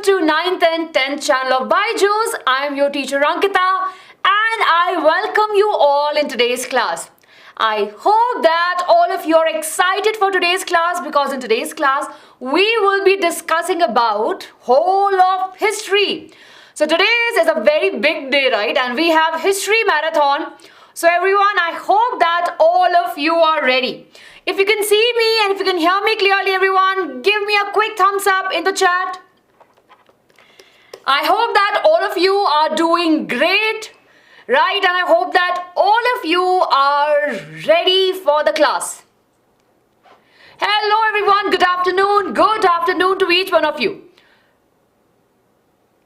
to 9th and 10th channel of BYJU'S. I am your teacher Ankita and I welcome you all in today's class. I hope that all of you are excited for today's class because in today's class we will be discussing about whole of history. So today's is a very big day, right? And we have history marathon. So everyone, I hope that all of you are ready. If you can see me and if you can hear me clearly, everyone, give me a quick thumbs up in the chat. I hope that all of you are doing great, right? And I hope that all of you are ready for the class. Hello everyone, good afternoon to each one of you.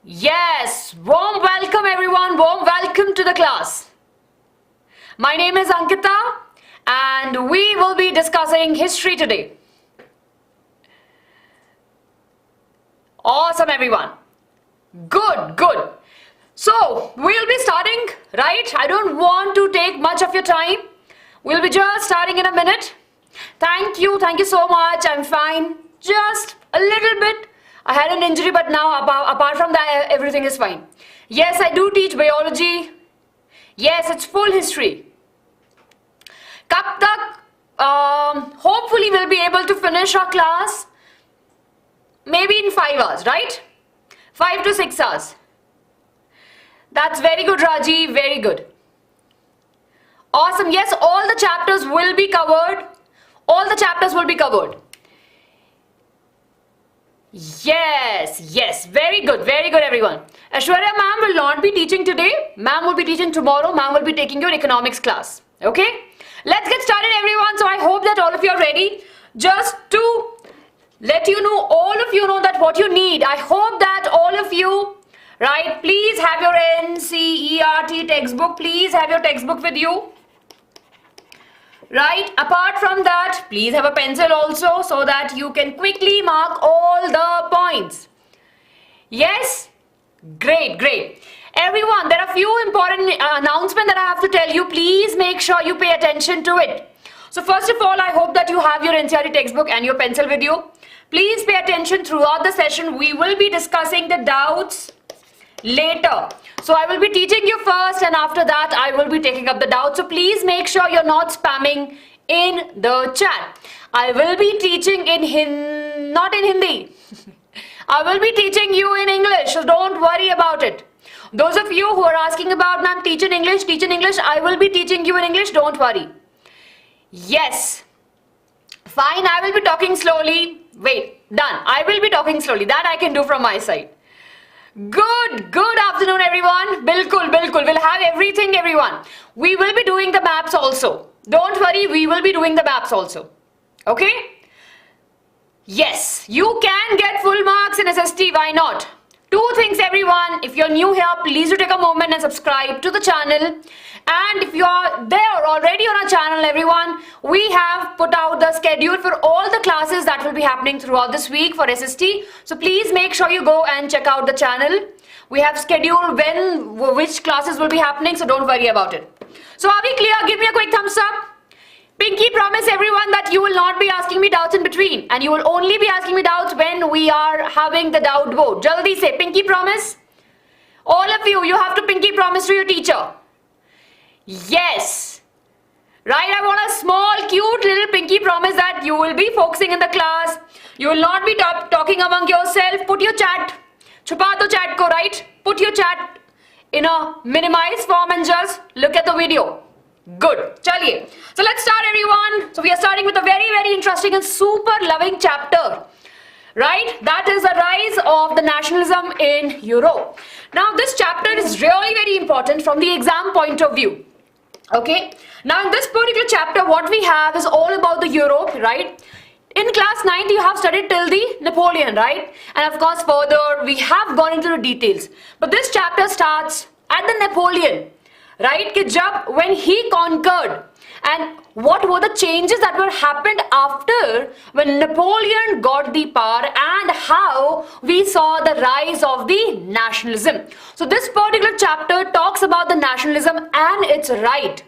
Yes, warm welcome everyone, warm welcome to the class. My name is Ankita and we will be discussing history today. Awesome everyone. Good. So we'll be starting, right? I don't want to take much of your time. We'll be just starting in a minute. Thank you so much. I'm fine. Just a little bit. I had an injury, but now apart from that, everything is fine. Yes, I do teach biology. Yes, it's full history. Kab tak, hopefully we'll be able to finish our class maybe in 5 hours, right? 5 to 6 hours. That's very good, Raji, very good. Awesome. Yes, all the chapters will be covered. All the chapters will be covered. Yes, very good everyone. Ashwarya ma'am will not be teaching today. Ma'am will be teaching tomorrow. Ma'am will be taking your economics class. Okay? Let's get started everyone. So I hope that all of you are ready. Just to let you know, all of you know that what you need. I hope that all of you, right, please have your NCERT textbook. Please have your textbook with you. Right, apart from that, please have a pencil also so that you can quickly mark all the points. Yes? Great. Everyone, there are a few important announcements that I have to tell you. Please make sure you pay attention to it. So first of all, I hope that you have your NCERT textbook and your pencil with you. Please pay attention throughout the session. We will be discussing the doubts later. So I will be teaching you first and after that I will be taking up the doubts. So please make sure you're not spamming in the chat. I will be teaching not in Hindi. I will be teaching you in English. So don't worry about it. Those of you who are asking about, ma'am, teach in English. I will be teaching you in English. Don't worry. Yes. Fine. I will be talking slowly. Wait. Done. I will be talking slowly. That I can do from my side. Good afternoon everyone. Bilkul. We'll have everything everyone. We will be doing the maps also. Don't worry, we will be doing the maps also. Okay? Yes, you can get full marks in SST. Why not? 2 things everyone. If you're new here, please do take a moment and subscribe to the channel. And if you are there already on our channel everyone, we have put out the schedule for all the classes that will be happening throughout this week for SST. So please make sure you go and check out the channel. We have scheduled which classes will be happening, so don't worry about it. So are we clear? Give me a quick thumbs up. Pinky promise everyone that you will not be asking me doubts in between and you will only be asking me doubts when we are having the doubt vote. Jaldi say pinky promise. All of you have to pinky promise to your teacher. Yes. Right, I want a small cute little pinky promise that you will be focusing in the class. You will not be talking among yourself. Put your chat. Chupa to chat ko, right? Put your chat in a minimized form and just look at the video. Good. Chaliye. So let's start everyone. So we are starting with a very interesting and super loving chapter. Right? That is the rise of the nationalism in Europe. Now this chapter is really very important from the exam point of view. Okay. Now in this particular chapter what we have is all about the Europe, right? In class 9th you have studied till the Napoleon, right? And of course further we have gone into the details. But this chapter starts at the Napoleon. Right, when he conquered and what were the changes that were happened after when Napoleon got the power and how we saw the rise of the nationalism. So this particular chapter talks about the nationalism and its right,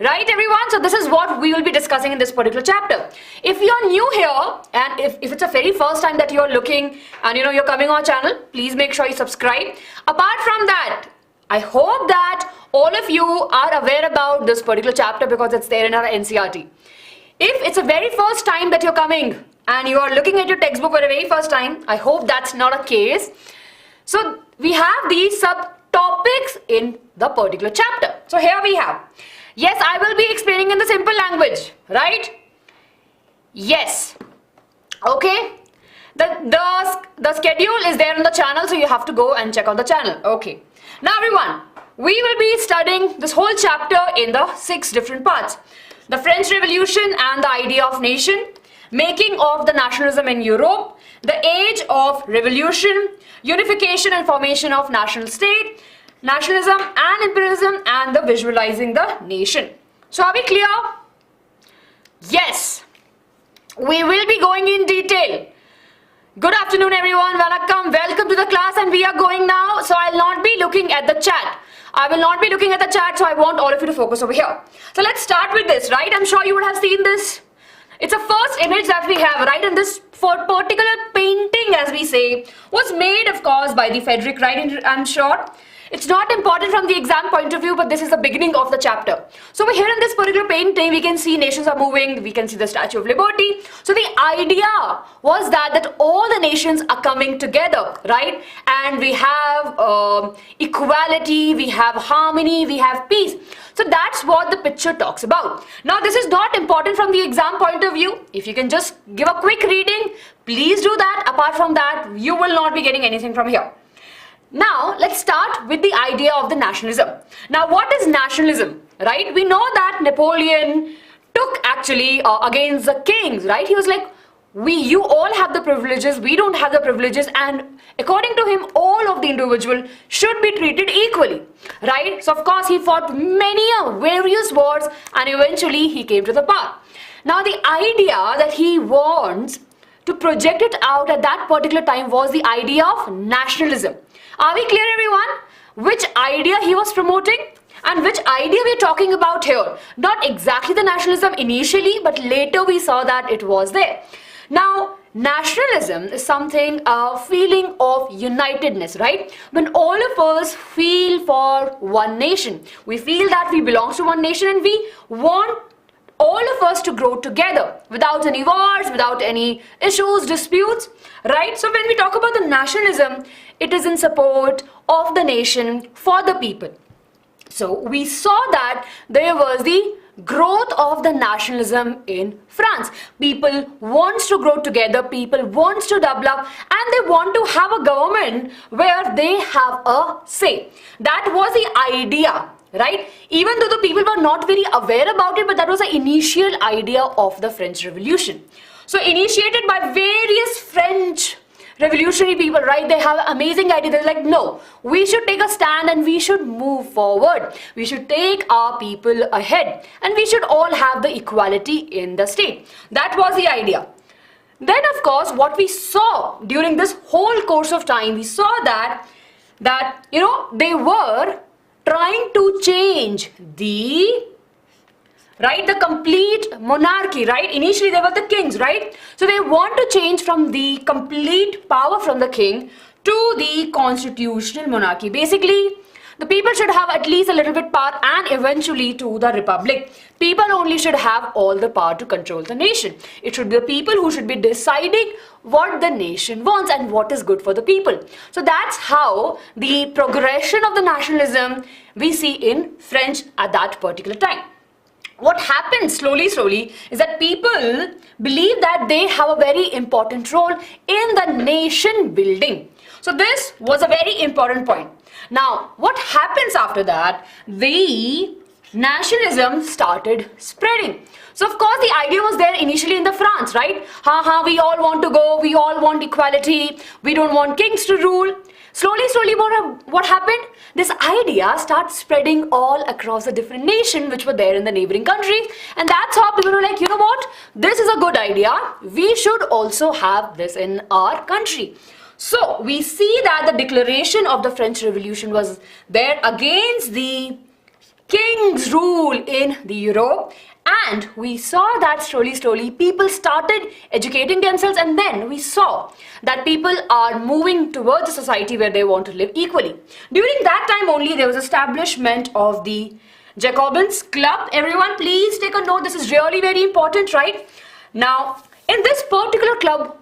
Right, everyone? So this is what we will be discussing in this particular chapter. If you're new here and if it's a very first time that you're looking and you're coming on our channel, please make sure you subscribe. Apart from that, I hope that all of you are aware about this particular chapter because it's there in our NCERT. If it's a very first time that you're coming and you are looking at your textbook for the very first time, I hope that's not a case. So we have these subtopics in the particular chapter. So here we have. Yes, I will be explaining in the simple language, right? Yes. Okay. The schedule is there on the channel, so you have to go and check on the channel. Okay. Now everyone, we will be studying this whole chapter in the 6 different parts. The French Revolution and the idea of nation, making of the nationalism in Europe, the age of revolution, unification and formation of national state, nationalism and imperialism, and the visualizing the nation. So are we clear? Yes. We will be going in detail. Good afternoon everyone, welcome to the class, and we are going now. So I'll not be looking at the chat. I will not be looking at the chat, so I want all of you to focus over here. So let's start with this, right? I'm sure you would have seen this. It's a first image that we have, right? And this particular painting, as we say, was made, of course, by the Frederick Wright, I'm sure. It's not important from the exam point of view, but this is the beginning of the chapter. So here in this particular painting, we can see nations are moving, we can see the Statue of Liberty. So the idea was that all the nations are coming together, right? And we have equality, we have harmony, we have peace. So that's what the picture talks about. Now this is not important from the exam point of view. If you can just give a quick reading, please do that. Apart from that, you will not be getting anything from here. Now, let's start with the idea of the nationalism. Now, what is nationalism, right? We know that Napoleon took actually against the kings, right? He was like, you all have the privileges, we don't have the privileges, and according to him, all of the individual should be treated equally, right? So, of course, he fought many various wars and eventually he came to the power. Now, the idea that he wants to project it out at that particular time was the idea of nationalism. Are we clear, everyone? Which idea he was promoting and which idea we're talking about here? Not exactly the nationalism initially, but later we saw that it was there. Now, nationalism is something, a feeling of unitedness, right? When all of us feel for one nation. We feel that we belong to one nation and we want all of us to grow together without any wars, without any issues, disputes, right? So when we talk about the nationalism, it is in support of the nation for the people. So we saw that there was the growth of the nationalism in France. People wants to grow together, people wants to develop, and they want to have a government where they have a say. That was the idea, right? Even though the people were not very aware about it, but that was the initial idea of the French Revolution. So initiated by various French revolutionary people, right? They have an amazing idea. They're like, no, we should take a stand and we should move forward. We should take our people ahead and we should all have the equality in the state. That was the idea. Then, of course, what we saw during this whole course of time, we saw that they were trying to change the complete monarchy, right? Initially they were the kings, right? So they want to change from the complete power from the king to the constitutional monarchy. Basically, the people should have at least a little bit power, and eventually to the republic. People only should have all the power to control the nation. It should be the people who should be deciding what the nation wants and what is good for the people. So that's how the progression of the nationalism we see in French at that particular time. What happens slowly is that people believe that they have a very important role in the nation building. So this was a very important point. Now, what happens after that? The nationalism started spreading. So, of course, the idea was there initially in the France, right? We all want to go, we all want equality, we don't want kings to rule. Slowly, what happened? This idea starts spreading all across the different nations which were there in the neighboring countries. And that's how people were like, you know what? This is a good idea. We should also have this in our country. So, we see that the declaration of the French Revolution was there against the king's rule in the Europe, and we saw that slowly people started educating themselves, and then we saw that people are moving towards a society where they want to live equally. During that time only there was establishment of the Jacobins Club. Everyone please take a note, this is really very important, right? Now in this particular club,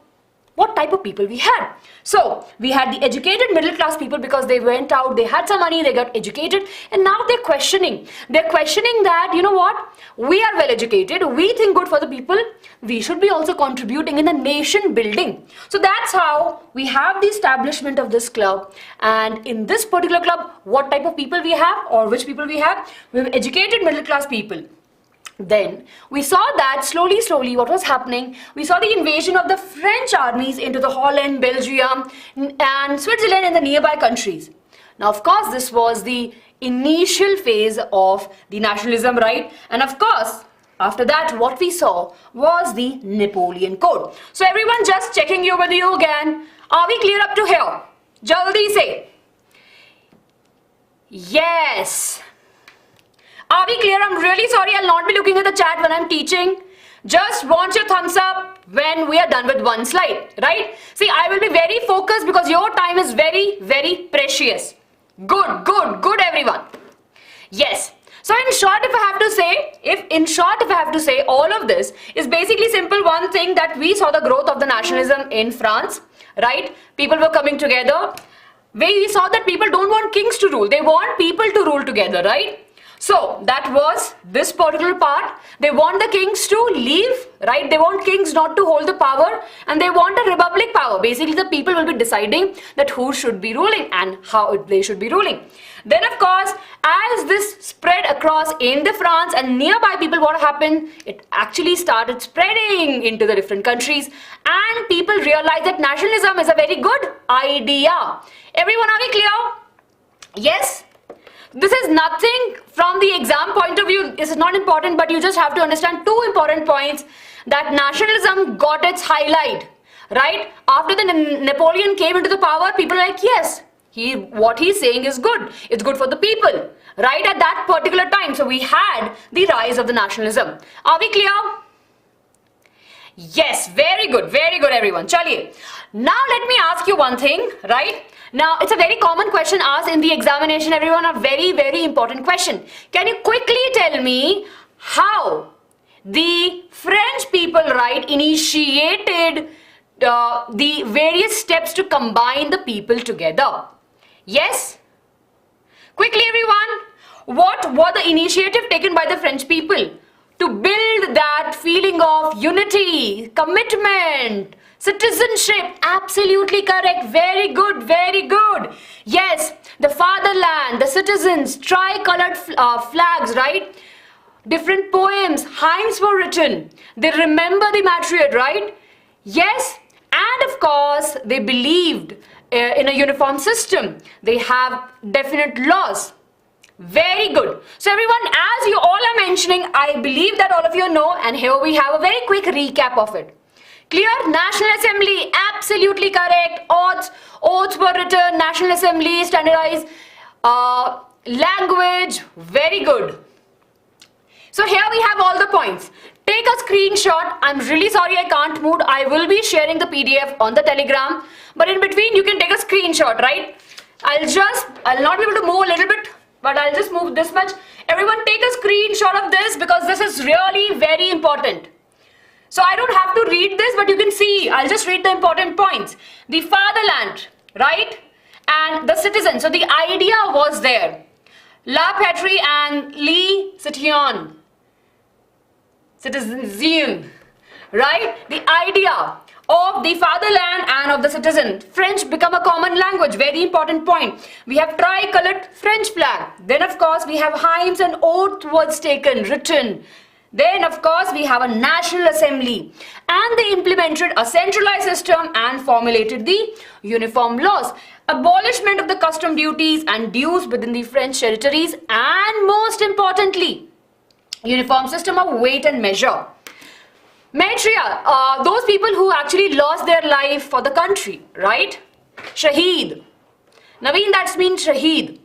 what type of people we had? So we had the educated middle class people because they went out, they had some money, they got educated, and now they're questioning that, you know what, we are well educated, we think good for the people, we should be also contributing in the nation building. So that's how we have the establishment of this club. And in this particular club, what type of people we have, or which people we have? We have educated middle class people. Then we saw that slowly what was happening, we saw the invasion of the French armies into the Holland, Belgium and Switzerland and the nearby countries. Now of course this was the initial phase of the nationalism, right? And of course after that what we saw was the Napoleon Code. So everyone, just checking you with you again, are we clear up to here? Jaldi say yes. Are we clear? I'm really sorry, I'll not be looking at the chat when I'm teaching. Just want your thumbs up when we are done with one slide, right? See, I will be very focused because your time is very precious. Good everyone. Yes. So in short, if I have to say, all of this is basically simple one thing, that we saw the growth of the nationalism in France, right? People were coming together. We saw that people don't want kings to rule, they want people to rule together, right? So that was this particular part. They want the kings to leave, right? They want kings not to hold the power, and they want a republic power. Basically the people will be deciding that who should be ruling and how they should be ruling. Then of course, as this spread across in the France and nearby people, what happened? It actually started spreading into the different countries, and people realized that nationalism is a very good idea. Everyone, are we clear? Yes? This is nothing from the exam point of view, this is not important, but you just have to understand two important points, that nationalism got its highlight, right? After the Napoleon came into the power, people are like, yes, what he's saying is good, it's good for the people, right, at that particular time. So we had the rise of the nationalism. Are we clear? Yes, very good everyone. Chaliye. Now let me ask you one thing, right? Now it's a very common question asked in the examination, everyone, a very important question. Can you quickly tell me how the French people, right, initiated the various steps to combine the people together? Yes? Quickly everyone, what were the initiative taken by the French people to build that feeling of unity, commitment, citizenship? Absolutely correct. Very good. Yes, the fatherland, the citizens, tricolored flags, right? Different poems, hymns were written. They remember the matriarch, right? Yes, and of course, they believed in a uniform system. They have definite laws. Very good. So everyone, as you all are mentioning, I believe that all of you know, and here we have a very quick recap of it. Clear? National Assembly, absolutely correct. Oaths were written, National Assembly, standardized language, very good. So here we have all the points. Take a screenshot. I'm really sorry I can't move. I will be sharing the PDF on the Telegram, but in between you can take a screenshot, right? I'll not be able to move a little bit, but I'll just move this much. Everyone take a screenshot of this because this is really very important. So I don't have to read this, but you can see, I'll just read the important points. The fatherland, right? And the citizen. So the idea was there. La patrie and le citoyen. Citizen, right? The idea of the fatherland and of the citizen. French become a common language, very important point. We have tricolored French flag. Then of course we have hymns and oath words taken, written. Then of course we have a National Assembly, and they implemented a centralized system and formulated the uniform laws. Abolishment of the custom duties and dues within the French territories, and most importantly, uniform system of weight and measure. Matriarch, those people who actually lost their life for the country, right? Shaheed. Naveen, that's means Shaheed.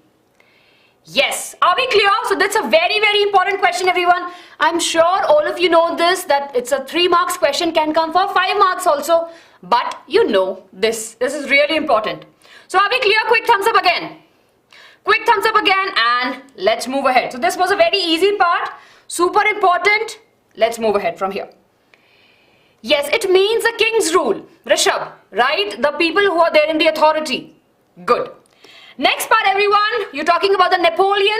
Yes, are we clear? So that's a very, very important question, everyone. I'm sure all of you know this, that it's a 3 marks question, can come for 5 marks also. But you know this. This is really important. So are we clear? Quick thumbs up again. Quick thumbs up again and let's move ahead. So this was a very easy part. Super important. Let's move ahead from here. Yes, it means the king's rule. Rishabh, right? The people who are there in the authority. Good. Next part, everyone, you're talking about the Napoleon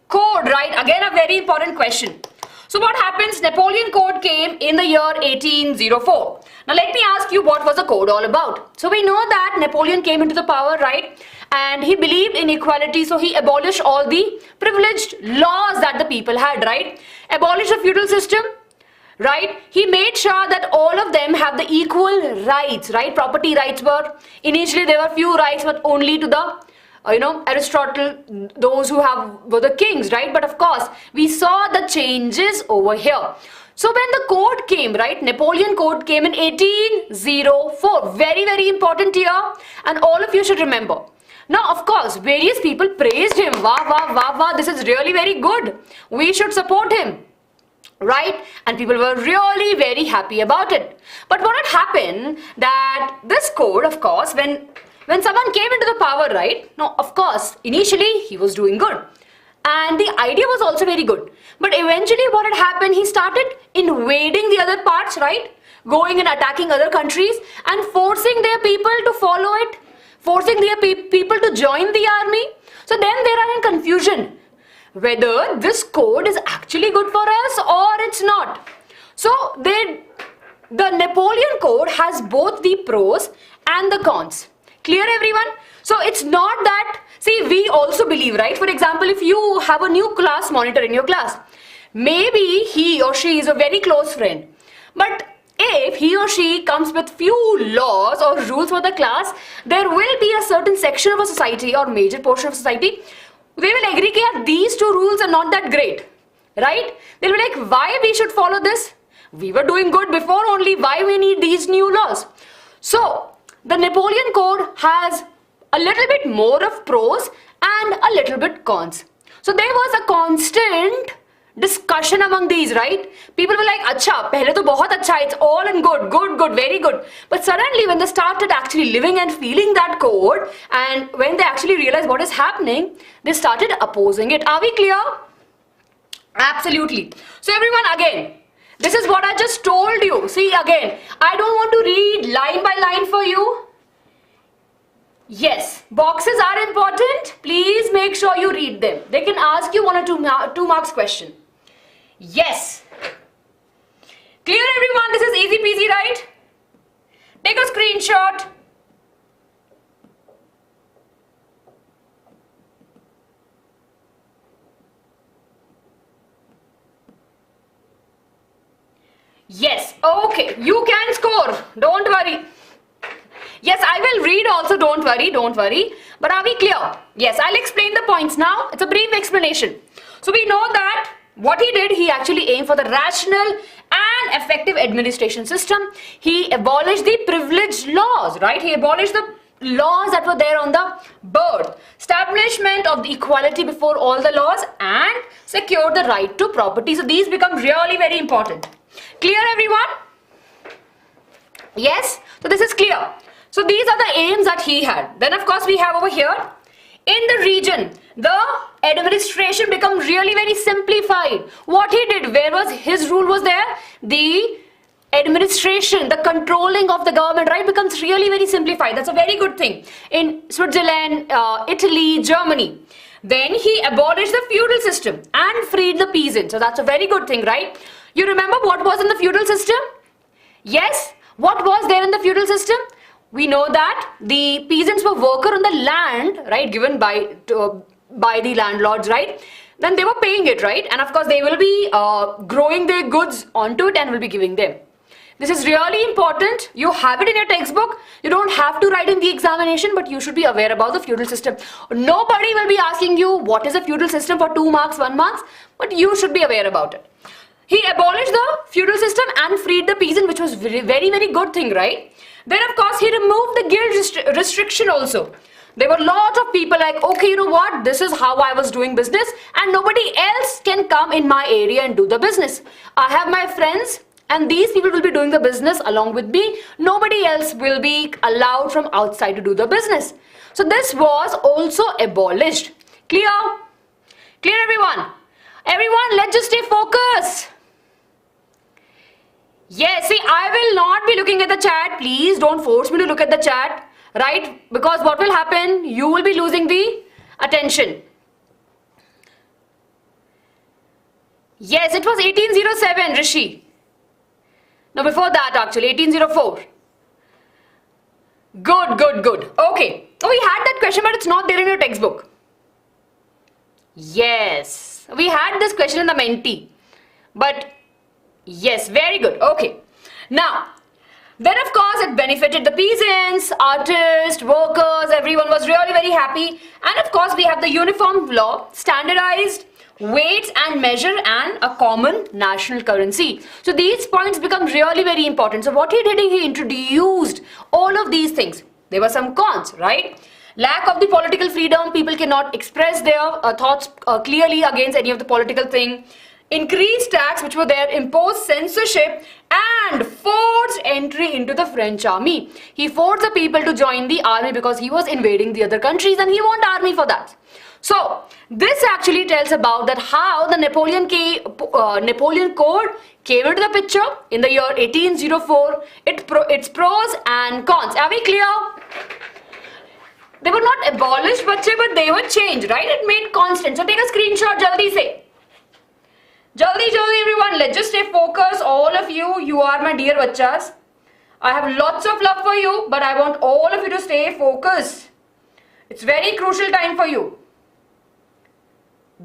Code, right? Again, a very important question. So what happens? Napoleon Code came in the year 1804. Now let me ask you, what was the code all about? So we know that Napoleon came into the power, right? And he believed in equality, so he abolished all the privileged laws that the people had, right? Abolished the feudal system, right? He made sure that all of them have the equal rights, right? Property rights were, initially there were few rights, but only to the Aristotle, those who were the kings, right? But of course, we saw the changes over here. So when the code came, right, Napoleon Code came in 1804. Very, very important year, and all of you should remember. Now, of course, various people praised him. Wow, wow, wow, wow, this is really very good. We should support him, right? And people were really very happy about it. But what had happened, that this code, of course, when someone came into the power, right? Now, of course, initially he was doing good. And the idea was also very good. But eventually what had happened, he started invading the other parts, right? Going and attacking other countries and forcing their people to follow it. Forcing their people to join the army. So then they are in confusion whether this code is actually good for us or it's not. So the Napoleon Code has both the pros and the cons. Clear, everyone? So it's not that, see, we also believe, right? For example, if you have a new class monitor in your class, maybe he or she is a very close friend. But if he or she comes with few laws or rules for the class, there will be a certain section of a society or major portion of society, they will agree that these 2 rules are not that great, right? They'll be like, why we should follow this? We were doing good before only, why we need these new laws? So the Napoleon Code has a little bit more of pros and a little bit cons. So there was a constant discussion among these, right? People were like, acha, pehle to bahut acha, it's all in good, good, good, very good. But suddenly when they started actually living and feeling that code, and when they actually realized what is happening, they started opposing it. Are we clear? Absolutely. So everyone, again, this is what I just told you. See, again, I don't want to read line by line for you. Yes, boxes are important. Please make sure you read them. They can ask you 1 or 2 marks question. Yes. Clear, everyone? This is easy peasy, right? Take a screenshot. Yes, okay, you can score, don't worry. Yes, I will read also, don't worry. But are we clear? Yes, I'll explain the points now. It's a brief explanation. So we know that what he did, he actually aimed for the rational and effective administration system. He abolished the privileged laws, right? He abolished the laws that were there on the birth, establishment of the equality before all the laws, and secured the right to property. So these become really very important. Clear, everyone? Yes? So this is clear. So these are the aims that he had. Then of course we have over here, in the region, the administration becomes really very simplified. What he did, where was his rule was there? The administration, the controlling of the government, right, becomes really very simplified. That's a very good thing. In Switzerland, Italy, Germany. Then he abolished the feudal system and freed the peasants. So that's a very good thing, right? You remember what was in the feudal system? Yes, what was there in the feudal system? We know that the peasants were worker on the land, right, given by the landlords, right? Then they were paying it, right? And of course they will be growing their goods onto it and will be giving them. This is really important. You have it in your textbook. You don't have to write in the examination, but you should be aware about the feudal system. Nobody will be asking you what is a feudal system for 2 marks, 1 marks, but you should be aware about it. He abolished the feudal system and freed the peasant, which was very, very good thing, right? Then of course he removed the guild restriction also. There were lots of people like, okay, you know what, this is how I was doing business and nobody else can come in my area and do the business. I have my friends and these people will be doing the business along with me. Nobody else will be allowed from outside to do the business. So this was also abolished. Clear? Clear, everyone? Everyone, let's just stay focused. Yes, see, I will not be looking at the chat. Please don't force me to look at the chat, right? Because what will happen? You will be losing the attention. Yes, it was 1807, Rishi. No, before that actually, 1804. Good, good, good. Okay. Oh, we had that question, but it's not there in your textbook. Yes, we had this question in the Menti. But yes, very good. Okay. Now, then of course it benefited the peasants, artists, workers, everyone was really very happy. And of course we have the uniform law, standardized weights and measure and a common national currency. So these points become really very important. So what he did, he introduced all of these things. There were some cons, right? Lack of the political freedom, people cannot express their thoughts clearly against any of the political thing. Increased tax which were there, imposed censorship and forced entry into the French army. He forced the people to join the army because he was invading the other countries and he wanted army for that. So this actually tells about that how the Napoleon Code came into the picture in the year 1804. Its pros and cons. Are we clear? They were not abolished, but they were changed, right? It made constant. So take a screenshot, jaldi se. Jaldi, jaldi everyone, let's just stay focused. All of you, you are my dear bachas. I have lots of love for you, but I want all of you to stay focused. It's very crucial time for you.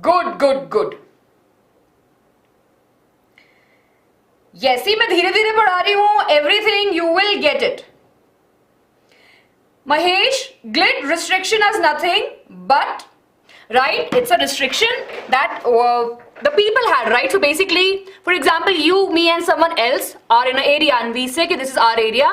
Good, good, good. Yes, see, मैं धीरे-धीरे पढ़ा रही हूँ. Everything you will get it. Mahesh, glit restriction has nothing but, right, it's a restriction that the people had, right? So basically, for example, you, me and someone else are in an area and we say that this is our area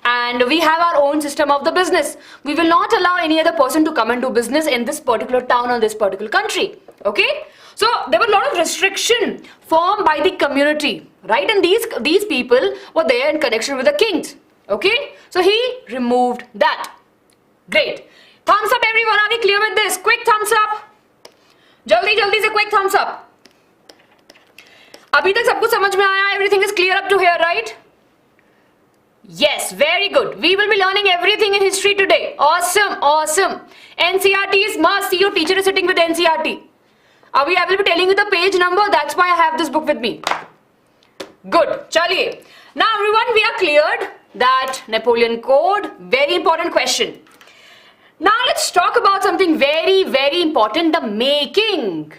and we have our own system of the business. We will not allow any other person to come and do business in this particular town or this particular country. Okay? So there were a lot of restriction formed by the community, right? And these people were there in connection with the kings. Okay? So he removed that. Great. Thumbs up everyone. Are we clear with this? Quick thumbs up. Jaldi jaldi se quick thumbs up. Abhi tak sab kuch samajh mein aaya? Everything is clear up to here, right? Yes, very good. We will be learning everything in history today. Awesome, awesome. NCERT is must. See, your teacher is sitting with NCERT. I will be telling you the page number. That's why I have this book with me. Good. Chaliye. Now everyone, we are cleared that Napoleon Code. Very important question. Now let's talk about something very, very important. The making.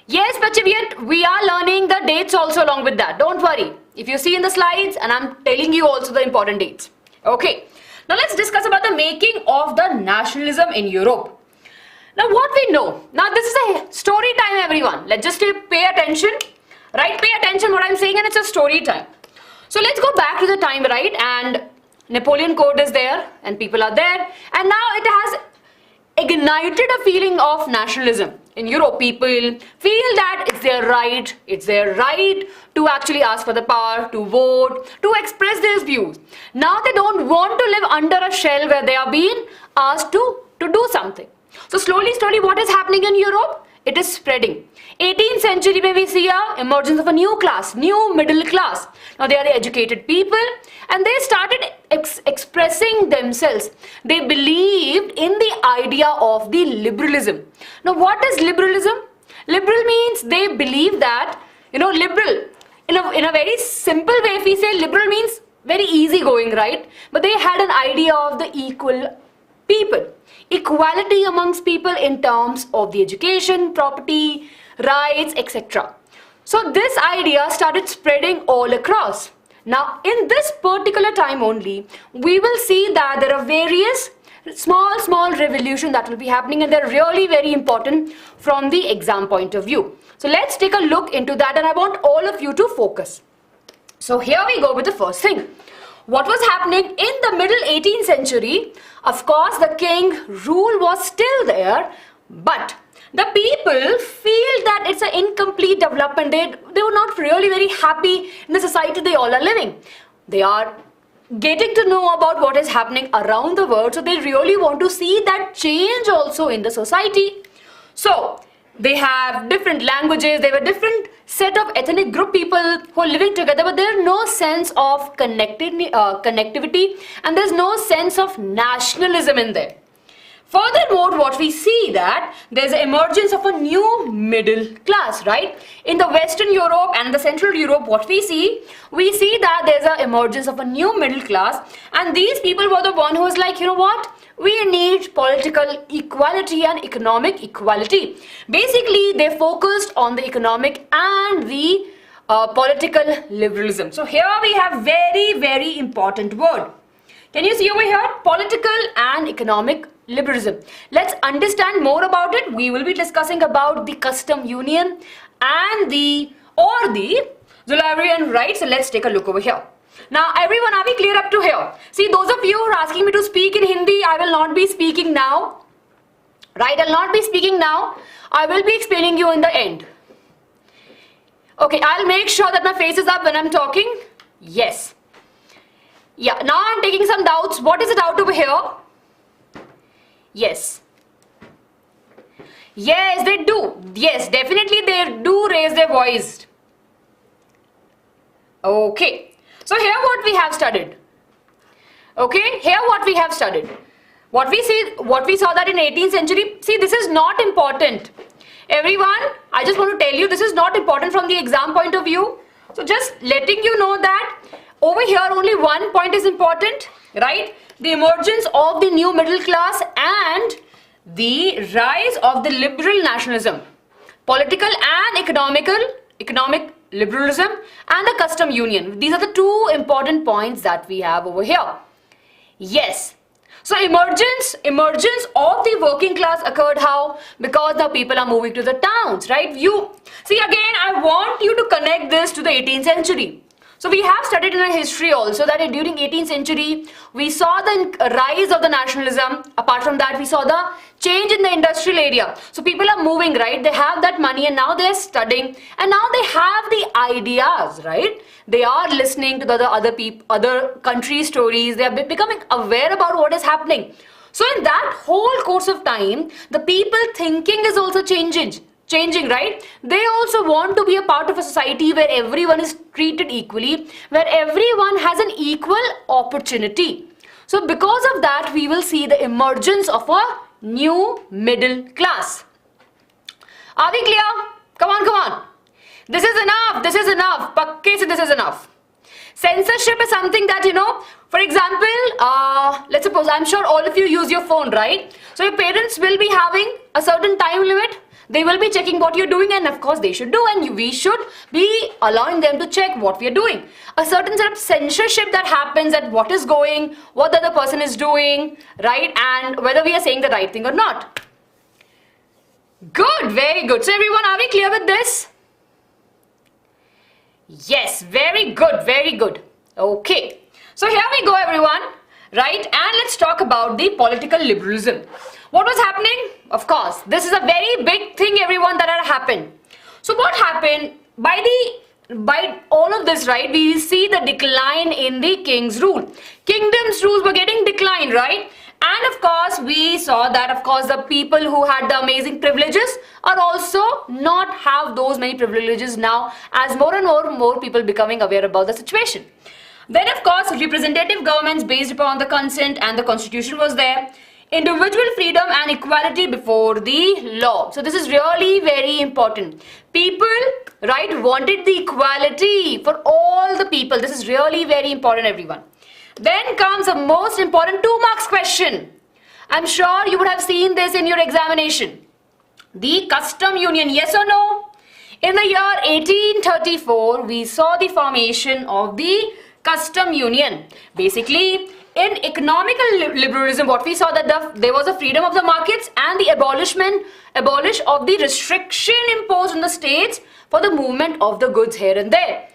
Yes, bache, we are learning the dates also along with that. Don't worry. If you see in the slides, and I'm telling you also the important dates. Okay. Now let's discuss about the making of the nationalism in Europe. Now what we know. Now this is a story time, everyone. Let's just pay attention. Right? Pay attention what I'm saying, and it's a story time. So let's go back to the time, right? And Napoleon Code is there and people are there. And now it has ignited a feeling of nationalism. In Europe, people feel that it's their right to actually ask for the power, to vote, to express their views. Now they don't want to live under a shell where they are being asked to do something. So slowly, what is happening in Europe? It is spreading. 18th century mein we see a emergence of a new class, new middle class. Now they are the educated people and they started expressing themselves. They believed in the idea of the liberalism. Now what is liberalism? Liberal means they believe that, liberal, in a very simple way, if we say liberal means very easygoing, right? But they had an idea of the equal people. Equality amongst people in terms of the education, property, rights, etc. So this idea started spreading all across. Now in this particular time only, we will see that there are various small revolutions that will be happening and they're really very important from the exam point of view. So let's take a look into that and I want all of you to focus. So here we go with the first thing. what was happening in the middle 18th century? Of course, the king rule was still there, but the people feel that it's an incomplete development. They were not really very happy in the society they all are living. They are getting to know about what is happening around the world, so they really want to see that change also in the society. So they have different languages, they have a different set of ethnic group people who are living together, but there's no sense of connectivity, and there's no sense of nationalism in there. Furthermore, what we see that there's an emergence of a new middle class, right? In the Western Europe and the Central Europe, what we see that there's an emergence of a new middle class, and these people were the one who was like, you know what? We need political equality and economic equality. Basically, they focused on the economic and the political liberalism. So here we have very important word. Can you see over here? Political and economic liberalism. Let's understand more about it. We will be discussing about the custom union and the Zularian rights. So let's take a look over here. Now everyone, are we clear up to here? See, those of you who are asking me to speak in Hindi, I will not be speaking now. Right, I'll not be speaking now. I will be explaining you in the end. Okay, I'll make sure that my face is up when I'm talking. Yes. Yeah, now I'm taking some doubts. What is the doubt over here? Yes. Yes, they do. Yes, definitely they do raise their voice. Okay. So here what we have studied. Okay, here what we have studied. What we saw that in 18th century, see, this is not important. Everyone, I just want to tell you, this is not important from the exam point of view. So just letting you know that over here only one point is important, right? The emergence of the new middle class and the rise of the liberal nationalism, political and economic liberalism, and the custom union. These are the two important points that we have over here. Yes. So emergence of the working class occurred how? Because the people are moving to the towns, right? You see, again, I want you to connect this to the 18th century. So we have studied in our history also that during 18th century, we saw the rise of the nationalism. Apart from that, we saw the change in the industrial area. So people are moving, right? They have that money and now they're studying and now they have the ideas, right? They are listening to the other country stories. They are becoming aware about what is happening. So in that whole course of time, the people thinking is also changing, right? They also want to be a part of a society where everyone is treated equally, where everyone has an equal opportunity. So because of that, we will see the emergence of a new middle class. Are we clear? Come on. This is enough. Pakke se this is enough. Censorship is something that, for example, let's suppose, I'm sure all of you use your phone, right? So your parents will be having a certain time limit. They will be checking what you're doing, and of course they should do, and we should be allowing them to check what we are doing. A certain sort of censorship that happens at what is going, what the other person is doing, right? And whether we are saying the right thing or not. Good, very good. So everyone, are we clear with this? Yes, very good. Okay. So here we go, everyone, right? And let's talk about the political liberalism. What was happening? Of course, this is a very big thing, everyone, that had happened. So what happened by all of this, right? We see the decline in the king's rule. Kingdom's rules were getting declined, right? And of course, we saw that, of course, the people who had the amazing privileges are also not have those many privileges now, as more and more people becoming aware about the situation. Then, of course, representative governments based upon the consent and the constitution was there. Individual freedom and equality before the law. So this is really very important. People, right, wanted the equality for all the people. This is really very important, everyone. Then comes the most important 2 marks question. I'm sure you would have seen this in your examination. The custom union, yes or no? In the year 1834, we saw the formation of the custom union. Basically, in economical liberalism, what we saw that there was a freedom of the markets and the abolish of the restriction imposed on the states for the movement of the goods here and there.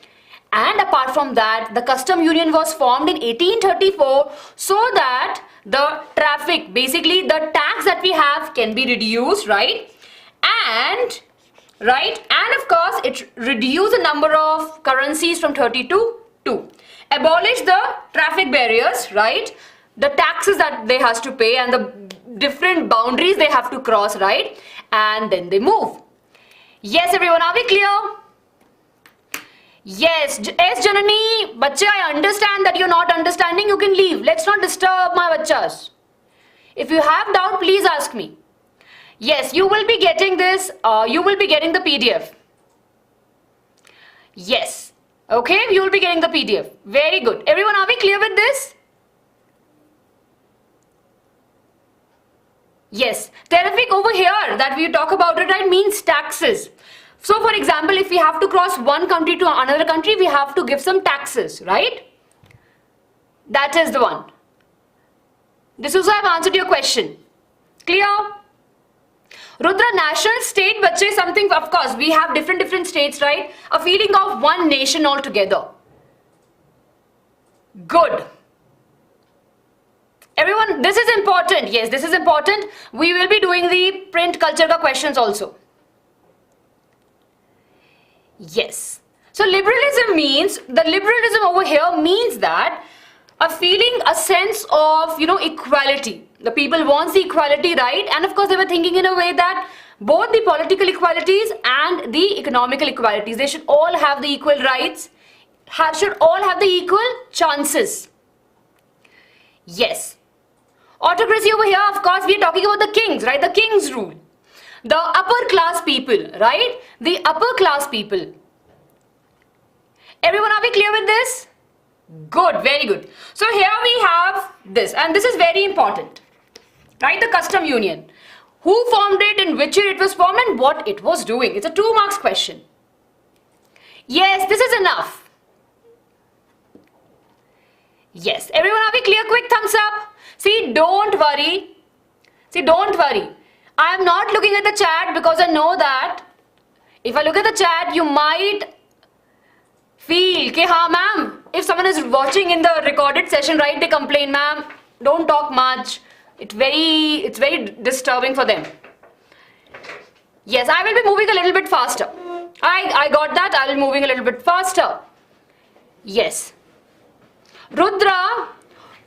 And apart from that, the custom union was formed in 1834 so that the traffic, basically the tax that we have, can be reduced, right? And of course it reduced the number of currencies from 30 to 2. Abolish the traffic barriers, right? The taxes that they has to pay and the different boundaries they have to cross, right? And then they move. Yes, everyone, are we clear? Yes, Janani, bache, I understand that you're not understanding. You can leave. Let's not disturb my bachas. If you have doubt, please ask me. Yes, you will be getting this. You will be getting the PDF. Yes. Okay, you will be getting the PDF. Very good. Everyone, are we clear with this? Yes. Terrific over here that we talk about it, right, means taxes. So, for example, if we have to cross one country to another country, we have to give some taxes, right? That is the one. This is how I've answered your question. Clear? Rudra, national state, bache, something, of course, we have different states, right? A feeling of one nation altogether. Good. Everyone, this is important. Yes, this is important. We will be doing the print culture ka questions also. Yes. So liberalism means, the liberalism over here means that a feeling, a sense of, equality. The people want the equality, right? And of course they were thinking in a way that both the political equalities and the economical equalities, they should all have the equal rights, should all have the equal chances. Yes. Autocracy over here, of course, we are talking about the kings, right? The king's rule. The upper class people, right? The upper class people. Everyone, are we clear with this? Good, very good. So here we have this, and this is very important, right? The custom union. Who formed it, in which year it was formed, and what it was doing. It's a 2 marks question. Yes, this is enough. Yes, everyone, are we clear? Quick thumbs up. See, don't worry. I am not looking at the chat because I know that if I look at the chat, you might feel, okay, ma'am, if someone is watching in the recorded session, right, they complain, ma'am, don't talk much. It's very disturbing for them. Yes, I will be moving a little bit faster. I got that. I will be moving a little bit faster. Yes. Rudra,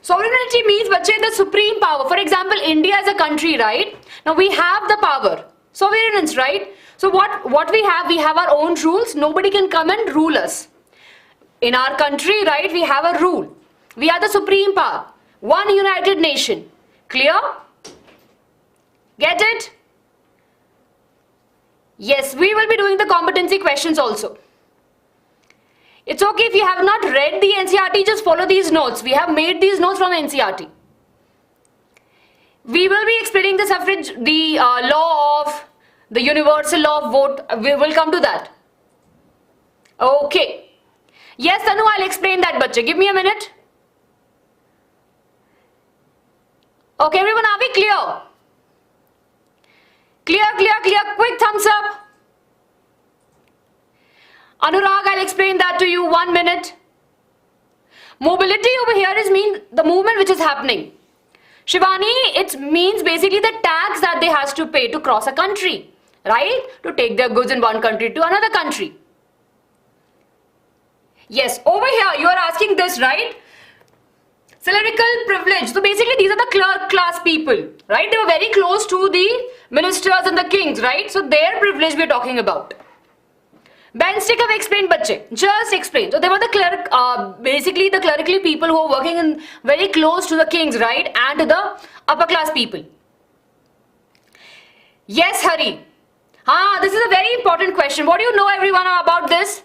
sovereignty means, bache, the supreme power. For example, India is a country, right? Now we have the power. Sovereignty, right? So what we have our own rules. Nobody can come and rule us. In our country, right, we have a rule. We are the supreme power. One united nation. Clear? Get it? Yes, we will be doing the competency questions also. It's okay if you have not read the NCERT, just follow these notes. We have made these notes from NCERT. We will be explaining the suffrage, the law of, the universal law of vote. We will come to that. Okay. Yes, Tanu, I'll explain that, bache. Give me a minute. Okay, everyone, are we clear? Clear. Quick thumbs up. Anurag, I'll explain that to you. 1 minute. Mobility over here is the movement which is happening. Shivani, it means basically the tax that they has to pay to cross a country, right? To take their goods in one country to another country. Yes, over here you are asking this, right? Clerical privilege. So basically these are the clerk class people, right? They were very close to the ministers and the kings, right? So their privilege we are talking about. Ben Stick have explained, bache. Just explain. So they were the clerk, basically the clerical people who are working in very close to the kings, right? And to the upper class people. Yes, Hari. This is a very important question. What do you know, everyone, about this?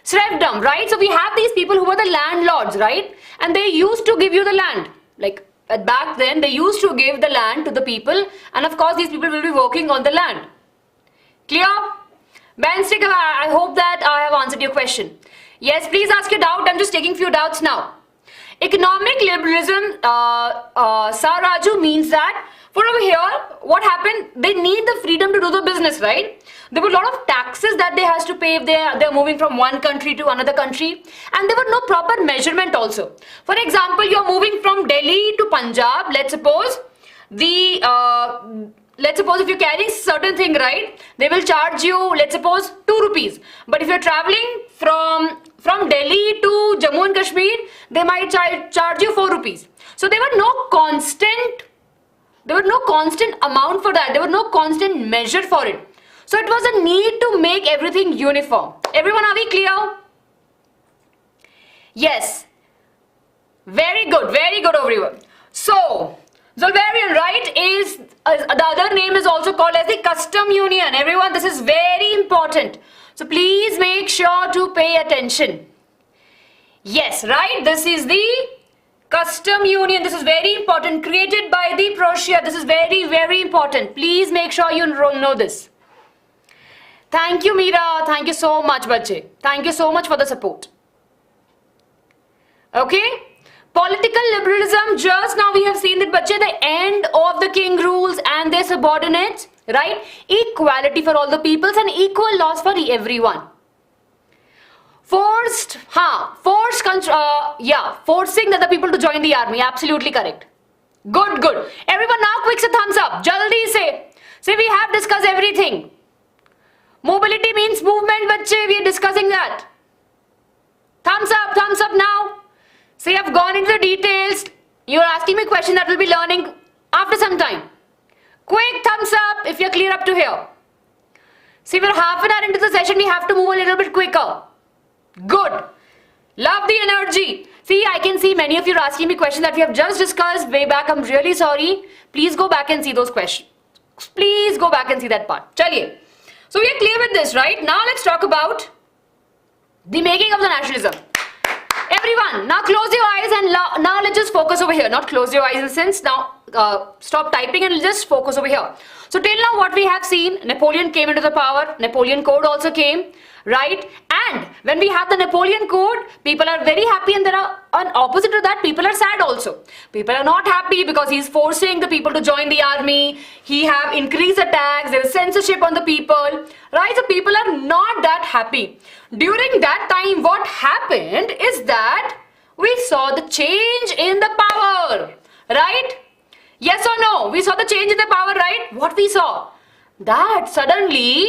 Serfdom, right? So we have these people who were the landlords, right? And they used to give you the land. Like back then, they used to give the land to the people. And of course, these people will be working on the land. Clear? Ben Stick, I hope that I have answered your question. Yes, please ask your doubt. I'm just taking few doubts now. Economic liberalism, Sir Raju, means that for over here, what happened? They need the freedom to do the business, right? There were a lot of taxes that they has to pay if they're moving from one country to another country, and there were no proper measurement also. For example, you're moving from Delhi to Punjab. Let's suppose if you're carrying certain thing, right, they will charge you, let's suppose, 2 rupees. But if you're traveling from Delhi to Jammu and Kashmir, they might charge you 4 rupees. So there were no constant amount for that. There was no constant measure for it. So it was a need to make everything uniform. Everyone, are we clear? Yes. Very good, everyone. So Zolvarian, right, is the other name is also called as the custom union. Everyone, this is very important. So please make sure to pay attention. Yes, right, this is the custom union. This is very important. Created by the Prussia. This is very, very important. Please make sure you know this. Thank you, Meera. Thank you so much, Bache. Thank you so much for the support. Okay. Political liberalism, just now we have seen that, Bache, the end of the king rules and their subordinates, right? Equality for all the peoples and equal laws for everyone. Forcing the other people to join the army. Absolutely correct. Good. Everyone now quick say thumbs up. Jaldi say we have discussed everything. Mobility means movement, Bache. We are discussing that. Thumbs up now. See, I've gone into the details. You're asking me a question that we'll be learning after some time. Quick thumbs up if you're clear up to here. See, we're half an hour into the session. We have to move a little bit quicker. Good. Love the energy. See, I can see many of you are asking me questions that we have just discussed way back. I'm really sorry. Please go back and see those questions. Please go back and see that part. Chaliye. So we are clear with this, right? Now let's talk about the making of the nationalism. Everyone, now close your eyes and now let's just focus over here. Not close your eyes in a sense. Now stop typing and just focus over here. So till now what we have seen, Napoleon came into the power. Napoleon Code also came, right? And when we have the Napoleon Code, people are very happy, and there are an opposite to that, people are sad also. People are not happy because he's forcing the people to join the army. He have increased the tax. There is censorship on the people, right? So people are not that happy. During that time, what happened is that we saw the change in the power, right? Yes or no? We saw the change in the power, right? What we saw? That suddenly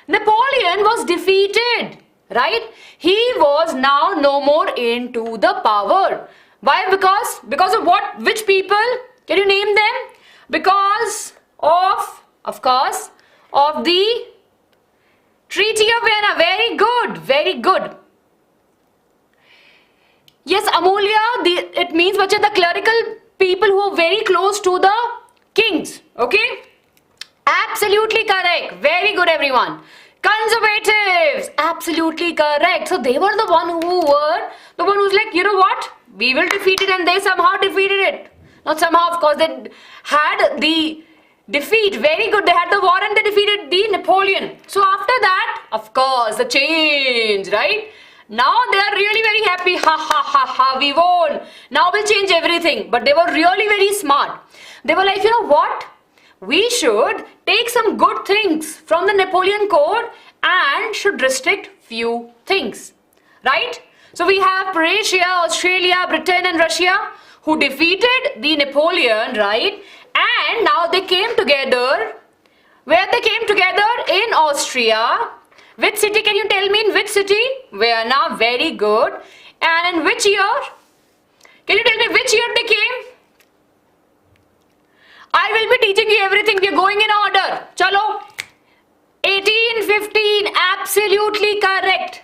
Napoleon was defeated, right? He was now no more into the power. Why? Because of what? Which people? Can you name them? Because of course, of the Treaty of Vienna. Very good, very good. Yes, Amulya, it means the clerical people who are very close to the kings. Okay? Absolutely correct. Very good, everyone. Conservatives. Absolutely correct. So they were the one who's like, you know what? We will defeat it, and they somehow defeated it. Not somehow, of course, they had the defeat. Very good. They had the war and they defeated the Napoleon. So after that, of course, the change, right? Now they are really very happy. Ha ha ha ha, we won. Now we'll change everything. But they were really very smart. They were like, you know what? We should take some good things from the Napoleon Code and should restrict few things. Right? So we have Prussia, Australia, Britain and Russia who defeated the Napoleon, right? And now they came together. Where they came together? In Austria. Which city? Can you tell me in which city? Vienna. Very good. And in which year? Can you tell me which year they came? I will be teaching you everything. We are going in order. Chalo. 1815. Absolutely correct.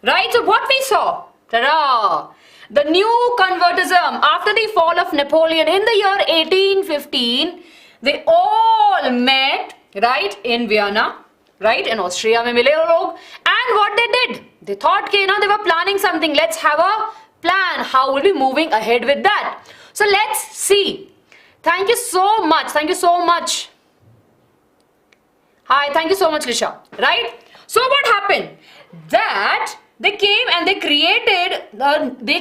Right? So what we saw? Ta-da! The new convertism after the fall of Napoleon in the year 1815, they all met, right, in Vienna, right, in Austria. And what they did? They thought, okay, now they were planning something. Let's have a plan. How will we be moving ahead with that? So let's see. Thank you so much. Thank you so much. Hi, thank you so much, Lisha. Right? So what happened? That They came and they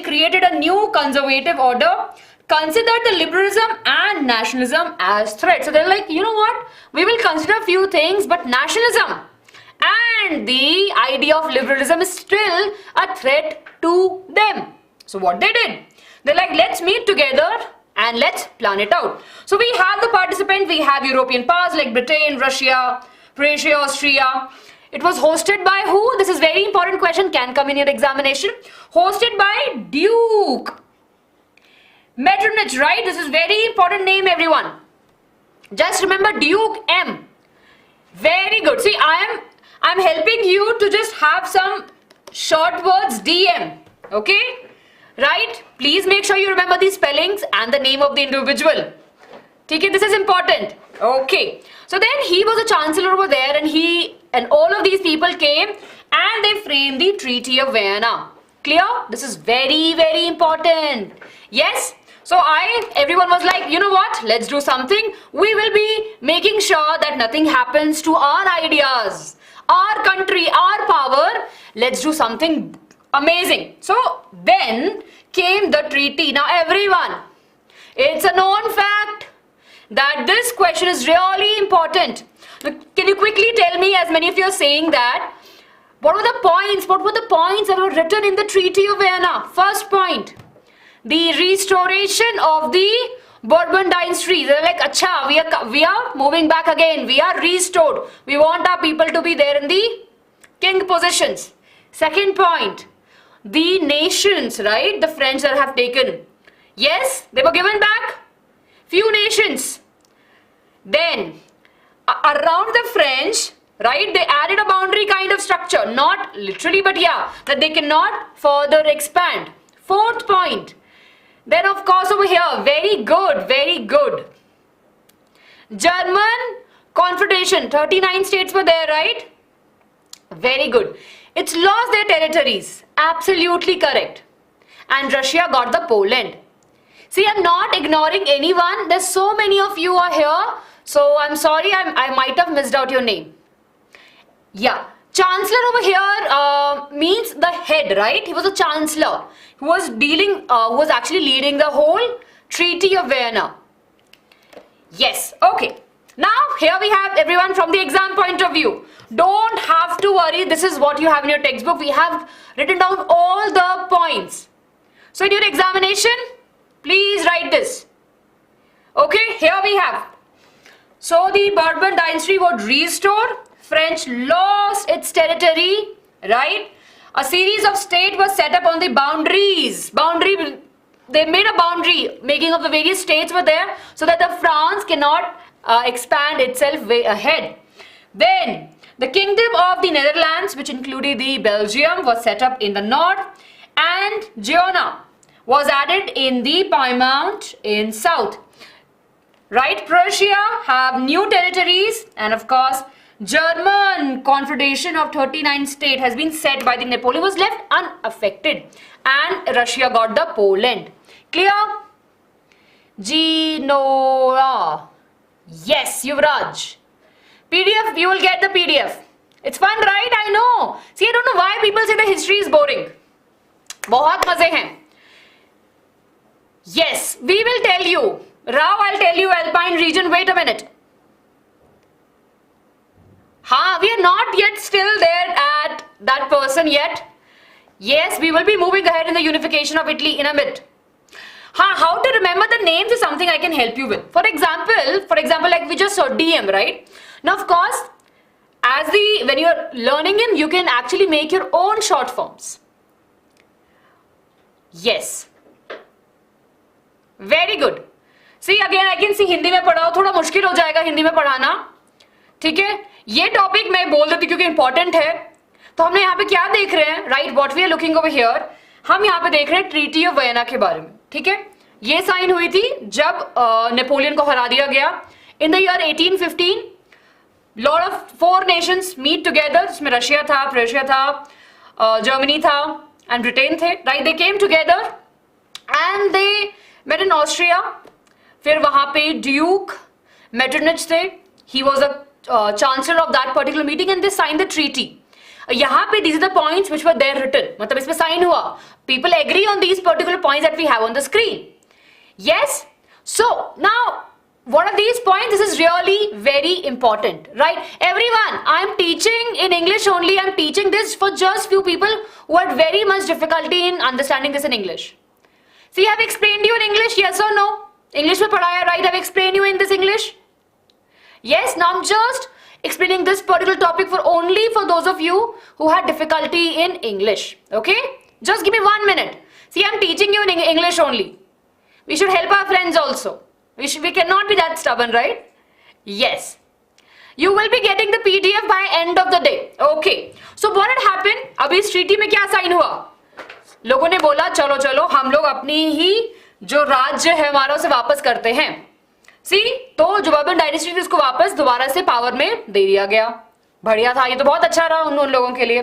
created a new conservative order, considered the liberalism and nationalism as threats. So they're like, you know what? We will consider a few things, but nationalism and the idea of liberalism is still a threat to them. So what they did? They're like, let's meet together and let's plan it out. So we have the participant, we have European powers like Britain, Russia, Prussia, Austria. It was hosted by who? This is very important question, can come in your examination. Hosted by Duke Metternich, right? This is very important name, everyone. Just remember Duke M. Very good. See, I'm helping you to just have some short words, DM. Okay? Right? Please make sure you remember these spellings and the name of the individual. Okay, this is important. Okay. So then he was a chancellor over there, and all of these people came and they framed the Treaty of Vienna. Clear? This is very, very important. Yes? So everyone was like, you know what? Let's do something. We will be making sure that nothing happens to our ideas, our country, our power. Let's do something amazing. So then came the treaty. Now everyone, it's a known fact that this question is really important. Now, can you quickly tell me, as many of you are saying that, what were the points that were written in the Treaty of Vienna? First point, the restoration of the Bourbon dynasty. They're like, acha, we are moving back again. We are restored. We want our people to be there in the king positions. Second point, the nations, right? The French that have taken. Yes, they were given back. Few nations. Then, around the French, right, they added a boundary kind of structure. Not literally, but yeah, that they cannot further expand. Fourth point. Then, of course, over here, very good, very good. German Confederation, 39 states were there, right? Very good. It's lost their territories. Absolutely correct. And Russia got the Poland. See, I'm not ignoring anyone. There's so many of you are here. So I'm sorry, I might have missed out your name. Yeah. Chancellor over here means the head, right? He was a chancellor who was actually leading the whole Treaty of Vienna. Yes. Okay. Now, here we have everyone from the exam point of view. Don't have to worry. This is what you have in your textbook. We have written down all the points. So in your examination, please write this. Okay, here we have. So the Bourbon dynasty was restored. French lost its territory, right? A series of states was set up on the boundaries. They made a boundary, making of the various states were there so that the France cannot expand itself way ahead. Then the Kingdom of the Netherlands, which included the Belgium, was set up in the north, and Genoa was added in the Piedmont in south. Right, Prussia have new territories, and of course German Confederation of 39 states has been set by the Napoleon, was left unaffected, and Russia got the Poland. Clear? Genoa. Yes, Yuvraj. PDF, you will get the PDF. It's fun, right? I know. See, I don't know why people say the history is boring. बहुत मजे हैं. Yes, we will tell you. Rao, I'll tell you Alpine region. Wait a minute. We are not yet still there at that person yet. Yes, we will be moving ahead in the unification of Italy in a bit. How to remember the names is something I can help you with. For example, like we just saw DM, right? Now, of course, when you're learning him, you can actually make your own short forms. Yes. Very good. See, again, I can see Hindi में पढ़ाओ, थोड़ा मुश्किल हो जाएगा हिंदी में पढ़ाना. ठीक है? ये टॉपिक मैं बोल देती क्योंकि इंपॉर्टेंट है. तो हमने यहाँ पे क्या देख रहे हैं? Right, what we are looking over here. हम यहाँ पे देख रहे हैं ट्रीटी ऑफ वियना के बारे में. ठीक है? ये साइन हुई थी जब नेपोलियन को हरा दिया गया. In the year 1815 lot of 4 nations meet together, जिसमें रशिया था, प्रेशिया था, जर्मनी था एंड ब्रिटेन थे. Right, they came together and they met in Austria. फिर वहां पे ड्यूक मेटरनिच थे. He was a chancellor of that particular meeting, and they signed the treaty. यहाँ पे these are the points which were there written, मतलब इसमें sign हुआ. People agree on these particular points that we have on the screen. Yes. So now, what are these points? This is really very important, right? Everyone, I am teaching in English only. I am teaching this for just few people who had very much difficulty in understanding this in English. See, I have explained you in English, yes or no? English में पढ़ाया, right? I have explained you in this English. Yes, now I'm just explaining this particular topic for those of you who had difficulty in English. Okay? Just give me 1 minute. See, I'm teaching you in English only. We should help our friends also. We cannot be that stubborn, right? Yes. You will be getting the PDF by end of the day. Okay. So what had happened? अभी इस treaty में क्या sign हुआ? लोगों ने बोला चलो चलो हम लोग अपनी ही जो राज्य है हमारा उसे वापस करते हैं. सी, तो जो बर्बन डायनेस्टी थी उसको वापस दोबारा से पावर में दे दिया गया. बढ़िया था, ये तो बहुत अच्छा रहा उन लोगों के लिए.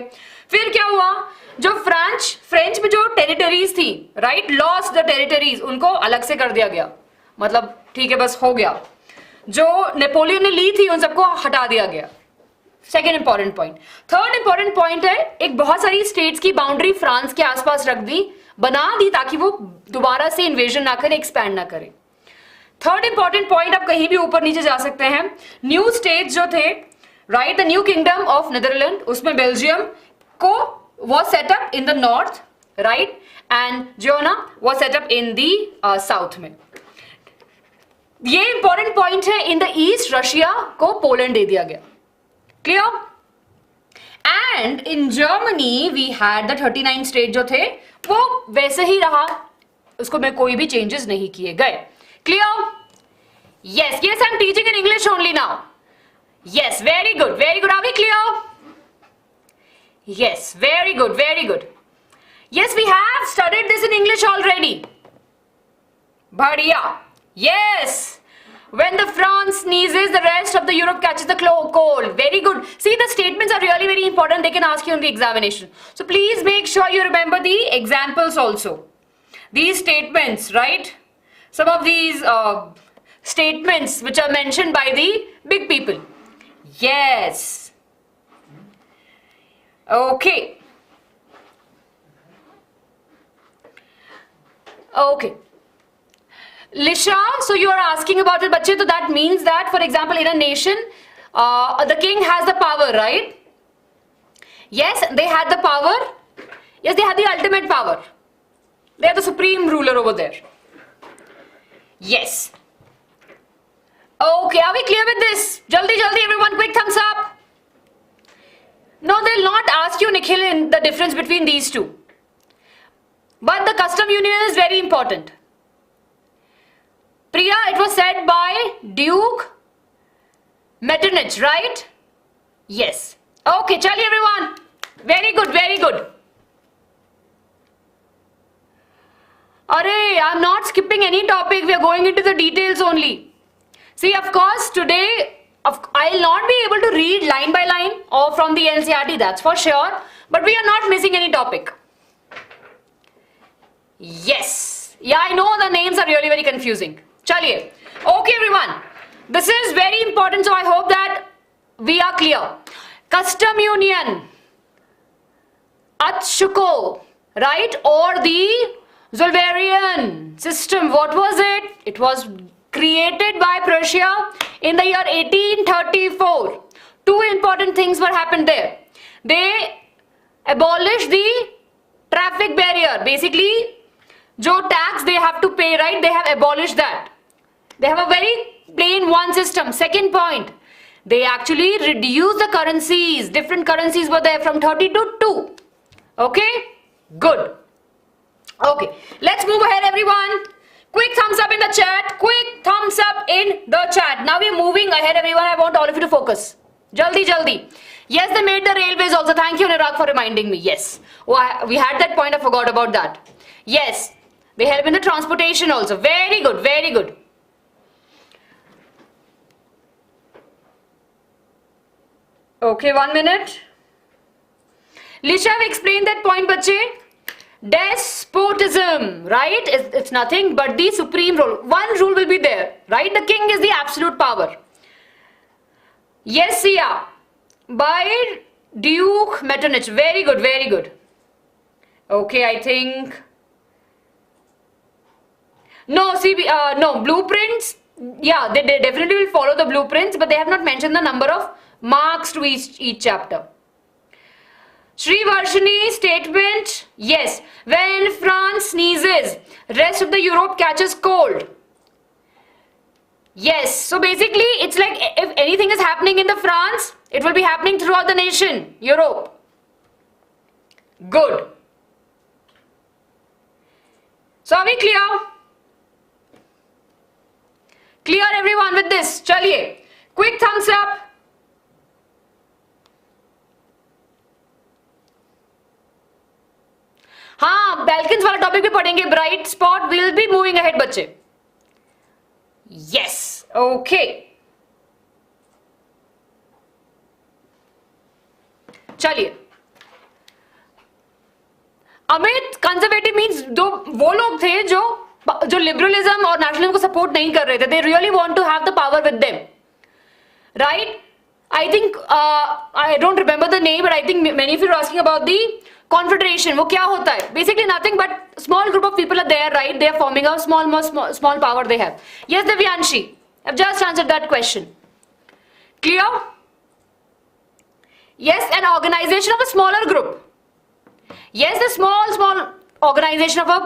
फिर क्या हुआ? जो फ्रेंच में जो टेरिटरीज थी, राइट, लॉस्ट द टेरिटरीज, उनको अलग से कर दिया गया. मतलब ठीक है, बस हो गया. जो नेपोलियन ने ली थी उन सबको हटा दिया गया. Second important point. Third important point है, एक बहुत सारी स्टेट्स की बाउंड्री फ्रांस के आसपास रख दी, बना दी ताकि वो दोबारा से इन्वेजन ना करे, एक्सपैंड ना करे. थर्ड इंपॉर्टेंट पॉइंट, आप कहीं भी ऊपर नीचे जा सकते हैं. न्यू स्टेट्स जो थे, right, the new kingdom of Netherland, उसमें बेल्जियम को was set up in the north, right, and Georgia was set up in the south में. ये important point है. in the east रशिया को पोलैंड दे दिया गया. Clear? And in Germany we had the 39 state जो थे वो वैसे ही रहा, उसको में कोई भी changes नहीं किए गए. Clear? Yes, yes, I'm teaching in English only now. Yes, very good, very good. Are we clear? Yes, very good, very good. Yes, we have studied this in English already. Badhiya. Yes. When the France sneezes, the rest of the Europe catches the cold. Very good. See, the statements are really very important. They can ask you in the examination. So please make sure you remember the examples also. These statements, right? Some of these statements which are mentioned by the big people. Yes. Okay. Okay. Lisha, so you are asking about it, bachche, so that means that, for example, in a nation, the king has the power, right? Yes, they had the power. Yes, they had the ultimate power. They are the supreme ruler over there. Yes. Okay, are we clear with this? Jaldi, jaldi, everyone, quick thumbs up. No, they'll not ask you, Nikhil, in the difference between these two. But the custom union is very important. Priya, it was said by Duke Metternich, right? Yes. Okay, chaliye everyone. Very good, very good. Arey, I'm not skipping any topic. We are going into the details only. See, of course, today I'll not be able to read line by line or from the NCERT, that's for sure. But we are not missing any topic. Yes. Yeah, I know the names are really very confusing. Chaliye. Okay, everyone. This is very important, so I hope that we are clear. Custom union. Atshuko, right? Or the Zulvarian system. What was it? It was created by Prussia in the year 1834. Two important things were happened there. They abolished the traffic barrier. Basically, jo tax they have to pay, right? They have abolished that. They have a very plain one system. Second point, they actually reduced the currencies. Different currencies were there from 30 to 2. Okay? Good. Okay. Let's move ahead, everyone. Quick thumbs up in the chat. Quick thumbs up in the chat. Now we're moving ahead, everyone. I want all of you to focus. Jaldi, jaldi. Yes, they made the railways also. Thank you, Nirag, for reminding me. Yes. Oh, we had that point. I forgot about that. Yes. They help in the transportation also. Very good. Very good. Okay, 1 minute. Lisha, I've explained that point, bache. Despotism, right? It's nothing but the supreme rule. One rule will be there, right? The king is the absolute power. Yes, Sia. By Duke Metternich. Very good, very good. Okay, I think. No, no, blueprints. Yeah, they definitely will follow the blueprints, but they have not mentioned the number of marks to each chapter. Sri Varshini statement. Yes, when France sneezes, rest of the Europe catches cold. Yes, so basically it's like if anything is happening in the France, it will be happening throughout the nation, Europe. Good. So are we clear? Clear everyone with this? Chaliye. Quick thumbs up. हाँ, Balkans वाला topic भी पढ़ेंगे. Bright spot will be moving ahead बच्चे. Yes. Okay. चलिए. Amit, conservative means वो लोग थे जो लिबरलिज्म और नेशनलिज्म को सपोर्ट नहीं कर रहे थे. They really want to have the power with them, right? I think I don't remember the name, but I think many of you are asking about the confederation. वो क्या होता है? Basically nothing but small group of people are there, right? They are forming a small power they have. Yes Divyanshi, I have just answered that question. Clear? Yes, an organization of a smaller group. Yes, the small organization of a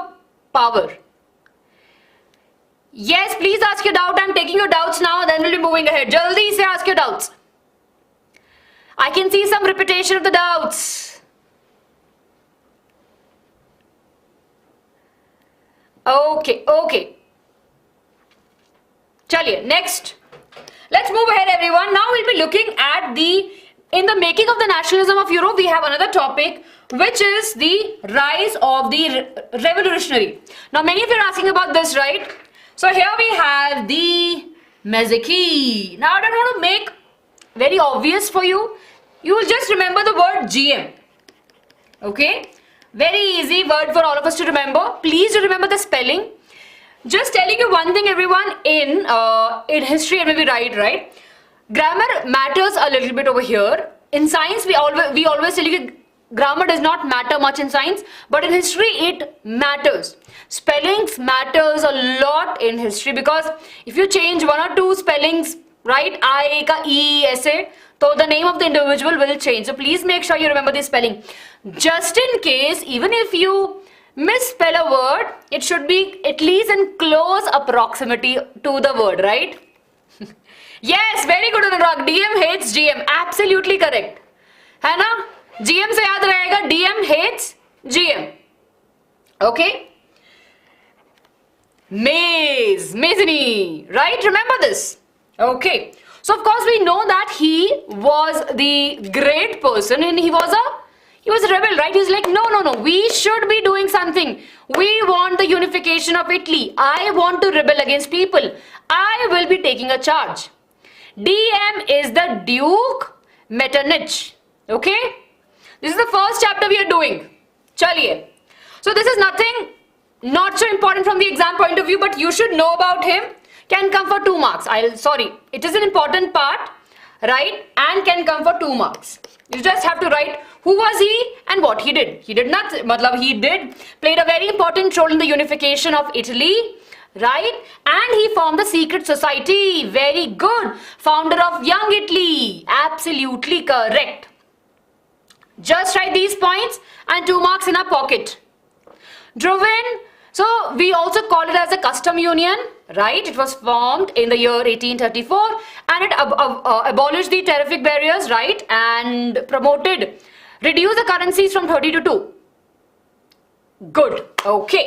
power. Yes, please ask your doubt. I'm taking your doubts now, then we'll be moving ahead. Jaldi se ask your doubts. I can see some repetition of the doubts. Okay. Chaliye, next. Let's move ahead, everyone. Now we'll be looking at in the making of the nationalism of Europe, we have another topic, which is the rise of the revolutionary. Now, many of you are asking about this, right? So here we have the Mazaki. Now, I don't want to make very obvious for you. You will just remember the word GM. Okay? Very easy word for all of us to remember. Please do remember the spelling. Just telling you one thing, everyone, in history, and maybe right? Grammar matters a little bit over here. In science, we always tell you grammar does not matter much in science, but in history it matters. Spellings matters a lot in history, because if you change one or two spellings, right, I ka E ऐसे, so the name of the individual will change. So please make sure you remember the spelling. Just in case, even if you misspell a word, it should be at least in close approximity to the word, right? Yes, very good Anurag. DM hates GM. Absolutely correct. है ना? GM से याद रहेगा. DM hates GM. Okay? Masonry. Right? Remember this. Okay. So of course we know that he was the great person, and he was a rebel, right? He's like, no. We should be doing something. We want the unification of Italy. I want to rebel against people. I will be taking a charge. DM is the Duke Metternich. Okay? This is the first chapter we are doing. Chaliye. So this is nothing not so important from the exam point of view, but you should know about him. Can come for 2 marks. It is an important part, right? And can come for 2 marks. You just have to write who was he and what he did. He did played a very important role in the unification of Italy. Right? And he formed the secret society. Very good. Founder of Young Italy. Absolutely correct. Just write these points and 2 marks in our pocket. Drovin. So we also call it as a custom union. Right? It was formed in the year 1834, and it abolished the tariff barriers. Right? And reduced the currencies from 30 to 2. Good. Okay.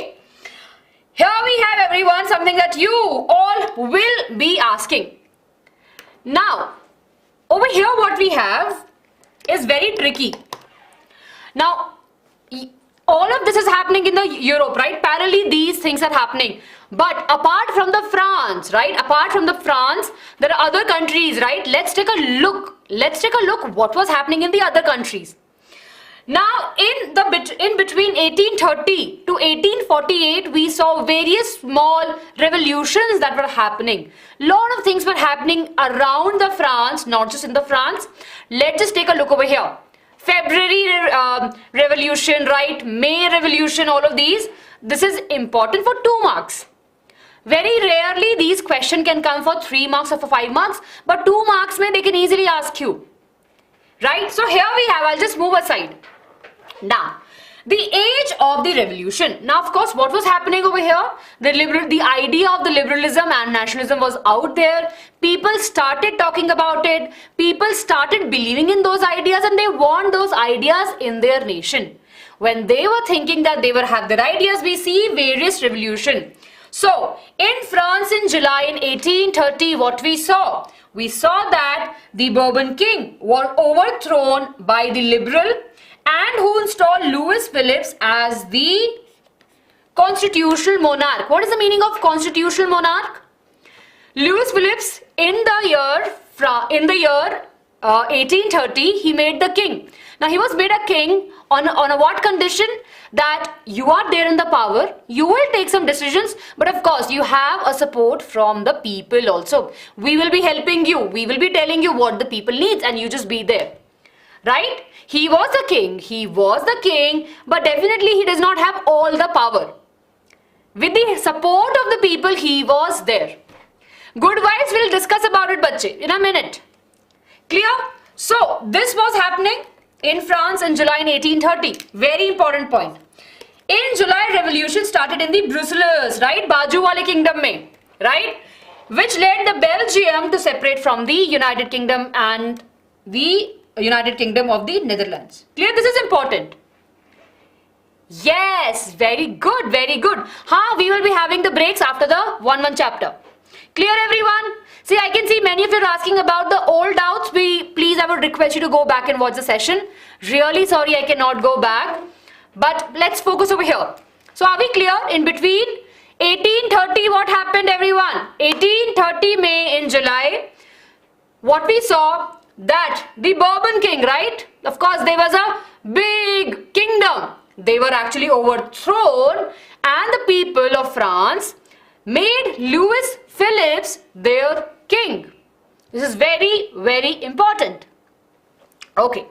Here we have, everyone, something that you all will be asking. Now, over here what we have is very tricky. Now, all of this is happening in the Europe, right? Parallelly, these things are happening. But apart from the France, right? Apart from the France, there are other countries, right? Let's take a look. Let's take a look what was happening in the other countries. Now, in between 1830 to 1848, we saw various small revolutions that were happening. Lot of things were happening around the France, not just in the France. Let's just take a look over here. February revolution, right? May revolution, all of these. This is important for 2 marks. Very rarely these questions can come for 3 marks or for 5 marks, but 2 marks they can easily ask you. Right? So here we have, I'll just move aside. Now, the age of the revolution. Now, of course, what was happening over here? The idea of the liberalism and nationalism was out there. People started talking about it. People started believing in those ideas, and they want those ideas in their nation. When they were thinking that they would have their ideas, we see various revolution. So, in France in July in 1830, what we saw? We saw that the Bourbon king was overthrown by the liberal, and who installed Louis Philippe as the constitutional monarch. What is the meaning of constitutional monarch? Louis Philippe in the year 1830, he made the king. Now he was made a king on a what condition? That you are there in the power, you will take some decisions, but of course you have a support from the people also. We will be helping you, we will be telling you what the people needs, and you just be there. Right? He was the king, but definitely he does not have all the power. With the support of the people, he was there. Good vibes, we'll discuss about it, bache, in a minute. Clear? So, this was happening in France in July in 1830. Very important point. In July, revolution started in the Brussels, right? Baju wale kingdom mein, right? Which led the Belgium to separate from the United Kingdom and the United Kingdom of the Netherlands. Clear? This is important. Yes, very good, very good. We will be having the breaks after the 1-1 chapter. Clear, everyone? See, I can see many of you are asking about the old doubts. Please, I would request you to go back and watch the session. Really sorry, I cannot go back. But let's focus over here. So, are we clear? In between 1830, what happened, everyone? 1830 May in July, what we saw, that the Bourbon king, right? Of course, there was a big kingdom. They were actually overthrown, and the people of France made Louis Philippe their king. This is very, very important. Okay.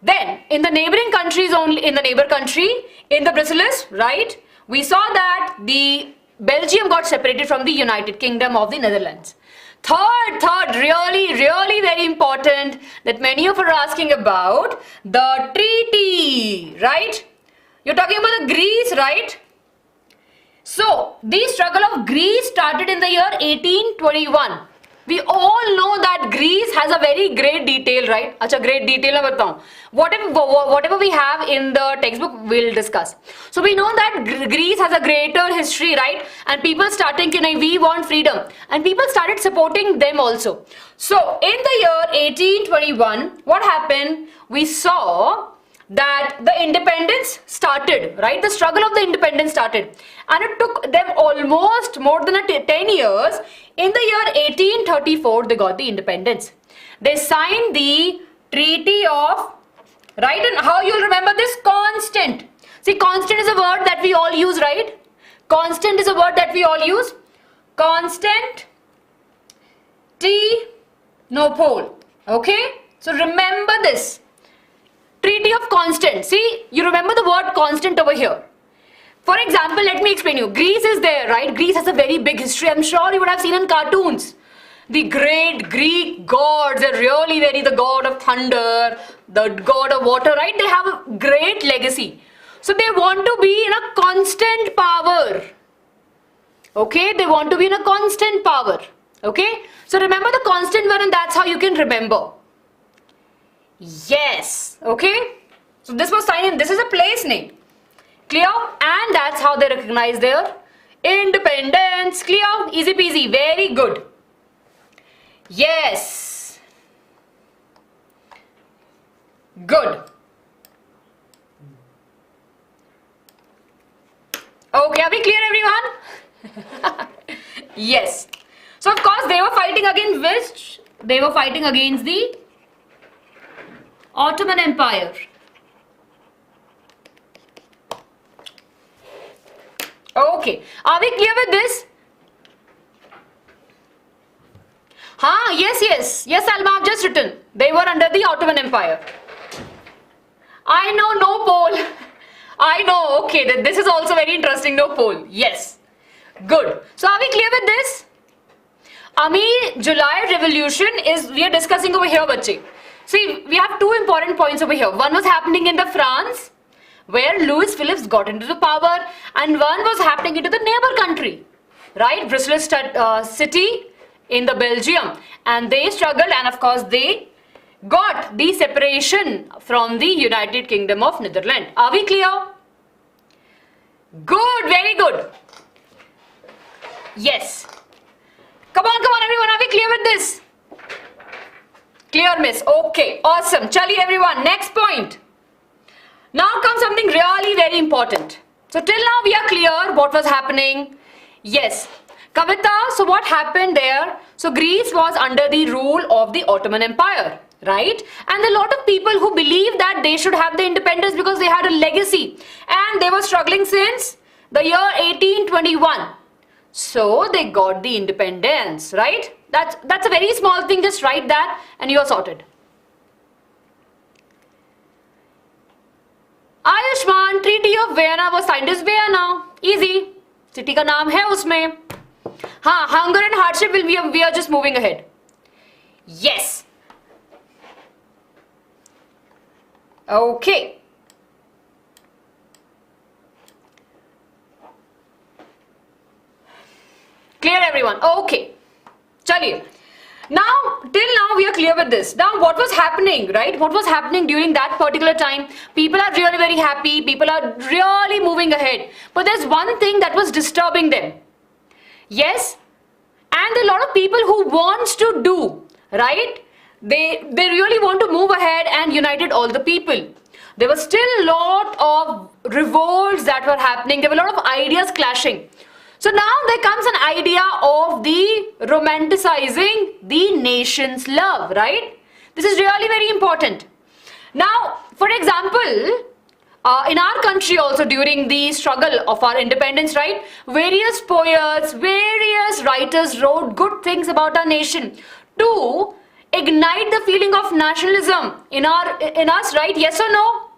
Then, in the neighboring countries only, in the neighbor country, in the Brussels, right? We saw that the Belgium got separated from the United Kingdom of the Netherlands. Third, really very important, that many of you are asking about the treaty, right? You're talking about the Greece, right? So, the struggle of Greece started in the year 1821. We all know that Greece has a very great detail, right? Acha, great detail na batao. Whatever we have in the textbook, we'll discuss. So, we know that Greece has a greater history, right? And people starting, we want freedom. And people started supporting them also. So, in the year 1821, what happened? We saw that the independence started, right? The struggle of the independence started. And it took them almost more than 10 years. In the year 1834, they got the independence. They signed the Treaty of, right? And how you'll remember this? Constant. See, constant is a word that we all use, right? Constant is a word that we all use. Constant, T, no pole. Okay? So remember this. Treaty of Constant. See, you remember the word constant over here. For example, let me explain you. Greece is there, right? Greece has a very big history. I'm sure you would have seen in cartoons. The great Greek gods, they're really the god of thunder, the god of water, right? They have a great legacy. So they want to be in a constant power. Okay? They want to be in a constant power. Okay? So remember the constant one, and that's how you can remember. Yes. Okay? So this was signed in. This is a place name. Clear? And that's how they recognize their independence. Clear? Easy peasy. Very good. Yes. Good. Okay, are we clear, everyone? Yes. So of course they were fighting against which? They were fighting against the Ottoman Empire. Okay, are we clear with this? Yes, Alma, I've just written. They were under the Ottoman Empire. I know, no poll. I know, okay, this is also very interesting, no poll. Yes, good. So are we clear with this? July revolution we are discussing over here, bache. See, we have two important points over here. One was happening in the France, where Louis Philippe got into the power, and one was happening into the neighbor country, right? Brussels city in the Belgium, and they struggled, and of course they got the separation from the United Kingdom of Netherlands. Are we clear? Good, very good. Yes. Come on everyone, are we clear with this? Clear, miss. Okay, awesome. Chali everyone, next point. Now comes something really very important. So till now we are clear what was happening. Yes. Kavita, so what happened there? So Greece was under the rule of the Ottoman Empire, right? And a lot of people who believed that they should have the independence because they had a legacy and they were struggling since the year 1821. So they got the independence, right? That's a very small thing, just write that and you are sorted. Ayushman, Treaty of Vienna was signed as Vienna. Easy. City का नाम है उसमें. हाँ, hunger and hardship we are just moving ahead. Yes. Okay. Clear everyone? Okay. Chaliye. Now, till now we are clear with this. Now what was happening, right? What was happening during that particular time? People are really very happy. People are really moving ahead. But there's one thing that was disturbing them. Yes? And a lot of people who wants to do, right? They really want to move ahead and united all the people. There was still a lot of revolts that were happening. There were a lot of ideas clashing. So now there comes an idea of the romanticizing the nation's love, right? This is really very important. Now, for example, in our country also during the struggle of our independence, right? Various poets, various writers wrote good things about our nation to ignite the feeling of nationalism in us, right? Yes or no?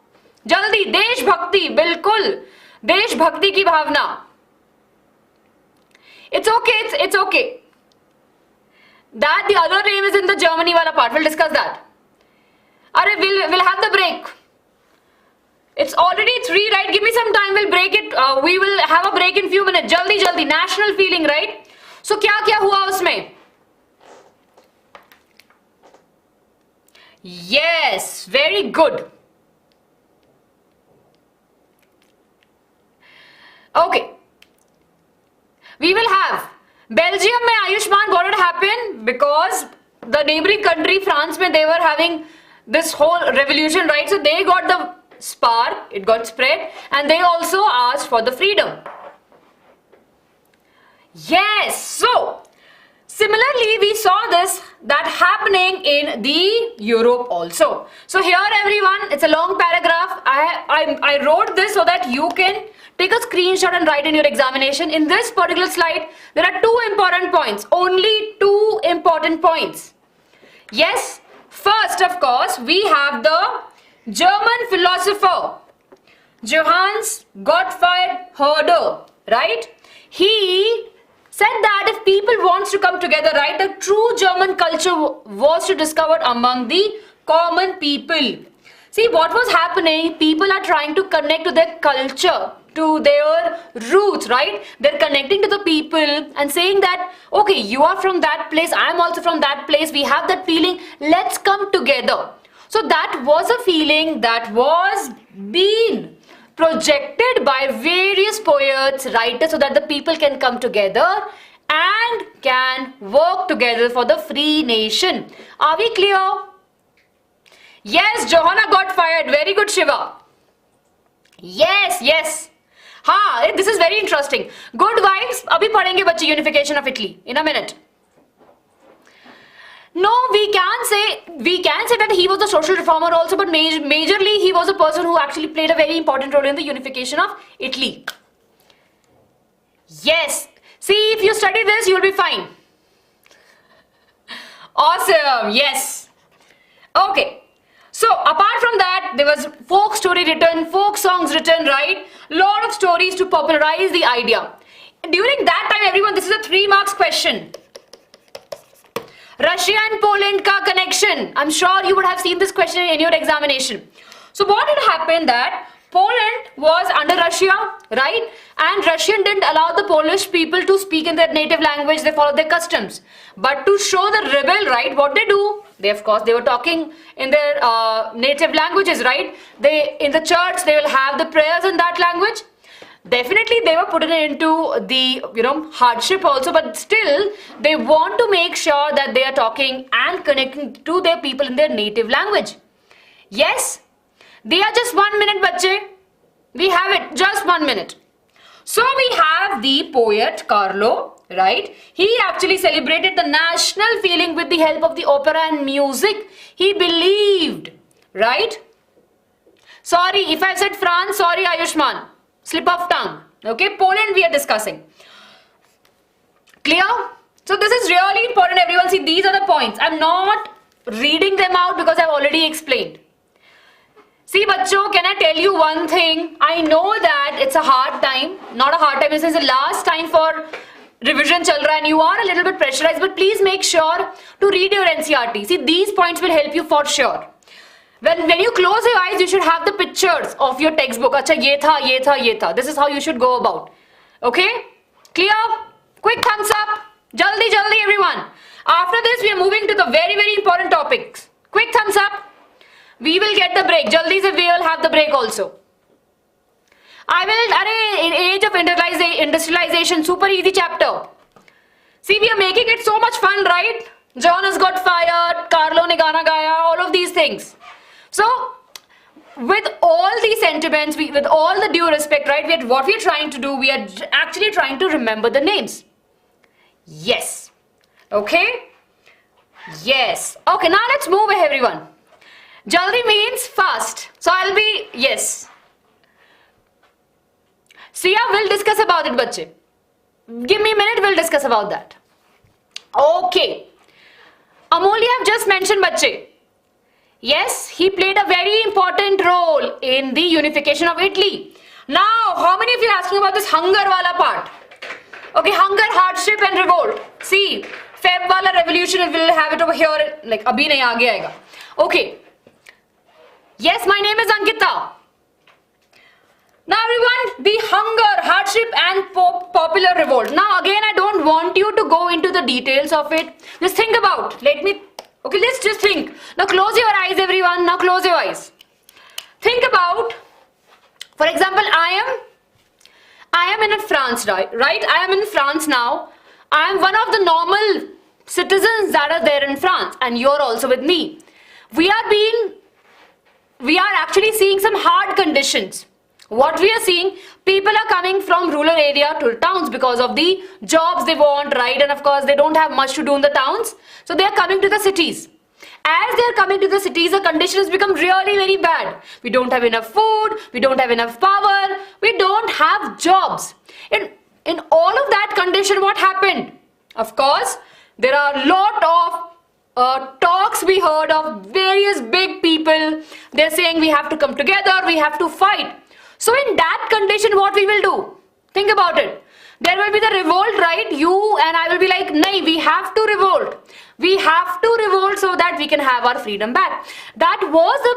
Jaldi, Desh Bhakti, bilkul. Desh Bhakti ki bhavna. It's okay. That the other name is in the Germany wala part. We'll discuss that. We'll have the break. It's already 3, right? Give me some time. We'll break it. We will have a break in few minutes. Jaldi. National feeling, right? So kya hua usme? Yes, very good. Okay. We will have Belgium mein Ayushman, what had happened because the neighboring country France mein they were having this whole revolution, right? So they got the spark, it got spread, and they also asked for the freedom. Yes, so similarly we saw that happening in the Europe also. So here everyone, it's a long paragraph. I wrote this so that you can take a screenshot and write in your examination. In this particular slide, there are 2 important points. Only 2 important points. Yes, first of course, we have the German philosopher Johannes Gottfried Herder, right? He said that if people wants to come together, right, the true German culture was to discover among the common people. See, what was happening, people are trying to connect to their culture, to their roots, right? They're connecting to the people and saying that, okay, you are from that place, I'm also from that place, we have that feeling, let's come together. So that was a feeling that was being projected by various poets, writers, so that the people can come together and can work together for the free nation. Are we clear? Yes, Johanna got fired. Very good, Shiva. Yes. Ha, this is very interesting. Good vibes. Abhi padhenge bachche unification of Italy in a minute. No, we can say that he was a social reformer also, but majorly he was a person who actually played a very important role in the unification of Italy. Yes. See, if you study this, you will be fine. Awesome. Yes. Okay. So apart from that, there was folk story written, folk songs written, right? Lot of stories to popularize the idea. During that time, everyone, this is a 3 marks question. Russia and Poland ka connection. I'm sure you would have seen this question in your examination. So what had happened that Poland was under Russia, right? And Russian didn't allow the Polish people to speak in their native language. They followed their customs. But to show the rebel, right, what they do? They, of course, they were talking in their native languages, right? They, in the church, they will have the prayers in that language. Definitely, they were putting it into the, hardship also. But still, they want to make sure that they are talking and connecting to their people in their native language. Yes. They are just 1 minute, bache. We have it, just 1 minute. So we have the poet Carlo, right? He actually celebrated the national feeling with the help of the opera and music. He believed, right? Sorry, if I said France, sorry Ayushman. Slip of tongue. Okay, Poland we are discussing. Clear? So this is really important, everyone. See, these are the points. I'm not reading them out because I've already explained. See, bachcho, can I tell you one thing? I know that it's a hard time. Not a hard time, this is the last time for revision chal raha and you are a little bit pressurized, but please make sure to read your NCERT. See, these points will help you for sure. When you close your eyes, you should have the pictures of your textbook. Acha, ye tha, ye tha, ye tha. This is how you should go about. Okay? Clear? Quick thumbs up. Jaldi, jaldi, everyone. After this, we are moving to the very, very important topics. Quick thumbs up. We will get the break. Jaldi se we will have the break also. In age of industrialization, super easy chapter. See, we are making it so much fun, right? John has got fired, Carlo ne gana gaya, all of these things. So, with all these sentiments, with all the due respect, right, what we are trying to do, we are actually trying to remember the names. Yes. Okay? Yes. Okay, now let's move ahead, everyone. Jaldi means fast. So I'll be, yes. Sia will discuss about it, bache. Give me a minute, we'll discuss about that. Okay. Amoli have just mentioned, bache. Yes, he played a very important role in the unification of Italy. Now, how many of you are asking about this hunger wala part? Okay, hunger, hardship and revolt. See, Feb wala revolution, we will have it over here. Like, abhi nahi aage aayega. Okay. Yes, my name is Ankita. Now everyone, the hunger, hardship and popular revolt. Now again, I don't want you to go into the details of it. Just think about, okay, let's just think. Now close your eyes, everyone. Now close your eyes. Think about, for example, I am in France, right? I am in France now. I am one of the normal citizens that are there in France and you're also with me. We are actually seeing some hard conditions. What we are seeing, people are coming from rural area to towns because of the jobs they want, right? And of course, they don't have much to do in the towns. So they are coming to the cities. As they are coming to the cities, the conditions become really very bad. We don't have enough food, we don't have enough power, we don't have jobs. In all of that condition, what happened? Of course, there are a lot of talks we heard of various big people. They're saying we have to come together, we have to fight. So in that condition, what we will do? Think about it. There will be the revolt, right? You and I will be like, nahi, we have to revolt. We have to revolt so that we can have our freedom back. That was the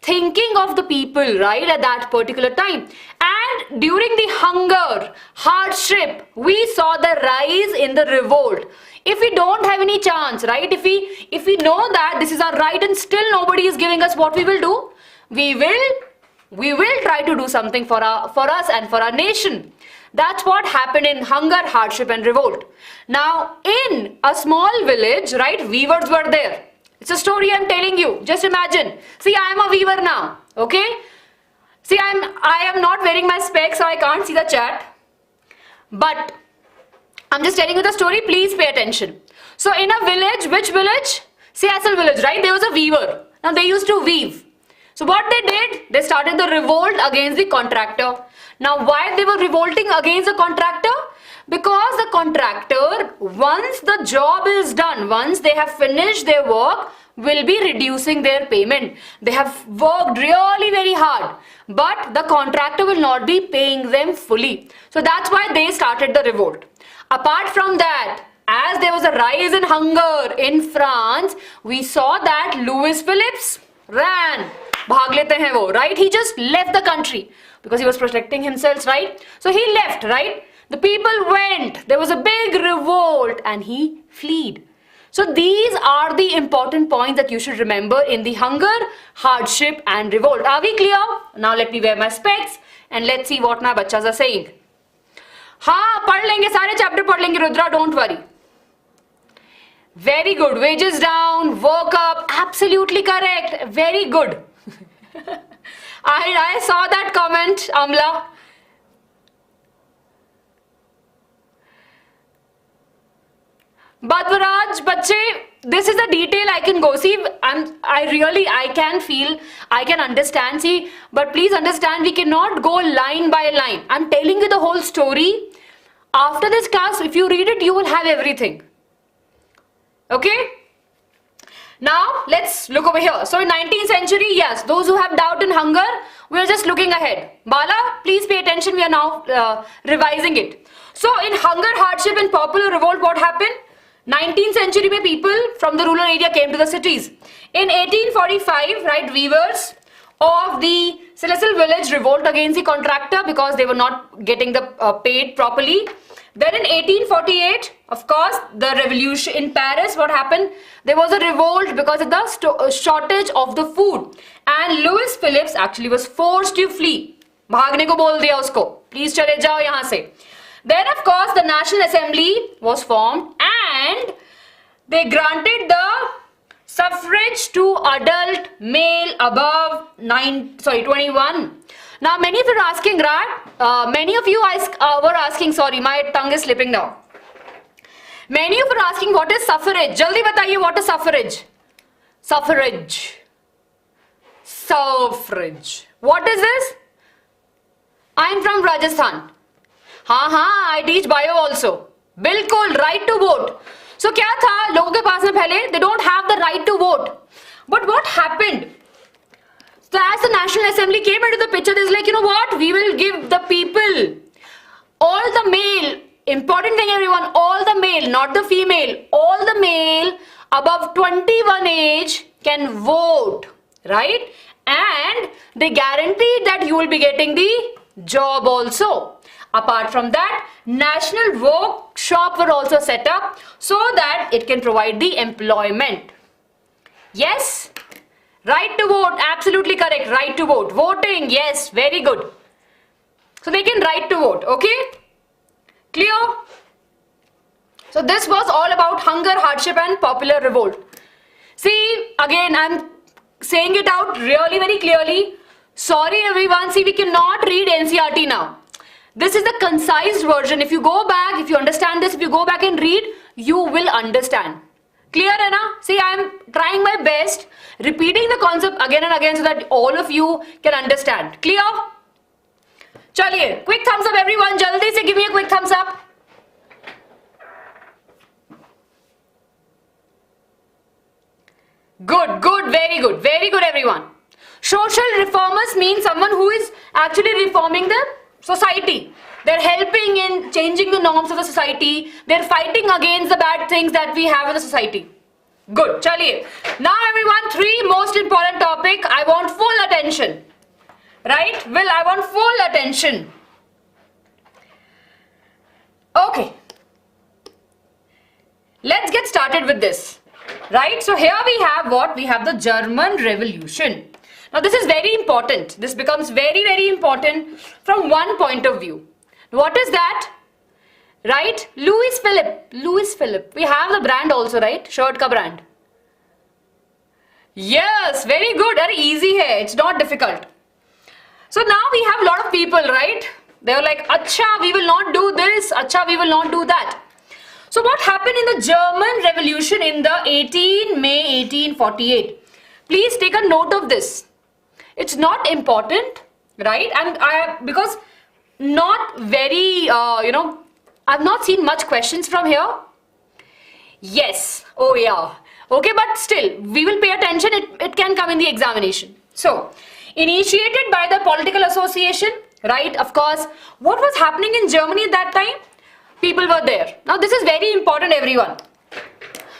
thinking of the people, right, at that particular time. And during the hunger, hardship, we saw the rise in the revolt. If we don't have any chance, right, if we know that this is our right and still nobody is giving us, what we will do? We will try to do something for us and for our nation. That's what happened in hunger, hardship and revolt. Now, in a small village, right, weavers were there. It's a story I'm telling you. Just imagine. See, I am a weaver now, okay? See, I am not wearing my specs, so I can't see the chat. But I'm just telling you the story. Please pay attention. So, in a village, which village? Seattle village, right? There was a weaver. Now, they used to weave. So, what they did? They started the revolt against the contractor. Now, why they were revolting against the contractor? Because the contractor, once the job is done, once they have finished their work, will be reducing their payment. They have worked really very hard, but the contractor will not be paying them fully. So that's why they started the revolt. Apart from that, as there was a rise in hunger in France, we saw that Louis Phillips ran. Bhag lete hain wo, right? He just left the country because he was protecting himself, right? So he left, right? The people went. There was a big revolt and he fled. So these are the important points that you should remember in the hunger, hardship and revolt. Are we clear? Now let me wear my specs and let's see what my bachas are saying. हाँ पढ़ लेंगे सारे chapter पढ़ लेंगे Rudra, don't worry. Very good. Wages down, work up, absolutely correct. Very good. I saw that comment, Amla. Badwaraj, bache, this is a detail I can go. See, I can feel, I can understand, see, but please understand, we cannot go line by line. I'm telling you the whole story. After this class, if you read it, you will have everything. Okay? Now, let's look over here. So, in 19th century, yes, those who have doubt and hunger, we are just looking ahead. Bala, please pay attention. We are now revising it. So, in hunger, hardship and popular revolt, what happened? 19th century mein people from the rural area came to the cities. In 1845, right, weavers of the Celestial village revolt against the contractor because they were not getting the paid properly. Then in 1848, of course, the revolution in Paris, what happened? There was a revolt because of the shortage of the food. And Louis Phillips actually was forced to flee. भागने को बोल दिया उसको. Please चले जाओ यहाँ से. Then of course the National Assembly was formed and they granted the suffrage to adult male above 21. Now many of you are asking, right? Many of you were asking, sorry, my tongue is slipping now. Many of you are asking what is suffrage? Jaldi bataiye what is suffrage? Suffrage. Suffrage. What is this? I am from Rajasthan. I teach bio also. Bilkul, right to vote. So क्या था लोगों के पास में पहले they don't have the right to vote. But what happened? So as the National Assembly came into the picture, there's like, you know what? We will give the people, all the male, important thing everyone, all the male, not the female, all the male above 21 age can vote, right? And they guaranteed that you will be getting the job also. Apart from that, national workshop were also set up so that it can provide the employment. Yes? Right to vote, absolutely correct. Right to vote. Voting, yes, very good. So they can right to vote, okay? Clear? So this was all about hunger, hardship and popular revolt. See, again, I'm saying it out really very clearly. Sorry everyone, see we cannot read NCERT now. This is the concise version. If you go back, if you understand this, if you go back and read, you will understand. Clear, Anna? See, I am trying my best, repeating the concept again and again so that all of you can understand. Clear? Chaliye, quick thumbs up everyone. Jaldi se give me a quick thumbs up. Good, good, very good everyone. Social reformers mean someone who is actually reforming the society. They're helping in changing the norms of the society. They're fighting against the bad things that we have in the society. Good. Chaliye. Now everyone, three most important topic. I want full attention. Right? Will, I want full attention. Okay. Let's get started with this. Right? So here we have what? We have the German Revolution. Now this is very important. This becomes very, very important from one point of view. What is that? Right? Louis Philippe. We have the brand also, right? Shirt ka brand. Yes, very good. Very easy hai. It's not difficult. So now we have a lot of people, right? They were like, Acha, we will not do this. Acha, we will not do that. So what happened in the German Revolution in the May 1848? Please take a note of this. It's not important, right? And because not very, I've not seen much questions from here. Yes. Oh yeah. Okay, but still, we will pay attention. It can come in the examination. So, initiated by the political association, right? Of course, what was happening in Germany at that time? People were there. Now, this is very important, everyone.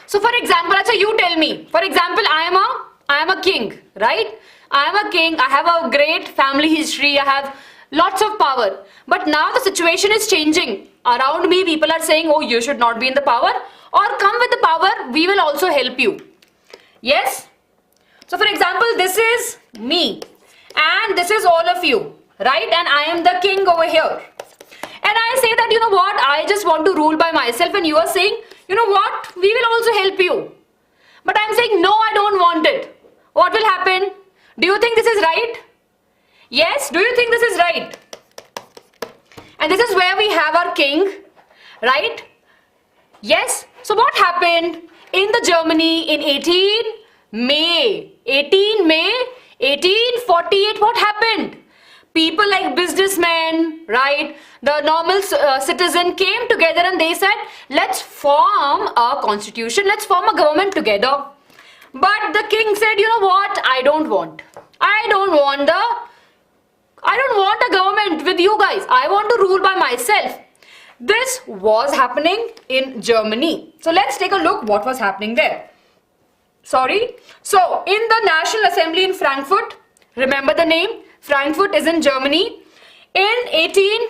So, for example, Acha, you tell me. For example, I am a king, right? I am a king. I have a great family history. I have lots of power. But now the situation is changing. Around me, people are saying, oh, you should not be in the power. Or come with the power, we will also help you. Yes? So, for example, this is me. And this is all of you, right? And I am the king over here. And I say that, you know what, I just want to rule by myself, and you are saying, you know what, we will also help you. But I'm saying, no, I don't want it. What will happen? Do you think this is right? Yes, do you think this is right? And this is where we have our king, right? Yes. So what happened in the Germany in 18 May 1848, what happened? People like businessmen, right, the normal citizen came together and they said, let's form a constitution, let's form a government together. But the king said, you know what, I don't want a government with you guys. I want to rule by myself. This was happening in Germany. So let's take a look what was happening there. Sorry. So in the National Assembly in Frankfurt, remember the name? Frankfurt is in Germany. In 18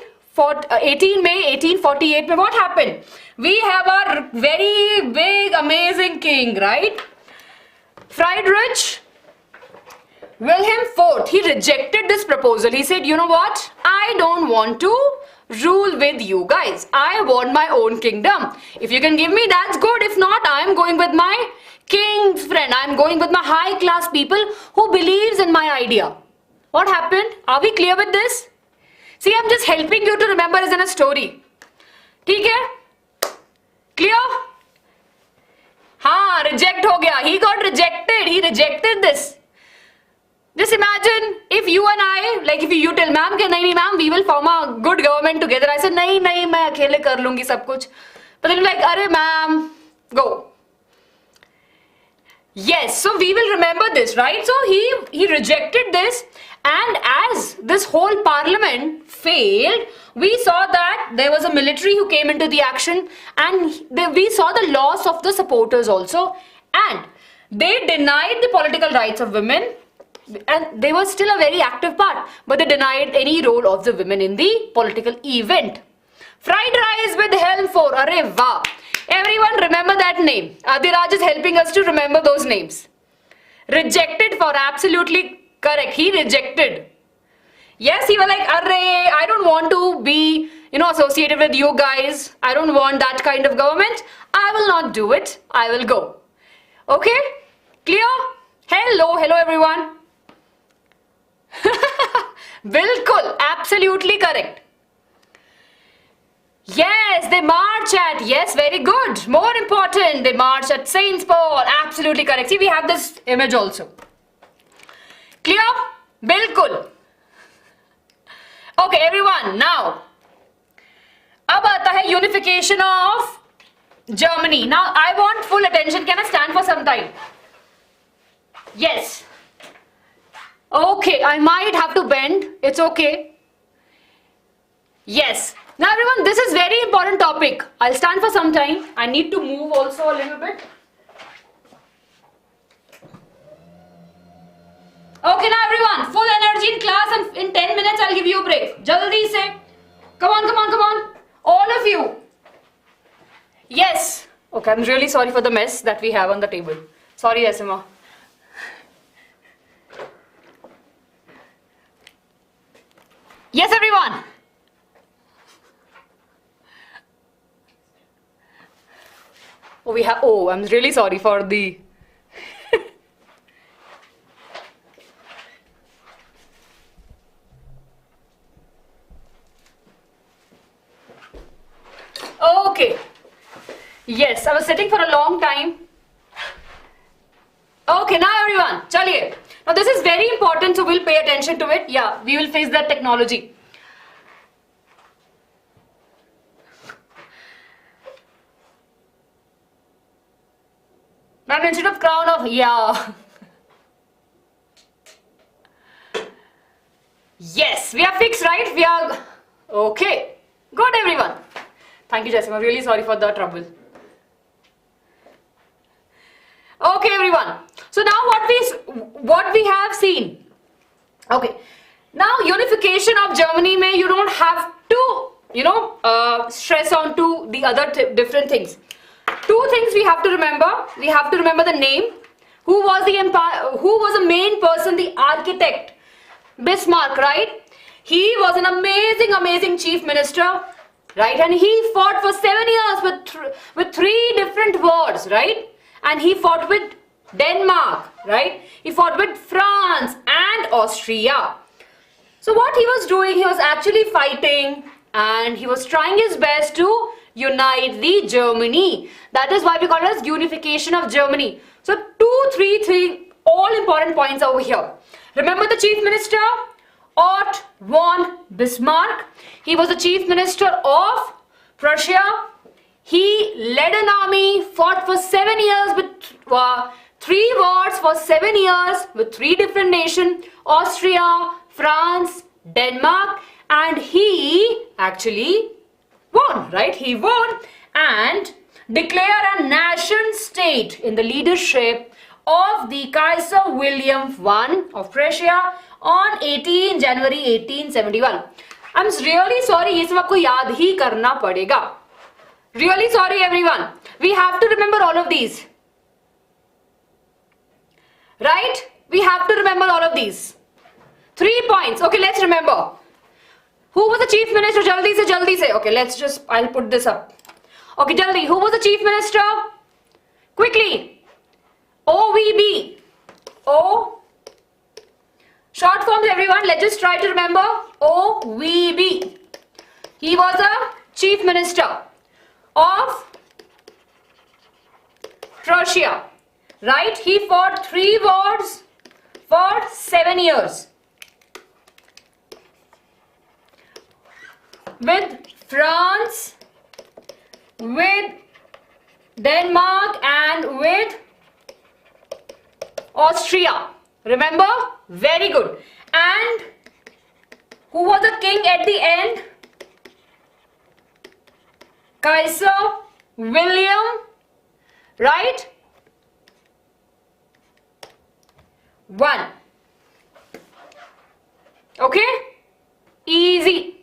May 1848, what happened? We have our very big, amazing king, right? Friedrich Wilhelm IV, he rejected this proposal. He said, you know what? I don't want to rule with you guys. I want my own kingdom. If you can give me, that's good. If not, I am going with my king's friend. I am going with my high class people who believes in my idea. What happened? Are we clear with this? See, I'm just helping you to remember as in a story. ठीक है? Clear? हाँ, reject हो गया. He got rejected. He rejected this. Just imagine if you and I, like if you tell ma'am कि नहीं ma'am, we will form a good government together. I said नहीं मैं अकेले कर लूँगी सब कुछ. But then you're like, अरे ma'am, go. Yes, so we will remember this, right? So he rejected this, and as this whole parliament failed, we saw that there was a military who came into the action, and we saw the loss of the supporters also, and they denied the political rights of women, and they were still a very active part, but they denied any role of the women in the political event. Fried rice with helm for, arre wah. Everyone remember that name. Adiraj is helping us to remember those names. Rejected for, absolutely correct. He rejected. Yes, he was like, array, I don't want to be, associated with you guys. I don't want that kind of government. I will not do it. I will go. Okay? Clear? Hello everyone. Bilkul, absolutely correct. Yes, they march at, yes, very good. More important, they march at Saint Paul. Absolutely correct. See, we have this image also. Clear? Bilkul. Okay, everyone, now. Ab aata hai unification of Germany. Now, I want full attention. Can I stand for some time? Yes. Okay, I might have to bend. It's okay. Yes. Now everyone, this is very important topic. I'll stand for some time. I need to move also a little bit. Okay, now everyone, full energy in class, and in 10 minutes I'll give you a break. Jaldi se. Come on. All of you. Yes. Okay, I'm really sorry for the mess that we have on the table. Sorry, Asima. Yes, everyone. I'm really sorry for the okay. Yes, I was sitting for a long time. Okay, now everyone, chaliye. Now this is very important, so we'll pay attention to it. Yeah, we will face that technology. Now Crown instead of crown of, yeah. Yes, we are fixed, right? We are, okay. Got everyone. Thank you, Jasmine. I'm really sorry for the trouble. Okay, everyone. So now what we have seen. Okay. Now unification of Germany, may you don't have to, stress on to the other different things. Two things we have to remember. We have to remember the name. Who was the main person, the architect? Bismarck, right? He was an amazing chief minister, right? And he fought for 7 years with 3 different wars, right? And he fought with Denmark, right? He fought with France and Austria. So what he was doing, he was actually fighting and he was trying his best to unite the Germany. That is why we call it as unification of Germany. So 3 all important points over here. Remember the chief minister? Otto von Bismarck. He was the chief minister of Prussia. He led an army, fought for 7 years with 3 wars for 7 years with 3 different nations, Austria, France, Denmark, and he actually won, right? He won and declared a nation state in the leadership of the Kaiser William I of Prussia on 18 January 1871. I'm really sorry, ये सब आपको याद ही करना पड़ेगा. Really sorry everyone. We have to remember all of these. Right? We have to remember all of these. 3 points. Okay, let's remember. Who was the chief minister? Jaldi se. Okay, I'll put this up. Okay, jaldi. Who was the chief minister? Quickly. OVB. O. Short forms everyone. Let's just try to remember. OVB. He was a chief minister of Prussia. Right? He fought 3 wars for 7 years. With France, with Denmark and with Austria. Remember? Very good. And who was the king at the end? Kaiser William, right? 1. Okay? Easy.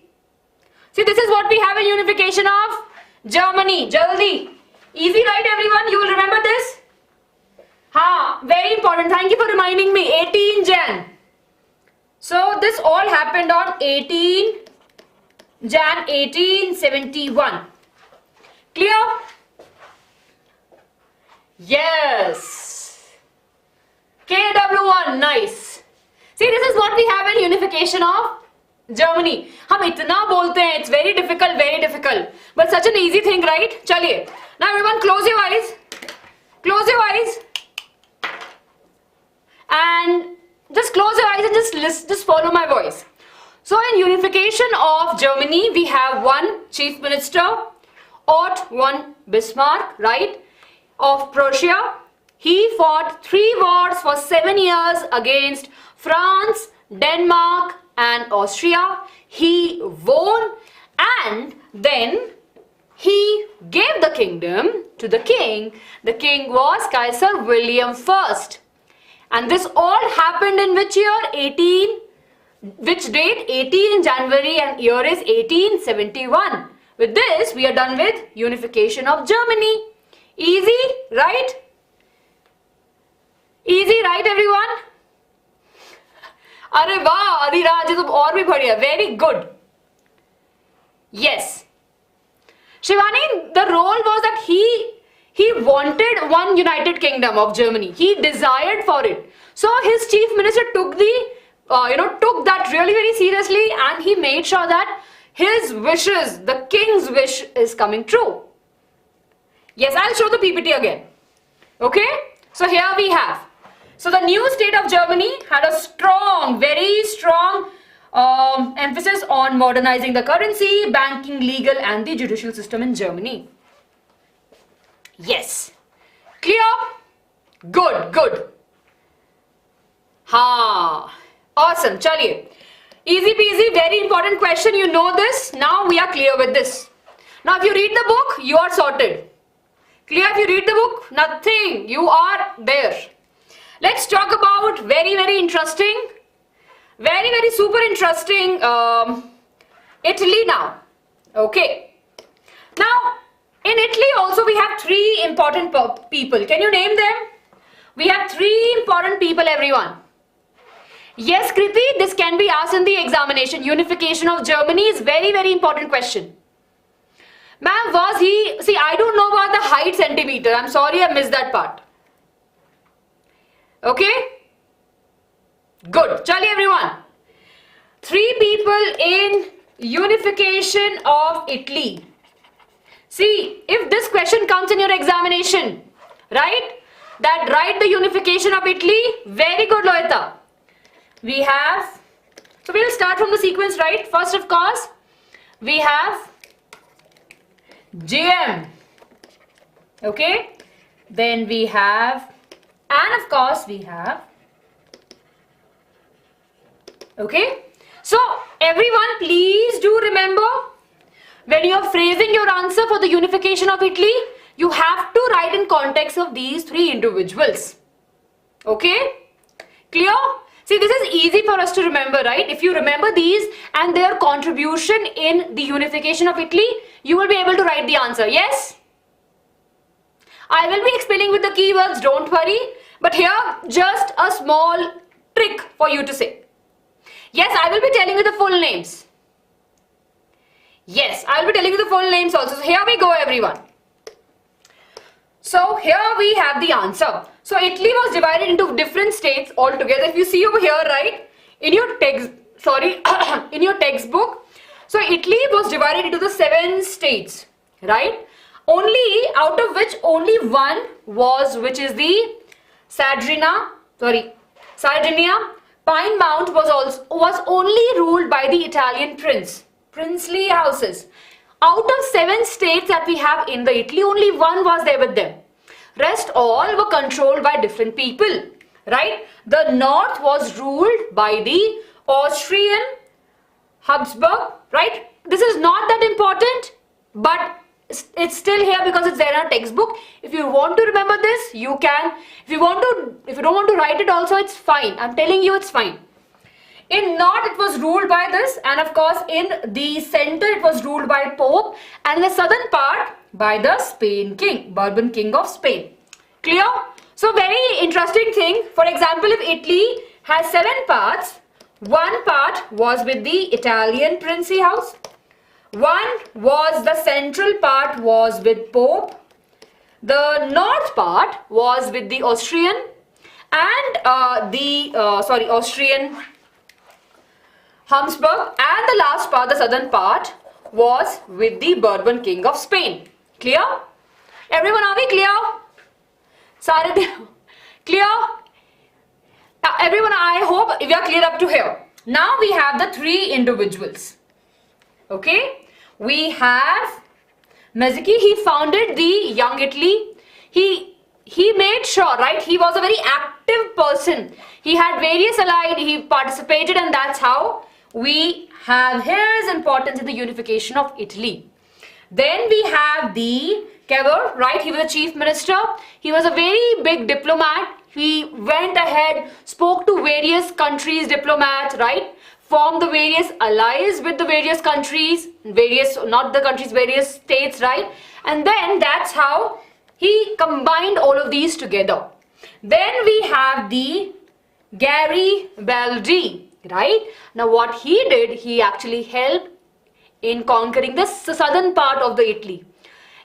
See, this is what we have in unification of Germany. Jaldi. Easy, right everyone? You will remember this? Ha, very important. Thank you for reminding me. 18 Jan. So, this all happened on 18 Jan 1871. Clear? Yes. KW1, nice. See, this is what we have in unification of Germany. हम इतना बोलते हैं, it's very difficult, but such an easy thing, right? चलिए. Now everyone, close your eyes, and just close your eyes and just follow my voice. So in unification of Germany, we have one chief minister, Otto von Bismarck, right, of Prussia. He fought 3 wars for 7 years against France, Denmark and Austria. He won and then he gave the kingdom to the king. The king was Kaiser William I. And this all happened in which year? Which date? 18 January and year is 1871. With this, we are done with unification of Germany. Easy, right? Easy, right everyone? अरे वाह अधिराज, ये तो और भी बढ़िया. Very good. Yes. Shivani, the role was that he wanted one united kingdom of Germany. He desired for it. So his chief minister took took that really very seriously, and he made sure that his wishes, the king's wish, is coming true. Yes, I'll show the PPT again. Okay? So here we have. So the new state of Germany had a strong, very strong emphasis on modernizing the currency, banking, legal and the judicial system in Germany. Yes. Clear? Good, good. Ha. Awesome. Chaliye. Easy peasy, very important question. You know this. Now we are clear with this. Now if you read the book, you are sorted. Clear? If you read the book, nothing. You are there. Let's talk about very interesting, very super interesting Italy now. Okay. Now, in Italy also we have three important people. Can you name them? We have three important people, everyone. Yes, Kriti, this can be asked in the examination. Unification of Germany is very important question. Ma'am, was he... See, I don't know about the height centimeter. I'm sorry I missed that part. Okay? Good. Chali everyone. Three people in unification of Italy. See, if this question comes in your examination, right? That write the unification of Italy. Very good, Loita. We have... So we'll start from the sequence, right? First, of course, we have JM. Okay? Then we have... And of course, we have... Okay? So, everyone, please do remember, when you are phrasing your answer for the unification of Italy, you have to write in context of these three individuals. Okay? Clear? See, this is easy for us to remember, right? If you remember these and their contribution in the unification of Italy, you will be able to write the answer. Yes? I will be explaining with the keywords, don't worry. But here, just a small trick for you to say. Yes, I will be telling you the full names. Yes, I will be telling you the full names also. So here we go, everyone. So here we have the answer. So Italy was divided into different states altogether. If you see over here, right, in your in your textbook, so Italy was divided into the 7 states, right? Only out of which only one was, which is the Sardinia. Pine Mount was only ruled by the Italian princely houses. Out of 7 states that we have in the Italy, only one was there with them. Rest all were controlled by different people, right? The north was ruled by the Austrian Habsburg, right? This is not that important, but it's still here because it's there in our textbook. If you want to remember this, you can. If you don't want to write it also, it's fine. I'm telling you, it's fine. In north, it was ruled by this, and of course, in the center, it was ruled by Pope, and in the southern part, by the Spain king, Bourbon king of Spain. Clear? So, very interesting thing. For example, if Italy has 7 parts, one part was with the Italian princely house, one was the central part was with Pope, the north part was with the Austrian, and Austrian Habsburg, and the last part, the southern part, was with the Bourbon king of Spain. Clear? Everyone, are we clear? Clear? Everyone, I hope we are clear up to here. Now we have the 3 individuals. Okay? We have Mazzicchi. He founded the Young Italy. He made sure, right? He was a very active person. He had various allied, he participated, and that's how we have his importance in the unification of Italy. Then we have the Cavour, right? He was a chief minister. He was a very big diplomat. He went ahead, spoke to various countries' diplomats, right? Formed the various allies with the various countries, various states, right? And then that's how he combined all of these together. Then we have the Garibaldi, right? Now what he did, he actually helped in conquering the southern part of the Italy.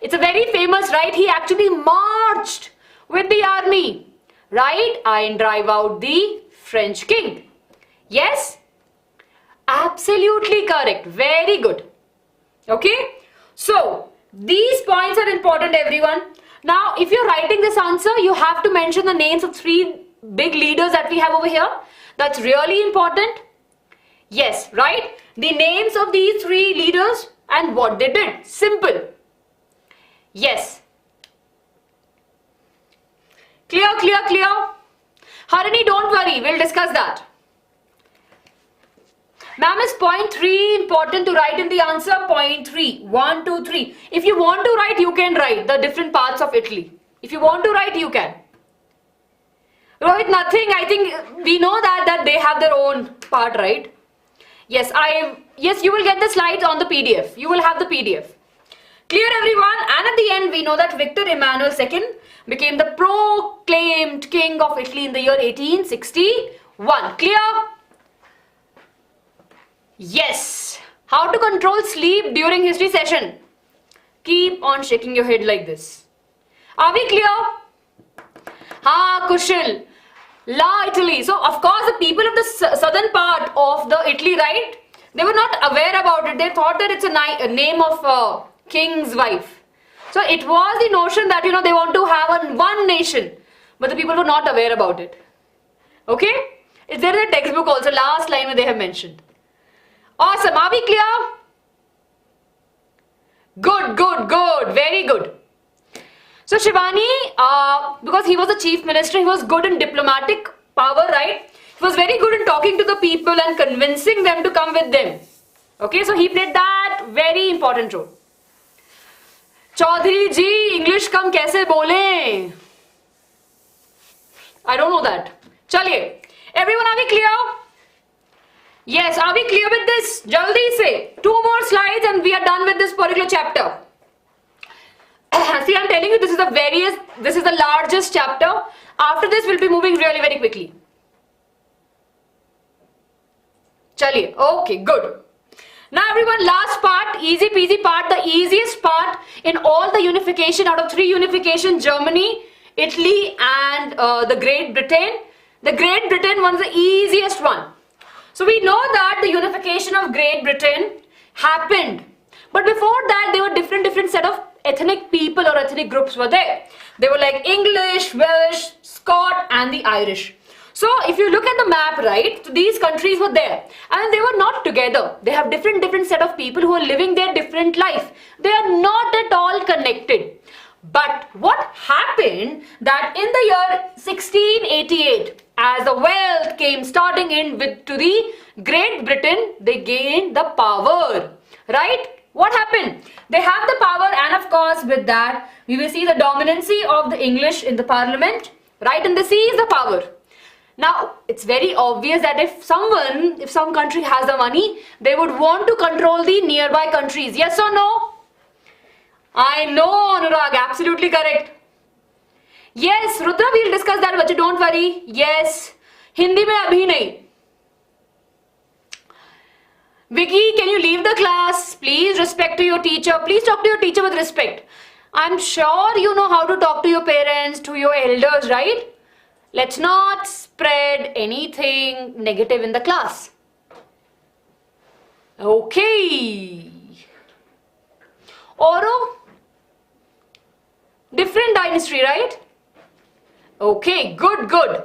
It's a very famous, right? He actually marched with the army, right? And drive out the French king. Yes? Absolutely correct. Very good. Okay? So, these points are important, everyone. Now, if you're writing this answer, you have to mention the names of 3 big leaders that we have over here. That's really important. Yes, right? The names of these 3 leaders and what they did. Simple. Yes. Clear, clear, clear. Harini, don't worry, we'll discuss that. Ma'am, is point 3 important to write in the answer? Point 3. 1, 2, 3. If you want to write, you can write the different parts of Italy. If you want to write, you can. Rohit, nothing. I think we know that they have their own part, right? Yes, you will get the slides on the PDF. You will have the PDF. Clear, everyone? And at the end, we know that Victor Emmanuel II became the proclaimed king of Italy in the year 1861. Clear? Yes. How to control sleep during history session? Keep on shaking your head like this. Are we clear? Ha, Kushal. La Italy. So, of course, the people of the southern part of the Italy, right? They were not aware about it. They thought that it's a name of a king's wife. So, it was the notion that, you know, they want to have one nation. But the people were not aware about it. Okay? There is a textbook also, last line where they have mentioned. Awesome. Are we clear? Good, good, good. Very good. So Shivani, because he was the chief minister, he was good in diplomatic power, right? He was very good in talking to the people and convincing them to come with them. Okay, so he played that very important role. Chaudhary ji, English kam kaise bole? I don't know that. Chaliye. Everyone, are we clear? Yes, are we clear with this? Jaldi say. 2 more slides and we are done with this particular chapter. See, I'm telling you, this is the largest chapter. After this, we'll be moving really very quickly. Chaliye. Okay, good. Now everyone, last part, easy peasy part, the easiest part in all the unification, out of 3 unification, Germany, Italy and the Great Britain. The Great Britain was the easiest one. So we know that the unification of Great Britain happened. But before that, there were different set of ethnic people or ethnic groups were there. They were like English, Welsh, Scot and the Irish. So if you look at the map, right, so these countries were there and they were not together. They have different set of people who are living their different life. They are not at all connected. But what happened that in the year 1688, as the wealth came starting in to the Great Britain, they gained the power, right? What happened? They have the power and of course with that, we will see the dominancy of the English in the parliament, right? And they seize the power. Now, it's very obvious that if some country has the money, they would want to control the nearby countries. Yes or no? I know, Anurag, absolutely correct. Yes, Rudra, we'll discuss that, but don't worry. Yes, Hindi mein abhi nahi. Vicky, can you leave the class? Please respect to your teacher. Please talk to your teacher with respect. I'm sure you know how to talk to your parents, to your elders, right? Let's not spread anything negative in the class. Okay. Oro? Different dynasty, right? Okay, good, good.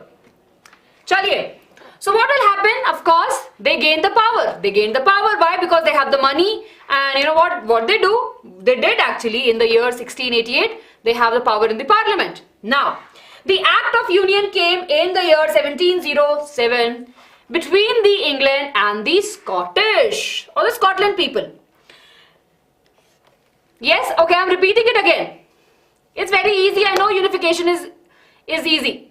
Chaliye. So what will happen? Of course, they gain the power. They gain the power. Why? Because they have the money. And you know what they do? They did actually in the year 1688. They have the power in the parliament. Now, the Act of Union came in the year 1707 between the England and the Scottish or the Scotland people. Yes, okay, I'm repeating it again. It's very easy. I know unification is easy.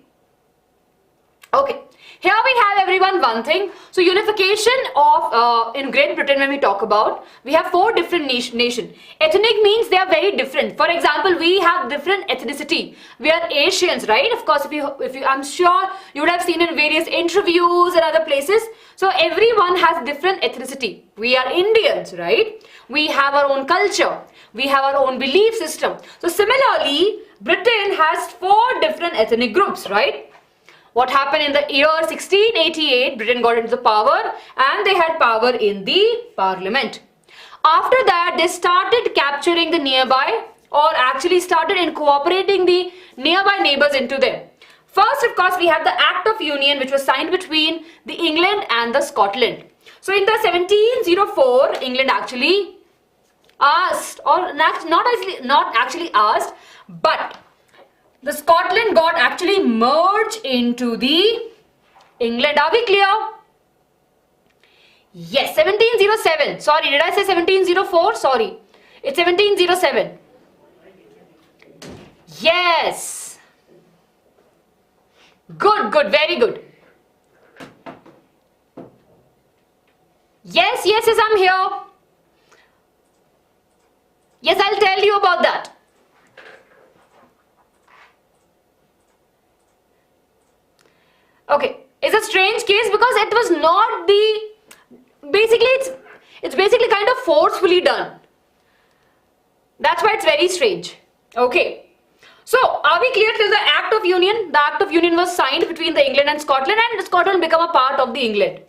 Okay. Here we have everyone one thing. So unification of in Great Britain, when we talk about, we have 4 different nations. Ethnic means they are very different. For example, we have different ethnicity. We are Asians, right? Of course, if you I'm sure you would have seen in various interviews and other places. So everyone has different ethnicity. We are Indians, right? We have our own culture. We have our own belief system. So similarly, Britain has 4 different ethnic groups, right? What happened in the year 1688, Britain got into the power and they had power in the parliament. After that, they started capturing the nearby or actually started incorporating the nearby neighbors into them. First, of course, we have the Act of Union which was signed between the England and the Scotland. So in the 1704, England actually asked, or not actually asked, but the Scotland got actually merged into the England. Are we clear? Yes, 1707. Sorry, did I say 1704? Sorry, it's 1707. Yes. Good, good, very good. Yes, yes, yes, I'm here. Yes, I'll tell you about that. Okay, it's a strange case because it was not the, basically it's basically kind of forcefully done. That's why it's very strange. Okay, so are we clear till the Act of Union? The Act of Union was signed between the England and Scotland, and Scotland became a part of the England.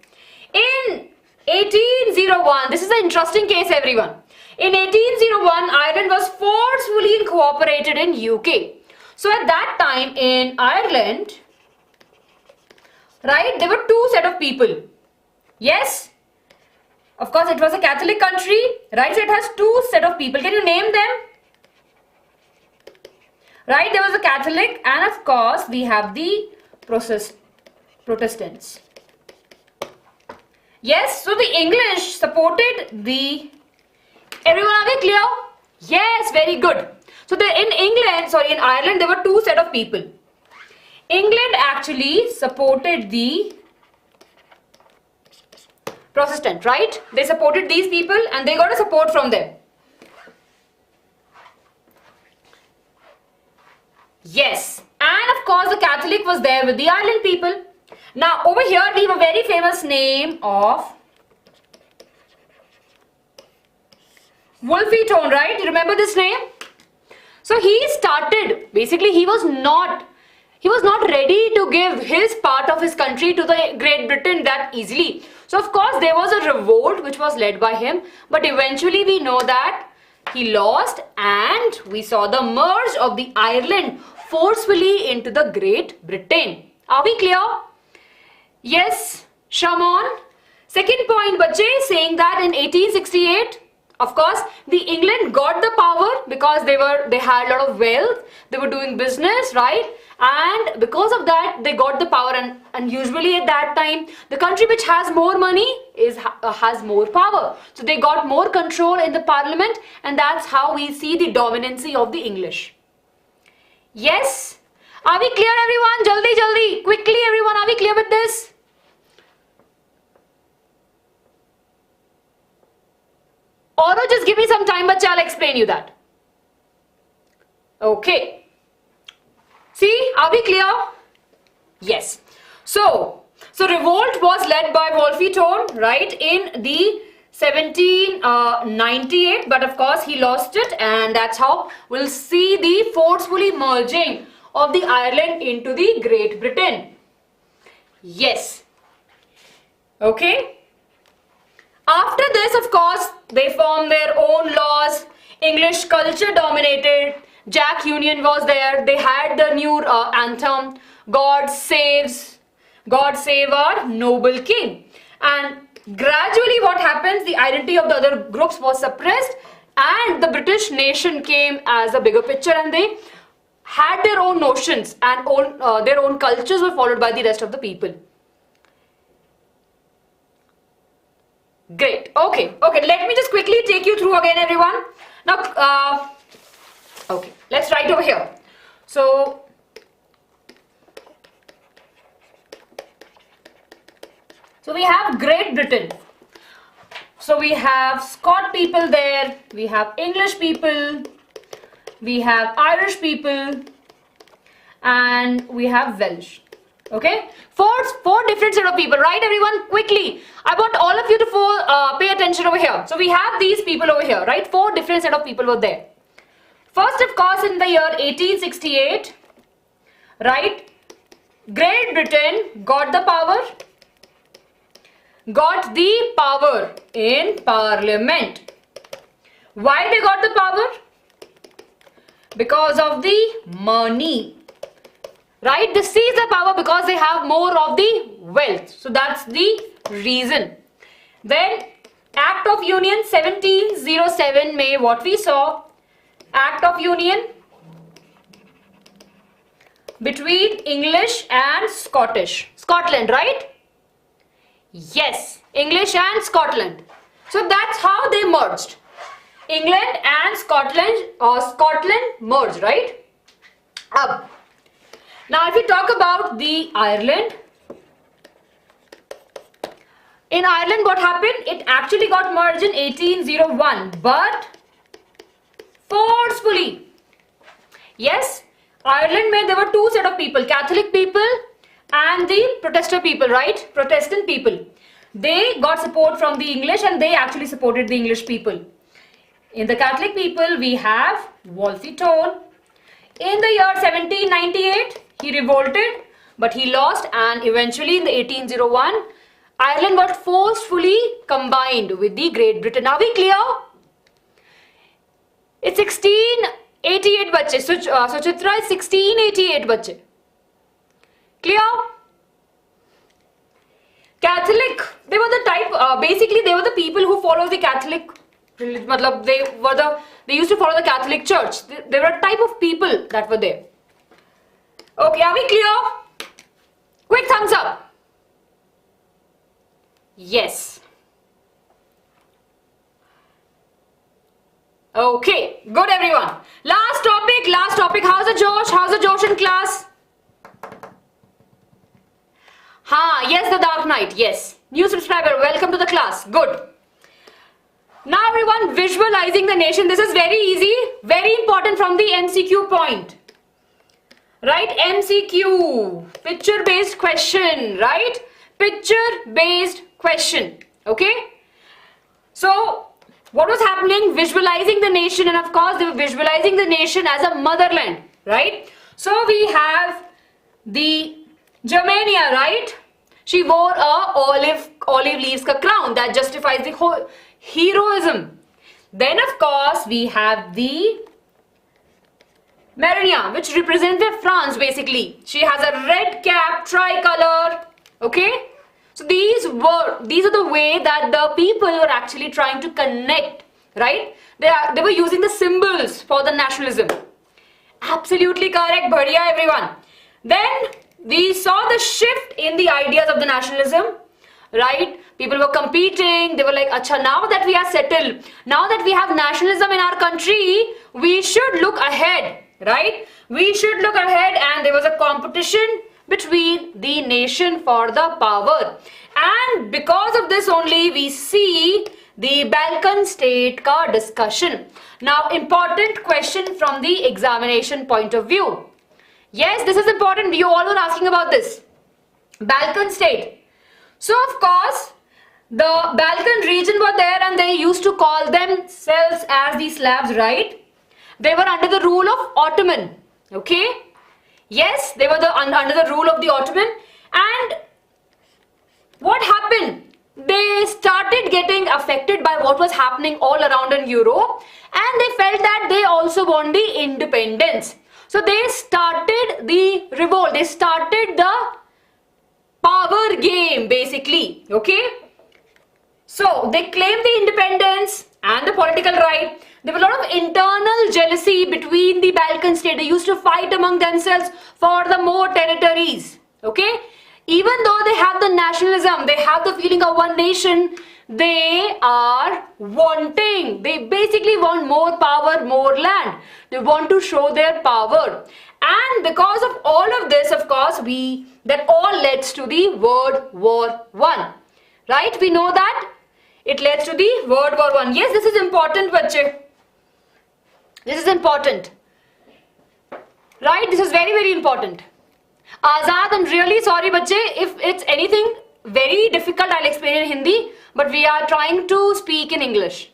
In 1801, this is an interesting case, everyone. In 1801, Ireland was forcefully incorporated in UK. So at that time in Ireland, right, there were two set of people. Yes, of course it was a Catholic country, right? So it has two set of people. Can you name them? Right, there was a Catholic, and of course we have the Protestants. Yes, so the English supported the, everyone, are we clear? Yes, very good. So in Ireland there were two set of people. England actually supported the Protestant, right? They supported these people and they got a support from them. Yes, and of course the Catholic was there with the Ireland people. Now over here we have a very famous name of Wolfe Tone, right? You remember this name? So he started, basically he was not ready to give his part of his country to the Great Britain that easily. So of course there was a revolt which was led by him, but eventually we know that he lost and we saw the merge of the Ireland forcefully into the Great Britain. Are we clear? Yes, Shamon. Second point, Bachche, saying that in 1868, of course, the England got the power because they had a lot of wealth, they were doing business, right? And because of that, they got the power, and usually at that time, the country which has more money has more power. So they got more control in the parliament, and that's how we see the dominancy of the English. Yes? Are we clear, everyone? Jaldi, jaldi. Quickly, everyone, are we clear with this? Or just give me some time, but I'll explain you that. Okay. See, are we clear? Yes. So revolt was led by Wolfe Tone, right, in the 1798, but of course he lost it, and that's how we'll see the forcefully merging of the Ireland into the Great Britain. Yes. Okay. After this, of course, they formed their own laws. English culture dominated. Jack Union was there. They had the new anthem, God save our noble king. And gradually what happens, the identity of the other groups was suppressed, and the British nation came as a bigger picture, and they had their own notions, and their own cultures were followed by the rest of the people. Great. Okay, let me just quickly take you through again, everyone. Now, okay, let's write over here. So we have Great Britain. So we have Scot people there, we have English people, we have Irish people, and we have Welsh. Okay, four different set of people, right, everyone? Quickly, I want all of you to pay attention over here. So we have these people over here, right? Four different set of people were there. First, of course, in the year 1868, right, Great Britain got the power in Parliament. Why they got the power? Because of the money. Right, they seize the power because they have more of the wealth. So that's the reason. Then Act of Union 1707 May, what we saw, Act of Union between English and Scottish. Scotland, right? Yes, English and Scotland. So that's how they merged. England and Scotland, Scotland merged, right? Now if we talk about the Ireland, in Ireland what happened? It actually got merged in 1801, but forcefully. Yes, Ireland में there were two set of people, Catholic people and the Protestant people, right? Protestant people. They got support from the English and they actually supported the English people. In the Catholic people, we have Wolfe Tone. In the year 1798, he revolted, but he lost, and eventually in the 1801, Ireland got forcefully combined with the Great Britain. Are we clear? It's 1688 बच्चे. Suchitra is 1688 बच्चे. Clear? Catholic, they were the type, basically they were the people who follow the Catholic religion. They used to follow the Catholic Church. They were a type of people that were there. Okay, are we clear? Quick thumbs up. Yes. Okay, good everyone. Last topic. How's the Josh? How's the Josh in class? Yes, the Dark Knight. Yes. New subscriber, welcome to the class. Good. Now everyone, visualizing the nation. This is very easy, very important from the MCQ point. Right? MCQ. Picture-based question. Right? Picture-based question. Okay? So, what was happening? Visualizing the nation, and of course they were visualizing the nation as a motherland. Right? So, we have the Germania, right? She wore a olive leaves ka crown that justifies the whole heroism. Then of course we have the Marigny, which represented France basically. She has a red cap, tricolor. Okay? So these are the way that the people were actually trying to connect, right? They were using the symbols for the nationalism. Absolutely correct. Badhiya everyone. Then we saw the shift in the ideas of the nationalism, right? People were competing. They were like, acha, now that we are settled, now that we have nationalism in our country, we should look ahead, right? We should look ahead, and there was a competition between the nation for the power. And because of this only, we see the Balkan state ka discussion. Now, important question from the examination point of view. Yes, this is important. You all were asking about this. Balkan state. So, of course, the Balkan region were there and they used to call themselves as the Slavs, right? They were under the rule of Ottoman. Okay? Yes, they were under the rule of the Ottoman. And what happened? They started getting affected by what was happening all around in Europe, and they felt that they also want the independence. So they started the revolt. They started the power game basically. Okay? So they claimed the independence and the political right. There was a lot of internal jealousy between the Balkan state. They used to fight among themselves for the more territories. Okay? Even though they have the nationalism, they have the feeling of one nation, they are wanting, they basically want more power, more land. They want to show their power. And because of all of this, of course, that all leads to the World War I. Right? We know that it leads to the World War I. Yes, this is important, bache. This is important. Right? This is very, very important. Azad, I'm really sorry, bache. If it's anything very difficult, I'll explain in Hindi. But we are trying to speak in English.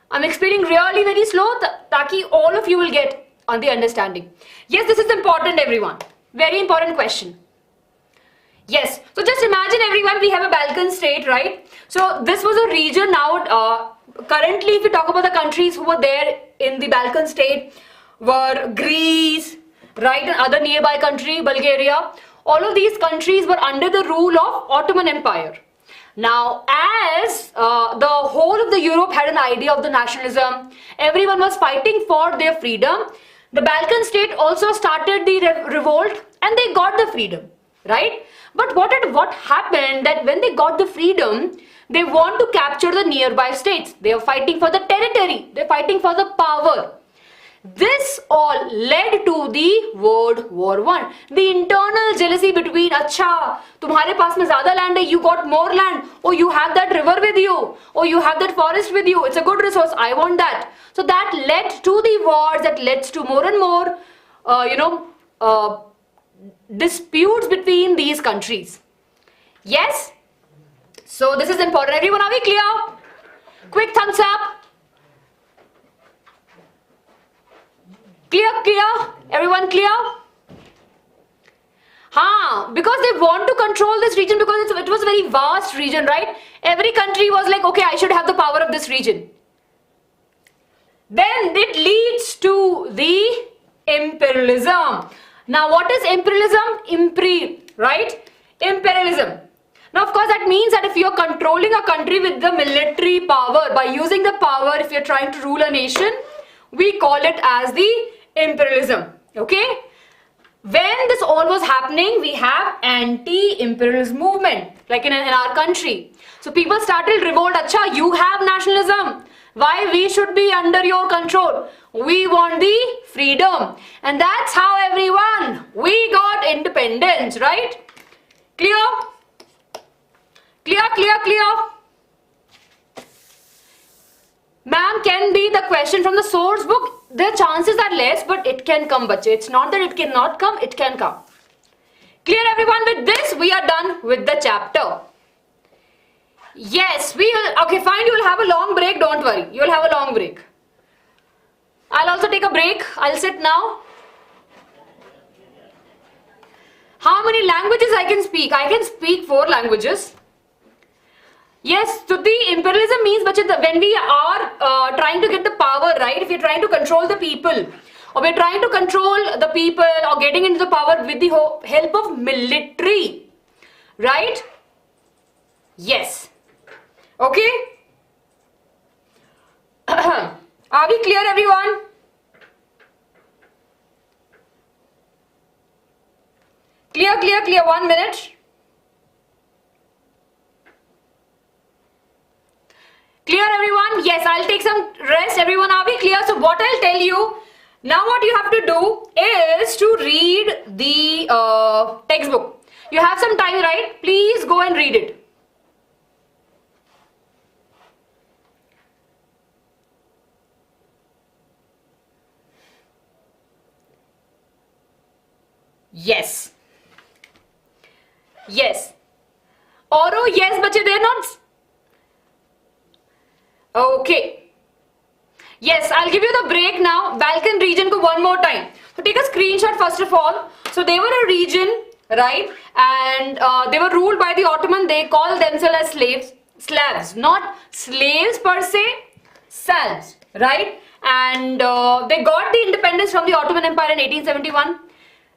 I'm explaining really very slow, taki all of you will get on the understanding. Yes, this is important, everyone. Very important question. Yes. So just imagine, everyone, we have a Balkan state, right? So this was a region now. Currently, if we talk about the countries who were there in the Balkan state, were Greece, right, and other nearby country, Bulgaria. All of these countries were under the rule of Ottoman Empire. Now, as the whole of the Europe had an idea of the nationalism, everyone was fighting for their freedom, The Balkan state also started the revolt and they got the freedom, right? But what happened that when they got the freedom, they want to capture the nearby states. They are fighting for the territory. They're fighting for the power. This all led to the World War I. The internal jealousy between, अच्छा, तुम्हारे पास में ज़्यादा land है, you got more land, or you have that river with you, or you have that forest with you, it's a good resource, I want that. So that led to the wars, that led to more and more, disputes between these countries. Yes? So this is important. Everyone, are we clear? Quick thumbs up. Clear? Everyone clear? Because they want to control this region because it was a very vast region, right? Every country was like, okay, I should have the power of this region. Then it leads to the imperialism. Now what is imperialism? Right? Imperialism. Now of course that means that if you're controlling a country with the military power, by using the power, if you're trying to rule a nation, we call it as the imperialism. Okay? When this all was happening, we have anti-imperialist movement, like in our country. So people started revolt, acha, you have nationalism. Why we should be under your control? We want the freedom. And that's how everyone, we got independence, right? Clear? Clear? Ma'am, can be the question from the source book. The chances are less, but it can come, bache. It's not that it cannot come, it can come. Clear everyone? With this, we are done with the chapter. Yes, we will. Okay, fine, you will have a long break, don't worry. You will have a long break. I'll also take a break. I'll sit now. How many languages I can speak? I can speak 4 languages. Yes, so the imperialism means when we are trying to get the power, right? If we're trying to control the people, or we're trying to control the people or getting into the power with the help of military, right? Yes. Okay? Are we clear, everyone? Clear. 1 minute. Clear everyone? Yes, I'll take some rest. Everyone, are we clear? So what I'll tell you, now what you have to do is to read the textbook. You have some time, right? Please go and read it. Yes. Oro, yes, bache, they're not. Okay. Yes, I'll give you the break now. Balkan region ko one more time. So take a screenshot first of all. So they were a region, right? And they were ruled by the Ottoman. They called themselves as slaves. Slavs, not slaves per se, Slavs, right? And they got the independence from the Ottoman Empire in 1871.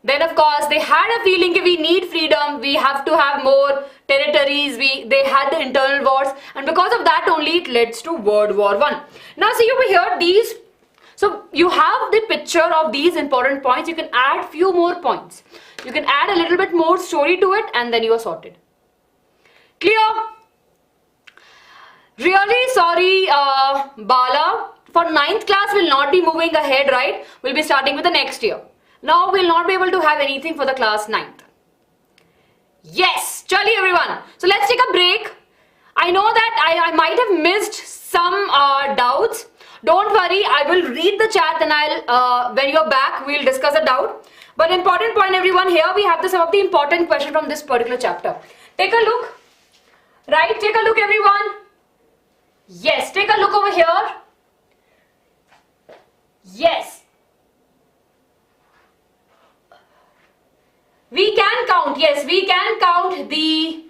Then of course they had a feeling that we need freedom, we have to have more territories, they had the internal wars, and because of that only it leads to World War I. Now see over here so you have the picture of these important points. You can add few more points. You can add a little bit more story to it and then you are sorted. Clear? Really sorry Bala, for 9th class will not be moving ahead, right? We'll be starting with the next year. Now we'll not be able to have anything for the class 9th. Yes, chali everyone. So let's take a break. I know that I might have missed some doubts. Don't worry, I will read the chat and I'll when you're back we'll discuss a doubt. But important point everyone, here we have some of the important questions from this particular chapter. Take a look. Right, take a look everyone. Yes, take a look over here. Yes. We can count, yes, we can count the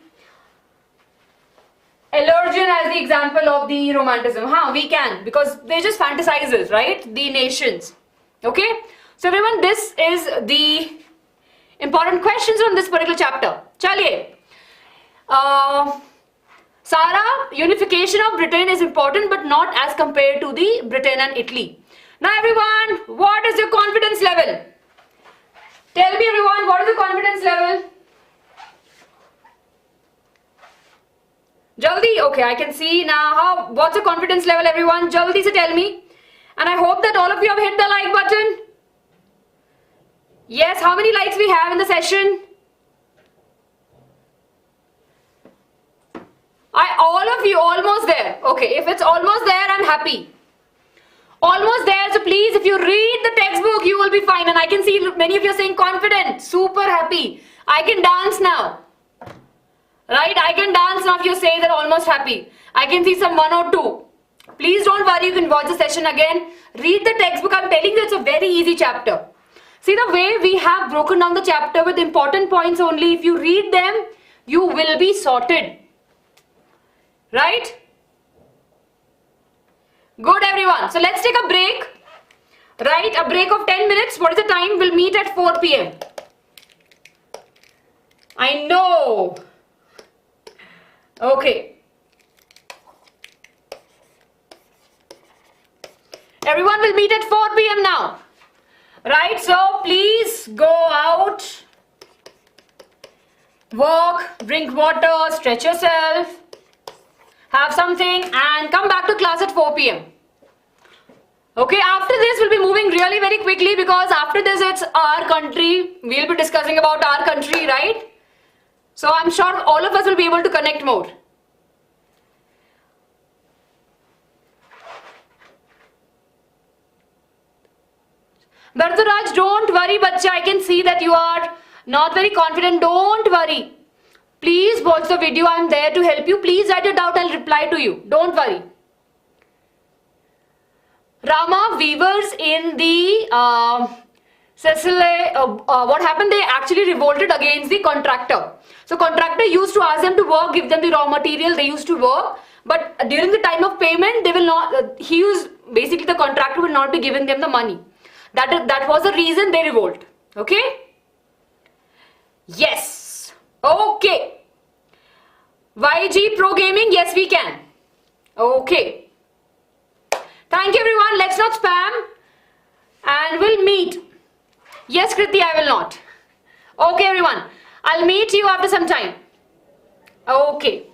Allergen as the example of the romanticism. We can, because they just fantasizes, right? The nations. Okay? So everyone, this is the important questions from this particular chapter. Chaliye. Sara, unification of Britain is important but not as compared to the Britain and Italy. Now everyone, what is your confidence level? Tell me everyone, what is the confidence level? Jaldi, okay, I can see now. What's the confidence level everyone? Jaldi se tell me. And I hope that all of you have hit the like button. Yes, how many likes we have in the session? All of you almost there. Okay, if it's almost there, I'm happy. Almost there, so please, if you read the textbook, you will be fine. And I can see many of you are saying confident, super happy. I can dance now. Right, I can dance now if you say that almost happy. I can see some 1 or 2. Please don't worry, you can watch the session again. Read the textbook, I'm telling you it's a very easy chapter. See the way we have broken down the chapter with important points only. If you read them, you will be sorted. Right? Good everyone. So let's take a break. Right, a break of 10 minutes. What is the time? We'll meet at 4 p.m. I know. Okay. Everyone will meet at 4 p.m. now. Right, so please go out, walk, drink water, stretch yourself, have something and come back to class at 4 p.m. Okay, after this we'll be moving really very quickly because after this it's our country. We'll be discussing about our country, right? So I'm sure all of us will be able to connect more. Bhartaraj, don't worry, Bacha. I can see that you are not very confident. Don't worry. Please watch the video. I'm there to help you. Please write it out. I'll reply to you. Don't worry. Rama, weavers in the Sicily, what happened? They actually revolted against the contractor. So contractor used to ask them to work, give them the raw material. They used to work, but during the time of payment, they will not. Basically the contractor will not be giving them the money. That was the reason they revolt. Okay? Yes. Okay. YG Pro Gaming, yes we can. Okay. Thank you everyone. Let's not spam. And we'll meet. Yes Kriti, I will not. Okay everyone. I'll meet you after some time. Okay.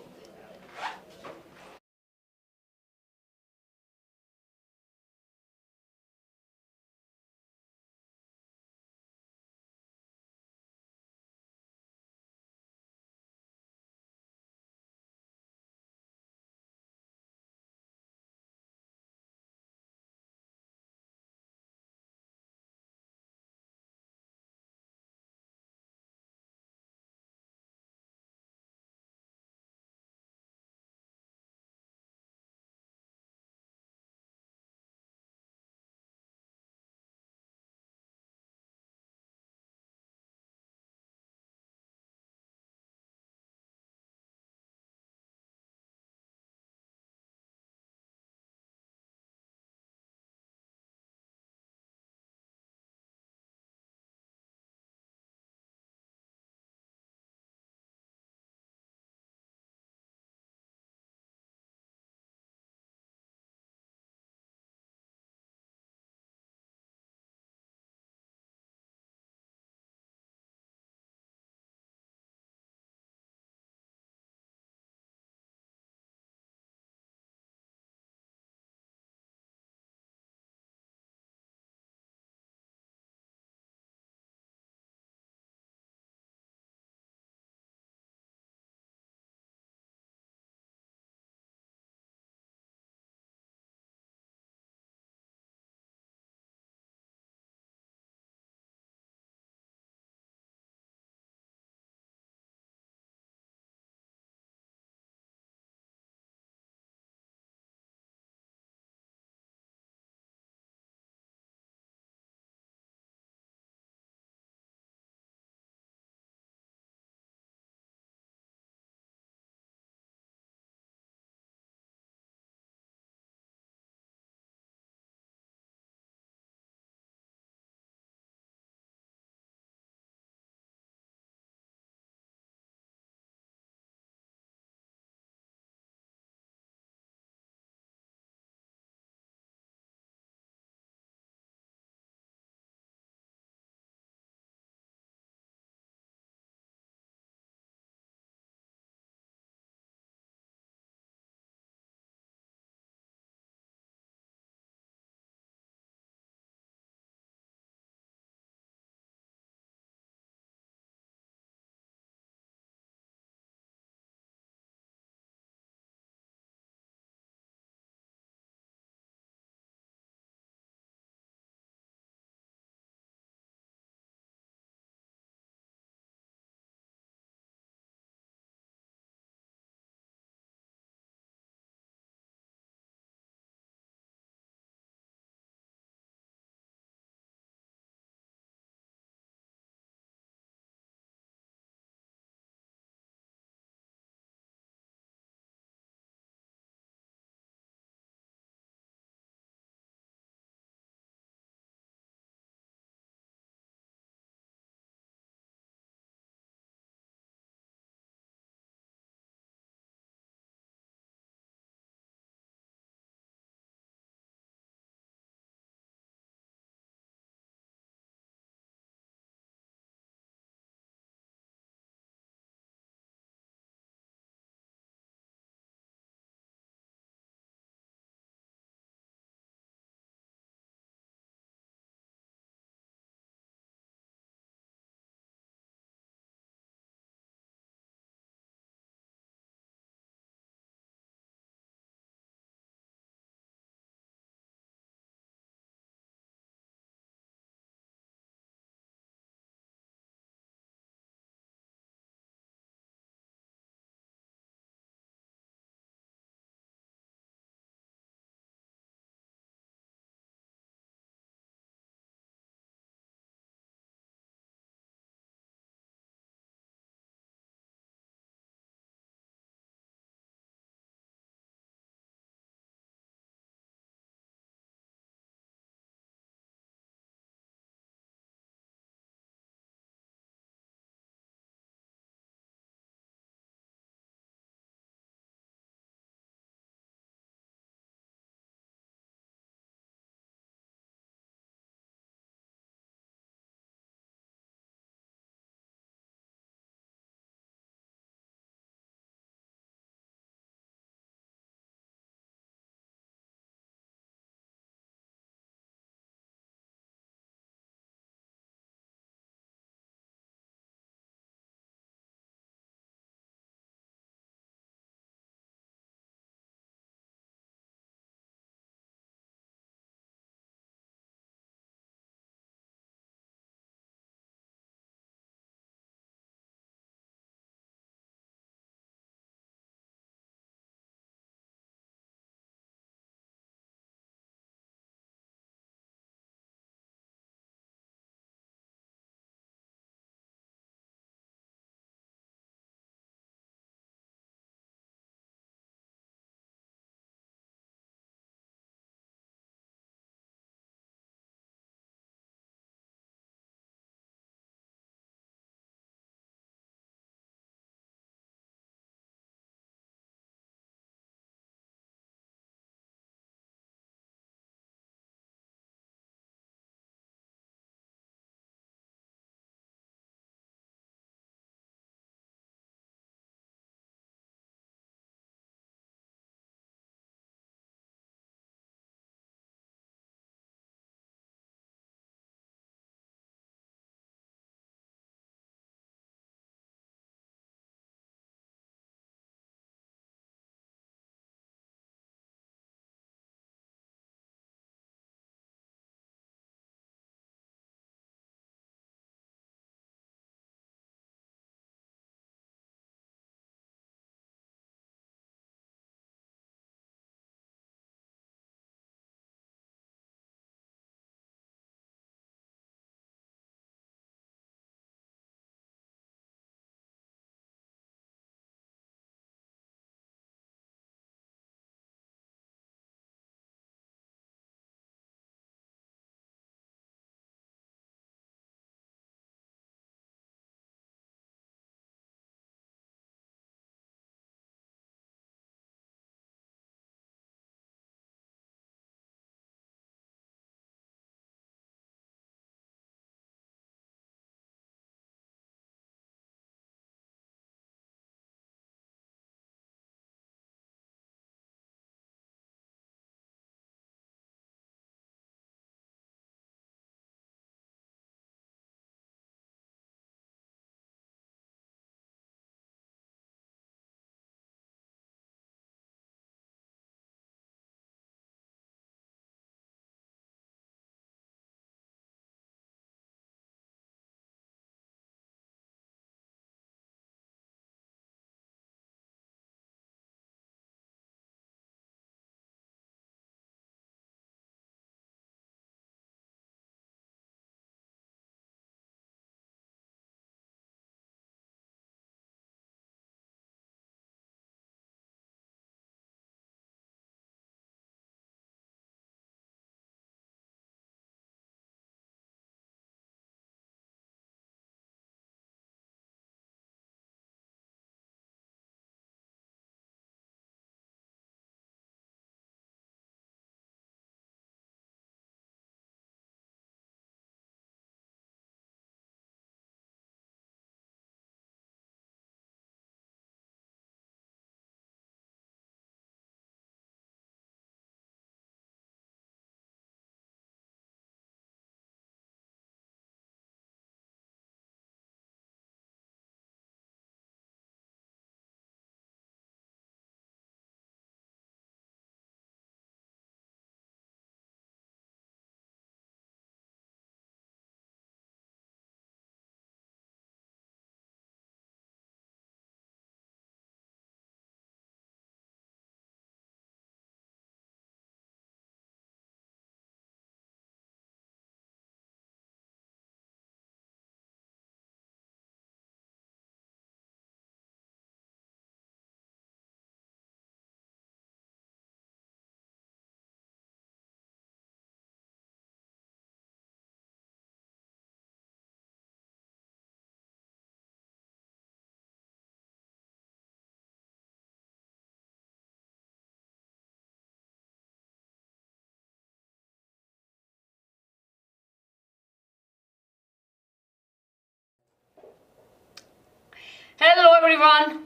everyone.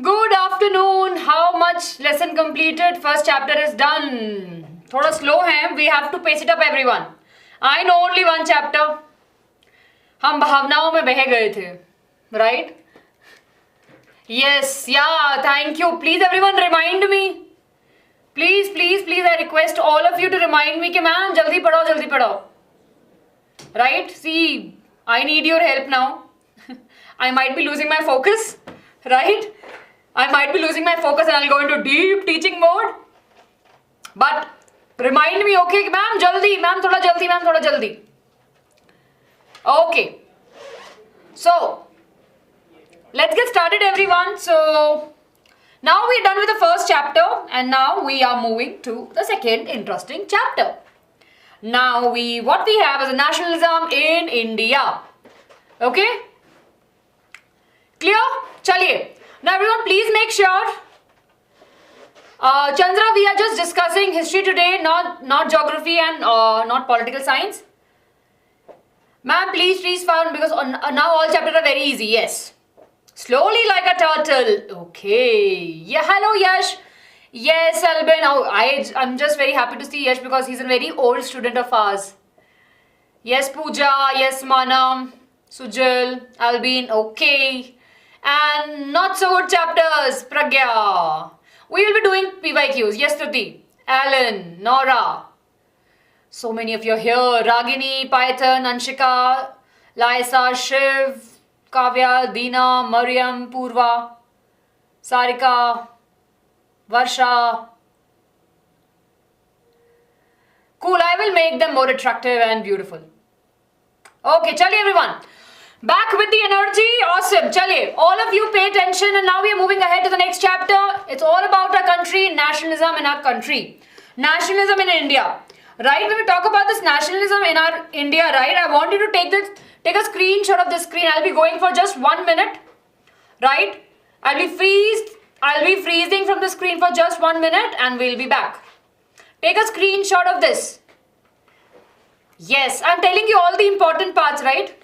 Good afternoon. How much lesson completed? First chapter is done. Thoda slow hai. We have to pace it up, everyone. I know only one chapter. हम भावनाओं में बह गए थे, right? Yes, yeah. Thank you. Please, everyone, remind me. Please, please, please. I request all of you to remind me कि ma'am जल्दी पढ़ो, जल्दी पढ़ो. Right? See, I need your help now. I might be losing my focus, right? I might be losing my focus and I'll go into deep teaching mode. But remind me, okay, ma'am, jaldi, ma'am, thoda jaldi, ma'am, thoda jaldi. Okay. So, let's get started, everyone. So, now we're done with the first chapter and now we are moving to the second interesting chapter. Now, what we have is a nationalism in India. Okay? Clear? Chaliye. Now, everyone, please make sure. Chandra, we are just discussing history today, not geography and not political science. Ma'am, please found because now all chapters are very easy. Yes. Slowly like a turtle. Okay. Yeah. Hello, Yash. Yes, Albin. Oh, I'm just very happy to see Yash because he's a very old student of ours. Yes, Pooja. Yes, Manam. Sujal. Albin. Okay. And not so good chapters. Pragya. We will be doing PYQs. Yes, Tuti. Alan. Nora. So many of you are here. Ragini, Python, Anshika, Laisa, Shiv, Kavya, Deena, Mariam, Purva, Sarika, Varsha. Cool, I will make them more attractive and beautiful. Okay, chaliye everyone. Back with the energy. Awesome. Chaliye. All of you pay attention and now we are moving ahead to the next chapter. It's all about our country, nationalism in our country. Nationalism in India. Right, when we talk about this nationalism in our India, right, I want you to take a screenshot of this screen. I'll be going for just 1 minute, right? I'll be freezing from the screen for just 1 minute and we'll be back. Take a screenshot of this. Yes, I'm telling you all the important parts, right?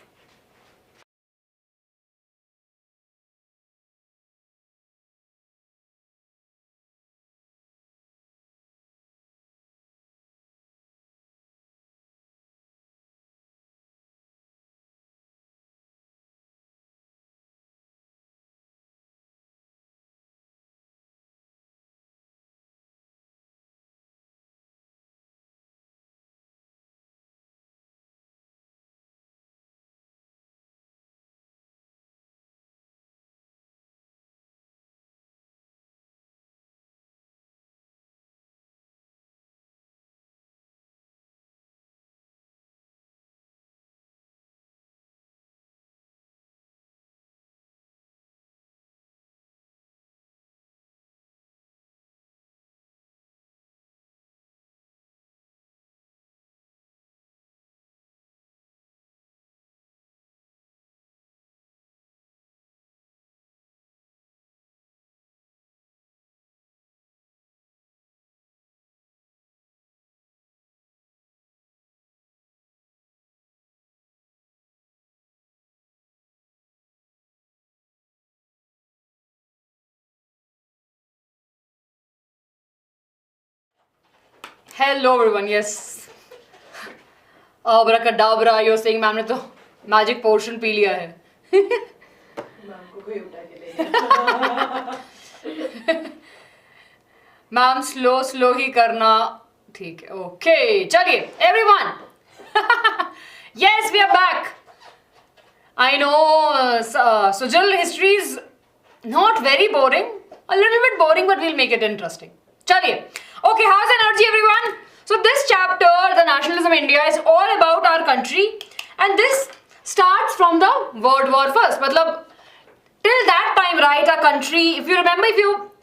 Hello everyone, yes. Abracadabra, you're saying ma'am ने तो magic potion P लिया है. Ma'am को कोई उठा के ले गया. मैम slow ही करना ठीक है. Okay, चलिए everyone. Yes, we are back. I know Sujal history is not very boring. A little bit boring, but we'll make it interesting. Chaliye. Okay, how's energy, everyone? So this chapter, the nationalism in India, is all about our country, and this starts from the World War First. Matlab, till that time, right, our country. If you remember,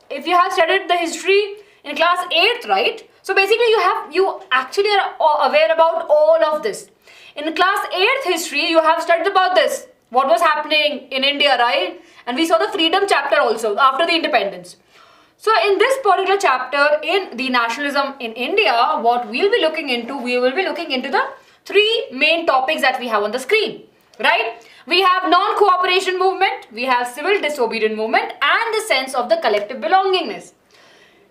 if you have studied the history in class 8th, right? So basically, you actually are aware about all of this. In class 8th history, you have studied about this. What was happening in India, right? And we saw the freedom chapter also after the independence. So in this particular chapter in the nationalism in India, what we will be looking into the 3 main topics that we have on the screen. right? We have non-cooperation movement, we have civil disobedient movement, and the sense of the collective belongingness.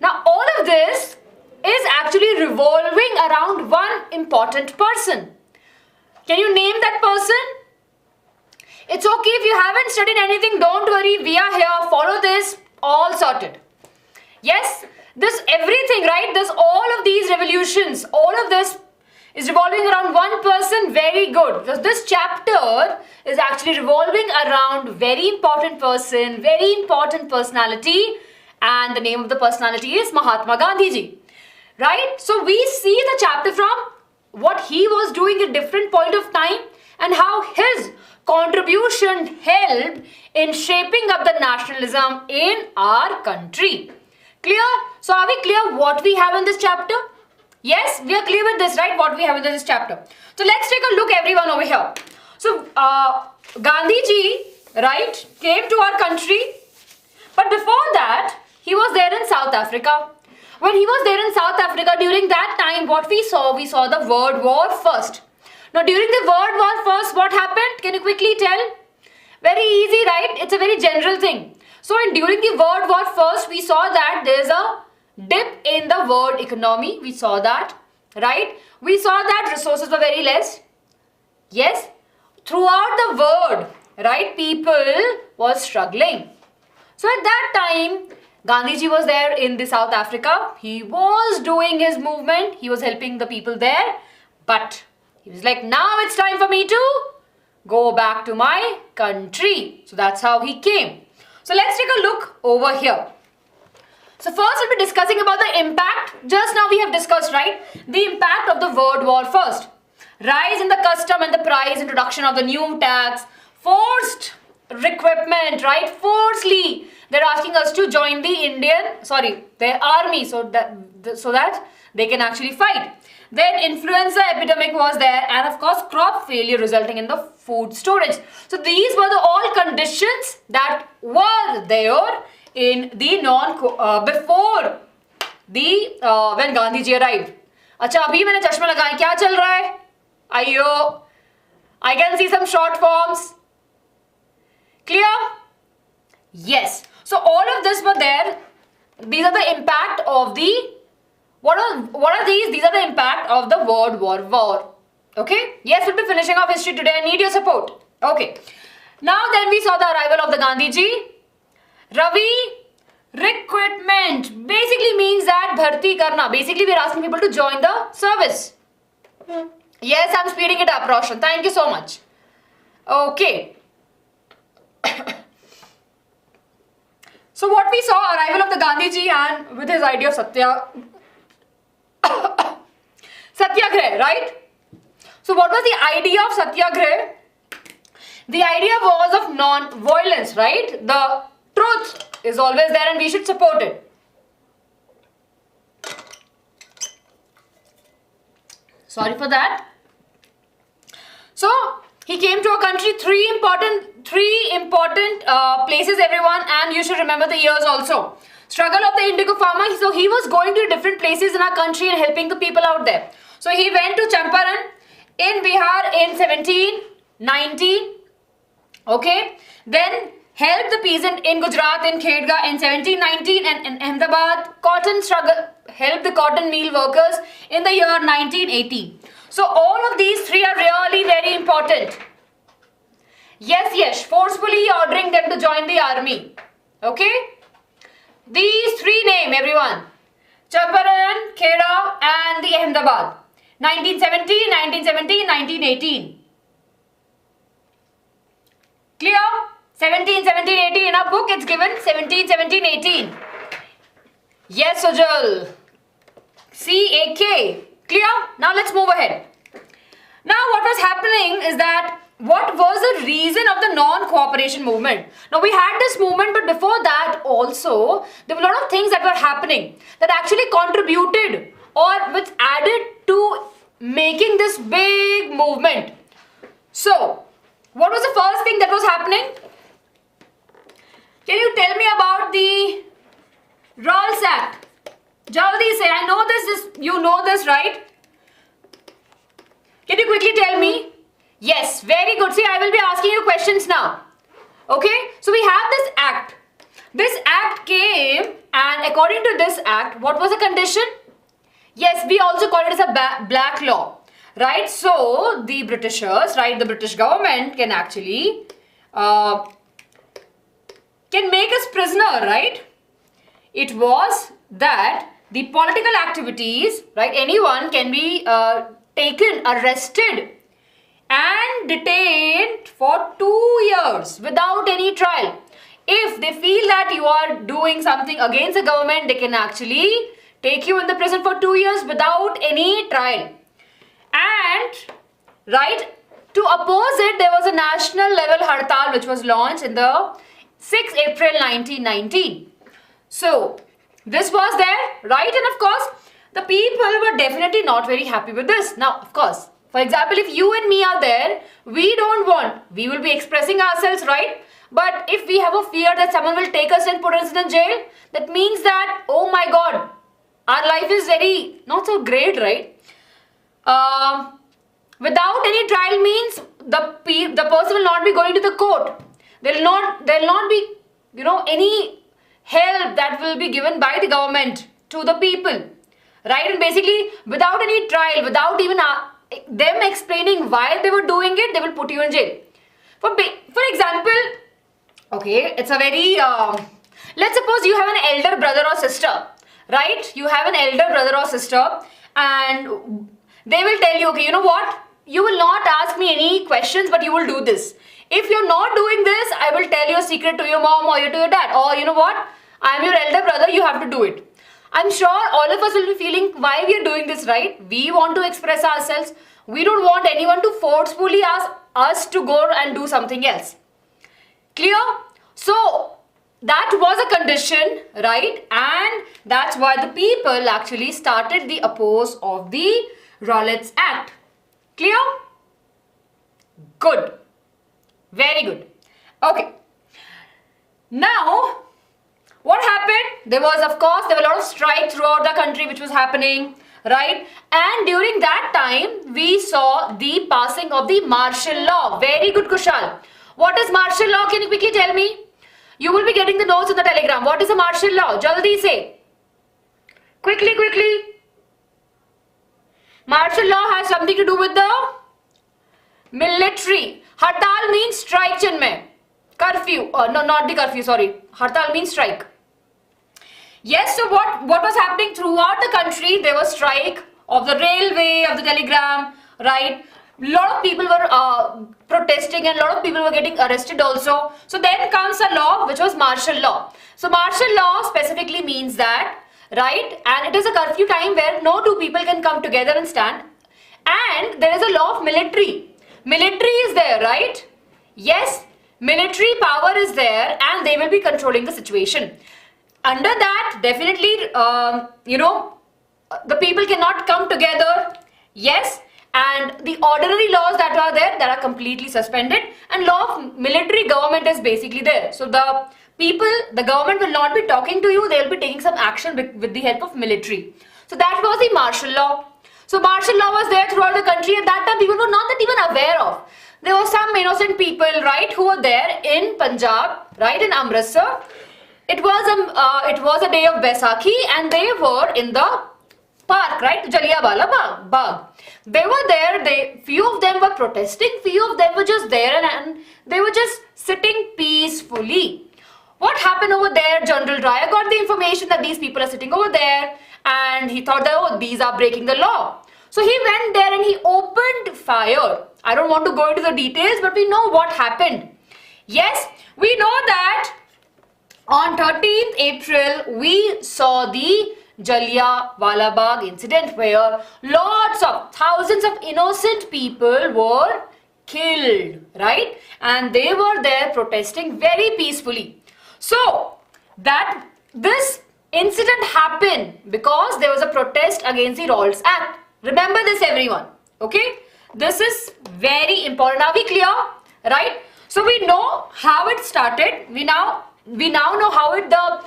Now, all of this is actually revolving around one important person. Can you name that person? It's okay if you haven't studied anything, don't worry, we are here, follow this, all sorted. Yes, this everything, right, this all of these revolutions, all of this is revolving around one person, very good. This chapter is actually revolving around very important person, very important personality, and the name of the personality is Mahatma Gandhi ji. Right? So we see the chapter from what he was doing at different point of time and how his contribution helped in shaping up the nationalism in our country. Clear? So are we clear what we have in this chapter? Yes, we are clear with this, right? What we have in this chapter. So let's take a look, everyone, over here. So Gandhi ji, right, came to our country, but before that, he was there in South Africa. When he was there in South Africa, during that time, what we saw the World War First. Now, during the World War First, what happened? Can you quickly tell? Very easy, right? It's a very general thing. So, during the World War First, we saw that there's a dip in the world economy. We saw that, right? We saw that resources were very less. Yes, throughout the world, right, people were struggling. So, at that time, Gandhiji was there in the South Africa. He was doing his movement. He was helping the people there. But he was like, now it's time for me to go back to my country. So that's how he came. So let's take a look over here. So first we'll be discussing about the impact. Just now we have discussed, right? The impact of the World War First. Rise in the custom and the price, introduction of the new tax, forced recruitment, right? Forcefully, they're asking us to join their army so that they can actually fight. Then influenza epidemic was there, and of course crop failure resulting in the food storage. So these were the all conditions that were there in the before the when Gandhi ji arrived. अच्छा अभी मैंने चश्मा लगाया, क्या चल रहा है? अयो, I can see some short forms. Clear? Yes. So all of this were there. These are the impact of the what are these? These are the impact of the World War. Okay? Yes, we'll be finishing off history today. I need your support. Okay. Now then we saw the arrival of the Gandhiji. Ravi, recruitment basically means that bharti karna. Basically we are asking people to join the service. Yes, I'm speeding it up, Roshan. Thank you so much. Okay. So what we saw, arrival of the Gandhiji and with his idea of Satyagraha, right? So what was the idea of Satyagraha? The idea was of non-violence, right? The truth is always there and we should support it. Sorry for that. So he came to a country, three important places, everyone, and you should remember the years also. Struggle of the indigo farmer. So he was going to different places in our country and helping the people out there. So he went to Champaran in Bihar in 1790. Okay. Then helped the peasant in Gujarat in Khedga in 1719 and in Ahmedabad. Cotton struggle helped the cotton mill workers in the year 1918. So all of these three are really very important. Yes, forcefully ordering them to join the army. Okay? These three name, everyone. Champaran, Kheda and the Ahmedabad. 1917, 1917, 1918. Clear? 17, 17, 18. In our book it's given 17, 17, 18. Yes, Ujjwal. C-A-K. Clear? Now let's move ahead. Now what was happening is that what was the reason of the non-cooperation movement? Now we had this movement, but before that also there were a lot of things that were happening that actually contributed or which added to making this big movement. So what was the first thing that was happening? Can you tell me about the Rawls Act? Jaldi say, I know this, you know this, right? Can you quickly tell me? Yes, very good. See, I will be asking you questions now. Okay, so we have this act. This act came, and according to this act, what was the condition? Yes, we also call it as a black law, right? So the Britishers, right, the British government can actually can make us prisoner, right? It was that the political activities, right, anyone can be taken, arrested and detained for 2 years without any trial. If they feel that you are doing something against the government, they can actually take you in the prison for 2 years without any trial. And, right, to oppose it, there was a national level hartal which was launched in the 6th April 1919. So, this was there, right? And of course, the people were definitely not very happy with this. Now, of course, for example, if you and me are there, we don't want, we will be expressing ourselves, right? But if we have a fear that someone will take us and put us in jail, that means that, oh my God, our life is very, not so great, right? Without any trial means the person will not be going to the court. There will not be, any help that will be given by the government to the people, right? And basically, without any trial, without even them explaining why they were doing it, they will put you in jail. For example, okay, it's a very, let's suppose you have an elder brother or sister, right? You have an elder brother or sister, and they will tell you, okay, you know what? You will not ask me any questions, but you will do this. If you're not doing this, I will tell your secret to your mom or to your dad. Or you know what? I am your elder brother, you have to do it. I'm sure all of us will be feeling why we are doing this, right? We want to express ourselves. We don't want anyone to forcefully ask us to go and do something else. Clear? So, that was a condition, right? And that's why the people actually started the oppose of the Rowlatt's Act. Clear? Good. Very good. Okay. Now, what happened? There were a lot of strikes throughout the country which was happening, right? And during that time, we saw the passing of the martial law. Very good, Kushal. What is martial law? Can you quickly tell me? You will be getting the notes in the telegram. What is a martial law? Jaldi say. Quickly. Martial law has something to do with the military. Hartal means strike, Chinmay. Curfew. No, not the curfew, sorry. Hartal means strike. Yes, so what was happening throughout the country? There was strike of the railway, of the telegram, right? A lot of people were protesting and a lot of people were getting arrested also. So then comes a law which was martial law. So martial law specifically means that, right? And it is a curfew time where no two people can come together and stand. And there is a law of military. Military is there, right? Yes, military power is there and they will be controlling the situation. Under that, definitely, the people cannot come together. Yes, and the ordinary laws that are there, that are completely suspended. And law of military government is basically there. So the people, the government will not be talking to you. They will be taking some action with the help of military. So that was the martial law. So martial law was there throughout the country. At that time, people were not that even aware of. There were some innocent people, right, who were there in Punjab, right, in Amritsar. It was a day of Baisakhi and they were in the park, right, Jallianwala Bagh. They were there, few of them were protesting, few of them were just there and they were just sitting peacefully. What happened over there? General Dyer got the information that these people are sitting over there and he thought that, oh, these are breaking the law. So he went there and he opened fire. I don't want to go into the details, but we know what happened. Yes, we know that on 13th April, we saw the Jallianwala Bagh incident where thousands of innocent people were killed, right? And they were there protesting very peacefully. So, that this incident happened because there was a protest against the Rowlatt's Act. Remember this, everyone, okay? This is very important. Are we clear? Right? So, we know how it started. We now know how the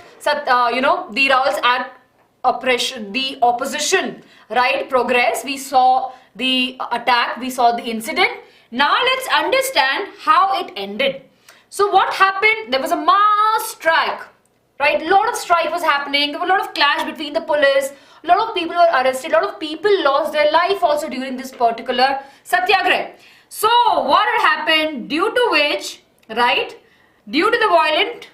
Rowlatt's Act opposition, right, progress. We saw the attack, we saw the incident, Now let's understand how it ended. So what happened? There was a mass strike, right? A lot of strike was happening. There was a lot of clash between the police. A lot of people were arrested. A lot of people lost their life also during this particular satyagraha. So what had happened, due to which, right, due to the violent,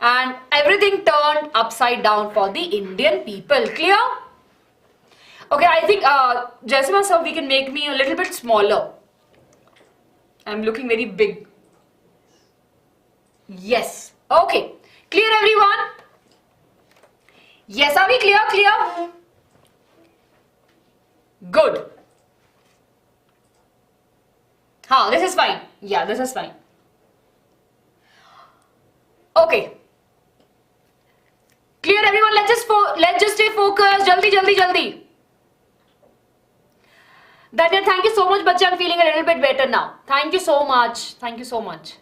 and everything turned upside down for the Indian people. Clear? Okay, I think Jasima sir, we can make me a little bit smaller. I'm looking very big. Yes. Okay. Clear, everyone? Yes, are we clear? Clear? Good. This is fine. Yeah, this is fine. Okay. Clear, everyone? Let's just stay focused. Jaldi. Daniel, thank you so much, Bacha. I'm feeling a little bit better now. Thank you so much. Thank you so much.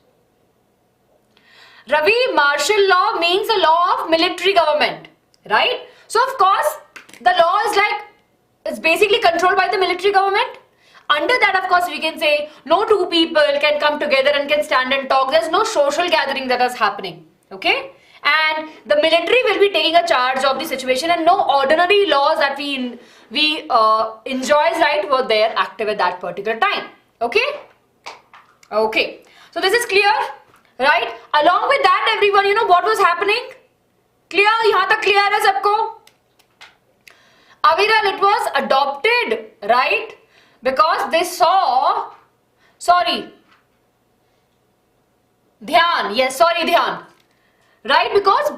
Ravi, martial law means a law of military government, right? So, of course, the law is like, it's basically controlled by the military government. Under that, of course, we can say no two people can come together and can stand and talk. There's no social gathering that is happening, okay? And the military will be taking a charge of the situation, and no ordinary laws that we enjoy, right, were there active at that particular time, okay? Okay, so this is clear, right? Along with that, everyone, you know what was happening? Clear? Yahan tak clear hai sabko? Aviral, it was adopted, right? Because they saw, Dhyan, right? Because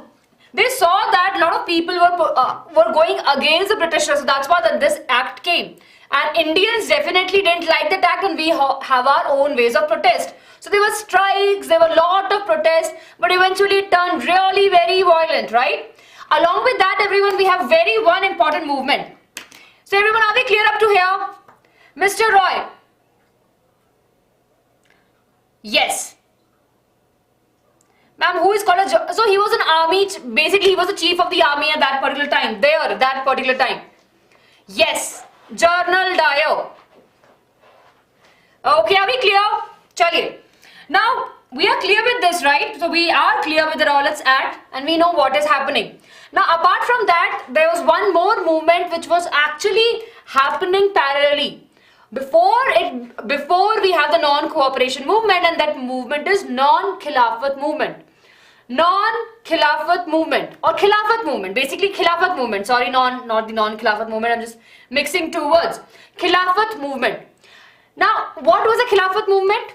they saw that a lot of people were going against the Britishers. So that's why this act came. And Indians definitely didn't like that act, and we have our own ways of protest. So there were strikes, there were a lot of protests, but eventually it turned really very violent, right? Along with that, everyone, we have one important movement. So everyone, are we clear up to here? Mr. Roy? Yes. Ma'am, who is called so he was an army, basically he was the chief of the army at that particular time, Yes, General Dyer. Okay, are we clear? Chaliye. Now, we are clear with this, right? So we are clear with the Rowlatt's Act and we know what is happening. Now, apart from that, there was one more movement which was actually happening parallelly. Before we have the non-cooperation movement, and that movement is non-Khilafat movement. Non-Khilafat movement or Khilafat movement, basically Khilafat movement. Sorry, not the non-Khilafat movement. I'm just mixing two words. Khilafat movement. Now, what was a Khilafat movement?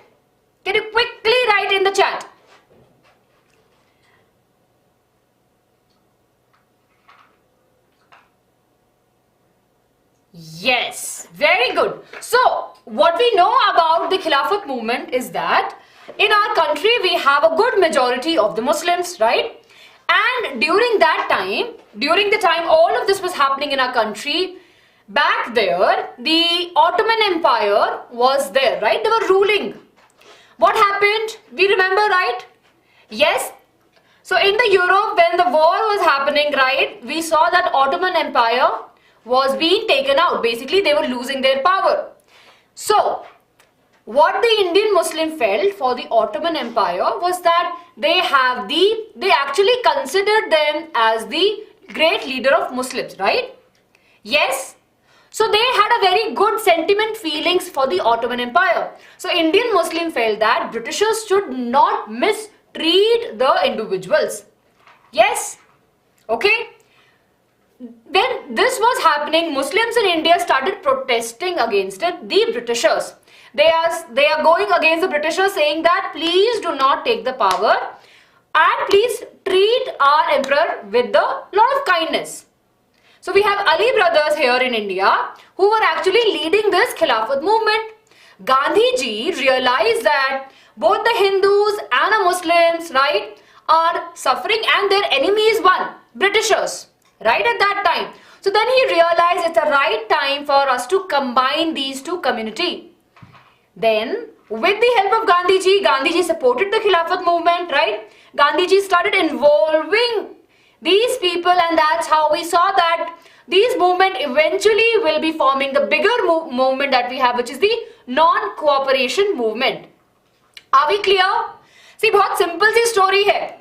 Can you quickly write in the chat? Yes, very good. So, what we know about the Khilafat movement is that in our country we have a good majority of the Muslims, right? And during the time all of this was happening in our country, back there, the Ottoman Empire was there, right? They were ruling. What happened? We remember, right? Yes. So in the Europe, when the war was happening, right, we saw that Ottoman Empire was being taken out. Basically, they were losing their power. So, what the Indian Muslim felt for the Ottoman Empire was that they actually considered them as the great leader of Muslims, right? Yes. So they had a very good sentiment feelings for the Ottoman Empire. So Indian Muslim felt that Britishers should not mistreat the individuals. Yes. Okay. When this was happening, Muslims in India started protesting against it, the Britishers. They are going against the Britishers, saying that please do not take the power and please treat our emperor with a lot of kindness. So we have Ali brothers here in India who were actually leading this Khilafat movement. Gandhi ji realized that both the Hindus and the Muslims, right, are suffering and their enemy is one, Britishers, right, at that time. So then he realized it's the right time for us to combine these two communities. Then, with the help of Gandhi ji supported the Khilafat movement, right? Gandhi ji started involving these people, and that's how we saw that these movement eventually will be forming the bigger movement that we have, which is the non-cooperation movement. Are we clear? See, बहुत simple सी story है.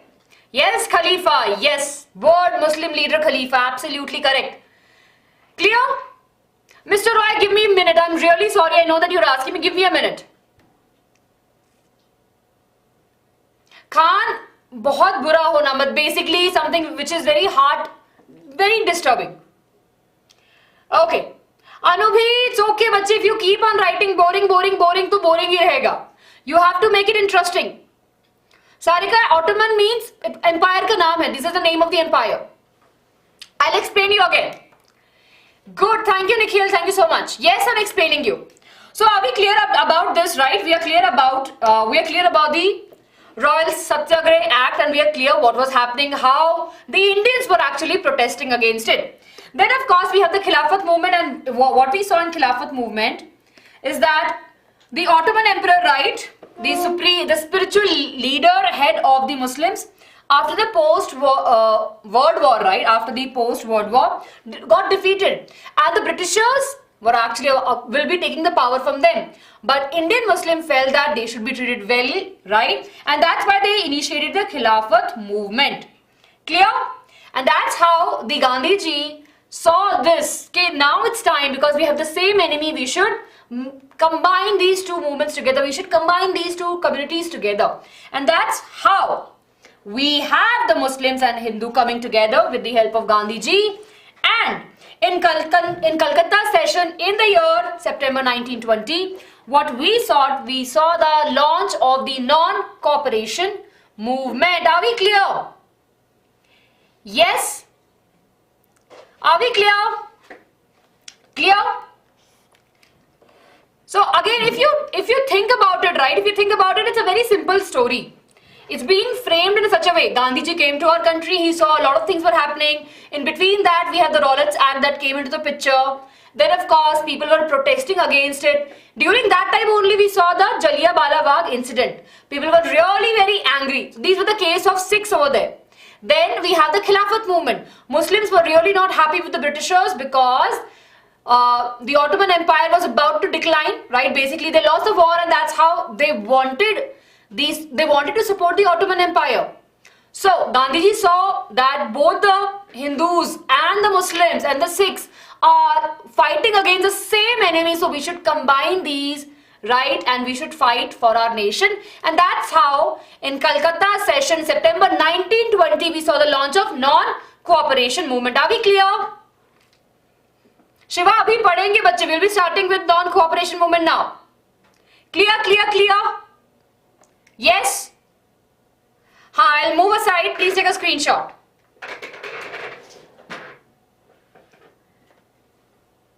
Yes, Khalifa. Yes, word Muslim leader Khalifa. Absolutely correct. Clear? Mr. Roy, give me a minute. I'm really sorry. I know that you're asking me. Give me a minute. Khan, बहुत बुरा होना मत. Basically, something which is very hard, very disturbing. Okay. Anubhi, it's okay, बच्चे. If you keep on writing boring, तो boring ही रहेगा. You have to make it interesting. Sarika, Ottoman means empire का नाम है. This is the name of the empire. I'll explain you again. Good. Thank you, Nikhil. Thank you so much. Yes, I'm explaining you. So, are we clear about this, right? We are clear about the Royal Satyagraha Act, and we are clear what was happening, how the Indians were actually protesting against it. Then, of course, we have the Khilafat movement, and what we saw in Khilafat movement is that the Ottoman Emperor, right, the spiritual leader, head of the Muslims, after the post-World War, right, after the post-World War, got defeated, and the Britishers were actually will be taking the power from them. But Indian Muslim felt that they should be treated well, right, and that's why they initiated the Khilafat movement. Clear? And that's how the Gandhiji saw this. Okay, now it's time, because we have the same enemy, we should combine these two movements together. We should combine these two communities together, and that's how we have the Muslims and Hindu coming together with the help of Gandhiji. And in Calcutta session in the year September 1920, what we saw the launch of the non-cooperation movement. Are we clear? Yes? Are we clear? Clear? So again, if you think about it, right, it's a very simple story. It's being framed in such a way. Gandhiji came to our country, he saw a lot of things were happening. In between that, we had the Rowlatt's Act that came into the picture. Then, of course, people were protesting against it. During that time only, we saw the Jallianwala Bagh incident. People were really very angry. These were the case of 6 over there. Then we have the Khilafat movement. Muslims were really not happy with the Britishers because the Ottoman Empire was about to decline, right? Basically, they lost the war, and that's how they wanted to support the Ottoman Empire. So Gandhiji saw that both the Hindus and the Muslims and the Sikhs are fighting against the same enemy, so we should combine these, right, and we should fight for our nation. And that's how in Calcutta session September 1920 we saw the launch of non-cooperation movement. Are we clear? Shiva, abhi padhenge bachche. We'll be starting with non-cooperation movement now. Clear? Yes? I'll move aside. Please take a screenshot.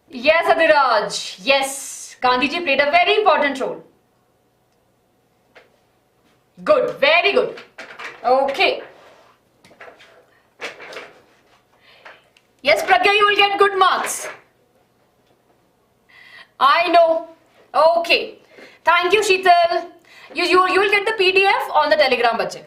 Yes, Adiraj. Yes. Gandhiji played a very important role. Good. Very good. Okay. Yes, Pragya, you will get good marks. I know. Okay. Thank you, Sheetal. You will get the PDF on the Telegram, bache.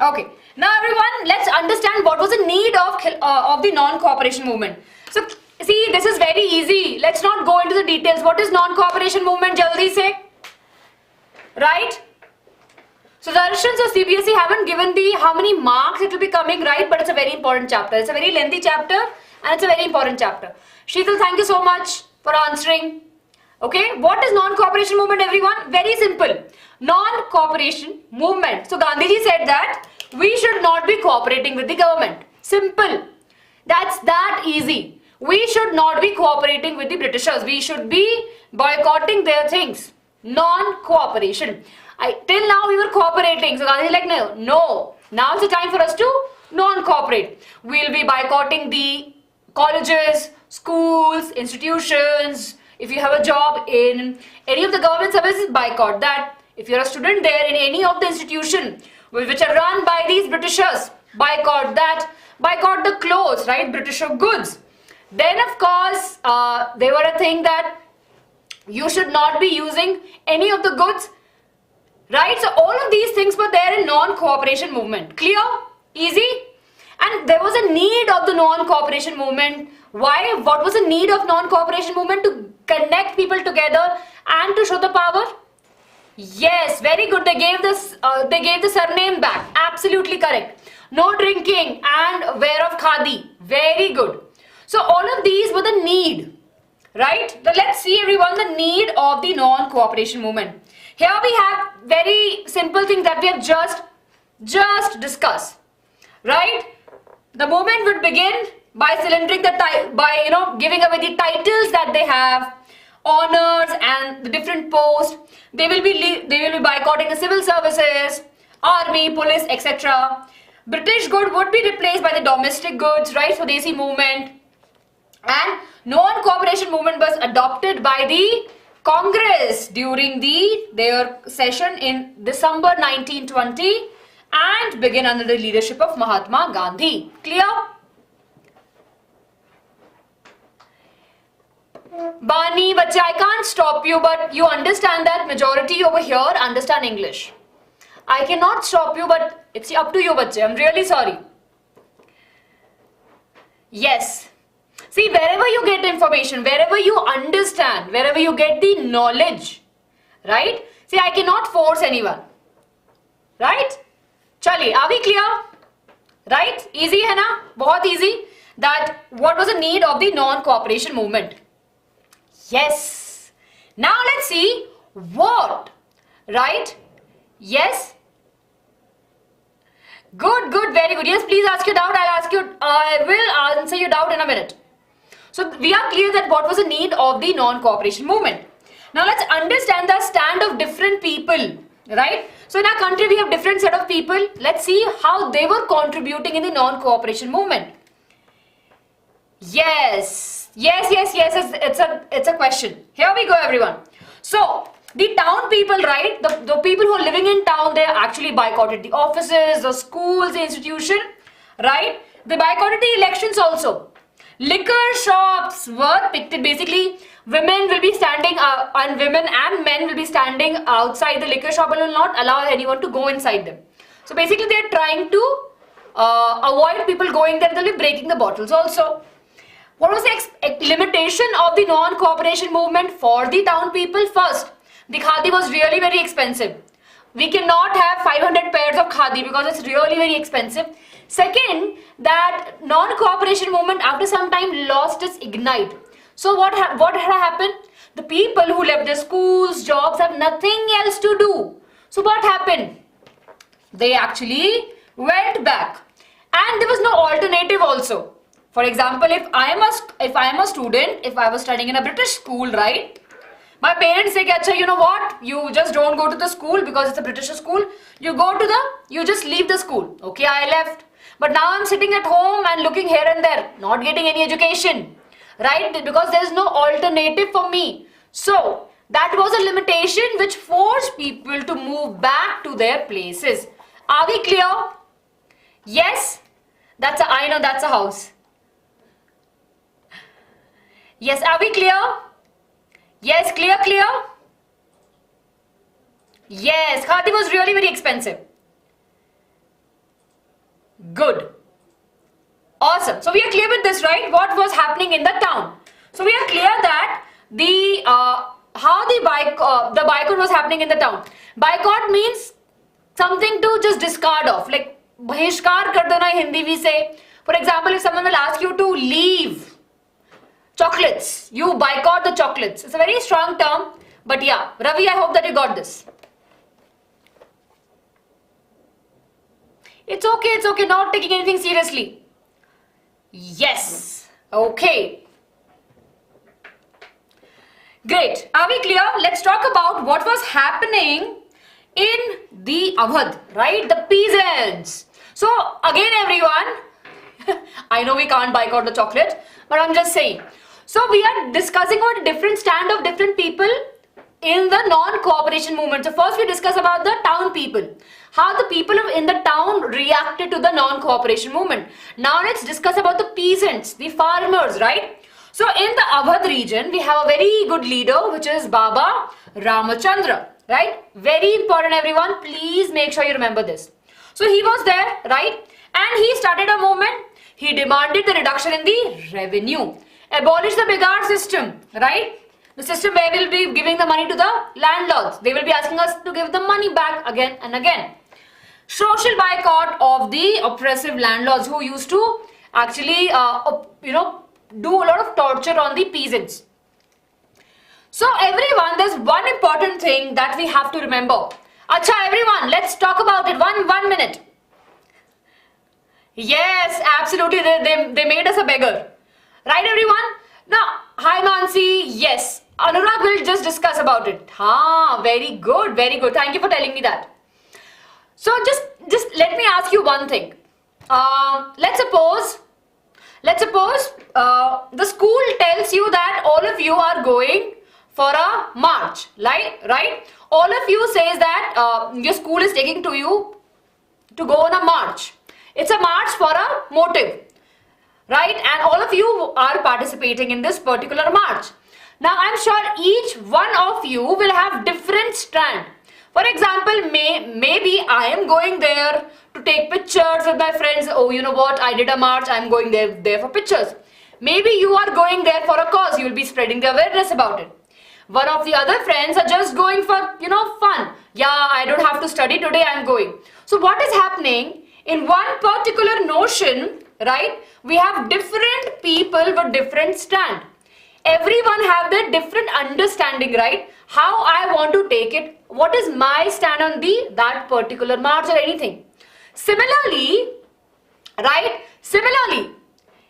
Okay. Now, everyone, let's understand what was the need of the non-cooperation movement. So, see, this is very easy. Let's not go into the details. What is non-cooperation movement? Jaldi say. Right? So, the Russians of CBSE haven't given how many marks it will be coming, right? But it's a very important chapter. It's a very lengthy chapter and it's a very important chapter. Sheetal, thank you so much for answering. Okay, what is non-cooperation movement, everyone? Very simple. Non-cooperation movement. So Gandhiji said that we should not be cooperating with the government. Simple. That's that easy. We should not be cooperating with the Britishers. We should be boycotting their things. Non-cooperation. Till now we were cooperating. So Gandhiji is like, no. Now it's the time for us to non-cooperate. We'll be boycotting the colleges, schools, institutions. If you have a job in any of the government services, boycott that. If you're a student there in any of the institution which are run by these Britishers, boycott that. Boycott the clothes, right? Britisher goods. Then of course, they were a thing that you should not be using any of the goods, right? So all of these things were there in non-cooperation movement. Clear? Easy? And there was a need of the non-cooperation movement. Why? What was the need of non-cooperation movement? To connect people together and to show the power? Yes, very good. They gave the surname back. Absolutely correct. No drinking and wear of khadi. Very good. So all of these were the need, right? Now let's see everyone the need of the non-cooperation movement. Here we have very simple things that we have just discussed, right? The movement would begin by giving away the titles that they have, honors and the different posts. They will be boycotting the civil services, army, police, etc. British good would be replaced by the domestic goods, right? Swadesi movement. And non-cooperation movement was adopted by the Congress during their session in December 1920 and began under the leadership of Mahatma Gandhi. Clear? Bani, bacha, I can't stop you, but you understand that majority over here understand English. I cannot stop you, but it's up to you, bacha. I'm really sorry. Yes. See, wherever you get information, wherever you understand, wherever you get the knowledge, right? See, I cannot force anyone. Right? Chali, are we clear? Right? Easy hai na? Bahut easy. That what was the need of the non-cooperation movement? Yes. Now let's see what. Right? Yes. Good, very good. Yes, please ask your doubt. I will answer your doubt in a minute. So we are clear that what was the need of the non-cooperation movement. Now let's understand the stand of different people, right? So in our country we have different set of people. Let's see how they were contributing in the non-cooperation movement. Yes. It's a question. Here we go, everyone. So the town people, right? The people who are living in town, they actually boycotted the offices, the schools, the institution, right? They boycotted the elections also. Liquor shops were picked. Basically, women will be standing and women and men will be standing outside the liquor shop and will not allow anyone to go inside them. So basically, they are trying to avoid people going there. They'll be breaking the bottles also. What was the limitation of the non-cooperation movement for the town people? First, the khadi was really very expensive. We cannot have 500 pairs of khadi because it's really very expensive. Second, that non-cooperation movement after some time lost its ignite. So what had happened? The people who left their schools, jobs have nothing else to do. So what happened? They actually went back. And there was no alternative also. For example, if I am a student, if I was studying in a British school, right? My parents say, Acha, you know what? You just don't go to the school because it's a British school. You just leave the school. Okay, I left. But now I'm sitting at home and looking here and there, not getting any education, right? Because there is no alternative for me. So that was a limitation which forced people to move back to their places. Are we clear? Yes? I know that's a house. Yes, are we clear? Yes, clear? Yes, khadi was really very expensive. Good. Awesome. So we are clear with this, right? What was happening in the town? So we are clear that how the boycott was happening in the town. Boycott means something to just discard of, like bahishkar kar dena Hindi we say. For example, if someone will ask you to leave chocolates, you boycott the chocolates. It's a very strong term, but yeah, Ravi, I hope that you got this. It's okay, not taking anything seriously. Yes, okay. Great, are we clear? Let's talk about what was happening in the Awadh, right? The peasants. So again, everyone, I know we can't boycott the chocolate, but I'm just saying. So we are discussing about a different stand of different people in the non-cooperation movement. So first we discuss about the town people. How the people in the town reacted to the non-cooperation movement. Now let's discuss about the peasants, the farmers, right? So in the Awadh region, we have a very good leader, which is Baba Ramachandra, right? Very important, everyone. Please make sure you remember this. So he was there, right? And he started a movement. He demanded the reduction in the revenue. Abolish the Bigar system, right? the system where we'll be giving the money to the landlords. They will be asking us to give the money back again and again. Social boycott of the oppressive landlords who used to actually, do a lot of torture on the peasants. So everyone, there's one important thing that we have to remember. Acha, everyone, let's talk about it. One minute. Yes, absolutely. They made us a beggar. Right, everyone? Now, hi Mansi. Yes, Anurag will just discuss about it. Very good, very good. Thank you for telling me that. So just let me ask you one thing. Let's suppose the school tells you that all of you are going for a march, right? All of you says that your school is taking to you to go on a march. It's a march for a motive, right? And all of you are participating in this particular march. Now, I'm sure each one of you will have different stand. For example, maybe I am going there to take pictures with my friends. Oh, you know what? I did a march. I'm going there for pictures. Maybe you are going there for a cause. You will be spreading the awareness about it. One of the other friends are just going for, fun. Yeah, I don't have to study today. I'm going. So what is happening? In one particular notion, right, we have different people with different stand. Everyone have their different understanding, right? How I want to take it. What is my stand on that particular march or anything. Similarly, right?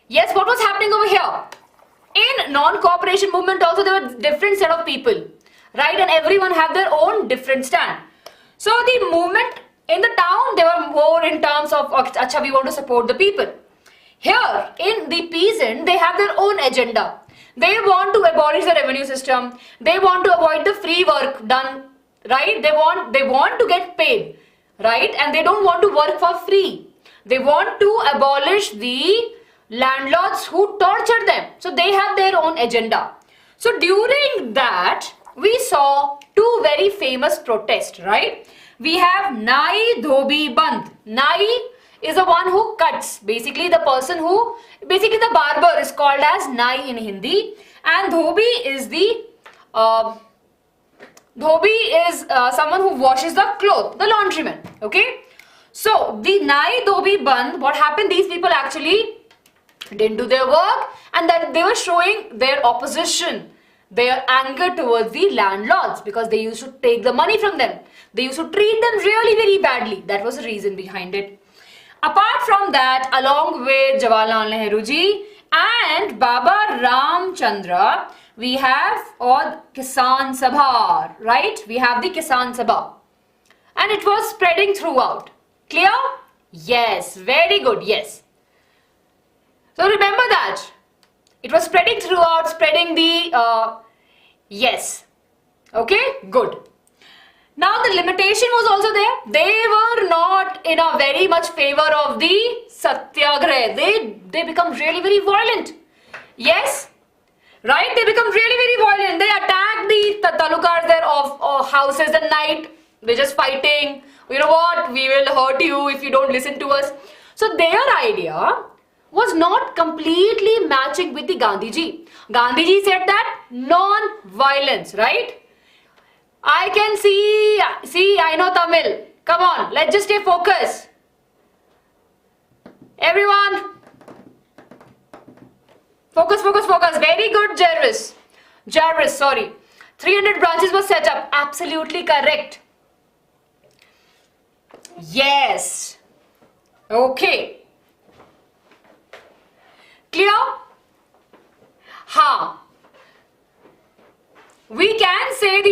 Yes, what was happening over here? In non-cooperation movement also there were different set of people, right? And everyone have their own different stand. So the movement in the town, they were more in terms of, acha, we want to support the people. Here, in the peasant, they have their own agenda. They want to abolish the revenue system. They want to avoid the free work done, right? They want to get paid, right? And they don't want to work for free. They want to abolish the landlords who torture them. So they have their own agenda. So during that, we saw two very famous protests, right? We have Nai Dhobi Bandh. Nai is the one who cuts. Basically the barber is called as Nai in Hindi. And Dhobi is someone who washes the clothes, the laundryman. Okay. So the Nai Dhobi Bandh, what happened? These people actually didn't do their work and that they were showing their opposition, their anger towards the landlords because they used to take the money from them. They used to treat them really very badly. That was the reason behind it. Apart from that, along with Jawaharlal Nehru ji and Baba Ramchandra, we have Kisan Sabha, right? We have the Kisan Sabha. And it was spreading throughout. Clear? Yes, very good, yes. So remember that. It was spreading throughout, spreading the, yes. Okay, good. Now the limitation was also there. They were not in a very much favor of the Satyagraha. They become really very violent. Yes, right? They become really very violent. They attack the talukars there of houses at night. They're just fighting. You know what? We will hurt you if you don't listen to us. So their idea was not completely matching with the Gandhiji. Gandhiji said that non-violence, right? I can see, I know Tamil. Come on, let's just stay focused. Everyone, focus. Very good, Jarvis, sorry. 300 branches were set up. Absolutely correct. Yes. Okay. Clear? Ha. We can say the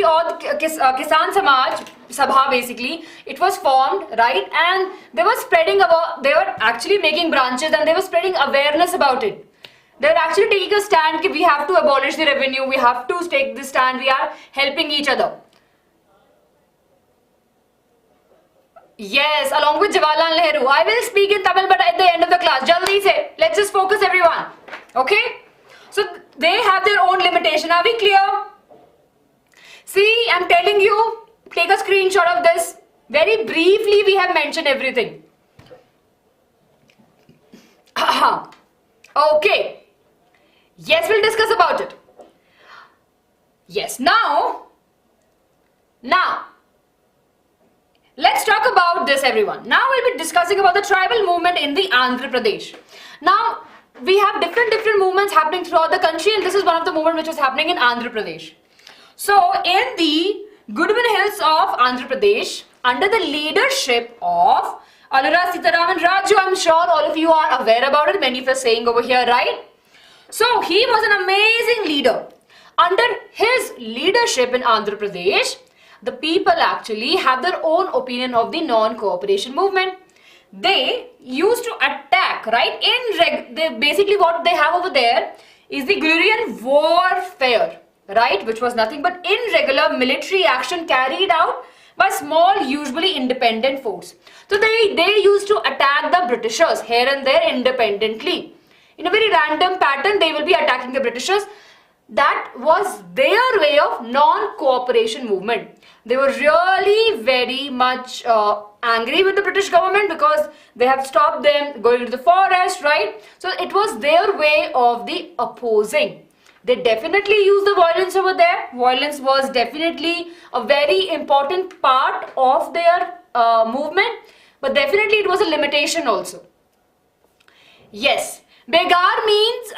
Kisan Samaj Sabha basically, it was formed, right? And they were spreading about, they were actually making branches and they were spreading awareness about it. They were actually taking a stand that we have to abolish the revenue, we have to take this stand, we are helping each other. Yes, along with Jawaharlal Nehru. I will speak in Tamil but at the end of the class. Jaldi se. Let's just focus everyone. Okay? So they have their own limitation. Are we clear? See, I'm telling you, take a screenshot of this. Very briefly we have mentioned everything. Okay. Yes, we'll discuss about it. Yes, now, let's talk about this, everyone. Now we'll be discussing about the tribal movement in the Andhra Pradesh. Now, we have different movements happening throughout the country, and this is one of the movements which was happening in Andhra Pradesh. So, in the Goodwin Hills of Andhra Pradesh, under the leadership of Alura Sitaraman Raju, I'm sure all of you are aware about it, many of us saying over here, right? So, he was an amazing leader. Under his leadership in Andhra Pradesh, the people actually have their own opinion of the non-cooperation movement. They used to attack, right? Basically what they have over there is the guerrilla warfare, right? Which was nothing but irregular military action carried out by small, usually independent force. So they used to attack the Britishers here and there independently. In a very random pattern, they will be attacking the Britishers. That was their way of non-cooperation movement. They were really very much angry with the British government because they have stopped them going to the forest, right? So it was their way of the opposing. They definitely used the violence over there. Violence was definitely a very important part of their movement, but definitely it was a limitation also. Yes, begar means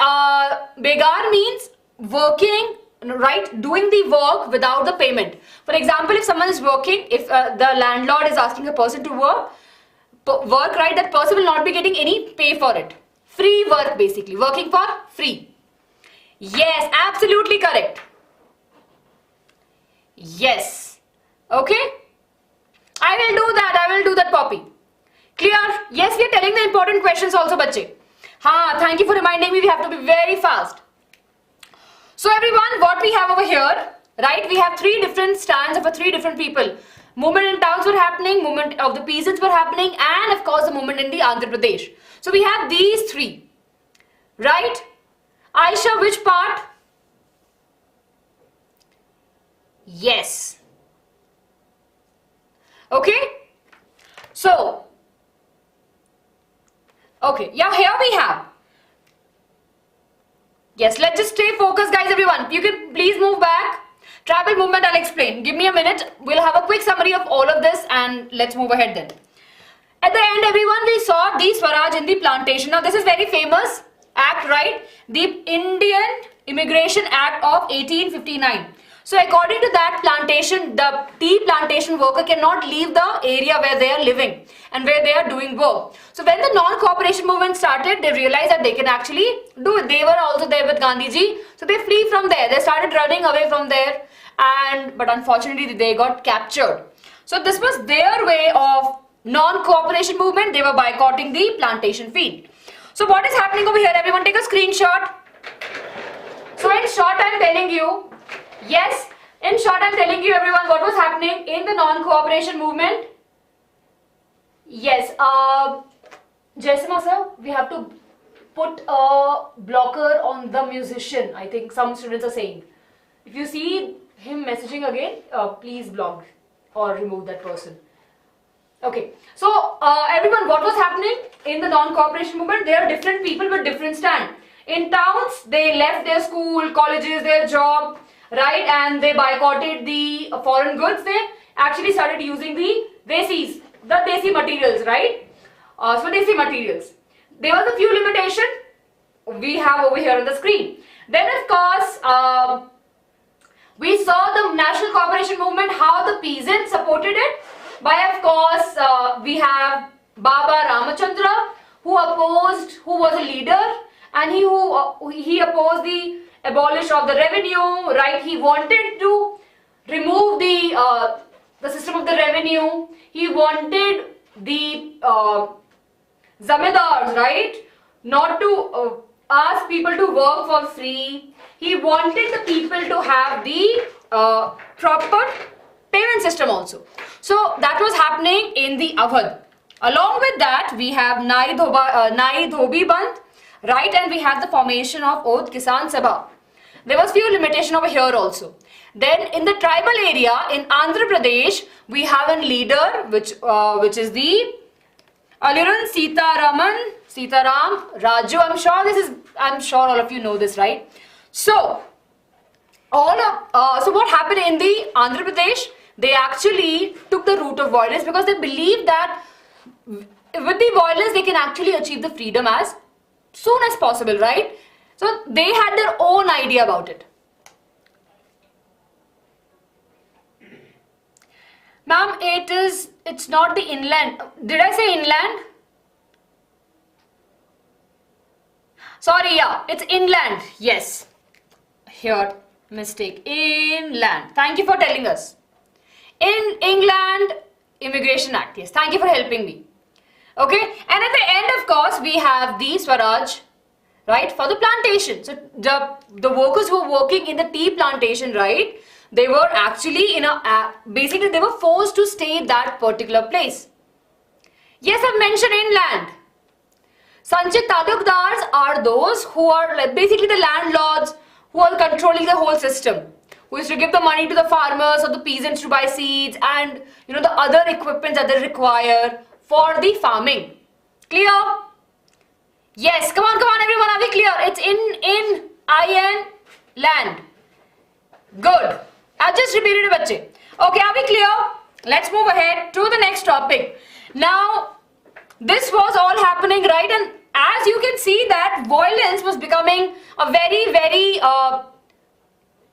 working, right, doing the work without the payment. For example, if someone is working, if the landlord is asking a person to work, right, that person will not be getting any pay for it. Free work, basically, working for free. Yes, absolutely correct. Yes. Okay, I will do that, Poppy. Clear? Yes, we are telling the important questions also, bache. Thank you for reminding me, we have to be very fast. So everyone, what we have over here, right, we have three different stands of three different people. Movement in towns were happening, movement of the peasants were happening, and of course the movement in the Andhra Pradesh. So we have these three, right? Aisha, which part? Yes. Okay. So, okay, yeah, here we have. Yes, let's just stay focused, guys, everyone. You can please move back. Tribal movement, I'll explain. Give me a minute. We'll have a quick summary of all of this and let's move ahead then. At the end, everyone, we saw the Swaraj in the plantation. Now, this is very famous act, right? The Indian Immigration Act of 1859. So, according to that plantation, the tea plantation worker cannot leave the area where they are living and where they are doing work. So, when the non-cooperation movement started, they realized that they can actually do it. They were also there with Gandhiji. So, they flee from there. They started running away from there. But unfortunately, they got captured. So, this was their way of non-cooperation movement. They were boycotting the plantation field. So, what is happening over here? Everyone take a screenshot. So, in short, I am telling you. Yes, in short, I'm telling you, everyone, what was happening in the non-cooperation movement. Yes, Jaisima sir, we have to put a blocker on the musician. I think some students are saying. If you see him messaging again, please block or remove that person. Okay, so everyone, what was happening in the non-cooperation movement? There are different people with different stand. In towns, they left their school, colleges, their job, right, and they boycotted the foreign goods. They actually started using the desi materials, right? So desi materials. There was a few limitations we have over here on the screen. Then of course, we saw the national cooperation movement, how the peasants supported it. By of course, we have Baba Ramachandra, who was a leader, and he opposed the abolish of the revenue, right? He wanted to remove the system of the revenue. He wanted the zamindars, right, not to ask people to work for free. He wanted the people to have the proper payment system also. So that was happening in the Awadh. Along with that, we have Nai Dhobi Bandh, right, and we have the formation of Oath Kisan Sabha. There was few limitation over here also. Then in the tribal area in Andhra Pradesh, we have a leader which is the Aliran Sitaram Raju. I'm sure all of you know this, right? So So what happened in the Andhra Pradesh? They actually took the route of violence because they believed that with the violence they can actually achieve the freedom as soon as possible, right? So they had their own idea about it. Ma'am, it's not the inland. Did I say inland? Sorry, yeah, it's inland. Yes. Here, mistake. Inland. Thank you for telling us. In England Immigration Act. Yes, thank you for helping me. Okay, and at the end, of course, we have the Swaraj, right, for the plantation. So the workers who were working in the tea plantation, right, they were actually in a basically they were forced to stay in that particular place. Yes, I've mentioned inland. Sanchit talukdars are those who are like basically the landlords who are controlling the whole system, who is to give the money to the farmers or the peasants to buy seeds and the other equipment that they require for the farming. Clear? Yes, come on everyone, are we clear? It's in land. Good. I've just repeated it, bache. Okay, are we clear? Let's move ahead to the next topic. Now, this was all happening, right? And as you can see that violence was becoming a very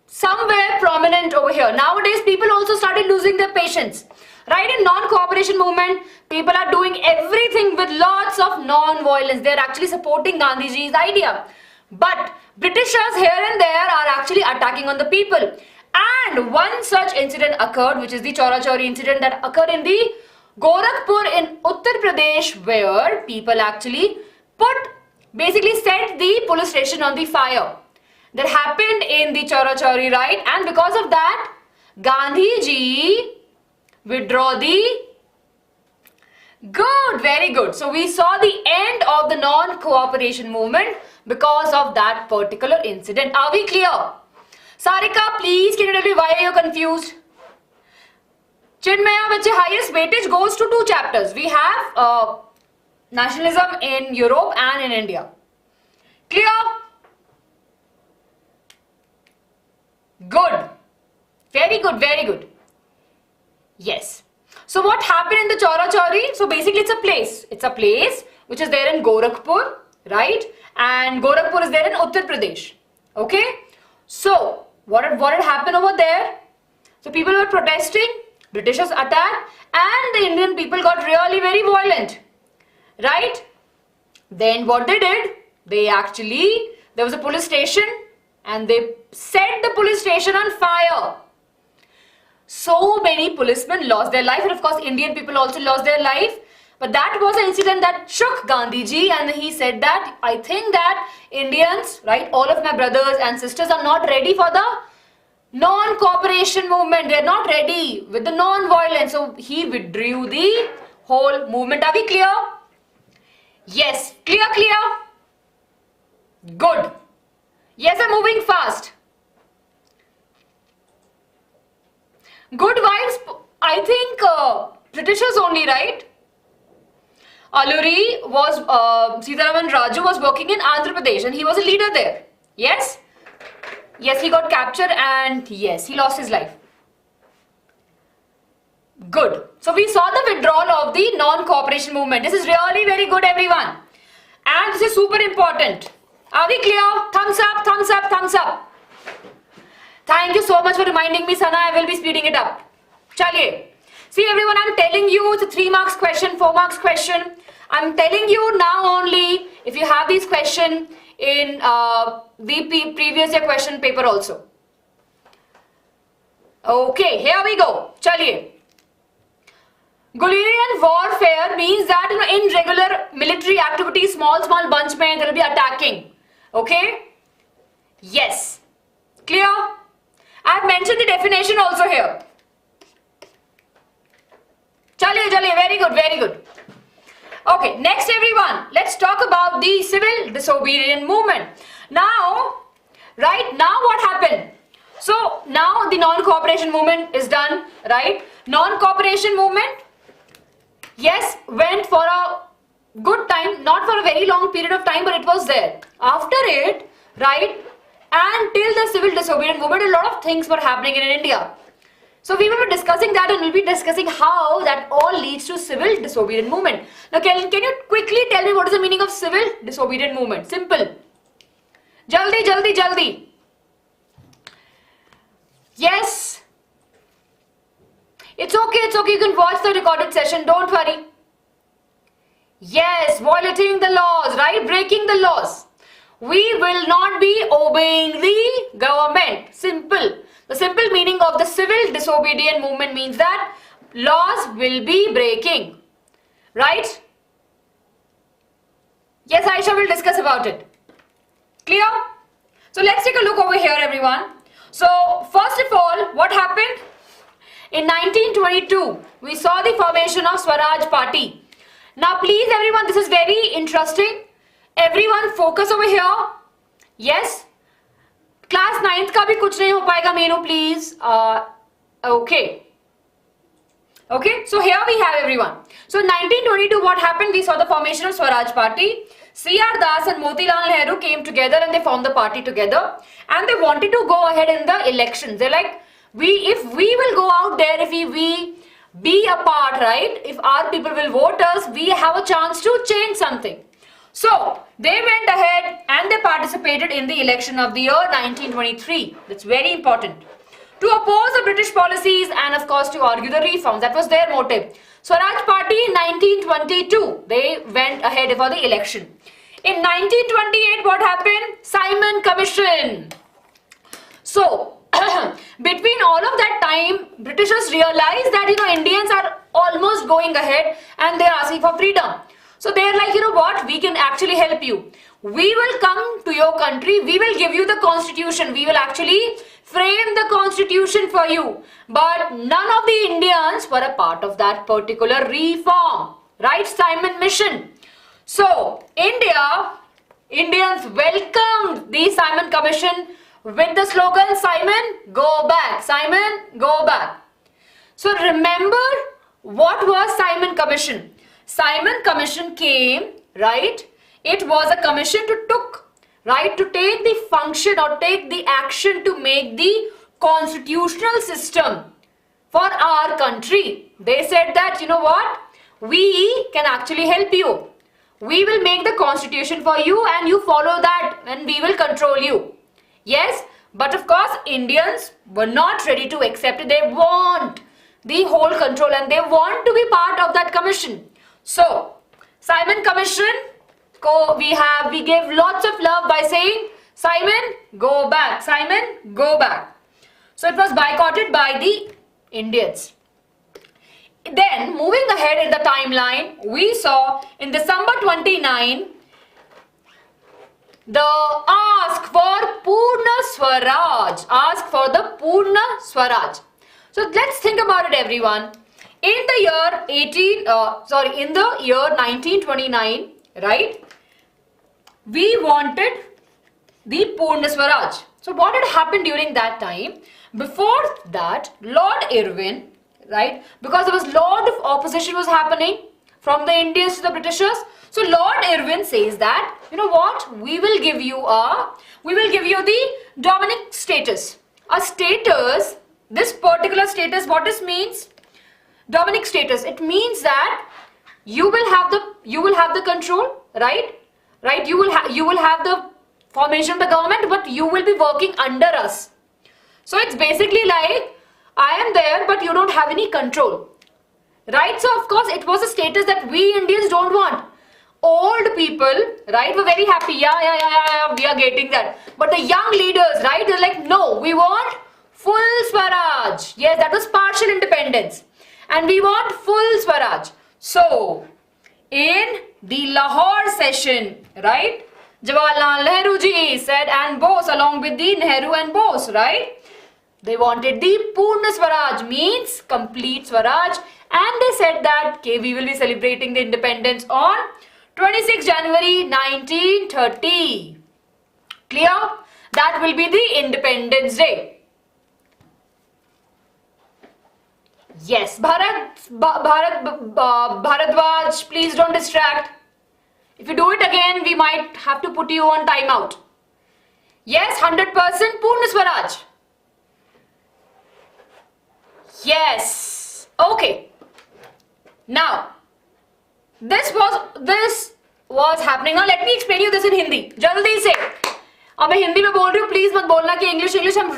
somewhere prominent over here. Nowadays, people also started losing their patience. Right, in non-cooperation movement, people are doing everything with lots of non-violence. They're actually supporting Gandhiji's idea. But Britishers here and there are actually attacking on the people. And one such incident occurred, which is the Chora-Chori incident that occurred in the Gorakhpur in Uttar Pradesh, where people actually basically set the police station on the fire. That happened in the Chora-Chori, right? And because of that, Gandhiji withdraw the... Good, very good. So we saw the end of the non-cooperation movement because of that particular incident. Are we clear? Sarika, please can you tell me why are you confused? Chinmaya, which highest weightage goes to 2 chapters. We have nationalism in Europe and in India. Clear? Good. Very good, very good. Yes. So what happened in the Chora-Chori? So basically it's a place. It's a place which is there in Gorakhpur, right? And Gorakhpur is there in Uttar Pradesh. Okay? So what had happened over there? So people were protesting, Britishers attacked, and the Indian people got really very violent. Right? Then what they did? There was a police station and they set the police station on fire. So many policemen lost their life, and of course Indian people also lost their life. But that was an incident that shook Gandhiji, and he said that I think that Indians, right, all of my brothers and sisters are not ready for the non-cooperation movement. They are not ready with the non-violence. So he withdrew the whole movement. Are we clear? Yes. Clear? Good. Yes, I'm moving fast. Good vibes, I think Britishers only, right? Alluri was, Sitaraman Raju was working in Andhra Pradesh and he was a leader there. Yes? Yes, he got captured and yes, he lost his life. Good. So we saw the withdrawal of the non-cooperation movement. This is really very good, everyone. And this is super important. Are we clear? Thumbs up, thumbs up, thumbs up. Thank you so much for reminding me, Sana. I will be speeding it up. Chaliye. See everyone, I'm telling you it's a 3 marks question, 4 marks question. I'm telling you now only if you have these questions in the previous year question paper also. Okay, here we go. Chaliye. Guerrillian warfare means that in regular military activities, small bunch mein they will be attacking. Okay? Yes. Clear? I have mentioned the definition also here. Chaliye, very good, very good. Okay, next everyone, let's talk about the civil disobedience movement. Now, right, now what happened? So, now the non-cooperation movement is done, right? Non-cooperation movement, yes, went for a good time, not for a very long period of time, but it was there. After it, right, And till the civil disobedient movement, a lot of things were happening in India. So we will be discussing that, and we'll be discussing how that all leads to civil disobedient movement. Now can you quickly tell me what is the meaning of civil disobedient movement? Simple. Jaldi, jaldi, jaldi. Yes. It's okay, you can watch the recorded session, don't worry. Yes, violating the laws, right? Breaking the laws. We will not be obeying the government. Simple. The simple meaning of the civil disobedient movement means that laws will be breaking. Right? Yes, Aisha will discuss about it. Clear? So let's take a look over here, everyone. So first of all, what happened? In 1922, we saw the formation of Swaraj Party. Now please everyone, this is very interesting. Everyone focus over here. Yes. Class 9th का भी कुछ नहीं हो पाएगा मेनू, please. Okay. Okay, so here we have everyone. So 1922, what happened? We saw the formation of Swaraj Party. C.R. Das and Motilal Nehru came together and they formed the party together. And they wanted to go ahead in the elections. They're like, if we will go out there, if we be a part, right? If our people will vote us, we have a chance to change something. So they went ahead and they participated in the election of the year 1923. That's very important. To oppose the British policies and of course to argue the reforms. That was their motive. Swaraj Party in 1922, they went ahead for the election. In 1928, what happened? Simon Commission. So between all of that time, Britishers realized that Indians are almost going ahead and they're asking for freedom. So they're like, you know what, we can actually help you. We will come to your country, we will give you the constitution, we will actually frame the constitution for you. But none of the Indians were a part of that particular reform, right? Simon Mission. So Indians welcomed the Simon Commission with the slogan, Simon, go back. Simon, go back. So remember, what was Simon Commission? Simon Commission came, right? It was a commission to take the function or take the action to make the constitutional system for our country. They said that, you know what? We can actually help you. We will make the constitution for you and you follow that and we will control you. Yes, but of course Indians were not ready to accept it. They want the whole control and they want to be part of that commission. So, Simon Commission, we gave lots of love by saying, Simon, go back. Simon, go back. So, it was boycotted by the Indians. Then, moving ahead in the timeline, we saw in December 29, the ask for Purna Swaraj. Ask for the Purna Swaraj. So, let's think about it, everyone. In the year 1929, right, we wanted the Purna Swaraj. So what had happened during that time? Before that, Lord Irwin, right, because there was a lot of opposition was happening from the Indians to the Britishers. So Lord Irwin says that, you know what, we will give you the Dominic status. A status, this particular status, what this means? Dominic status, it means that you will have the control, right? You will have the formation of the government, but you will be working under us. So it's basically like, I am there, but you don't have any control, right? So of course it was a status that we Indians don't want. Old people, right, were very happy. Yeah, we are getting that. But the young leaders, right, they're like, no, we want full Swaraj. Yes, that was partial independence. And we want full Swaraj. So, in the Lahore session, right, Jawaharlal Nehru ji said and Bose, along with the Nehru and Bose, right, they wanted the Purna Swaraj, means complete Swaraj, and they said that we will be celebrating the independence on 26 January 1930. Clear? That will be the Independence Day. Yes, Bharadwaj, please don't distract. If you do it again, we might have to put you on timeout. Yes, 100% Purna Swaraj. Yes. Okay. Now, this was happening. Now let me explain you this in Hindi. जल्दी से. अब मैं हिंदी में बोल रही हूँ, please मत बोलना कि इंग्लिश हम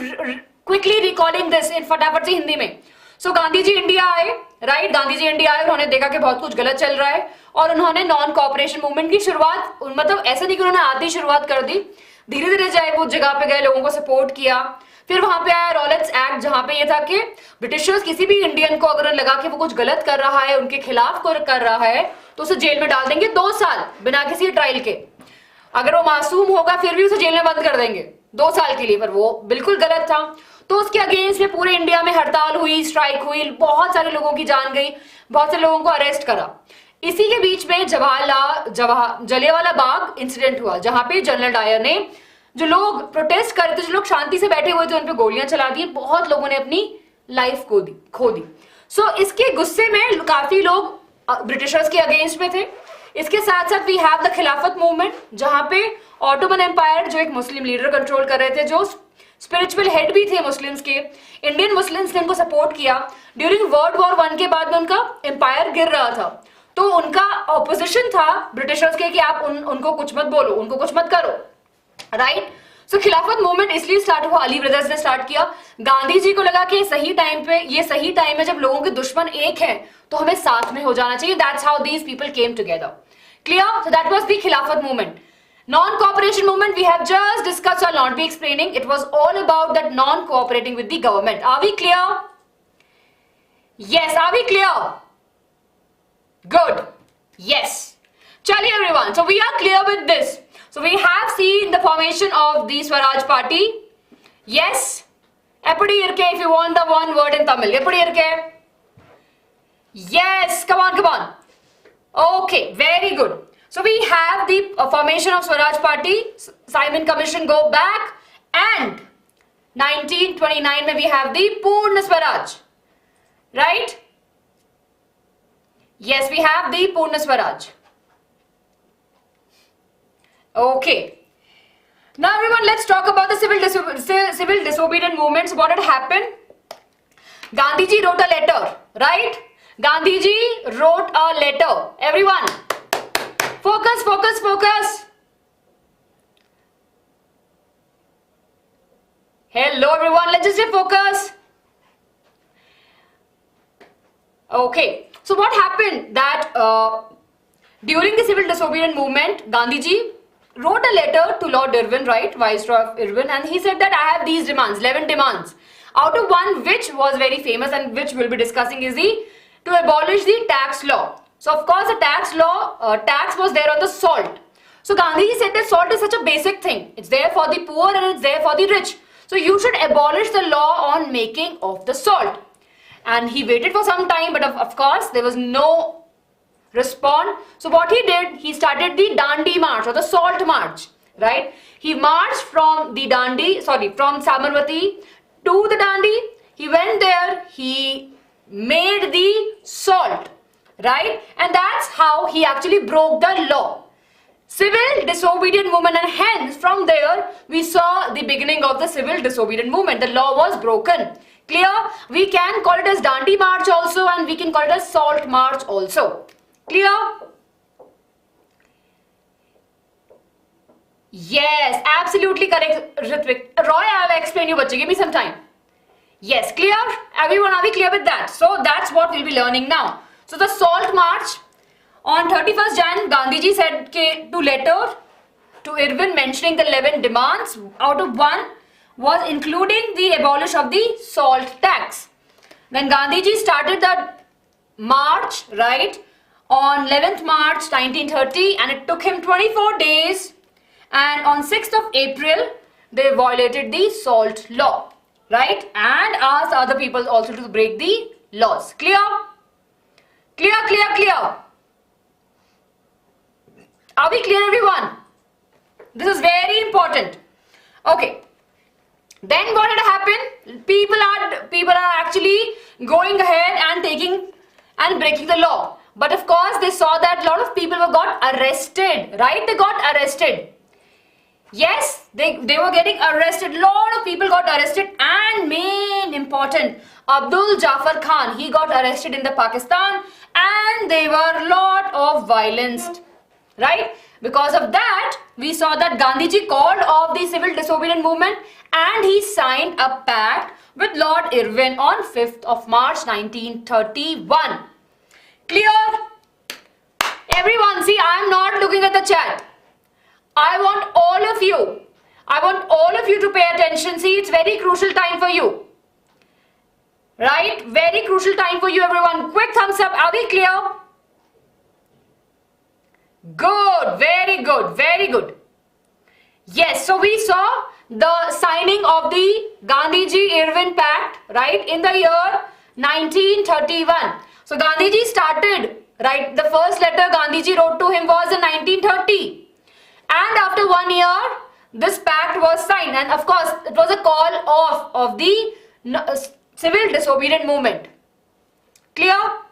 क्विकली रिकॉलिंग दिस इन फटाफट से हिंदी में. सो गांधी जी इंडिया आए, राइट? गांधी जी इंडिया आए, उन्होंने देखा कि बहुत कुछ गलत चल रहा है और उन्होंने नॉन कोऑपरेशन मूवमेंट की शुरुआत, मतलब ऐसा नहीं कि उन्होंने आधी शुरुआत कर दी, धीरे धीरे जाए वो जगह पे गए, लोगों को सपोर्ट किया. फिर वहां पे आया रॉलेट्स एक्ट, जहां पे ये था कि ब्रिटिशर्स किसी भी इंडियन को अगर लगा कि वो कुछ गलत कर रहा है, उनके खिलाफ कर रहा है, तो उसे जेल में डाल देंगे 2 साल बिना किसी ट्रायल के. अगर वो मासूम होगा फिर भी उसे जेल में बंद कर देंगे 2 साल के लिए. पर वो बिल्कुल गलत था. तो उसके अगेंस्ट में पूरे इंडिया में हड़ताल हुई, स्ट्राइक हुई, बहुत सारे लोगों की जान गई, बहुत सारे लोगों को अरेस्ट करा. इसी के बीच में जलियांवाला बाग इंसिडेंट हुआ, जहां पे जनरल डायर ने जो लोग प्रोटेस्ट कर रहे थे, जो लोग शांति से बैठे हुए थे, उन पे गोलियां चला दी. बहुत लोगों ने अपनी लाइफ खो दी. सो इसके गुस्से में काफी लोग ब्रिटिशर्स के अगेंस्ट में थे. इसके साथ साथ वी हैव द खिलाफत मूवमेंट, जहां पे ऑटोमन एम्पायर, जो एक मुस्लिम लीडर कंट्रोल कर रहे थे, जो स्पिरिचुअल हेड भी थे मुस्लिम्स के, इंडियन मुस्लिम्स ने उनको सपोर्ट किया. ड्यूरिंग वर्ल्ड वॉर 1 के बाद में उनका एम्पायर गिर रहा था, तो उनका ऑपोजिशन था ब्रिटिशर्स के कि आप उनको कुछ मत बोलो, उनको कुछ मत करो, राइट? सो खिलाफत मूवमेंट इसलिए स्टार्ट हुआ, अली ब्रदर्स ने स्टार्ट किया. गांधी जी को लगा कि सही टाइम है जब लोगों के दुश्मन एक हैं, तो हमें साथ में हो जाना चाहिए. That's how these people came together. Clear? So that was the खिलाफत movement. Non-cooperation movement we have just discussed, so I'll not be explaining. It was all about that non-cooperating with the government. Are we clear? Yes, are we clear? Good. Yes. Chaliye everyone. So we are clear with this. So we have seen the formation of the Swaraj Party. Yes. Eppadi irke if you want the one word in Tamil. Eppadi irke? Yes. Come on. Okay. Very good. So we have the formation of Swaraj Party. Simon Commission go back, and 1929 में we have the Purna Swaraj, right? Yes, we have the Purna Swaraj. Okay. Now everyone, let's talk about the civil disobedient movements. What had happened? Gandhi ji wrote a letter, right? Gandhi ji wrote a letter. Everyone, focus. Hello everyone, let's just say focus. Okay, so what happened that during the civil disobedient movement, Gandhi ji wrote a letter to Lord Irwin, right, Viceroy of Irwin, and he said that I have these demands, 11 demands, out of one which was very famous and which we'll be discussing is to abolish the tax law. So of course the tax was there on the salt. So Gandhi said that salt is such a basic thing. It's there for the poor and it's there for the rich. So you should abolish the law on making of the salt. And he waited for some time, but of course there was no response. So what he did, he started the Dandi March or the Salt March, right? He marched from from Sabarmati to the Dandi. He went there, he made the salt, right? And that's how he actually broke the law. Civil disobedient movement, and hence from there we saw the beginning of the civil disobedient movement. The law was broken. Clear? We can call it as Dandi March also, and we can call it as Salt March also. Clear? Yes, absolutely correct, Ritvik. Roy, I will explain you, bache. Give me some time. Yes, clear? Everyone, are we clear with that? So that's what we'll be learning now. So the Salt March, on 31st Jan, Gandhiji said to letter to Irwin mentioning the 11 demands, out of one was including the abolish of the salt tax. Then Gandhiji started the march, right, on 11th March 1930, and it took him 24 days, and on 6th of April they violated the salt law, right, and asked other people also to break the laws. Clear? Clear, clear, clear. Are we clear, everyone? This is very important. Okay. Then what had happened? People are actually going ahead and taking and breaking the law. But of course, they saw that a lot of people got arrested, right? They got arrested. Yes, they were getting arrested. Lot of people got arrested, and main important, Abdul Jafar Khan, he got arrested in the Pakistan, and they were lot of violence, right? Because of that, we saw that Gandhiji called off the civil disobedient movement, and he signed a pact with Lord Irwin on 5th of March 1931. Clear? Everyone, see, I am not looking at the chat. I want all of you to pay attention. See, it's very crucial time for you. Right? Very crucial time for you, everyone. Quick thumbs up. Are we clear? Good. Very good. Very good. Yes, so we saw the signing of the Gandhiji-Irwin Pact, right, in the year 1931. So Gandhiji started, right, the first letter Gandhiji wrote to him was in 1930. And after 1 year, this pact was signed, and of course, it was a call off of the civil disobedient movement. Clear?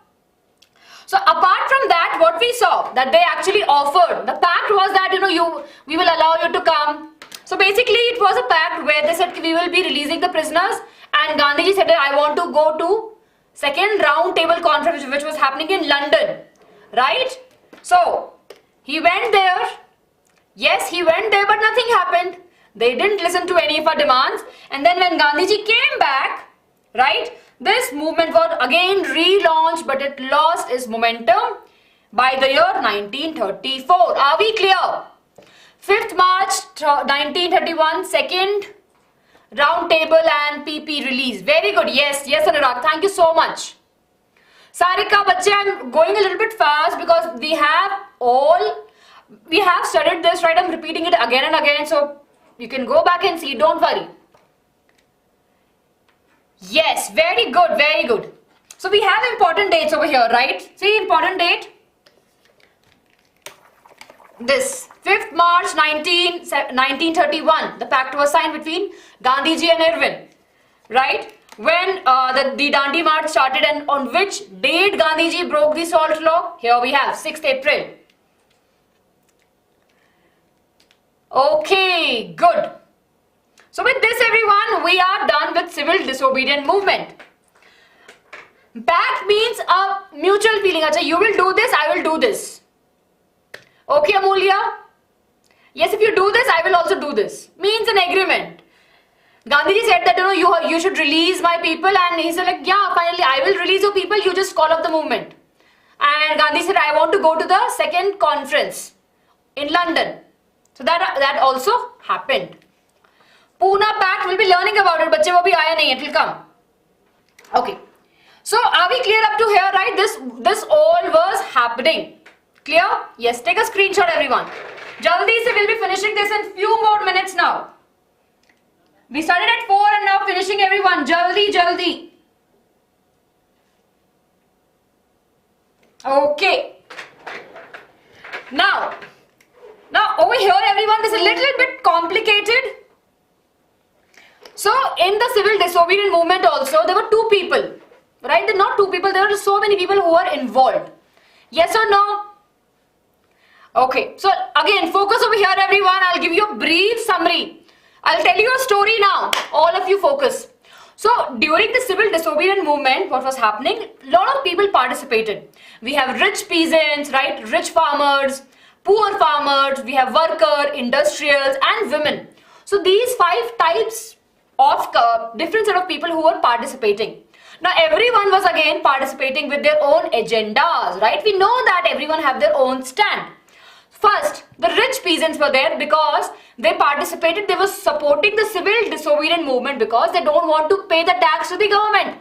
So apart from that, what we saw that they actually offered, the pact was that we will allow you to come. So basically, it was a pact where they said we will be releasing the prisoners, and Gandhiji said that I want to go to second round table conference which was happening in London, right? So he went there. Yes, he went there, but nothing happened. They didn't listen to any of our demands. And then when Gandhiji came back, right, this movement was again relaunched, but it lost its momentum by the year 1934. Are we clear? 5th March 1931, second round table and PP release. Very good. Yes, yes, Anurag. Thank you so much. Sarika, Bache, I'm going a little bit fast because we have studied this, right? I'm repeating it again and again, so you can go back and see, don't worry. Yes, very good, very good. So we have important dates over here, right? See, important date. This 5th March 1931, the pact was signed between Gandhiji and Irwin, right? When the Dandi March started, and on which date Gandhiji broke the salt law? Here we have 6th April. Okay, good. So with this, everyone, we are done with civil disobedient movement. Pact means a mutual feeling. Achha, you will do this, I will do this. Okay, Amulya? Yes, if you do this, I will also do this. Means an agreement. Gandhiji said that you should release my people, and he said like, yeah, finally I will release your people, you just call up the movement. And Gandhi said, I want to go to the second conference in London. So that also happened. Pune Pact, we'll be learning about it. Bache wo bhi aaya nahi, it will come. Okay. So are we clear up to here, right? This all was happening. Clear? Yes, take a screenshot, everyone. Jaldi se we'll be finishing this in few more minutes now. We started at 4 and now finishing, everyone. Jaldi, jaldi. Okay. Now over here, everyone, this is a little bit complicated. So in the civil disobedient movement also, there were two people, right? There are not two people, there were so many people who were involved. Yes or no? Okay, so again, focus over here, everyone. I'll give you a brief summary. I'll tell you a story now. All of you focus. So during the civil disobedient movement, what was happening? A lot of people participated. We have rich peasants, right? Rich farmers, poor farmers, we have worker, industrials and women. So these 5 types of different set of people who were participating. Now everyone was again participating with their own agendas, right? We know that everyone have their own stand. First, the rich peasants were there because they participated, they were supporting the civil disobedient movement because they don't want to pay the tax to the government.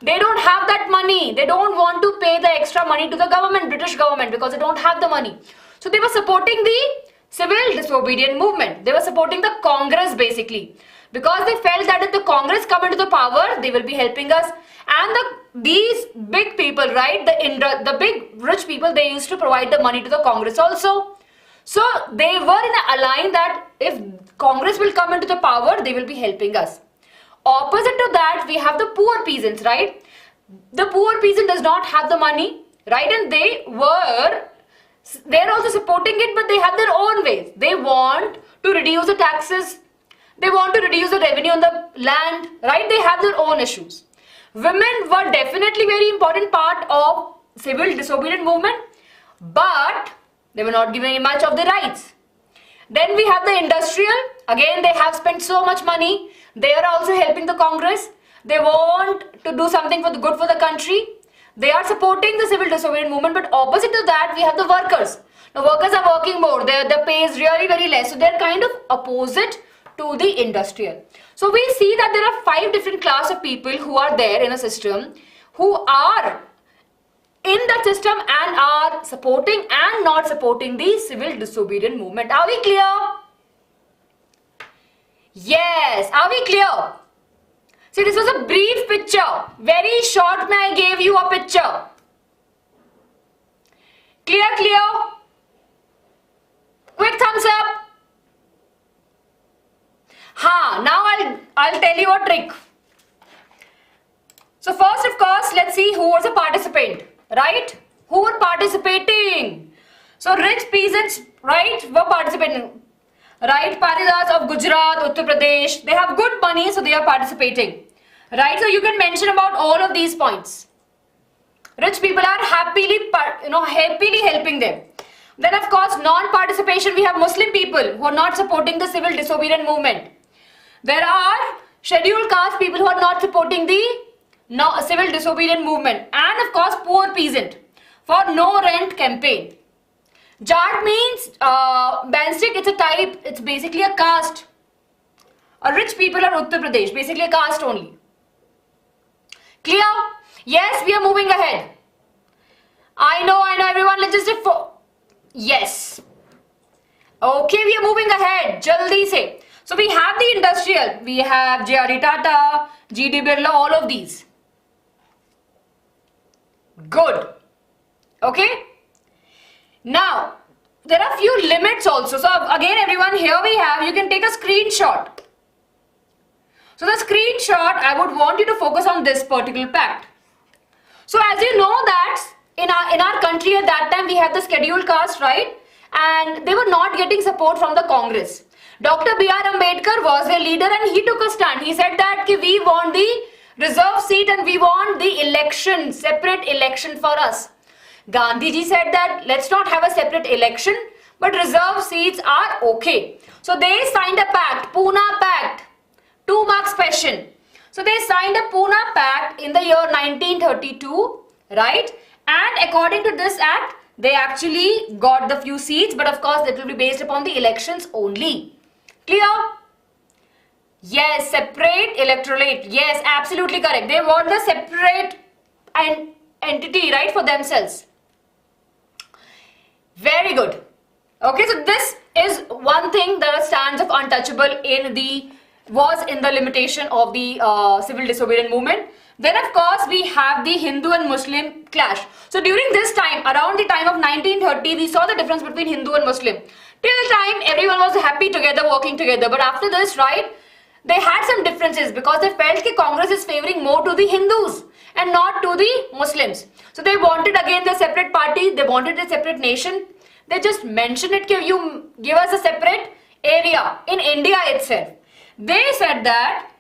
They don't have that money. They don't want to pay the extra money to the government, British government, because they don't have the money. So they were supporting the civil disobedient movement. They were supporting the Congress basically because they felt that if the Congress come into the power, they will be helping us. And these big people, right, the big rich people, they used to provide the money to the Congress also. So they were in a line that if Congress will come into the power, they will be helping us. Opposite to that, we have the poor peasants, right? The poor peasant does not have the money, right? And they were They're also supporting it, but they have their own ways. They want to reduce the taxes. They want to reduce the revenue on the land, right? They have their own issues. Women were definitely very important part of civil disobedient movement, but they were not given much of the rights. Then we have the industrial. Again, they have spent so much money. They are also helping the Congress. They want to do something for the good for the country. They are supporting the civil disobedient movement, but opposite to that, we have the workers. The workers are working more. Their pay is really very less. So they're kind of opposite to the industrial. So we see that there are 5 different class of people who are there in a system, who are in that system and are supporting and not supporting the civil disobedient movement. Are we clear? Yes. Are we clear? See, this was a brief picture. Very short, I gave you a picture. Clear, clear? Quick thumbs up. Now I'll tell you a trick. So first, of course, let's see who was a participant, right? Who were participating? So rich peasants, right, were participating. Right, Paridas of Gujarat, Uttar Pradesh, they have good money, so they are participating. Right, so you can mention about all of these points. Rich people are happily helping them. Then, of course, non-participation, we have Muslim people who are not supporting the civil disobedient movement. There are scheduled caste people who are not supporting the civil disobedient movement. And, of course, poor peasant for no rent campaign. Jat means Banstic, it's a type, it's basically a caste. Rich people are Uttar Pradesh, basically a caste only. Clear? Yes, we are moving ahead. I know everyone, let's just yes. Okay, we are moving ahead. Jaldi se. So we have the industrial, we have J.R.D. Tata, G.D. Birla, all of these. Good. Okay. Now, there are few limits also. So again, everyone, here we have, you can take a screenshot. So the screenshot, I would want you to focus on this particular fact. So as you know that in our country at that time, we had the scheduled caste, right? And they were not getting support from the Congress. Dr. B.R. Ambedkar was their leader and he took a stand. He said that we want the reserve seat and we want the election, separate election for us. Gandhiji said that let's not have a separate election, but reserve seats are okay. So they signed a pact, Pune Pact, 2 marks question. So they signed a Pune Pact in the year 1932, right? And according to this act, they actually got the few seats, but of course that will be based upon the elections only. Clear? Yes, separate electorate. Yes, absolutely correct. They want the separate entity, right, for themselves. Very good. Okay, so this is one thing that stands of untouchable was in the limitation of the civil disobedient movement. Then of course we have the Hindu and Muslim clash. So during this time, around the time of 1930, we saw the difference between Hindu and Muslim. Till the time everyone was happy together, working together. But after this, right, they had some differences because they felt that Congress is favoring more to the Hindus and not to the Muslims. So they wanted again the separate party, they wanted a separate nation. They just mentioned it, you give us a separate area in India itself. They said that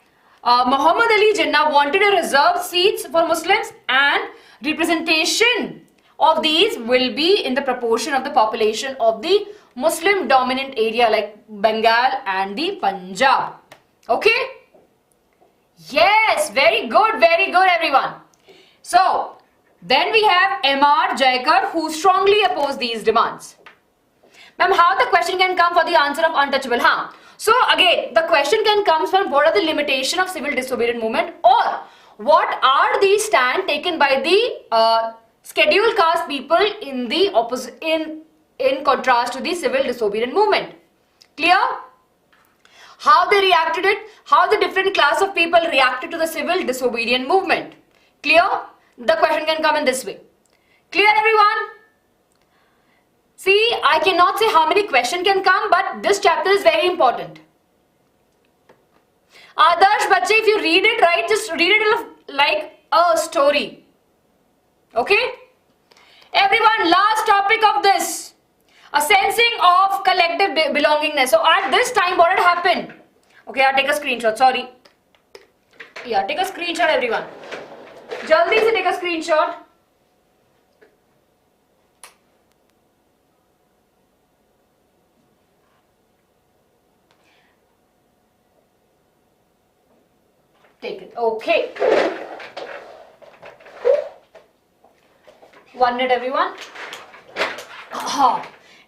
Muhammad Ali Jinnah wanted a reserved seats for Muslims and representation of these will be in the proportion of the population of the Muslim dominant area like Bengal and the Punjab. Okay? Yes, very good everyone. So, then we have M.R. Jaikar who strongly opposed these demands. Ma'am, how the question can come for the answer of untouchable? So again, the question can come from what are the limitation of civil disobedient movement or what are the stand taken by the scheduled caste people in the opposite in contrast to the civil disobedient movement. Clear? How they reacted it, how the different class of people reacted to the civil disobedient movement. Clear? The question can come in this way. Clear everyone? See, I cannot say how many questions can come, but this chapter is very important. Adarsh Bache, if you read it, right, just read it like a story. Okay? Everyone, last topic of this. A sensing of collective belongingness. So at this time, what had happened? Okay, I'll take a screenshot. Sorry. Yeah, take a screenshot, everyone. Jaldi se take a screenshot. Take it. Okay. 1 minute, everyone.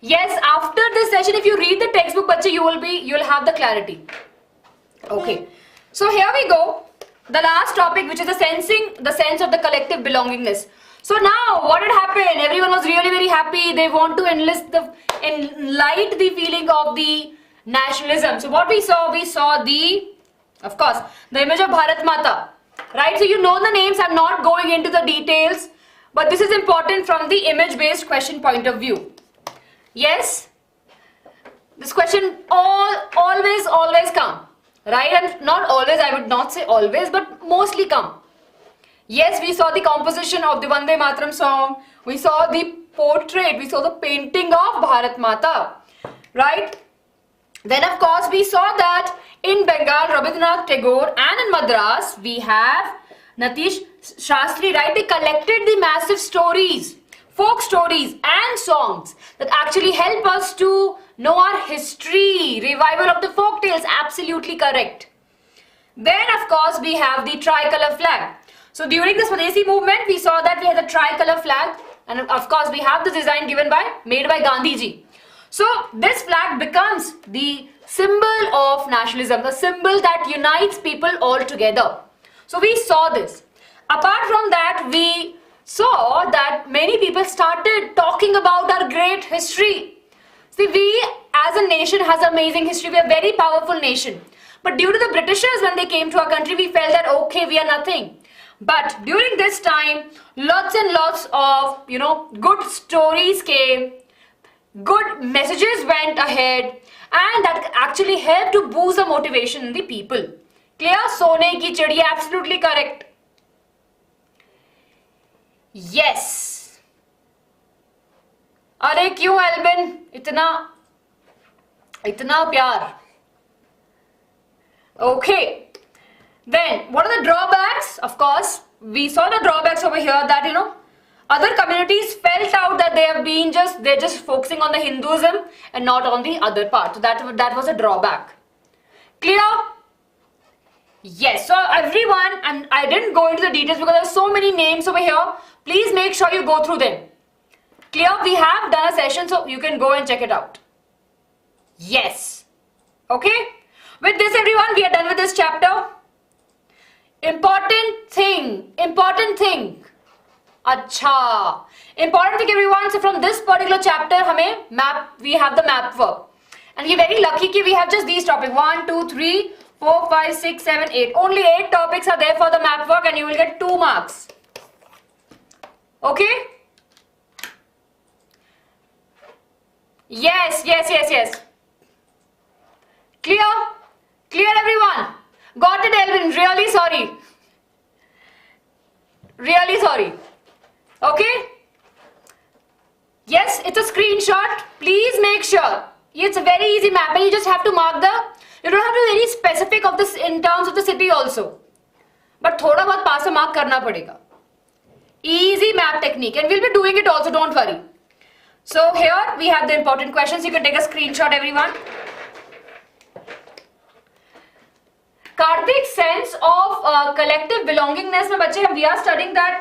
Yes, after this session, if you read the textbook, bache, you'll have the clarity. Okay. So here we go. The last topic, which is the sense of the collective belongingness. So now, what had happened? Everyone was really very happy. They want to enlight the feeling of the nationalism. So what we saw of course, the image of Bharat Mata. Right? So you know the names. I'm not going into the details. But this is important from the image-based question point of view. Yes? This question always come. Right? And not always, I would not say always, but mostly come. Yes, we saw the composition of the Vande Mataram song. We saw the portrait. We saw the painting of Bharat Mata. Right? Then of course we saw that in Bengal, Rabindranath Tagore, and in Madras, we have Natish Shastri, right? They collected the massive stories, folk stories and songs that actually help us to know our history. Revival of the folk tales, absolutely correct. Then of course we have the tricolor flag. So during the Swadeshi movement, we saw that we had the tricolor flag, and of course we have the design made by Gandhi ji. So this flag becomes the symbol of nationalism, the symbol that unites people all together. So we saw this. Apart from that, we saw that many people started talking about our great history. See, we as a nation has amazing history. We are a very powerful nation. But due to the Britishers, when they came to our country, we felt that, okay, we are nothing. But during this time, lots and lots of, good stories came, good messages went ahead, and that actually helped to boost the motivation in the people. Clear? Sone ki chidi, absolutely correct. Yes. अरे क्यों एल्बिन इतना प्यार? Okay. Then what are the drawbacks? Of course, we saw the drawbacks over here that other communities felt out that they're just focusing on the Hinduism and not on the other part. So that was a drawback. Clear? Yes. So everyone, and I didn't go into the details because there are so many names over here. Please make sure you go through them. Clear? We have done a session, so you can go and check it out. Yes. Okay? With this, everyone, we are done with this chapter. Important thing. Acha. Important thing, everyone. So from this particular chapter, we have the map work. And we're very lucky that we have just these topics. 1, 2, 3, 4, 5, 6, 7, 8. Only 8 topics are there for the map work and you will get 2 marks. Okay? Yes. Clear, everyone? Got it, Elvin? Really sorry. Okay? Yes, it's a screenshot. Please make sure. It's a very easy map and you just have to mark you don't have to be very specific of this in terms of the city also. But thoda bahut pass mark karna padega. Easy map technique, and we'll be doing it also, don't worry. So here we have the important questions. You can take a screenshot, everyone. Karthik's sense of collective belongingness, we are studying that,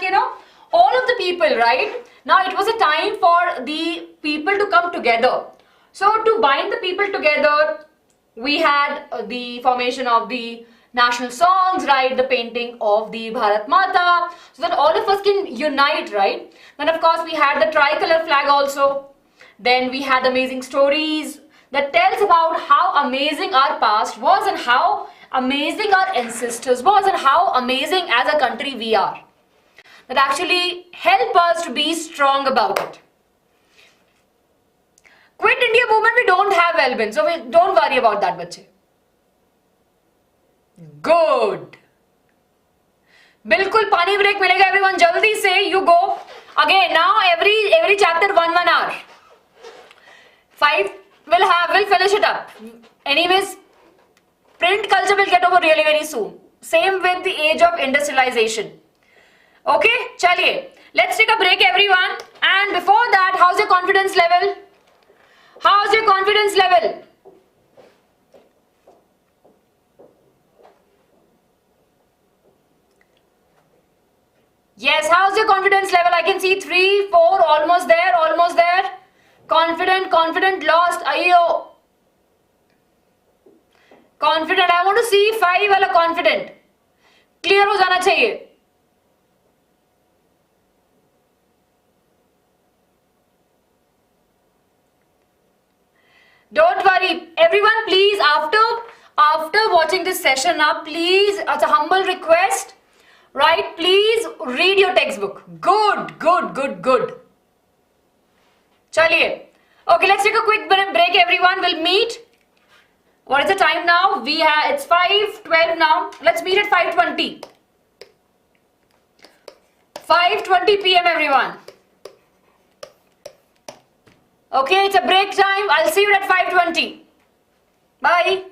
all of the people, right? Now it was a time for the people to come together. So to bind the people together, we had the formation of the national songs, right? The painting of the Bharat Mata, so that all of us can unite, right? Then of course we had the tricolor flag also. Then we had amazing stories that tells about how amazing our past was and how amazing our ancestors was and how amazing as a country we are. That actually help us to be strong about it. Quit India movement we don't have, Elvin, so we don't worry about that, bache. Good. Bilkul pani break milega, everyone. Jaldi say you go. Again, now every chapter 1 hour. 5 will finish it up. Anyways, print culture will get over really very soon. Same with the age of industrialization. Okay, chaliye. Let's take a break, everyone. And before that, how's your confidence level? How's your confidence level? Yes, how's your confidence level? I can see 3, 4, almost there, almost there. Confident, lost. Ayo. Confident, I want to see 5 वाला confident. Clear हो जाना चाहिए. Don't worry, everyone. Please, after watching this session, now please, it's a humble request, right? Please read your textbook. Good. Chaliye. Okay, let's take a quick break, everyone. We'll meet. What is the time now? It's 5:12 now. Let's meet at 5:20. 5:20 p.m. everyone. Okay, it's a break time. I'll see you at 5:20. Bye.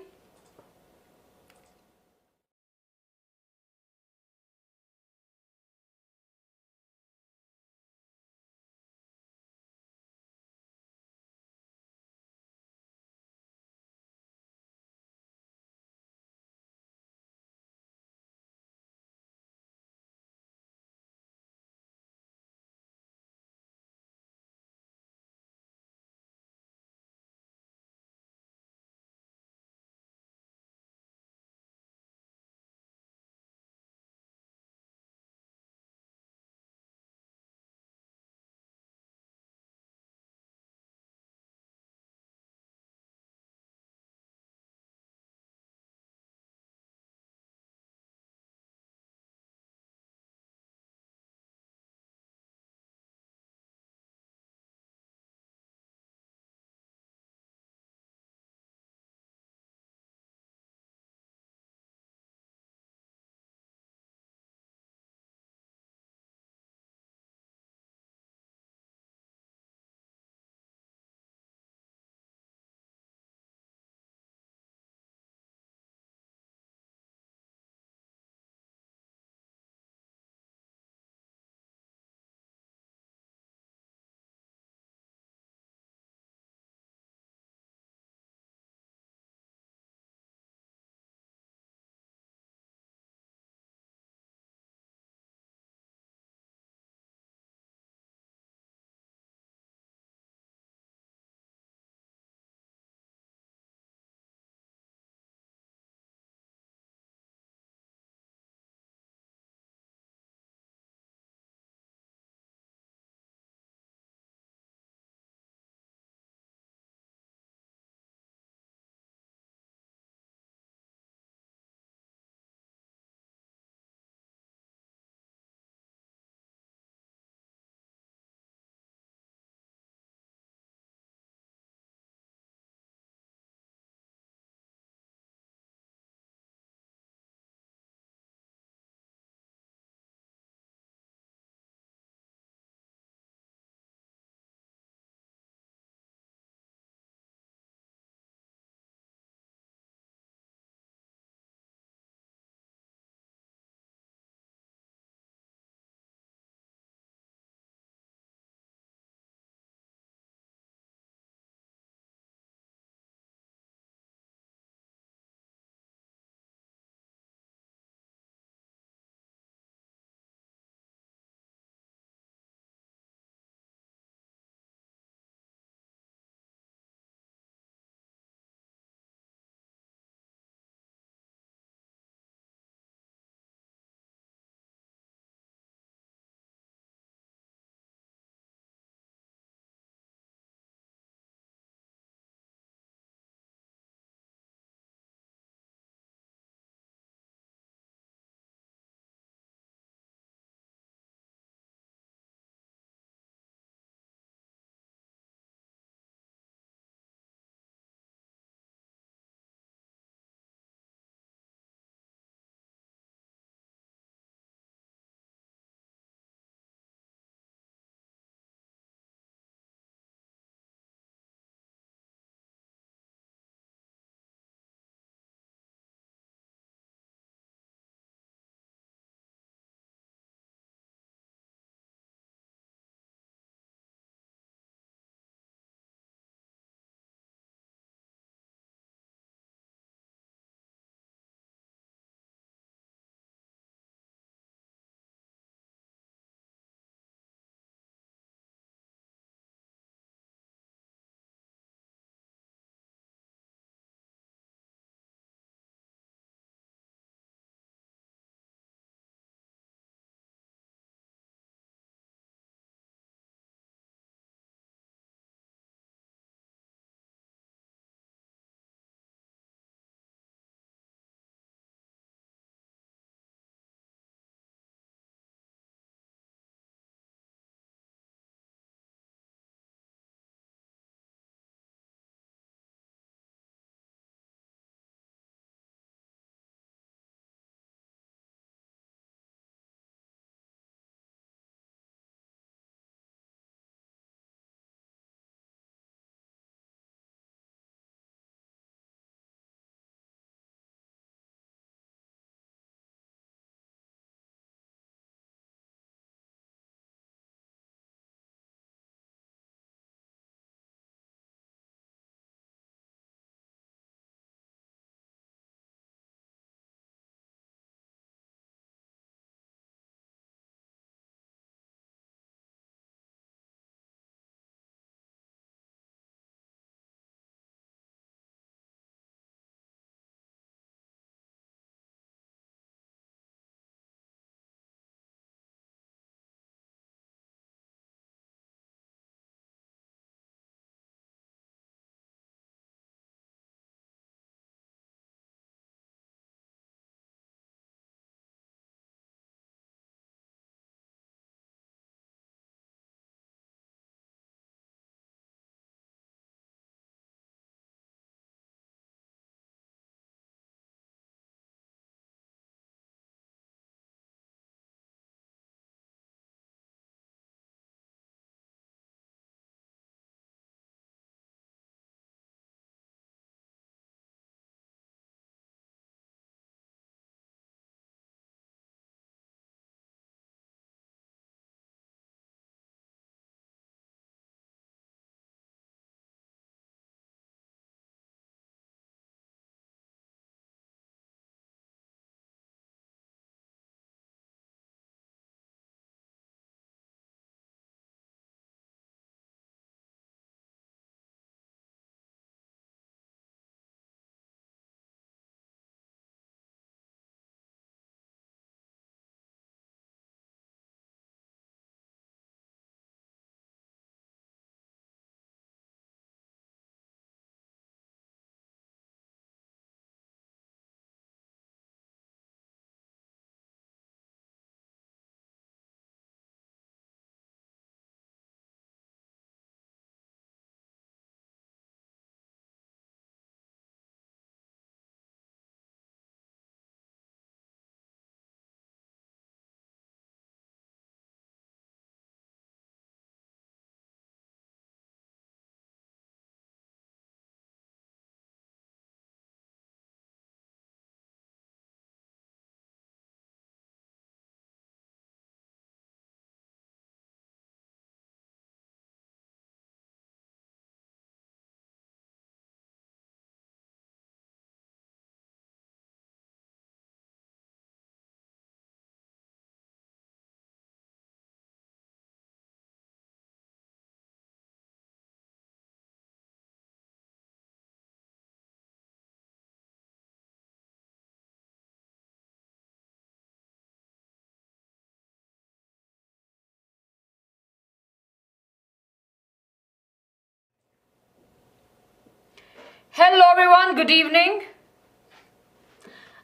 everyone, good evening.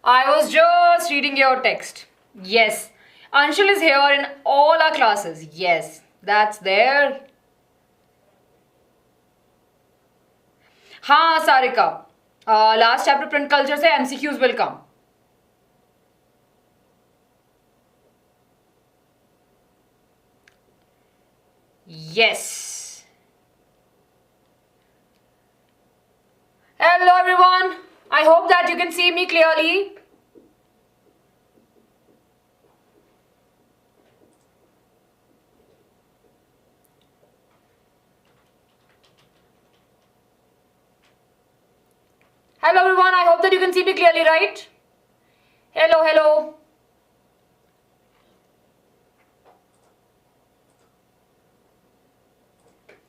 I was just reading your text. Yes, Anshul is here in all our classes. Yes, that's there. हाँ Sarika, last chapter print culture से MCQs will come. Yes. Hello everyone. I hope that you can see me clearly. Hello everyone, I hope that you can see me clearly, right? Hello, hello.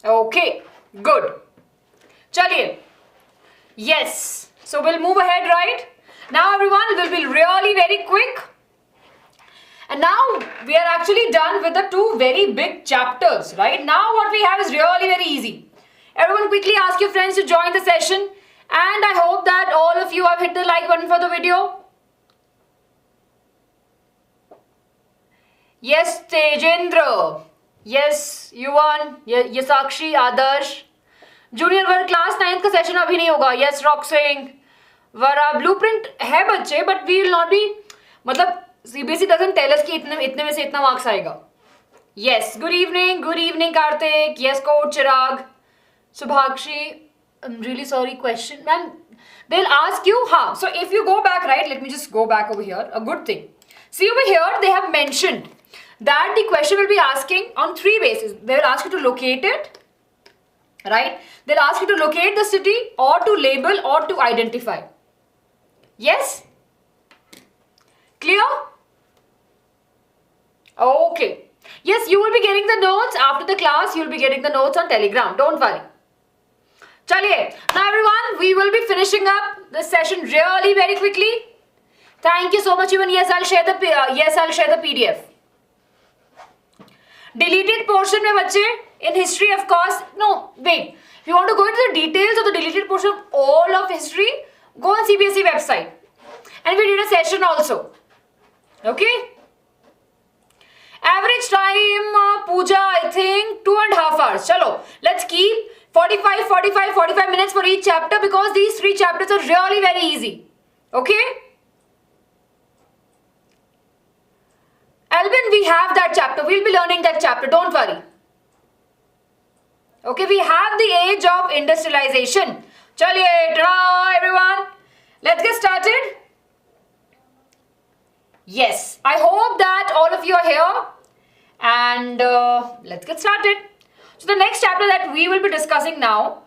Okay, good. Chaliye. Yes. So we'll move ahead, right? Now everyone, it will be really very quick. And now we are actually done with the two very big chapters, right? Now what we have is really very easy. Everyone quickly ask your friends to join the session. And I hope that all of you have hit the like button for the video. Yes, Tejendra. Yes, Yuvan. Yes, Sakshi, Adarsh. Junior वर्ग class 9th का session अभी नहीं होगा. Yes, Roxing. वरा blueprint है बच्चे, but we will not be, मतलब CBSE doesn't tell us कि इतने में से इतना मार्क्स आएगा. Yes, good evening Karthik. Yes, coach Chirag. Subhakshi, I'm really sorry, question. Ma'am, they'll ask you, so if you go back, right, let me just go back over here. A good thing. See over here, they have mentioned that the question will be asking on three bases. They will ask you to locate it, right? They'll ask you to locate the city or to label or to identify. Yes? Clear? Okay. Yes, you will be getting the notes after the class. You will be getting the notes on Telegram. Don't worry. Chaliye. Now everyone, we will be finishing up this session really very quickly. Thank you so much. Even yes, I'll share the PDF. Deleted portion में बच्चे, in history of course, no, wait. If you want to go into the details of the deleted portion of all of history, go on CBSE website. And we did a session also. Okay? Average time, Pooja, I think 2.5 hours. Chalo, let's keep 45 minutes for each chapter because these three chapters are really very easy. Okay? Alvin, we have that chapter. We'll be learning that chapter. Don't worry. Okay, we have the age of industrialization. Chaliye, ta-da, everyone. Let's get started. Yes, I hope that all of you are here. And let's get started. So the next chapter that we will be discussing now.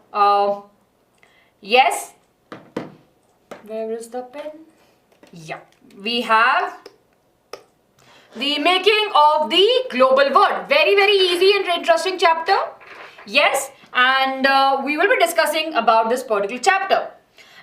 Yes. Where is the pen? Yeah. We have the making of the global world. Very, very easy and interesting chapter. Yes. And we will be discussing about this particular chapter.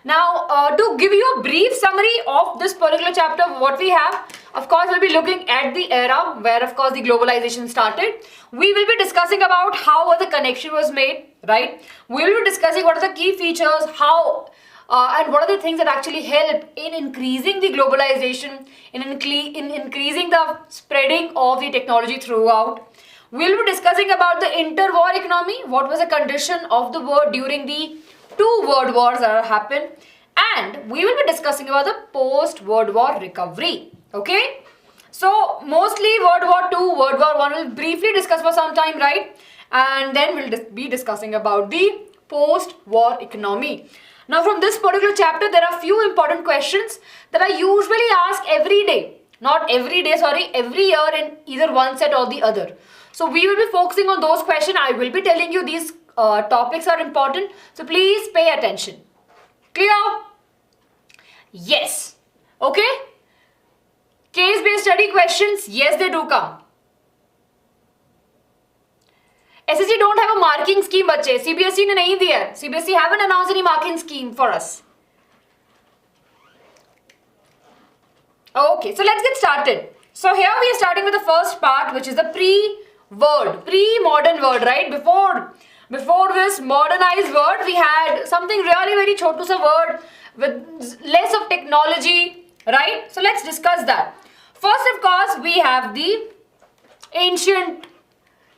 Now, to give you a brief summary of this particular chapter, what we have, of course, we'll be looking at the era where, of course, the globalization started. We will be discussing about how the connection was made, right? We will be discussing what are the key features, how and what are the things that actually help in increasing the globalization, in increasing the spreading of the technology throughout. We'll be discussing about the interwar economy, what was the condition of the world during the two world wars that happened, and we will be discussing about the post-World War recovery. Okay, so mostly World War II, World War I will briefly discuss for some time, right? And then we'll be discussing about the post-war economy. Now from this particular chapter, there are few important questions that I usually ask every day. Not every day, sorry, every year in either one set or the other. So we will be focusing on those questions. I will be telling you these topics are important. So please pay attention. Clear? Yes. Okay? Case-based study questions, yes, they do come. SSC don't have a marking scheme, बच्चे. CBSE ने नहीं दिया. CBSE haven't announced any marking scheme for us. Okay, so let's get started. So here we are starting with the first part, which is the pre-modern world, right? Before Before this modernized word, we had something really very chotu sa word with less of technology, right? So let's discuss that. First, of course, we have the ancient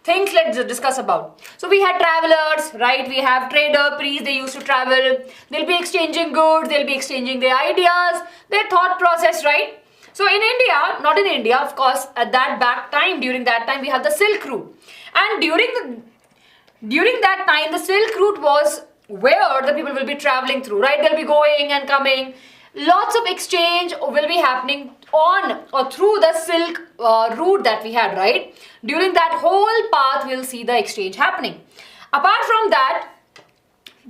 things. Let's discuss about. So we had travelers, right? We have trader, priests, they used to travel. They'll be exchanging goods, they'll be exchanging their ideas, their thought process, right? So in India, not in India, of course, at that back time, during that time, we have the Silk Route. And during that time, the Silk Route was where the people will be traveling through, right? They'll be going and coming. Lots of exchange will be happening on or through the Silk route that we had, right? During that whole path, we'll see the exchange happening. Apart from that,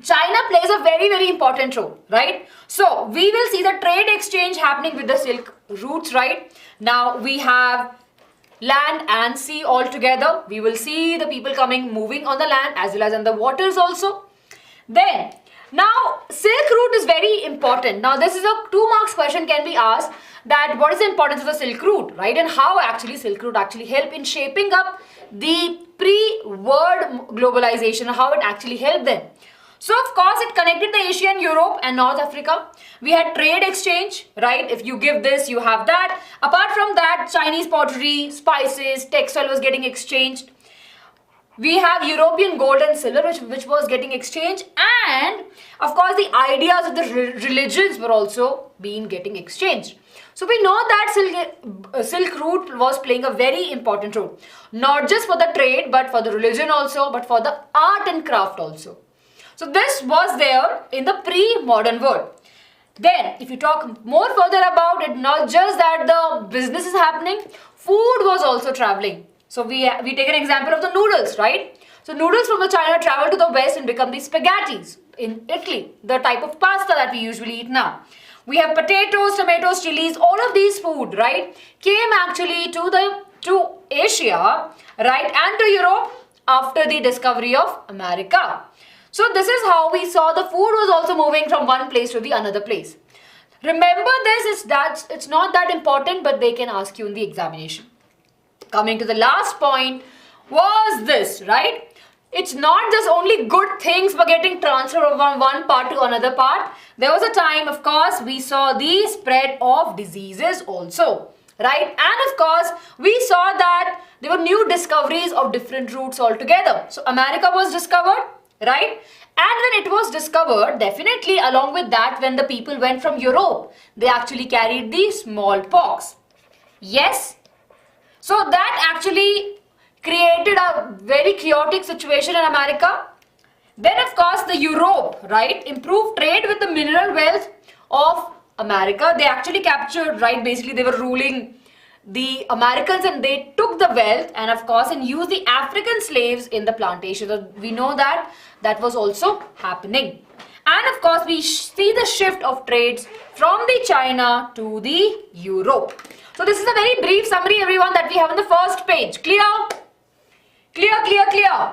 China plays a very, very important role, right? So we will see the trade exchange happening with the Silk routes, right? Now we have land and sea all together. We will see the people moving on the land as well as on the waters also. Then, now Silk route is very important. Now this is a 2 marks question can be asked, that what is the importance of the Silk route, right? And how actually Silk route actually help in shaping up the pre-world globalization, how it actually helped them. So of course it connected the Asia and Europe and North Africa. We had trade exchange, right? If you give this, you have that. Apart from that, Chinese pottery, spices, textile was getting exchanged. We have European gold and silver which was getting exchanged, and of course the ideas of the religions were also getting exchanged. So we know that Silk route was playing a very important role, not just for the trade but for the religion also, but for the art and craft also. So this was there in the pre-modern world. Then if you talk more further about it, not just that the business is happening, food was also traveling. So we take an example of the noodles, right? So noodles from the China travel to the west and become the spaghettis in Italy, the type of pasta that we usually eat now. We have potatoes, tomatoes, chilies, all of these food, right, came actually to Asia, right, and to Europe after the discovery of America. So this is how we saw the food was also moving from one place to the another place. Remember this, it's not that important, but they can ask you in the examination. Coming to the last point was this, right? It's not just only good things were getting transferred from one part to another part. There was a time, of course, we saw the spread of diseases also, right? And of course, we saw that there were new discoveries of different routes altogether. So America was discovered, right? And when it was discovered, definitely along with that, when the people went from Europe, they actually carried the smallpox. Yes. So that actually created a very chaotic situation in America. Then of course the Europe, right, improved trade with the mineral wealth of America. They actually captured, right, basically they were ruling the Americans and they took the wealth and of course and used the African slaves in the plantations. So we know that was also happening. And of course we see the shift of trades from the China to the Europe. So this is a very brief summary, everyone, that we have on the first page. Clear? Clear, clear, clear.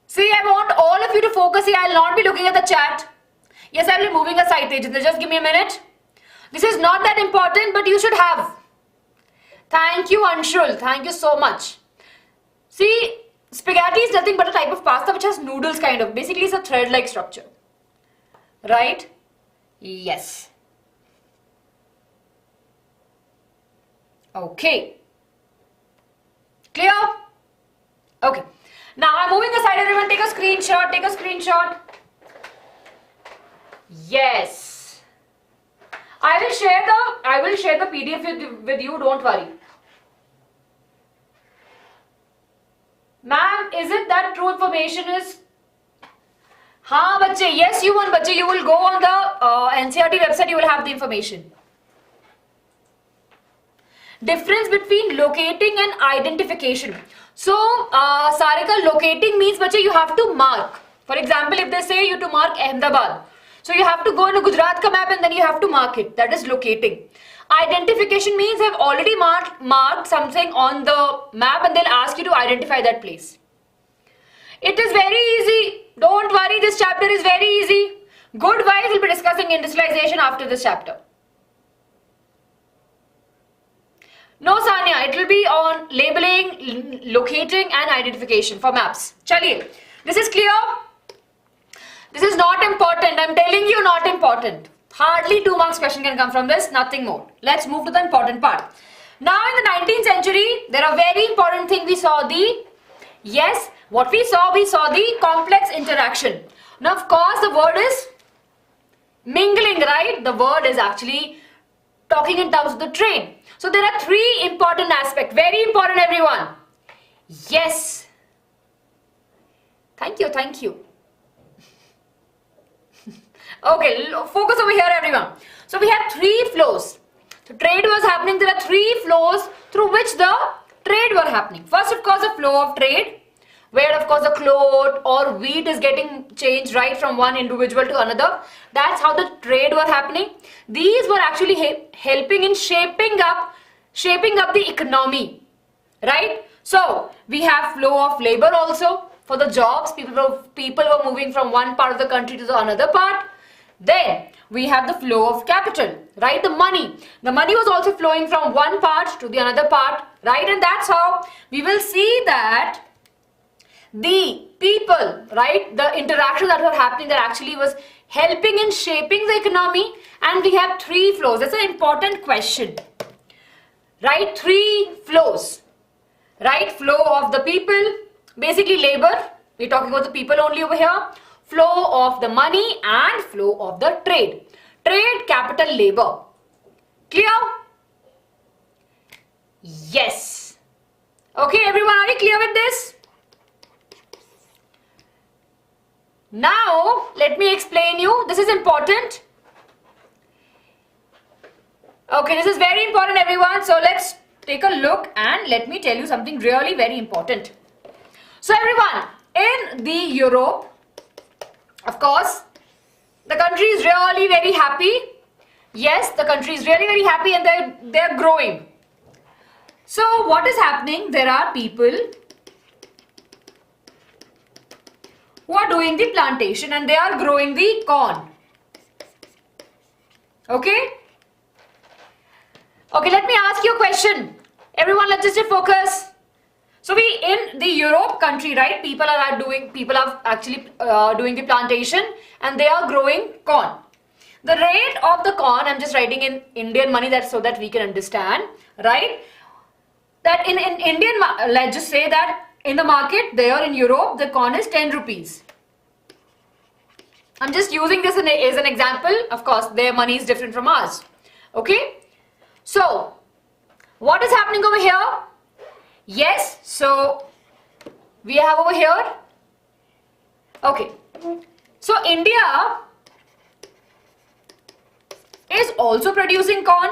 See, I want all of you to focus here. I will not be looking at the chat. Yes, I will be moving aside, Tejinder. Just give me a minute. This is not that important, but you should have. Thank you, Anshul. Thank you so much. See, spaghetti is nothing but a type of pasta which has noodles kind of. Basically, it's a thread-like structure. Right? Yes. Okay. Clear? Okay. Now I'm moving aside, everyone. Take a screenshot. Take a screenshot. Yes. I will share the PDF with you. Don't worry. Ma'am, is it that true information is? Haan, bachche. Yes, you want, bachche. You will go on the NCERT website. You will have the information. Difference between locating and identification. So, Sarika, locating means, bache, you have to mark. For example, if they say you to mark Ahmedabad, so you have to go in a Gujarat ka map and then you have to mark it. That is locating. Identification means they have already marked something on the map and they'll ask you to identify that place. It is very easy. Don't worry, this chapter is very easy. Good wise, we'll be discussing industrialization after this chapter. No, Sanya, it will be on labeling, locating and identification for maps. Chaliye, this is clear? This is not important. I'm telling you, not important. Hardly 2 marks question can come from this, nothing more. Let's move to the important part. Now in the 19th century, there are very important things we saw what we saw the complex interaction. Now of course the word is mingling, right? The word is actually talking in terms of the trade. So there are 3 important aspects, very important everyone. Yes. Thank you. Okay, focus over here everyone. So we have 3 flows. So trade was happening, there are 3 flows through which the trade were happening. First of course the flow of trade, where of course the cloth or wheat is getting changed right from one individual to another. That's how the trade were happening. These were actually helping in shaping up the economy, right? So we have flow of labor also for the jobs. People were moving from one part of the country to the another part. Then we have the flow of capital, right? The money was also flowing from one part to the another part, right? And that's how we will see that the people, right, the interactions that were happening that actually was helping in shaping the economy. And we have 3 flows. That's an important question, right? 3 flows, right? Flow of the people, basically labor. We're talking about the people only over here. Flow of the money and flow of the trade. Trade, capital, labor. Clear? Yes. Okay, everyone, are you clear with this? Now, let me explain you. This is important. Okay, this is very important, everyone. So, let's take a look and let me tell you something really very important. So, everyone, in the Europe, of course, the country is really very happy. Yes, the country is really very happy and they're growing. So, what is happening? There are people who are doing the plantation and they are growing the corn. Okay? Okay, let me ask you a question. Everyone, let's just focus. So in the Europe country, right, people are actually doing the plantation and they are growing corn. The rate of the corn, I'm just writing in Indian money so that we can understand, right? That in Indian, let's just say that in the market there in Europe, the corn is 10 rupees. I'm just using this as an example. Of course, their money is different from ours. Okay? So, what is happening over here? Yes, so we have over here. Okay. So, India is also producing corn.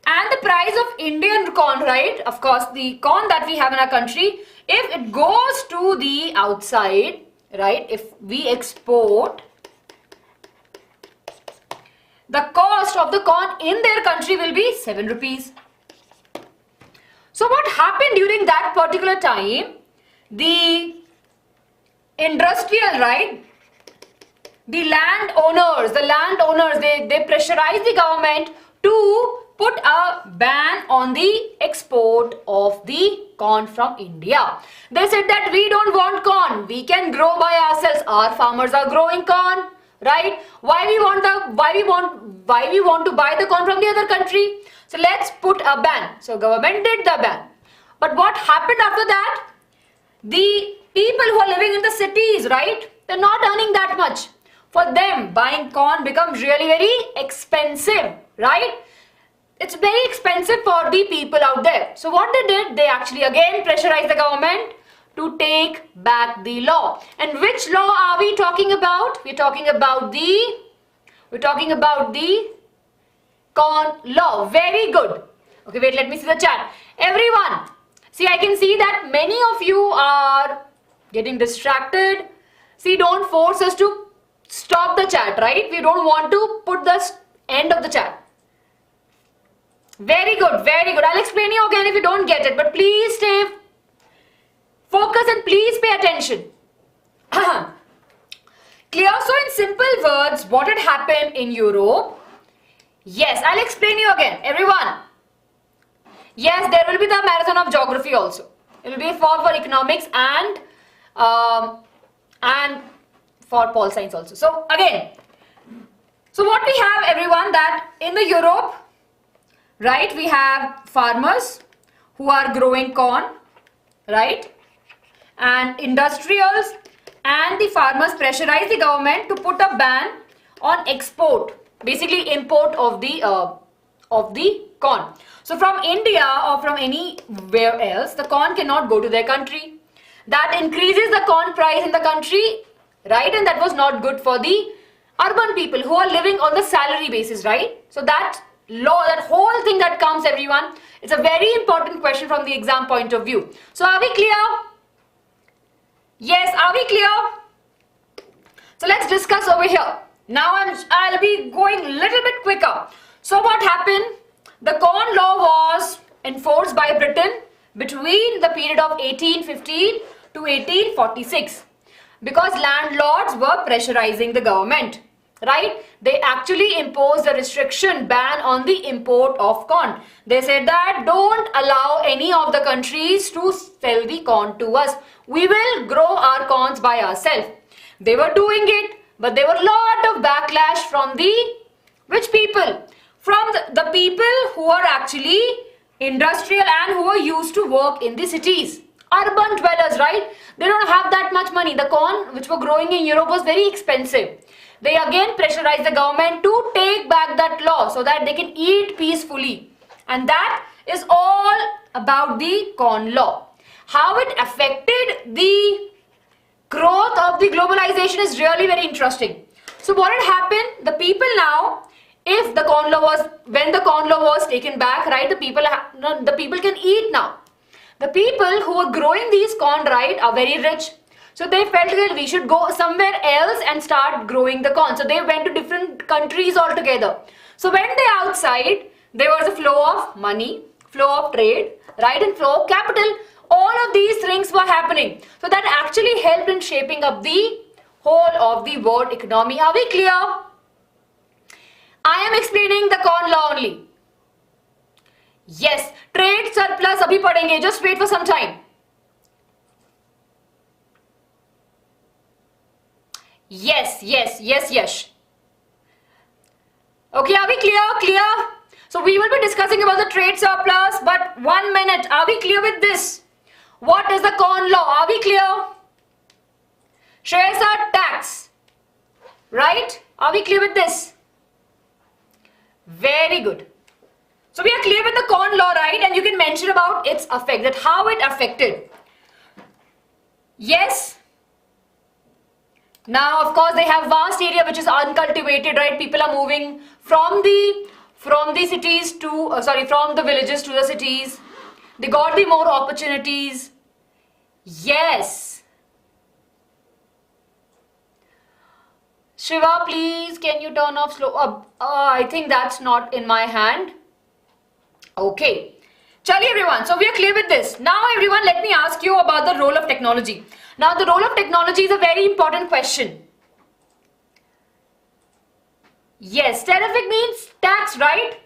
And the price of Indian corn, right? Of course, the corn that we have in our country, if it goes to the outside, right? If we export, the cost of the corn in their country will be 7 rupees. So what happened during that particular time? The industrial, right? The landowners, they pressurized the government to put a ban on the export of the corn from India. They said that we don't want corn. We can grow by ourselves. Our farmers are growing corn, right? Why we want to buy the corn from the other country? So let's put a ban. So government did the ban. But what happened after that? The people who are living in the cities, right? They're not earning that much. For them, buying corn becomes really very expensive, right? It's very expensive for the people out there. So what they did, they actually again pressurized the government to take back the law. And which law are we talking about? We're talking about the corn law. Very good. Okay, wait, let me see the chat. Everyone, see, I can see that many of you are getting distracted. See, don't force us to stop the chat, right? We don't want to put the end of the chat. Very good, very good. I'll explain you again if you don't get it, but please stay focused and please pay attention. Clear? So in simple words, what had happened in Europe? Yes, I'll explain you again. Everyone, Yes, there will be the marathon of geography also. It will be for economics and for pol science also. So again, so what we have, everyone, that in the Europe, right, we have farmers who are growing corn, right, and industrials and the farmers pressurize the government to put a ban on export, basically import of the corn. So from India or from anywhere else, the corn cannot go to their country. That increases the corn price in the country, right? And that was not good for the urban people who are living on the salary basis, right? So that law, that whole thing that comes, everyone, it's a very important question from the exam point of view. So are we clear? Yes, are we clear? So let's discuss over here. Now I'll be going a little bit quicker. So what happened? The corn law was enforced by Britain between the period of 1815 to 1846 because landlords were pressurizing the government, right? They actually imposed a restriction ban on the import of corn. They said that don't allow any of the countries to sell the corn to us. We will grow our corns by ourselves. They were doing it, but there were a lot of backlash from the which people? From the people who are actually industrial and who are used to work in the cities. Urban dwellers, right? They don't have that much money. The corn which were growing in Europe was very expensive. They again pressurized the government to take back that law so that they can eat peacefully. And that is all about the corn law. How it affected the growth of the globalization is really very interesting. So what had happened? The people now, if the corn law was, when the corn law was taken back, right, the people can eat now. The people who were growing these corn, right, are very rich. So they felt that we should go somewhere else and start growing the corn. So they went to different countries altogether. So when they outside, there was a flow of money, flow of trade, right, and flow of capital. All of these things were happening. So that actually helped in shaping up the whole of the world economy. Are we clear? I am explaining the corn law only. Yes, trade surplus abhi padenge. Just wait for some time. Yes. Okay, are we clear? Clear? So we will be discussing about the trade surplus, but 1 minute. Are we clear with this? What is the corn law? Are we clear? Shares are tax. Right? Are we clear with this? Very good. So we are clear with the corn law, right? And you can mention about its effect, that how it affected. Yes. Now, of course, they have vast area which is uncultivated, right? People are moving from the cities to, from the villages to the cities. They got the more opportunities. Yes. Shiva, please, can you turn off slow? I think that's not in my hand. Okay. Chali everyone, so we are clear with this. Now everyone, let me ask you about the role of technology. Now the role of technology is a very important question. Yes, terrific means tax, right?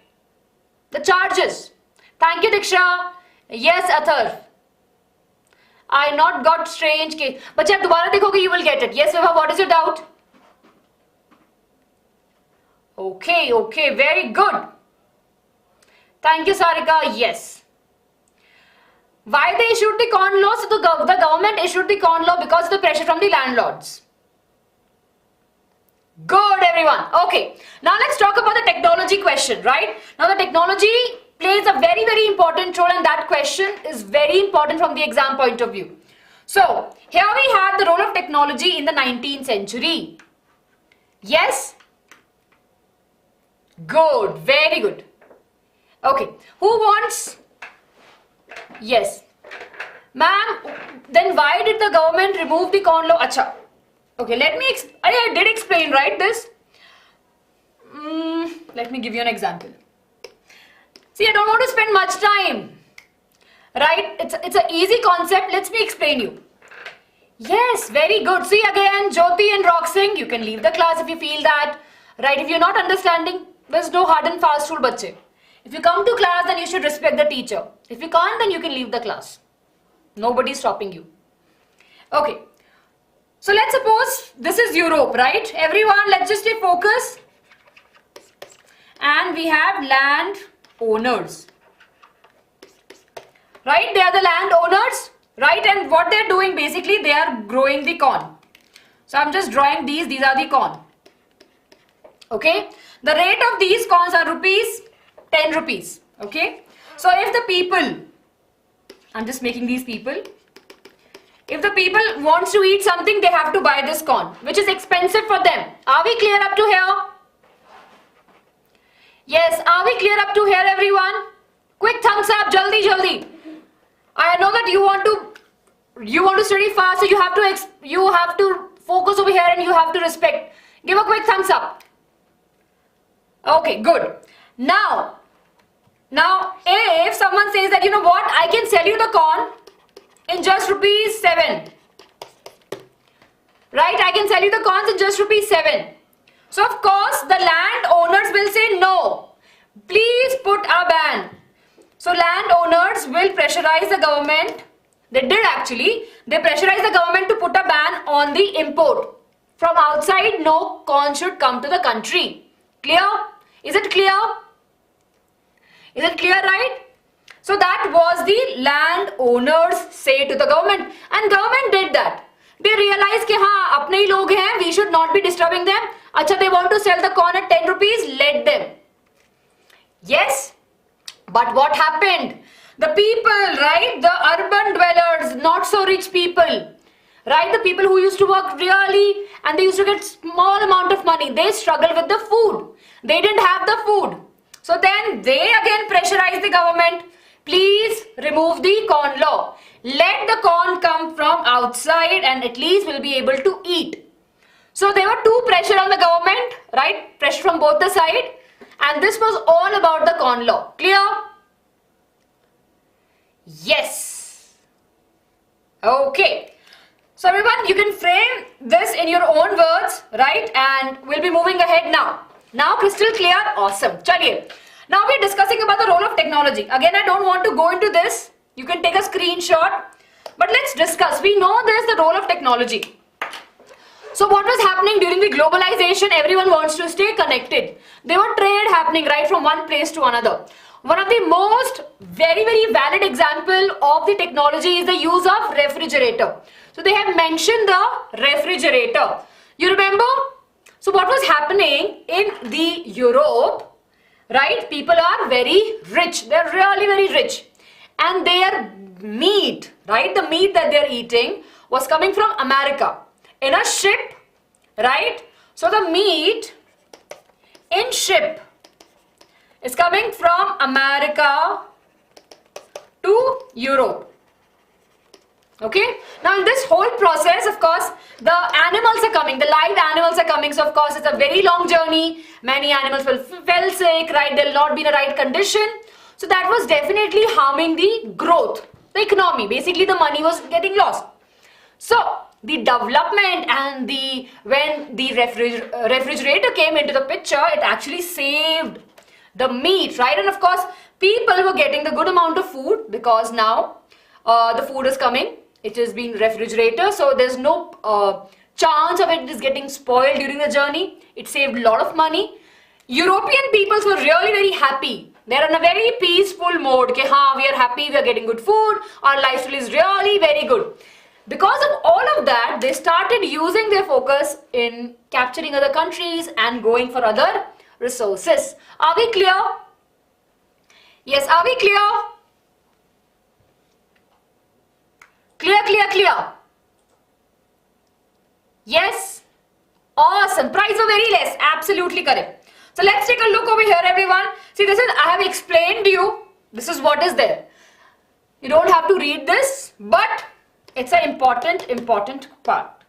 The charges. Thank you, Diksha. Yes, Athar. I not got strange case. But if you dobara you will get it. Yes, Vibha, what is your doubt? Okay, very good. Thank you, Sarika. Yes. Why they issued the corn law? So the government issued the corn law because of the pressure from the landlords. Good, everyone. Okay. Now let's talk about the technology question, right? Now the technology plays a very, very important role, and that question is very important from the exam point of view. So here we have the role of technology in the 19th century. Yes? Good. Very good. Okay. Who wants? Yes. Ma'am, then why did the government remove the corn law? Acha. Okay, let me, I did explain, right, this? Let me give you an example. See, I don't want to spend much time. Right? It's an easy concept. Let me explain you. Yes, very good. See again, Jyoti and Roxing, you can leave the class if you feel that. Right? If you're not understanding, there's no hard and fast rule, bache. If you come to class, then you should respect the teacher. If you can't, then you can leave the class. Nobody's stopping you. Okay. So let's suppose this is Europe, right? Everyone, let's just stay focused. And we have land owners. Right? They are the land owners. Right? And what they're doing, basically, they are growing the corn. So I'm just drawing these. These are the corn. Okay? The rate of these corns are rupees, 10 rupees. Okay? So if the people, I'm just making these people. If the people wants to eat something, they have to buy this corn, which is expensive for them. Are we clear up to here? Yes, are we clear up to here, everyone? Quick thumbs up, jaldi, jaldi. I know that you want to study fast, so you have to focus over here and you have to respect. Give a quick thumbs up. Okay, good. Now, if someone says that, you know what, I can sell you the corn in just rupees 7. Right? I can sell you the corns in just rupees 7. So, of course, the land owners will say no. Please put a ban. So, land owners will pressurize the government. They did actually. They pressurized the government to put a ban on the import. From outside, no corn should come to the country. Clear? Is it clear? Is it clear, right? So that was the land owners say to the government, and government did that. They realized कि हाँ अपने ही लोग हैं, we should not be disturbing them. अच्छा, they want to sell the corn at 10 rupees, let them. Yes, but what happened? The people, right, the urban dwellers, not so rich people, right, the people who used to work really and they used to get small amount of money, they struggled with the food. They didn't have the food. So then they again pressurized the government. Please remove the corn law. Let the corn come from outside and at least we'll be able to eat. So there were two pressure on the government, right? Pressure from both the side. And this was all about the corn law. Clear? Yes. Okay. So everyone, you can frame this in your own words, right? And we'll be moving ahead now. Now crystal clear? Awesome. Chaliye. Now we're discussing about the role of technology. Again, I don't want to go into this. You can take a screenshot. But let's discuss. We know there's the role of technology. So what was happening during the globalization? Everyone wants to stay connected. There were trade happening right from one place to another. One of the most very valid example of the technology is the use of refrigerator. So they have mentioned the refrigerator. You remember? So what was happening in the Europe, right? People are very rich. They're really very rich. And their meat, right? The meat that they're eating was coming from America in a ship, right? So the meat in ship is coming from America to Europe. Okay. Now in this whole process, of course, the animals are coming, the live animals are coming. So of course, it's a very long journey. Many animals fell sick, right? They'll not be in the right condition. So that was definitely harming the growth, the economy. Basically, the money was getting lost. So the development and when the refrigerator came into the picture, it actually saved the meat, right? And of course, people were getting the good amount of food because now the food is coming. It is being refrigerated, so there's no chance of it is getting spoiled during the journey. It saved a lot of money. European peoples were really very happy. They're in a very peaceful mode. Ke, haan, we are happy, we are getting good food. Our lifestyle is really very good. Because of all of that, they started using their focus in capturing other countries and going for other resources. Are we clear? Yes, are we clear? Clear. Yes? Awesome. Price were very less. Absolutely correct. So let's take a look over here, everyone. See, this is, I have explained to you. This is what is there. You don't have to read this, but it's an important part.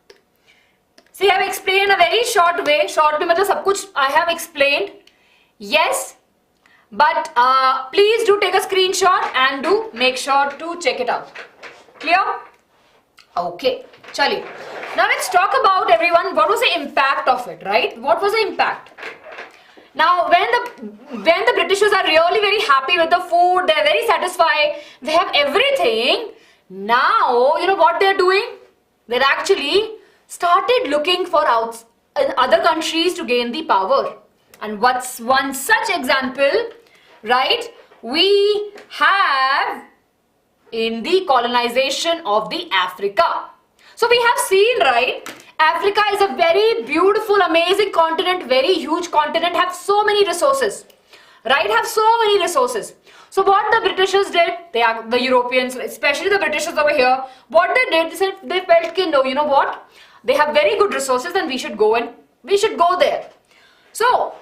See, I have explained in a very short way. Short mein matlab sab kuch I have explained. Yes, but please do take a screenshot and do make sure to check it out. Clear? Okay, chali. Now let's talk about, everyone, what was the impact of it, right? What was the impact? Now, when the Britishers are really very happy with the food, they're very satisfied, they have everything. Now, you know what they're doing? They're actually started looking for in other countries to gain the power. And what's one such example, right? We have in the colonization of the Africa. So we have seen, right? Africa is a very beautiful, amazing continent, very huge continent, have so many resources, right? Have so many resources. So what the Britishers did, the Europeans, especially the Britishers over here, what they did, they felt, no, you know what? They have very good resources and we should go there. So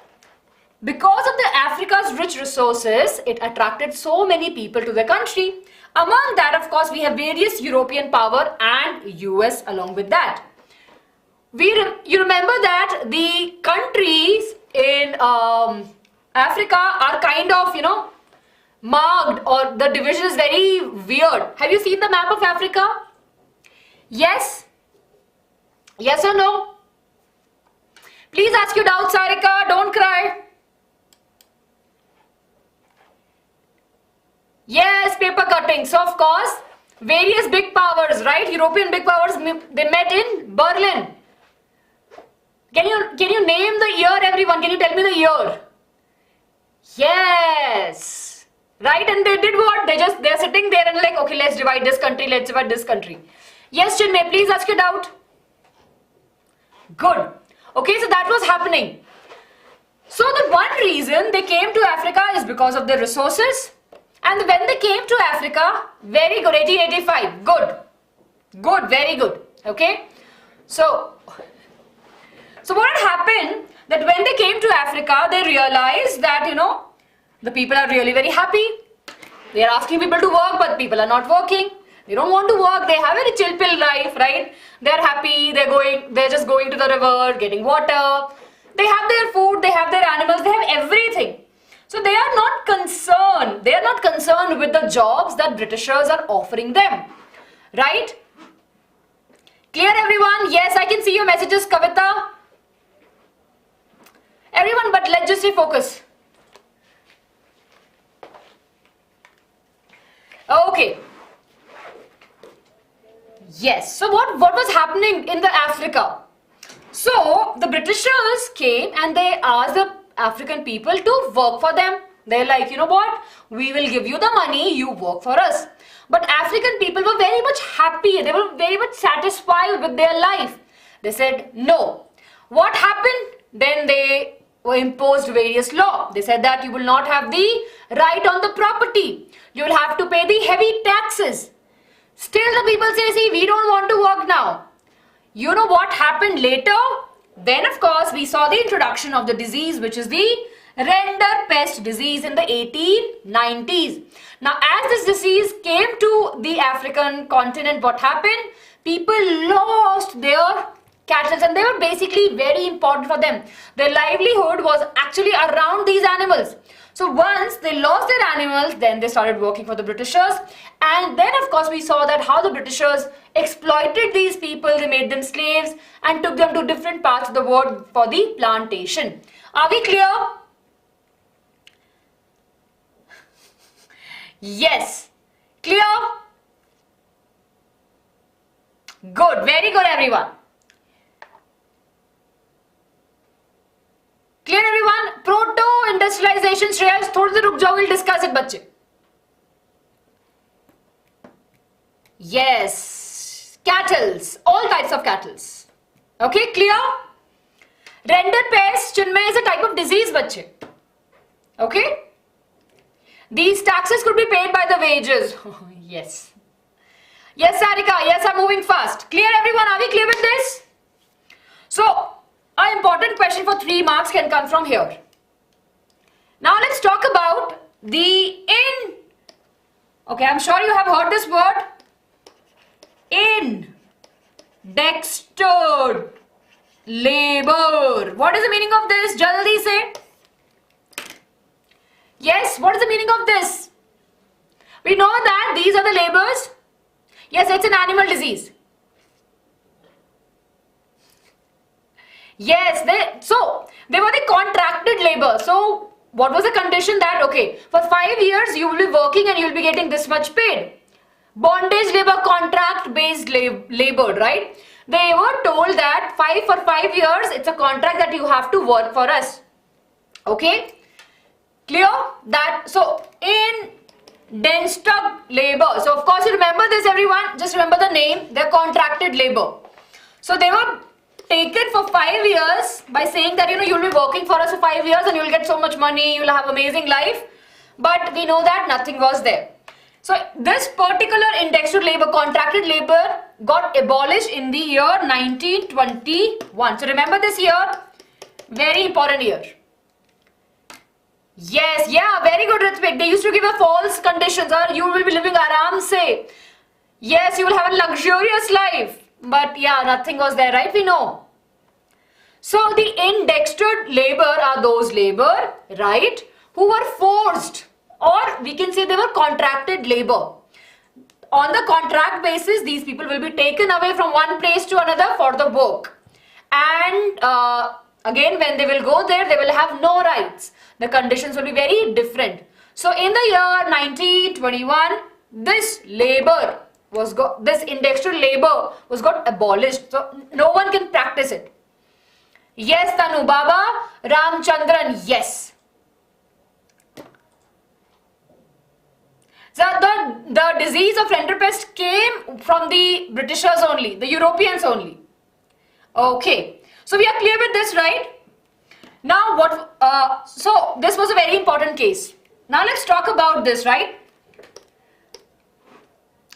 because of the Africa's rich resources, it attracted so many people to the country. Among that, of course, we have various European power and US along with that. You remember that the countries in Africa are kind of, marked, or the division is very weird. Have you seen the map of Africa? Yes? Yes or no? Please ask your doubts, Sarika. Don't cry. Yes, paper cutting. So, of course, various big powers, right? European big powers, they met in Berlin. Can you name the year, everyone? Can you tell me the year? Yes. Right? And they did what? They're sitting there and like, okay, let's divide this country, let's divide this country. Yes, Chinmay, please ask your doubt. Good. Okay, so that was happening. So the one reason they came to Africa is because of their resources. And when they came to Africa, very good, 1885, good. Good, very good. Okay. So what had happened, that when they came to Africa, they realized that, the people are really very happy. They are asking people to work, but people are not working. They don't want to work. They have a very chill pill life, right? They're happy. They're just going to the river, getting water. They have their food. They have their animals. They have everything. So they are not concerned. They are not concerned with the jobs that Britishers are offering them, right? Clear, everyone? Yes, I can see your messages, Kavita. Everyone, but let's just stay focused. Okay. Yes. So what was happening in the Africa? So the Britishers came and they asked the African people to work for them. They're like, you know what? We will give you the money, you work for us. But African people were very much happy. They were very much satisfied with their life. They said no. What happened? Then they were imposed various laws. They said that you will not have the right on the property. You will have to pay the heavy taxes. Still the people say, see, we don't want to work now. You know what happened later? Then of course we saw the introduction of the disease, which is the Rinderpest disease in the 1890s. Now as this disease came to the African continent, what happened? People lost their cattle and they were basically very important for them. Their livelihood was actually around these animals. So once they lost their animals, then they started working for the Britishers. And then of course we saw that how the Britishers exploited these people, they made them slaves and took them to different parts of the world for the plantation. Are we clear? Yes. Clear? Good. Very good, everyone. Clear, everyone? Proto-industrialization, Shreyas, थोड़ी देर रुक जाओ, we'll discuss it, बच्चे. Yes. Cattles. All types of cattles. Okay, clear? Rinderpest, Chinmay, is a type of disease, बच्चे. Okay? These taxes could be paid by the wages. Yes. Yes, Sarika. Yes, I'm moving fast. Clear, everyone? Are we clear with this? So, an important question for 3 marks can come from here. Now, let's talk about the Okay, I'm sure you have heard this word. Indexed labor. What is the meaning of this? Jaldi say. Yes, what is the meaning of this? We know that these are the labors. Yes, it's an animal disease. Yes, they were the contracted labor. So what was the condition? That okay, for 5 years you will be working and you will be getting this much paid. Bondage labor, contract based labor, right? They were told that for 5 years it's a contract that you have to work for us. Okay, clear that? So in Denstock labor, so of course you remember this, everyone, just remember the name. They're contracted labor. So they were taken for 5 years by saying that you'll be working for us for 5 years and you'll get so much money, you'll have amazing life. But we know that nothing was there. So this particular indexed labor, contracted labor, got abolished in the year 1921. So remember this year, very important year. Yes, yeah, very good, Ritvik. They used to give a false conditions, or you will be living aram se. Yes, you will have a luxurious life. But yeah, nothing was there, right? We know. So the indexed labor are those labor, right, who were forced, or we can say they were contracted labor. On the contract basis, these people will be taken away from one place to another for the work. And again, when they will go there, they will have no rights. The conditions will be very different. So in the year 1921, this indexed labor was got abolished. So no one can practice it. Yes, Tanu. Baba Ramchandran, yes. So the disease of rinderpest came from the Britishers only, the Europeans only. Okay. So we are clear with this, right? Now so this was a very important case. Now let's talk about this, right?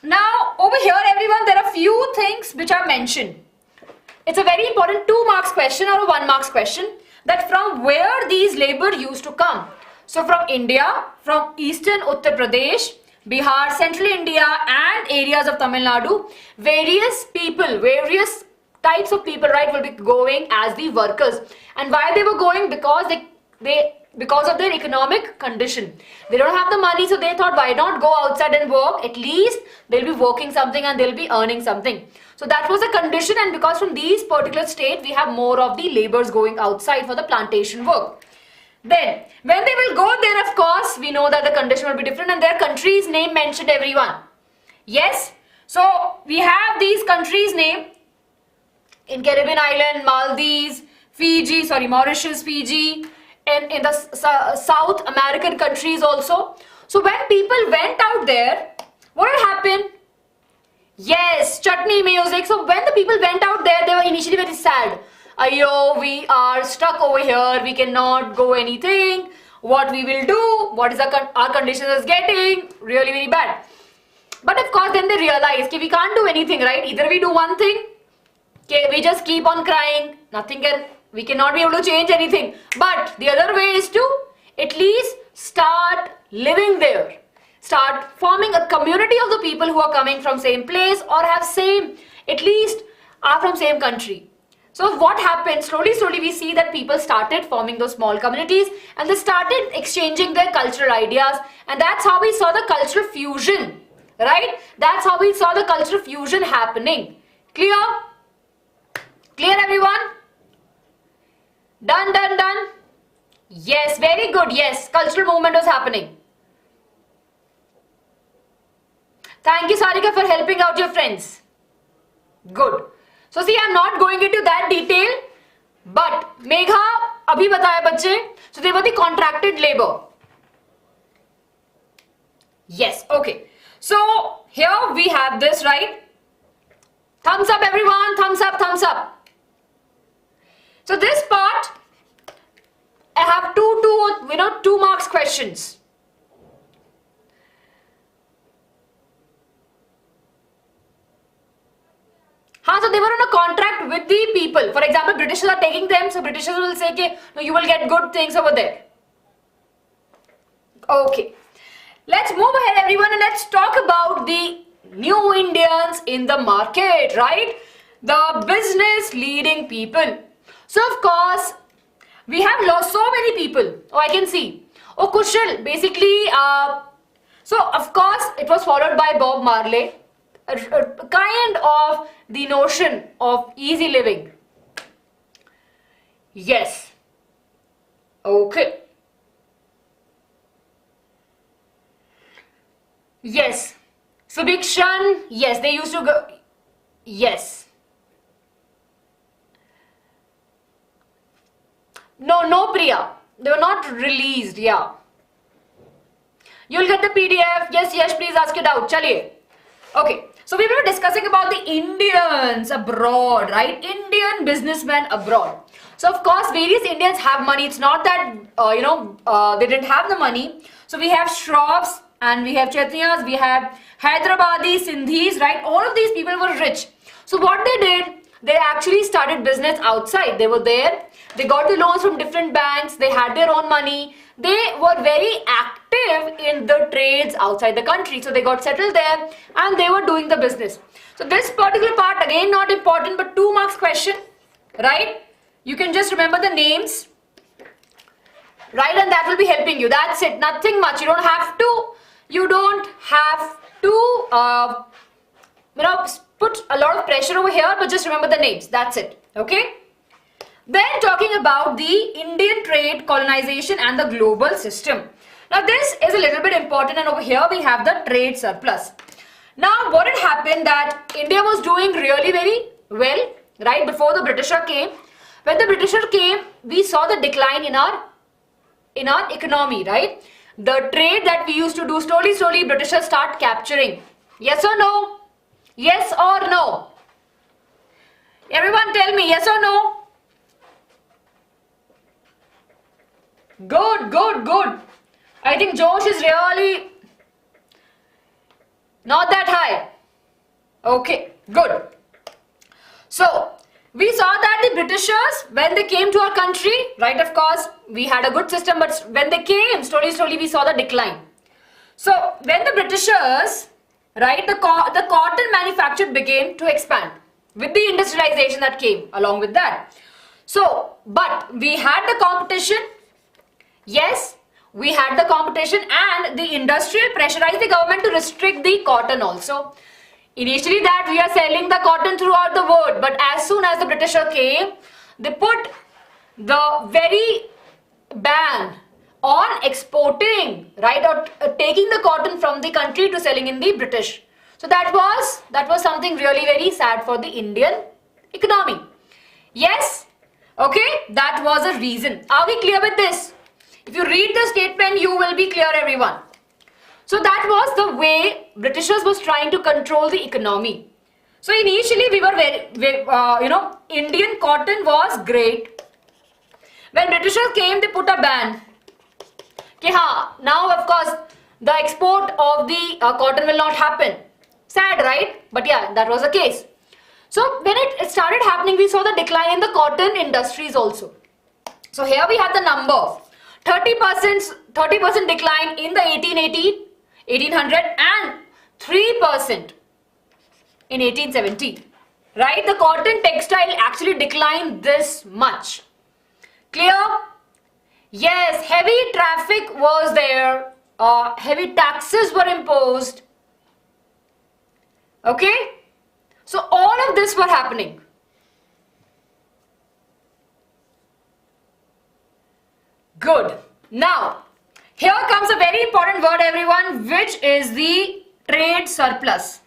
Now over here, everyone, there are few things which are mentioned. It's a very important 2 marks question or a 1 marks question, that from where these labor used to come. So from India, from eastern Uttar Pradesh, Bihar, central India and areas of Tamil Nadu, various types of people, right, will be going as the workers. And why they were going? Because because of their economic condition. They don't have the money, so they thought, why not go outside and work? At least they'll be working something and they'll be earning something. So that was the condition, and because from these particular states we have more of the laborers going outside for the plantation work. Then when they will go there, of course we know that the condition will be different, and their country's name mentioned, everyone. Yes, so we have these countries' name in Caribbean island, Maldives, Mauritius, Fiji, and in the South American countries also. So when people went out there, what happened? Yes, chutney music. So when the people went out there, they were initially very sad. Ayo, we are stuck over here, we cannot go anything. What we will do? What is our condition is getting really very bad. But of course then they realized that we can't do anything, right? Either we do one thing, okay, we just keep on crying, we cannot be able to change anything. But the other way is to at least start living there. Start forming a community of the people who are coming from same place or at least are from same country. So what happened? Slowly we see that people started forming those small communities and they started exchanging their cultural ideas, and that's how we saw the cultural fusion, right? That's how we saw the cultural fusion happening. Clear? Clear, everyone? Done. Yes, very good. Yes, cultural movement was happening. Thank you, Sarika, for helping out your friends. Good. So see, I'm not going into that detail, but Megha abhi bataya bachche. So they were the contracted labor. Yes, okay. So here we have this, right? Thumbs up, everyone. Thumbs up. So this part, I have two marks questions. So they were on a contract with the people. For example, Britishers are taking them, so Britishers will say, okay, no, you will get good things over there. Okay. Let's move ahead, everyone, and let's talk about the new Indians in the market, right? The business leading people. So, of course, we have lost so many people. Oh, I can see. Oh, Kushal, basically, so of course, it was followed by Bob Marley. A kind of the notion of easy living. Yes. Okay. Yes. Subikshan, yes, they used to go. Yes. No, Priya. They were not released, yeah. You'll get the PDF. Yes, please ask it out. Chaliye. Okay. So we were discussing about the Indians abroad, right? Indian businessmen abroad. So of course, various Indians have money. It's not that, they didn't have the money. So we have Shroffs and we have Chaitanyas, we have Hyderabadi, Sindhis, right? All of these people were rich. So what they did, they actually started business outside. They were there. They got the loans from different banks. They had their own money. They were very active in the trades outside the country. So they got settled there and they were doing the business. So this particular part, again, not important, but 2 marks question, right? You can just remember the names, right? And that will be helping you. That's it. Nothing much. You don't have to, put a lot of pressure over here, but just remember the names. That's it. Okay? Then talking about the Indian trade, colonization and the global system. Now this is a little bit important, and over here we have the trade surplus. Now what had happened that India was doing really very well, right, before the Britisher came. When the Britisher came, we saw the decline in our economy, right? The trade that we used to do, slowly Britishers start capturing. Yes or no? Yes or no? Everyone tell me, yes or no? Good. I think Josh is really not that high. Okay, good. So, we saw that the Britishers, when they came to our country, right, of course, we had a good system, but when they came, slowly we saw the decline. So, when the Britishers, right, the cotton manufacture began to expand with the industrialization that came along with that. So, but we had the competition. Yes, we had the competition, and the industrial pressurized the government to restrict the cotton also. Initially that we are selling the cotton throughout the world, but as soon as the Britisher came, they put the very ban on exporting, right, or taking the cotton from the country to selling in the British. So that was something really very sad for the Indian economy. Yes, okay, that was a reason. Are we clear with this? If you read the statement, you will be clear, everyone. So that was the way Britishers was trying to control the economy. So initially we were Indian cotton was great. When Britishers came, they put a ban. Now of course the export of the cotton will not happen. Sad, right? But yeah, that was the case. So when it started happening, we saw the decline in the cotton industries also. So here we have the number. 30% decline in the 1800 and 3% in 1870. Right? The cotton textile actually declined this much. Clear? Yes, heavy traffic was there. Heavy taxes were imposed. Okay? So all of this were happening. Good. Now, here comes a very important word, everyone, which is the trade surplus.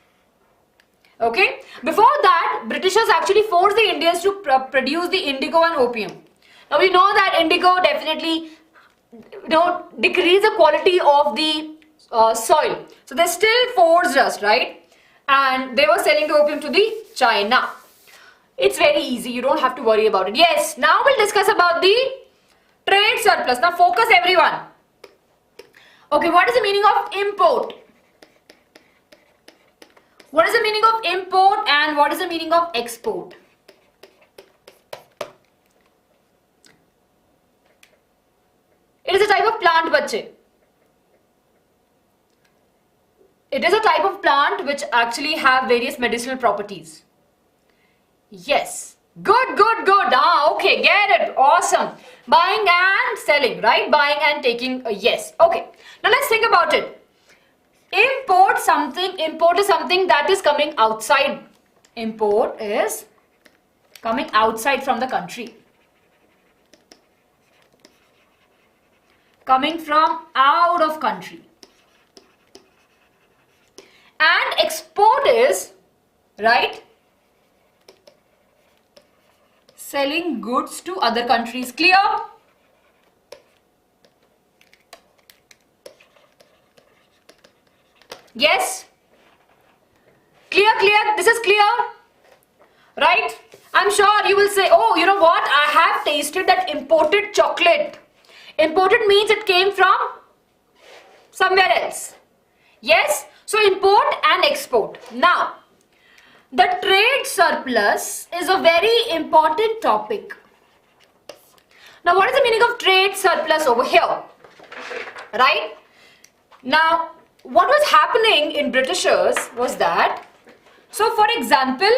Okay. Before that, Britishers actually forced the Indians to produce the indigo and opium. Now, we know that indigo definitely decrease the quality of the soil. So, they still forced us, right? And they were selling the opium to the China. It's very easy. You don't have to worry about it. Yes. Now, we'll discuss about the trade surplus. Now focus, everyone. Okay, what is the meaning of import? What is the meaning of import and what is the meaning of export? It is a type of plant, bache. It is a type of plant which actually have various medicinal properties. Yes. Good. Okay, get it. Awesome. Buying and selling, right? Buying and taking, yes. Okay. Now let's think about it. Import is something that is coming outside. Import is coming outside from the country. coming from out of country. And export is, right, selling goods to other countries. Clear? Yes? Clear, clear? This is clear? Right? I'm sure you will say, oh, you know what? I have tasted that imported chocolate. Imported means it came from somewhere else. Yes? So import and export. Now, the trade surplus is a very important topic. Now, what is the meaning of trade surplus over here? Right? Now, what was happening in Britishers was that, so for example,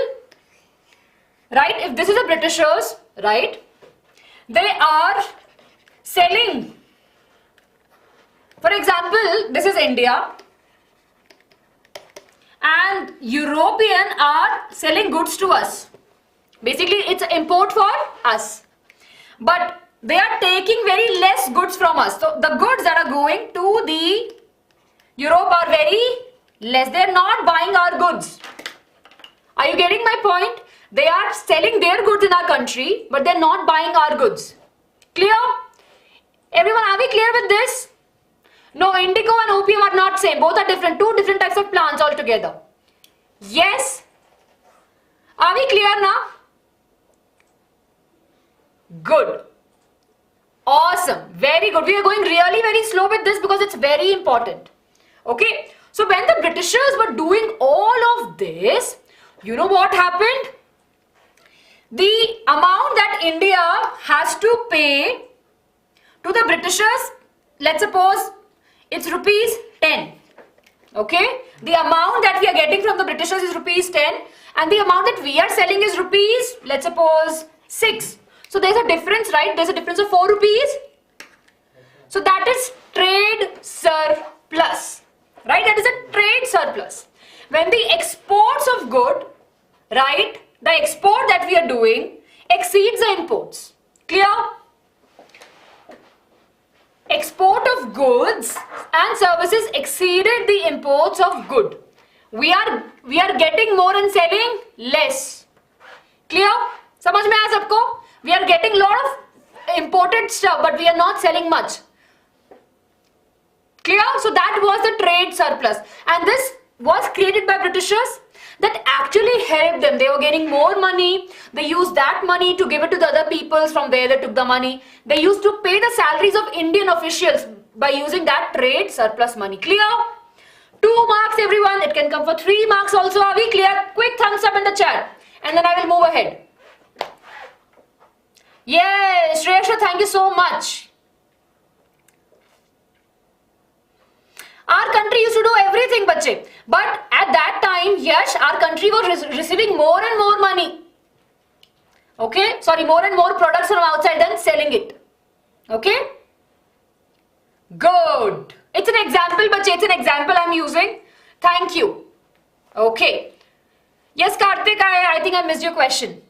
right, if this is a Britishers, right, they are selling, for example, this is India, and European are selling goods to us. Basically, it's an import for us. But they are taking very less goods from us. So the goods that are going to the Europe are very less. They are not buying our goods. Are you getting my point? They are selling their goods in our country, but they are not buying our goods. Clear? Everyone, are we clear with this? No, indigo and opium are not same. Both are different. Two different types of plants altogether. Yes? Are we clear now? Good. Awesome. Very good. We are going really very slow with this because it's very important. Okay? So when the Britishers were doing all of this, you know what happened? The amount that India has to pay to the Britishers, let's suppose it's rupees 10. Okay? The amount that we are getting from the Britishers is rupees 10 and the amount that we are selling is rupees, let's suppose 6. So there's a difference, right? There's a difference of 4 rupees. So that is trade surplus. Right? That is a trade surplus. When the exports of good, right, the export that we are doing exceeds the imports. Clear? Export of goods and services exceeded the imports of good. We are getting more and selling less. Clear? समझ में आया सबको? We are getting lot of imported stuff, but we are not selling much. Clear? So that was the trade surplus, and this was created by Britishers. That actually helped them. They were getting more money. They used that money to give it to the other peoples from where they took the money. They used to pay the salaries of Indian officials by using that trade surplus money. Clear? 2 marks everyone. It can come for 3 marks also. Are we clear? Quick thumbs up in the chat and then I will move ahead. Yes, Shreyasha, thank you so much. Our country used to do everything, bache. But at that time, yes, our country was receiving more and more money. Okay? Sorry, more and more products from outside than selling it. Okay? Good. It's an example, bache. It's an example I'm using. Thank you. Okay. Yes, Karthik, I think I missed your question.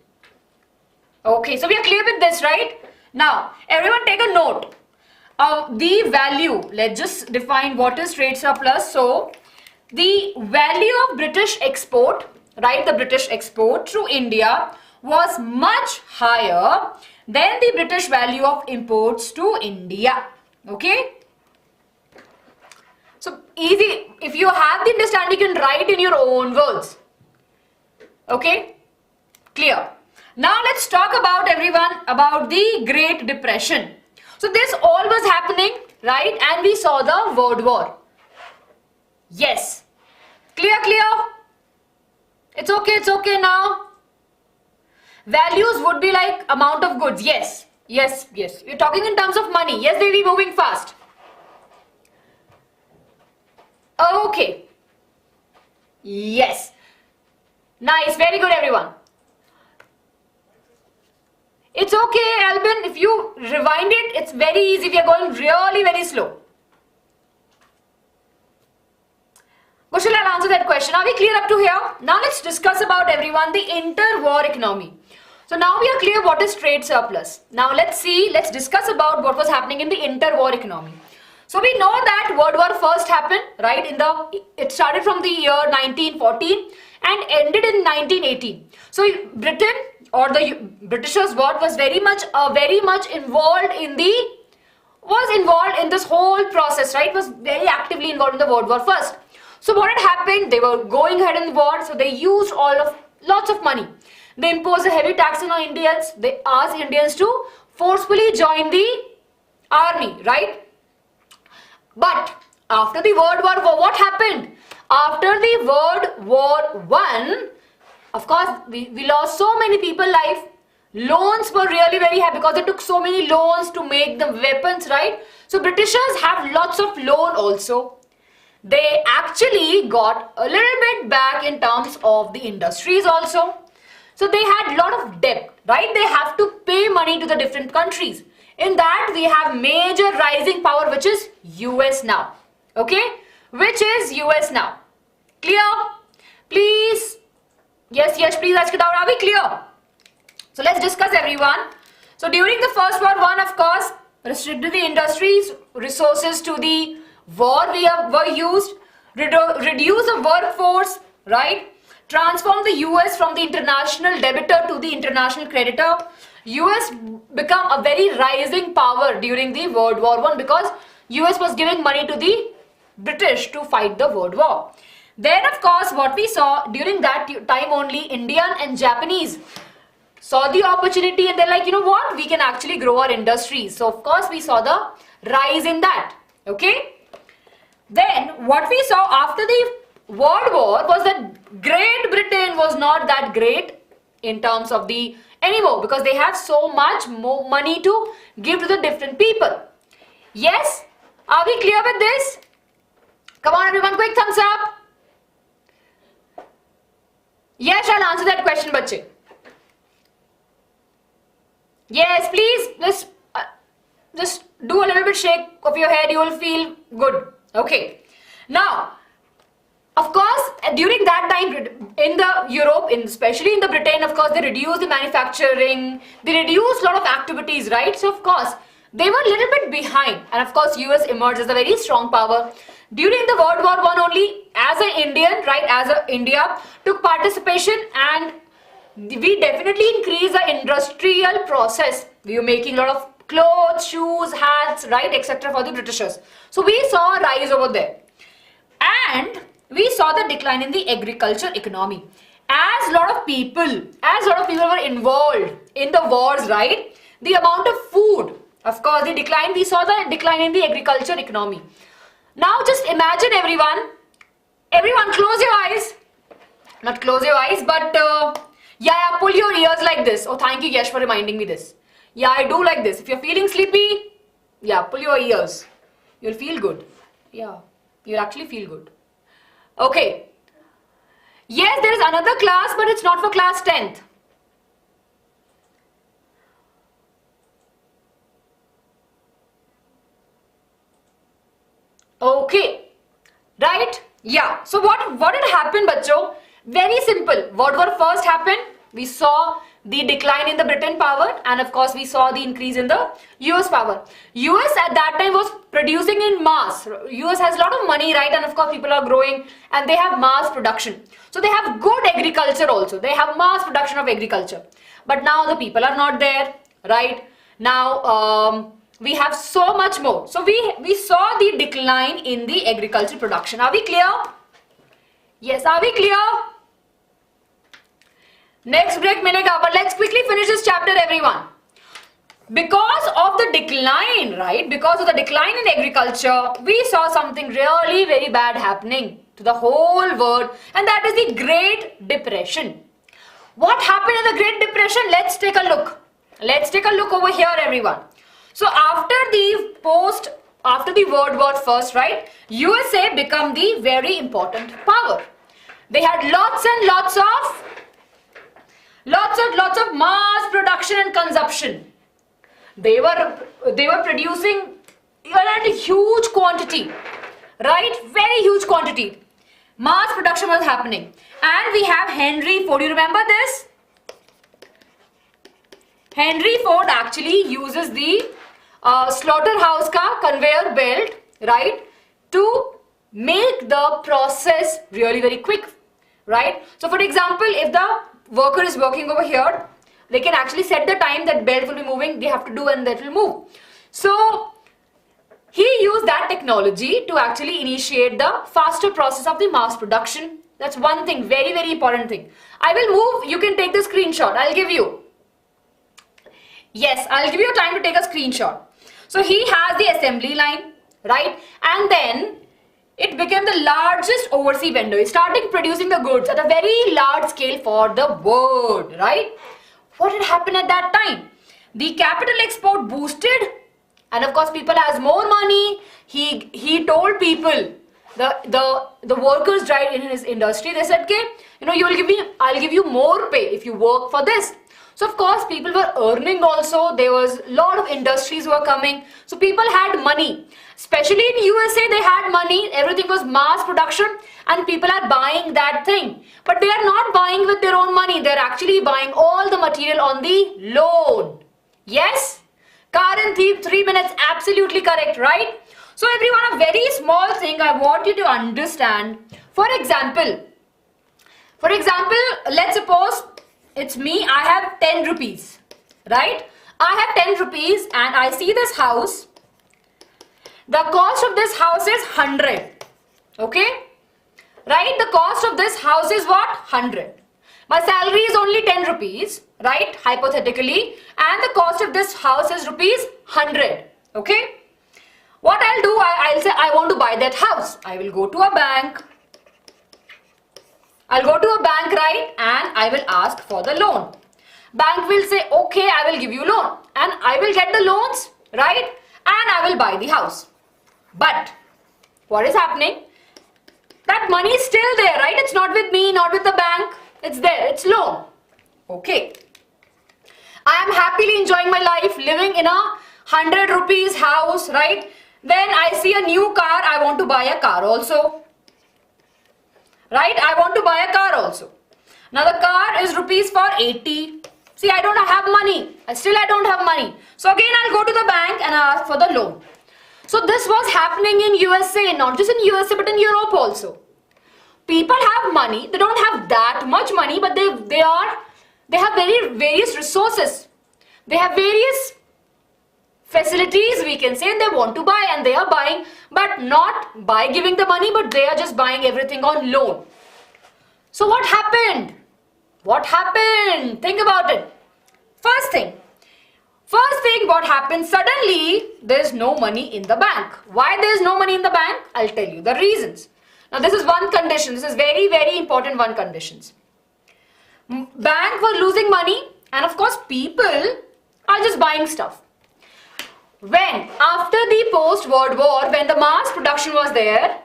Okay, so we are clear with this, right? Now, everyone take a note. The value, let's just define what is trade surplus. So, the value of British export, right, the British export to India was much higher than the British value of imports to India. Okay? So, easy. If you have the understanding, you can write in your own words. Okay? Clear. Now, let's talk about everyone about the Great Depression. So this all was happening, right? And we saw the World War. Yes. Clear, clear? It's okay now. Values would be like amount of goods. Yes. You're talking in terms of money. Yes, they'll be moving fast. Okay. Yes. Nice. Very good, everyone. It's okay, Albin, if you rewind it, it's very easy. We are going really very slow. Kushal, I'll answer that question. Are we clear up to here? Now let's discuss about everyone the inter-war economy. So now we are clear what is trade surplus. Now let's discuss about what was happening in the inter-war economy. So we know that World War First happened, right? It started from the year 1914 and ended in 1918. So Britain or the Britishers was very much involved in this whole process, right? Was very actively involved in the World War First. So what had happened? They were going ahead in the war, so they used lots of money. They imposed a heavy tax on Indians. They asked Indians to forcefully join the army, right? But after the World War, what happened? After the World War I, of course, we lost so many people's life. Loans were really very high because they took so many loans to make the weapons, right? So Britishers have lots of loan also. They actually got a little bit back in terms of the industries also. So they had a lot of debt, right? They have to pay money to the different countries. In that we have major rising power, which is US now. Okay? Which is US now. Clear? Please. Yes, please ask it out. Are we clear? So let's discuss, everyone. So during the First World War, of course, restricted the industries, resources to the war were used, reduce the workforce, right? Transform the US from the international debtor to the international creditor. US become a very rising power during the World War I because US was giving money to the British to fight the World War. Then, of course, what we saw during that time only, Indian and Japanese saw the opportunity and they're like, you know what, we can actually grow our industries. So, of course, we saw the rise in that. Okay? Then, what we saw after the World War was that Great Britain was not that great in terms of the anymore because they have so much more money to give to the different people. Yes? Are we clear with this? Come on, everyone, quick thumbs up. Yes, I'll answer that question, bache. Yes, please, just do a little bit shake of your head, you will feel good. Okay. Now, of course, during that time in the Europe, especially in the Britain, of course, they reduced the manufacturing, they reduced a lot of activities, right? So, of course, they were a little bit behind. And of course, US emerged as a very strong power. During the World War I only, as an Indian, right, India took participation and we definitely increased the industrial process. We were making a lot of clothes, shoes, hats, right, etc. for the Britishers. So we saw a rise over there. And we saw the decline in the agriculture economy. As a lot of people were involved in the wars, right, the amount of food, of course, the decline, we saw the decline in the agriculture economy. Now just imagine everyone close your eyes, not close your eyes, but yeah, pull your ears like this. Oh, thank you, Yash, for reminding me this. Yeah, I do like this. If you're feeling sleepy, yeah, pull your ears. You'll feel good. Yeah, you'll actually feel good. Okay. Yes, there is another class, but it's not for class 10th. Okay. Right? Yeah. So what had happened, bacho? Very simple. World War First happened. We saw the decline in the Britain power and of course we saw the increase in the US power. US at that time was producing in mass. US has a lot of money, right? And of course people are growing and they have mass production. So they have good agriculture also. They have mass production of agriculture. But now the people are not there, right? Now we have so much more. So we saw the decline in the agriculture production. Are we clear? Yes, are we clear? Next break milega, but let's quickly finish this chapter, everyone. Because of the decline, right? Because of the decline in agriculture, we saw something really very bad happening to the whole world, and that is the Great Depression. What happened in the Great Depression? Let's take a look. Let's take a look over here, everyone. So after the World War First, right? USA became the very important power. They had lots and lots of mass production and consumption. They were producing a huge quantity, right? Very huge quantity. Mass production was happening. And we have Henry Ford. You remember this? Henry Ford actually uses the slaughterhouse ka conveyor belt right, to make the process really very quick, right? So for example, if the worker is working over here, they can actually set the time that belt will be moving, they have to do, and that will move. So he used that technology to actually initiate the faster process of the mass production. That's one thing, very, very important thing. I will move, you can take the screenshot, I'll give you. Yes, I'll give you time to take a screenshot. So he has the assembly line, right? And then it became the largest overseas vendor. He started producing the goods at a very large scale for the world, right? What had happened at that time? The capital export boosted, and of course people has more money. He told people, the workers right in his industry, they said, okay, you know, I'll give you more pay if you work for this. So of course people were earning also. There was a lot of industries were coming. So people had money. Especially in USA, they had money. Everything was mass production and people are buying that thing. But they are not buying with their own money. They're actually buying all the material on the loan. Yes? Karan, 3 minutes, absolutely correct, right? So everyone, a very small thing I want you to understand. For example, let's suppose it's me, I have 10 rupees, right? I have 10 rupees and I see this house. The cost of this house is 100, okay? Right? The cost of this house is what? 100. My salary is only 10 rupees, right? Hypothetically. And the cost of this house is rupees 100, okay? What I'll do, I'll say I want to buy that house. I will go to a bank. I'll go to a bank, right? And I will ask for the loan. Bank will say, okay, I will give you loan. And I will get the loans, right? And I will buy the house. But what is happening? That money is still there, right? It's not with me, not with the bank. It's there, it's loan. Okay. I am happily enjoying my life, living in a 100 rupees house, right? Then I see a new car, I want to buy a car also. Right? I want to buy a car also. Now the car is rupees for 80. See, I don't have money. I don't have money. So again, I'll go to the bank and ask for the loan. So this was happening in USA, not just in USA, but in Europe also. People have money. They don't have that much money, but they have various resources. They have various facilities, we can say, and they want to buy, and they are buying, but not by giving the money, but they are just buying everything on loan. So what happened? What happened? Think about it. First thing, what happened? Suddenly, there is no money in the bank. Why there is no money in the bank? I'll tell you the reasons. Now, this is one condition. This is very, very important one conditions. Bank were losing money, and of course, people are just buying stuff. When, after the post-World War, when the mass production was there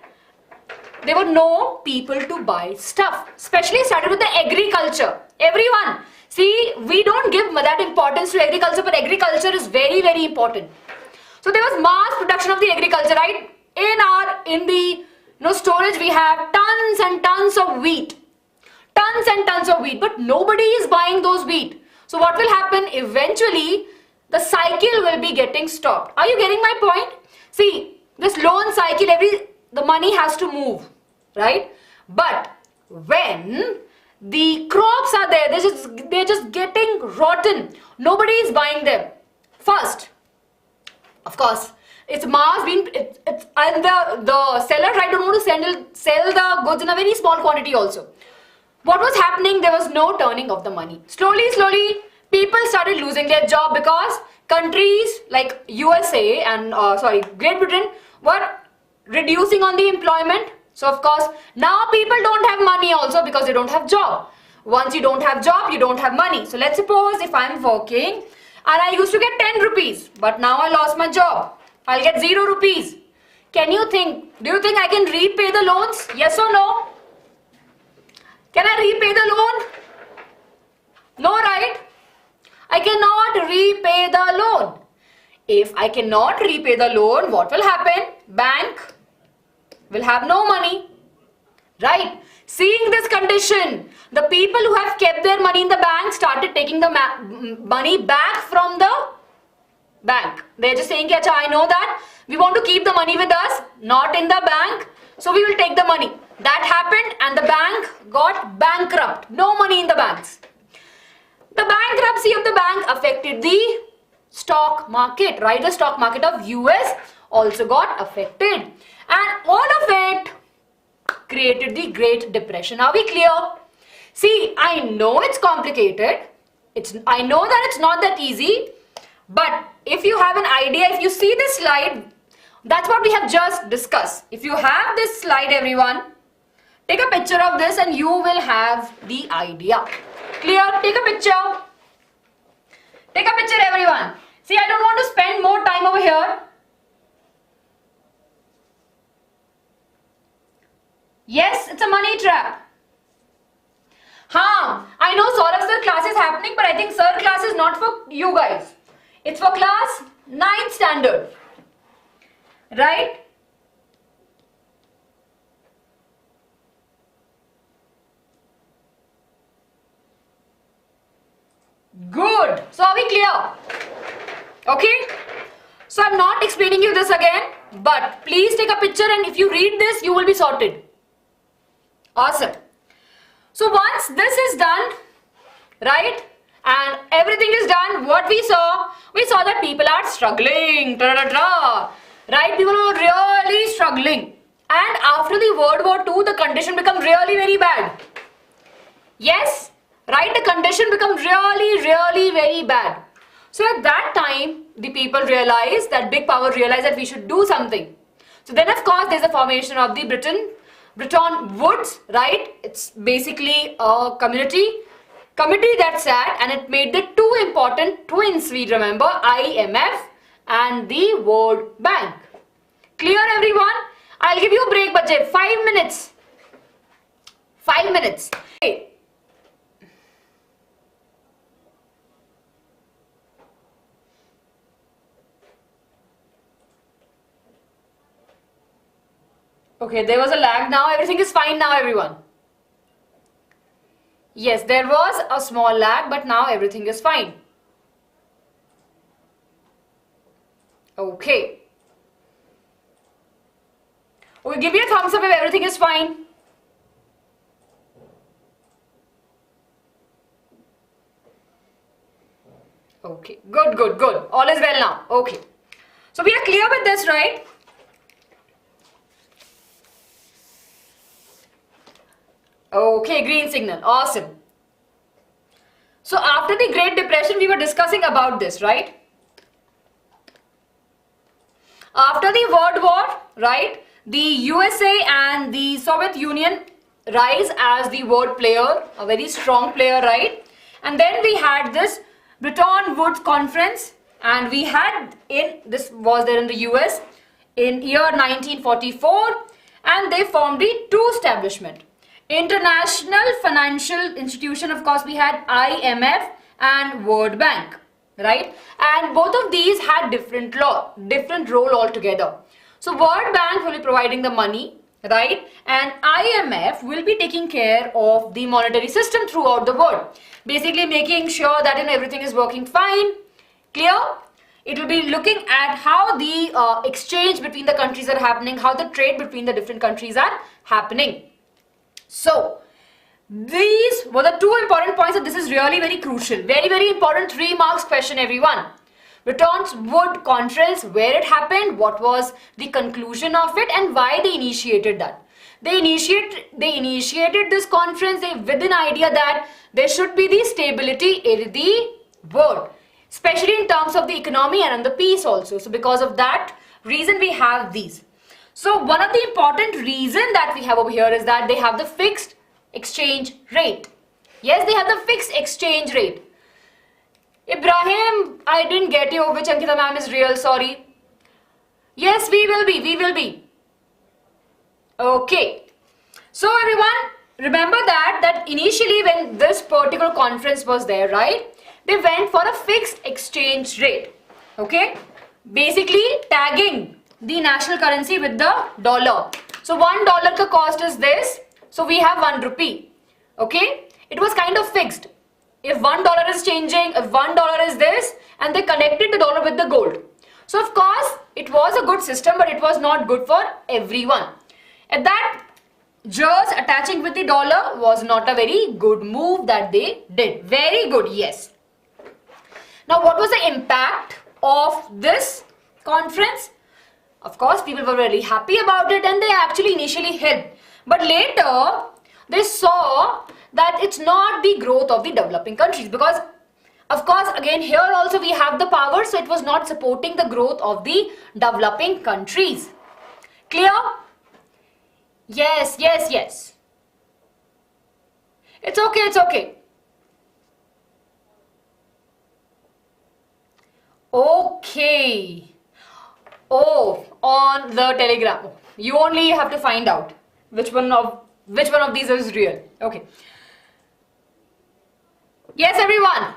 were no people to buy stuff. Especially started with the agriculture. Everyone. See, we don't give that importance to agriculture, but agriculture is very, very important. So there was mass production of the agriculture, right? In the storage, we have tons and tons of wheat. Tons and tons of wheat, but nobody is buying those wheat. So what will happen? Eventually, the cycle will be getting stopped. Are you getting my point? See, this loan cycle, the money has to move, right? But when the crops are there, they're just getting rotten. Nobody is buying them. First, of course, it's mass being, and the seller, right, don't want to sell the goods in a very small quantity also. What was happening? There was no turning of the money. Slowly, people started losing their job because countries like USA and Great Britain were reducing on the employment. So of course, now people don't have money also because they don't have job. Once you don't have job, you don't have money. So let's suppose if I'm working and I used to get 10 rupees, but now I lost my job. I'll get 0 rupees. Do you think I can repay the loans? Yes or no? Can I repay the loan? No, right? I cannot repay the loan. If I cannot repay the loan, what will happen? Bank will have no money, right? Seeing this condition, the people who have kept their money in the bank started taking the money back from the bank. They're just saying, Acha, I know that we want to keep the money with us, not in the bank, so we will take the money. That happened and the bank got bankrupt. No money in the banks. The bankruptcy of the bank affected the stock market, right? The stock market of US also got affected. And all of it created the Great Depression. Are we clear? See, I know it's complicated. I know that it's not that easy. But if you have an idea, if you see this slide, that's what we have just discussed. If you have this slide, everyone, take a picture of this and you will have the idea. Clear? Take a picture. Take a picture, everyone. See, I don't want to spend more time over here. Yes, it's a money trap. I know Saurabh sir class is happening, but I think sir class is not for you guys. It's for class 9th standard. Right? Good. So are we clear? Okay. So I'm not explaining you this again, but please take a picture and if you read this, you will be sorted. Awesome. So once this is done, right, and everything is done, what we saw that people are struggling, right? People were really struggling. And after the World War II, the condition became really very bad. Yes, right? The condition became really very bad. So at that time, the people realized, that big power realized that we should do something. So then of course there's a formation of the Bretton Woods, right? It's basically a committee that sat and it made the two important twins, we remember, IMF and the World Bank. Clear, everyone? I'll give you a break, Bajay. 5 minutes. 5 minutes. Okay. Okay, there was a lag. Now everything is fine now, everyone. Yes, there was a small lag, but now everything is fine. Okay. Okay, give me a thumbs up if everything is fine. Okay, good. All is well now. Okay. So we are clear with this, right? Okay, green signal. Awesome. So after the Great Depression, we were discussing about this, right? After the World War, right, the USA and the Soviet Union rise as the world player, a very strong player, right? And then we had this Bretton Woods conference, and we had this was there in the US in year 1944, and they formed the two establishment. International Financial Institution, of course, we had IMF and World Bank, right? And both of these had different role altogether. So World Bank will be providing the money, right? And IMF will be taking care of the monetary system throughout the world, basically making sure that everything is working fine. Clear? It will be looking at how the exchange between the countries are happening, how the trade between the different countries are happening. So these were the two important points, and this is really very crucial. Very important 3 marks question, everyone. Bretton Woods Conference, where it happened, what was the conclusion of it, and why they initiated that. They initiated this conference with an idea that there should be the stability in the world, especially in terms of the economy and the peace also. So because of that reason, we have these. So one of the important reason that we have over here is that they have the fixed exchange rate. Yes, they have the fixed exchange rate. Ibrahim, I didn't get you which Ankita ma'am is real, sorry. Yes, we will be. Okay. So everyone, remember that initially when this particular conference was there, right, they went for a fixed exchange rate. Okay. Basically tagging the national currency with the dollar. So $1 ka cost is this. So we have 1 rupee. Okay. It was kind of fixed. If $1 is changing, if $1 is this, and they connect connected the dollar with the gold. So of course, it was a good system, but it was not good for everyone. At that, jars attaching with the dollar was not a very good move that they did. Very good, yes. Now, what was the impact of this conference? Of course, people were really happy about it and they actually initially helped. But later, they saw that it's not the growth of the developing countries, because of course, again, here also we have the power, so it was not supporting the growth of the developing countries. Clear? Yes, yes, yes. It's okay, it's okay. Okay. Oh, on the Telegram. You only have to find out which one of these is real. Okay. Yes, everyone.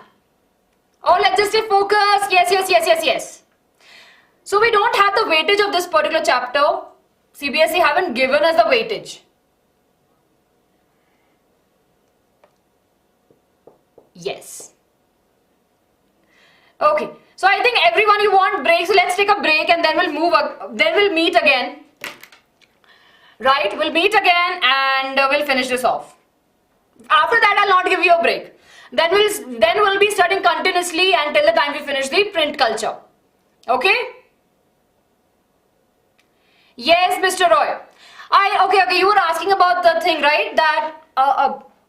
Oh, let's just stay focused. Yes, yes, yes, yes, yes. So we don't have the weightage of this particular chapter. CBSE haven't given us the weightage. Yes. Okay. So I think everyone, you want break. So let's take a break and then we'll move. Then we'll meet again. Right? We'll meet again and we'll finish this off. After that, I'll not give you a break. Then we'll be studying continuously until the time we finish the print culture. Okay? Yes, Mr. Roy. Okay. You were asking about the thing, right? That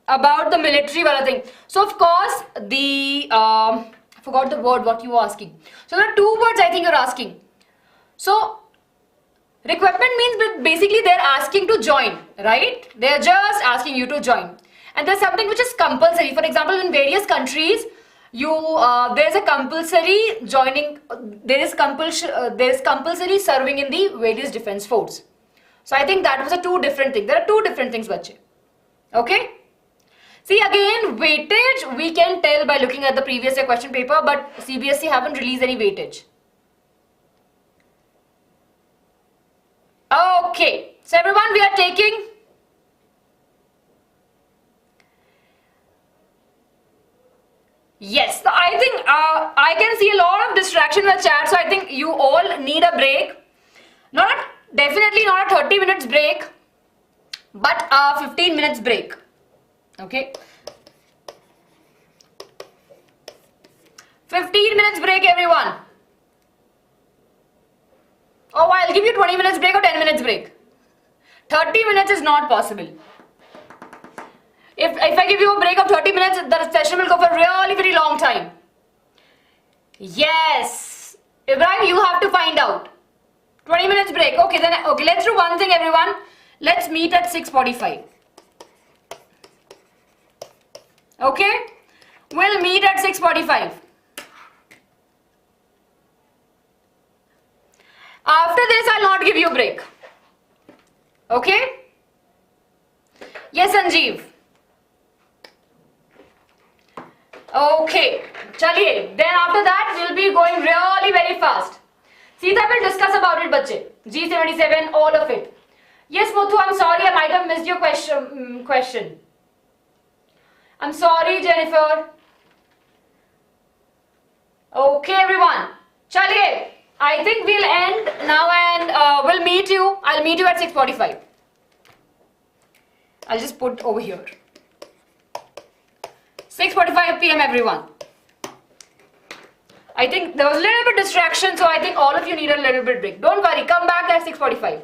about the military wala thing. So of course I forgot the word what you were asking. So there are two words I think you're asking. So requirement means basically they're asking to join, right? They're just asking you to join. And there's something which is compulsory. For example, in various countries, there's a compulsory joining. There is compulsory serving in the various defense force. So I think that was a two different thing. There are two different things, bache. Okay. See, again, weightage we can tell by looking at the previous year question paper, but CBSE haven't released any weightage. Okay. So everyone, we are taking. Yes, so I think I can see a lot of distraction in the chat, so I think you all need a break. Definitely not a 30 minutes break, but a 15 minutes break. Okay. 15 minutes break, everyone. Oh, I'll give you 20 minutes break or 10 minutes break. 30 minutes is not possible. If I give you a break of 30 minutes, the session will go for a really very long time. Yes. Ibrahim, you have to find out. 20 minutes break. Okay, let's do one thing, everyone. Let's meet at 6:45. Okay? We'll meet at 6:45. After this, I'll not give you a break. Okay? Yes, Sanjeev. Okay, chaliye. Then after that, we'll be going really very fast. Sita will discuss about it, bache. G77, all of it. Yes, Muthu, I'm sorry, I might have missed your question. I'm sorry, Jennifer. Okay, everyone. Chaliye. I think we'll end now and we'll meet you. I'll meet you at 6:45. I'll just put over here. 6:45 p.m. everyone. I think there was a little bit distraction, so I think all of you need a little bit break. Don't worry, come back at 6:45.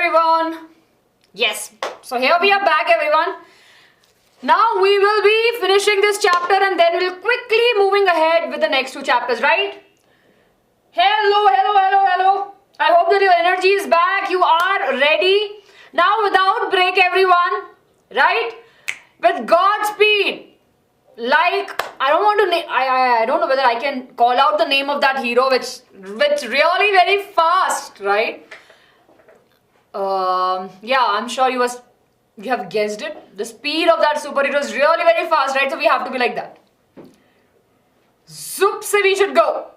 everyone. Yes, so here we are back, everyone. Now we will be finishing this chapter and then we'll quickly moving ahead with the next two chapters, right? Hello. I hope that your energy is back. You are ready. Now without break, everyone, right? With Godspeed. Like, I don't want to I don't know whether I can call out the name of that hero which really very fast, right? Yeah, I'm sure you have guessed it. The speed of that superhero is really very fast, right? So we have to be like that. Zoop se we should go.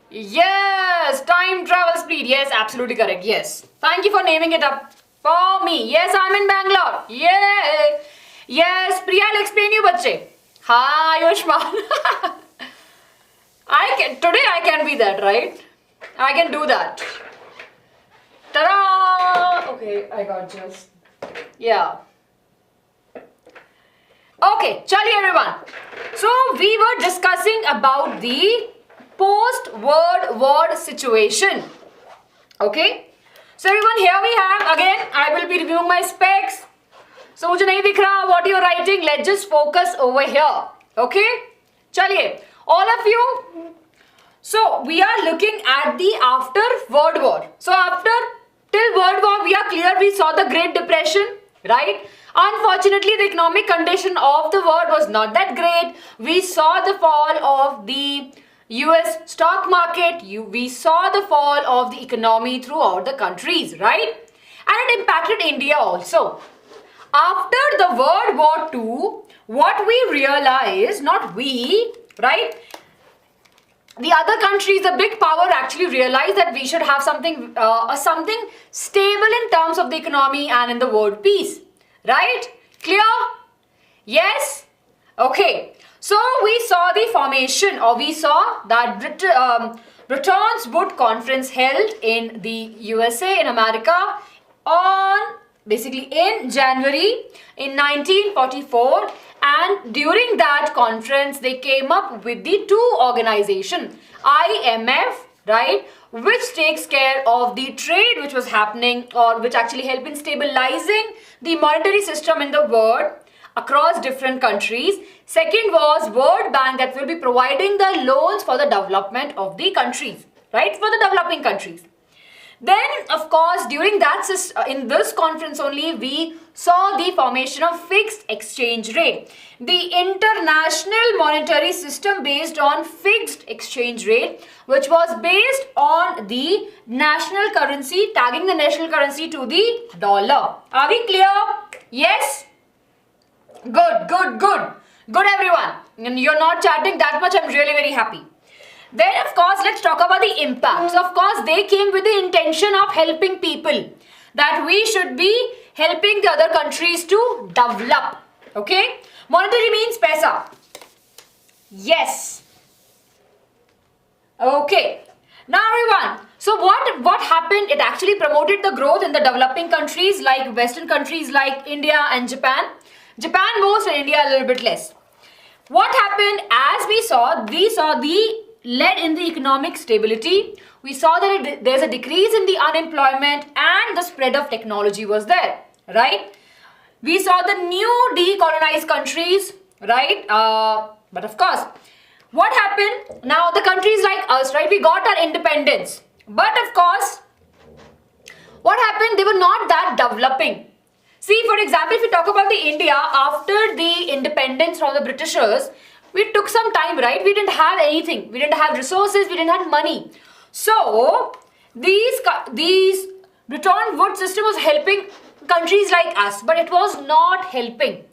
Yes, time travel speed. Yes, absolutely correct. Yes. Thank you for naming it up for me. Yes, I'm in Bangalore. Yeah. Yes, Priya, I'll explain you, bache. Hi, Yushman. Today I can be that, right? I can do that. Ta-da! Okay, I got just. Yeah. Okay, chaliye everyone. So we were discussing about the post-World War situation. Okay. So everyone, here we have again. I will be reviewing my specs. So मुझे नहीं दिख रहा what you're writing. Let's just focus over here. Okay. चलिए, all of you. So we are looking at the after World War. So till World War, we are clear. We saw the Great Depression, right? Unfortunately, the economic condition of the world was not that great. We saw the fall of the US stock market. We saw the fall of the economy throughout the countries, right? And it impacted India also. After the World War II, what we realized, not we, right? The other countries, the big power actually realized that we should have something stable in terms of the economy and in the world peace. Right? Clear? Yes? Okay. So we saw the formation, or we saw that Bretton Woods Conference held in the USA, in America, basically in January in 1944. And during that conference, they came up with the two organizations, IMF, right, which takes care of the trade which was happening, or which actually helped in stabilizing the monetary system in the world across different countries. Second was World Bank, that will be providing the loans for the development of the countries, right, for the developing countries. Then, of course, during that, in this conference only, we saw the formation of fixed exchange rate. The international monetary system based on fixed exchange rate, which was based on the national currency, tagging the national currency to the dollar. Are we clear? Yes? Good. Good, everyone. And you're not chatting that much. I'm really very happy. Then, of course, let's talk about the impacts. Of course, they came with the intention of helping people, that we should be helping the other countries to develop. Okay? Monetary means paisa. Yes. Okay. Now, everyone, so what happened? It actually promoted the growth in the developing countries, like Western countries like India and Japan. Japan most and India a little bit less. What happened? As we saw the led in the economic stability. We saw that there's a decrease in the unemployment and the spread of technology was there, right? We saw the new decolonized countries, right? But of course, what happened? Now the countries like us, right? We got our independence. But of course, what happened? They were not that developing. See, for example, if we talk about the India, after the independence from the Britishers, we took some time, right? We didn't have anything. We didn't have resources. We didn't have money. So, these Bretton Woods system was helping countries like us, but it was not helping,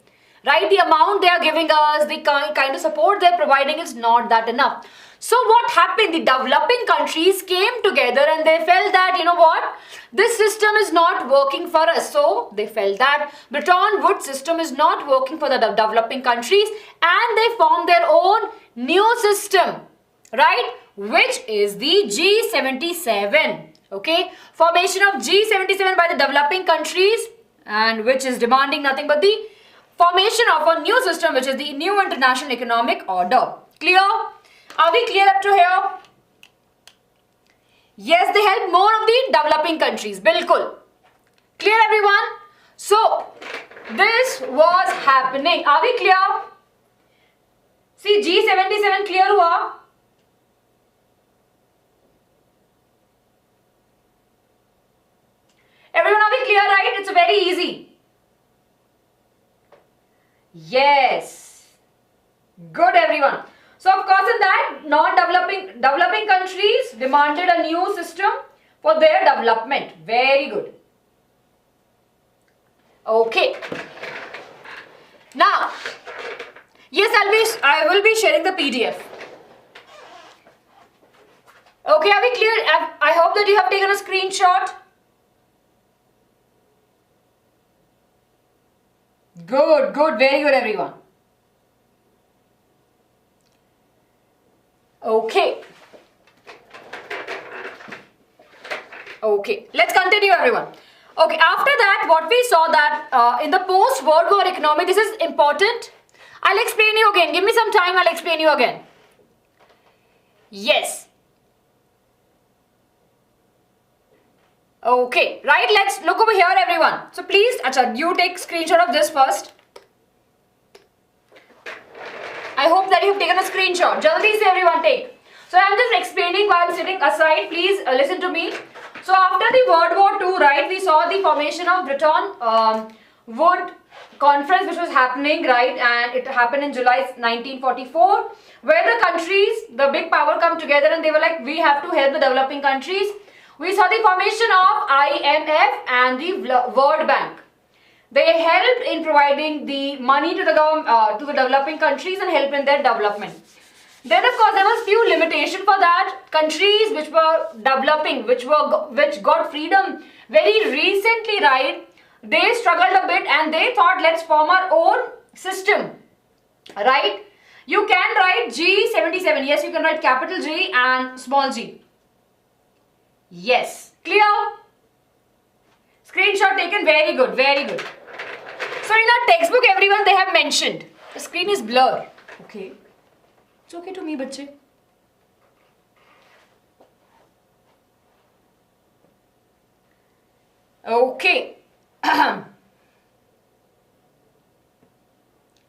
right? The amount they are giving us, the kind of support they're providing is not that enough. So what happened? The developing countries came together and they felt that, you know what? This system is not working for us. So they felt that Bretton Woods system is not working for the developing countries and they formed their own new system, right? Which is the G77. Okay, formation of G77 by the developing countries, and which is demanding nothing but the formation of a new system, which is the new international economic order. Clear? Are we clear up to here? Yes, they help more of the developing countries. Bilkul. Clear everyone? So, this was happening. Are we clear? See, G77 clear hua? Everyone, are we clear, right? It's very easy. Yes. Good, everyone. So, of course, in that, developing countries demanded a new system for their development. Very good. Okay. Now, yes, I will be sharing the PDF. Okay, are we clear? I hope that you have taken a screenshot. Good, good, very good, everyone. Okay. Okay, let's continue, everyone. Okay, after that, what we saw that in the post-World War economy, this is important. I'll explain you again. Give me some time, I'll explain you again. Yes. Okay, right, let's look over here, everyone. So please, you take screenshot of this first. I hope that you've taken a screenshot. Jaldi se everyone take. So I'm just explaining while sitting aside. Please listen to me. So after the World War II, right, we saw the formation of Bretton Woods conference which was happening, right, and it happened in July 1944, where the countries, the big power come together and they were like, we have to help the developing countries. We saw the formation of IMF and the World Bank. They helped in providing the money to the developing countries and help in their development. Then, of course, there was few limitation for that. Countries which were developing, which got freedom very recently, right? They struggled a bit and they thought, let's form our own system, right? You can write G77. Yes, you can write capital G and small g. Yes, clear? Screenshot taken. Very good, very good. So in our textbook, everyone, they have mentioned. The screen is blurred. Okay. It's okay to me, bache. Okay.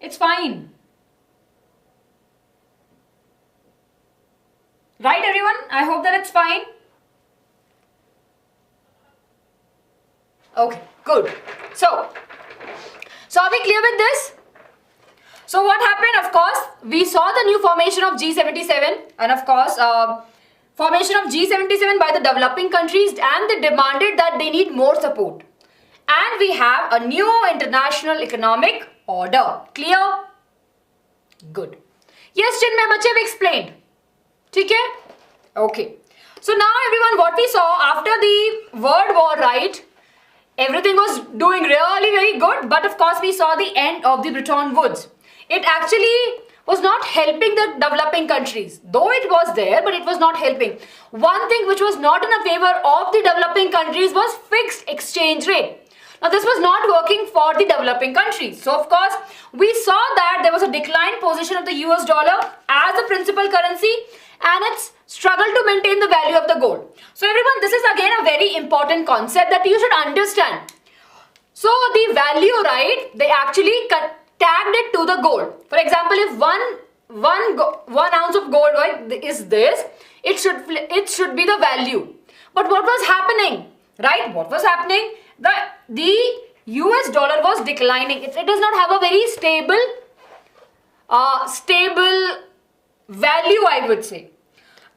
It's fine. Right, everyone? I hope that it's fine. Okay, good. So are we clear with this? So what happened? Of course, we saw the new formation of G77 and of course, formation of G77 by the developing countries, and they demanded that they need more support. And we have a new international economic order. Clear? Good. Yes, Chinmay, bache have explained. Okay? Okay. So now everyone, what we saw after the World War, right? Everything was doing really very good, but of course we saw the end of the Bretton Woods. It actually was not helping the developing countries. Though it was there, but it was not helping. One thing which was not in the favor of the developing countries was fixed exchange rate. Now this was not working for the developing countries. So of course, we saw that there was a decline position of the US dollar as the principal currency, and it's struggled to maintain the value of the gold. So everyone, this is again a very important concept that you should understand. So the value, right, they actually tagged it to the gold. For example, if one ounce of gold, right, is this, it should be the value. But what was happening, right? What was happening? The US dollar was declining. It does not have a very stable value, I would say.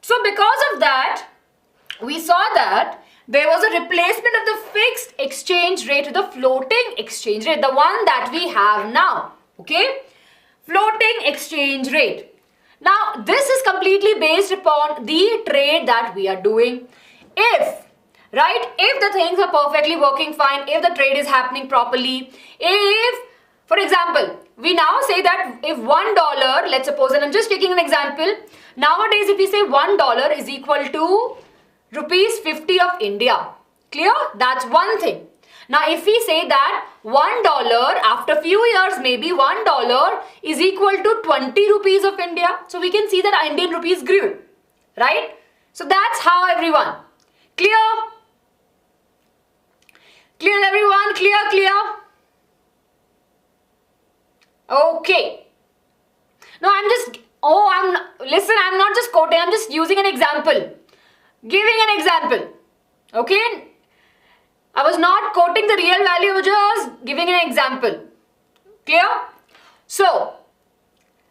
So because of that, we saw that there was a replacement of the fixed exchange rate to the floating exchange rate, the one that we have now. Okay? Floating exchange rate. Now, this is completely based upon the trade that we are doing. If the things are perfectly working fine, if the trade is happening properly, if, for example, we now say that if $1, let's suppose, and I'm just taking an example, nowadays if we say $1 is equal to rupees 50 of India. Clear? That's one thing. Now if we say that $1 after few years, maybe $1 is equal to 20 rupees of India. So we can see that Indian rupees grew, right? So that's how, everyone. Clear? Clear everyone? Clear? Okay. No, listen, I'm not just quoting, I'm just using an example. Giving an example. Okay? I was not quoting the real value, I was just giving an example. Clear? So,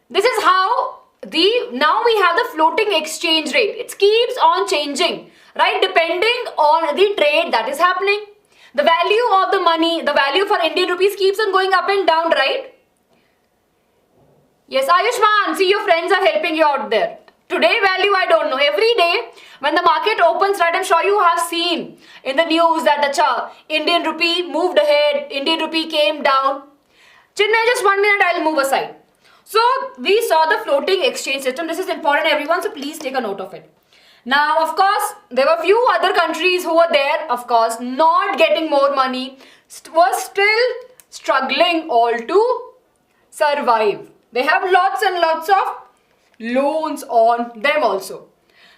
this is how now we have the floating exchange rate. It keeps on changing, right? Depending on the trade that is happening. The value of the money, the value for Indian rupees keeps on going up and down, right? Yes, Ayushman, see your friends are helping you out there. Today value, I don't know. Every day when the market opens, right, I'm sure you have seen in the news that the Indian rupee moved ahead, Indian rupee came down. Chinmay, just 1 minute, I'll move aside. So, we saw the floating exchange system. This is important, everyone, so please take a note of it. Now, of course, there were few other countries who were there, of course, not getting more money, were still struggling all to survive. They have lots and lots of loans on them also.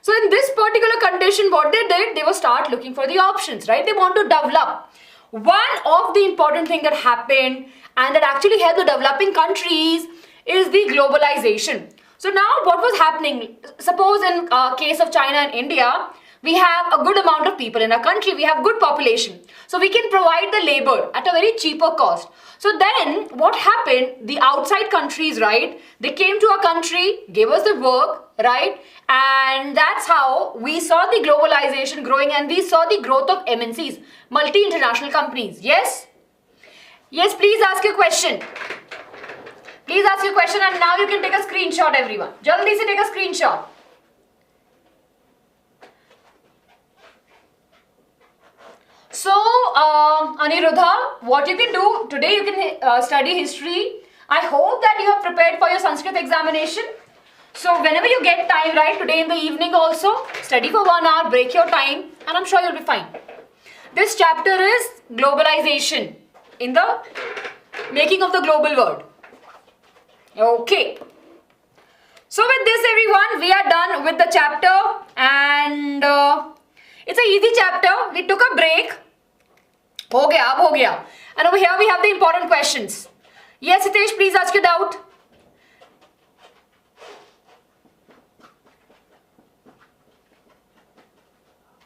So, in this particular condition, what they did, they will start looking for the options, right? They want to develop. One of the important thing that happened and that actually helped the developing countries is the globalization. So now what was happening, suppose in case of China and India, we have a good amount of people in our country, we have good population. So we can provide the labor at a very cheaper cost. So then what happened, the outside countries, right, they came to our country, gave us the work, right, and that's how we saw the globalization growing and we saw the growth of MNCs, multi-international companies. Yes? Yes, please ask your question. Please ask your question and now you can take a screenshot, everyone. Jaldi se take a screenshot. So, Aniruddha, what you can do, today you can study history. I hope that you have prepared for your Sanskrit examination. So, whenever you get time, right, today in the evening also, study for 1 hour, break your time and I'm sure you'll be fine. This chapter is globalization in the making of the global world. Okay. So with this everyone, we are done with the chapter and it's an easy chapter. We took a break. Ho gaya, ab ho gaya. And over here we have the important questions. Yes, Hitesh, please ask your doubt.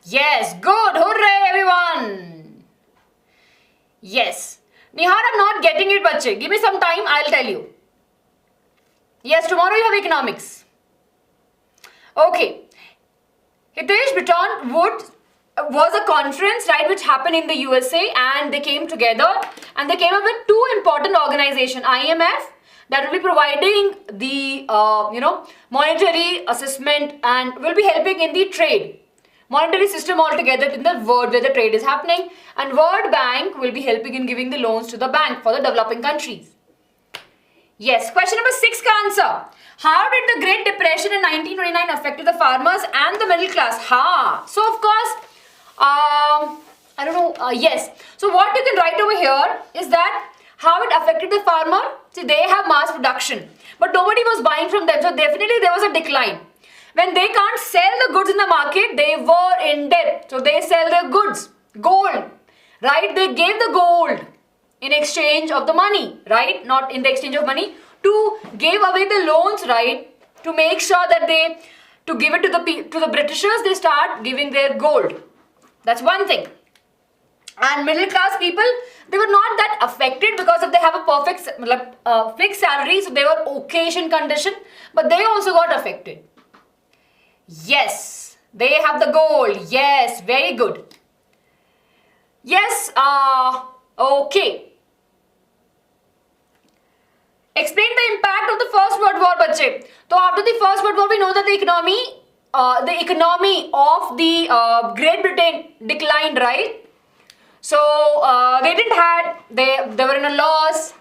Yes, good. Hooray everyone. Yes. Nihar, I'm not getting it, bache. Give me some time, I'll tell you. Yes, tomorrow you have economics. Okay. Hitesh, Bretton Woods was a conference, right, which happened in the USA and they came together and they came up with two important organizations. IMF, that will be providing the, monetary assessment and will be helping in the trade. Monetary system altogether in the world where the trade is happening, and World Bank will be helping in giving the loans to the bank for the developing countries. Yes, question number 6 ka answer. How did the Great Depression in 1929 affect the farmers and the middle class? So of course, yes. So what you can write over here is that how it affected the farmer. See, they have mass production, but nobody was buying from them. So definitely there was a decline. When they can't sell the goods in the market, they were in debt. So they sell their goods, gold, right? They gave the gold in exchange of the money, right? Not in the exchange of money, to give away the loans, right? To make sure that to give it to the Britishers, they start giving their gold. That's one thing. And middle class people, they were not that affected because if they have a perfect fixed salary, so they were occasion condition, but they also got affected. Yes, they have the gold. Yes, very good. Yes, okay. Explain the impact of the First World War, bache. So after the First World War, we know that the economy of the Great Britain declined, right? So they were in a loss,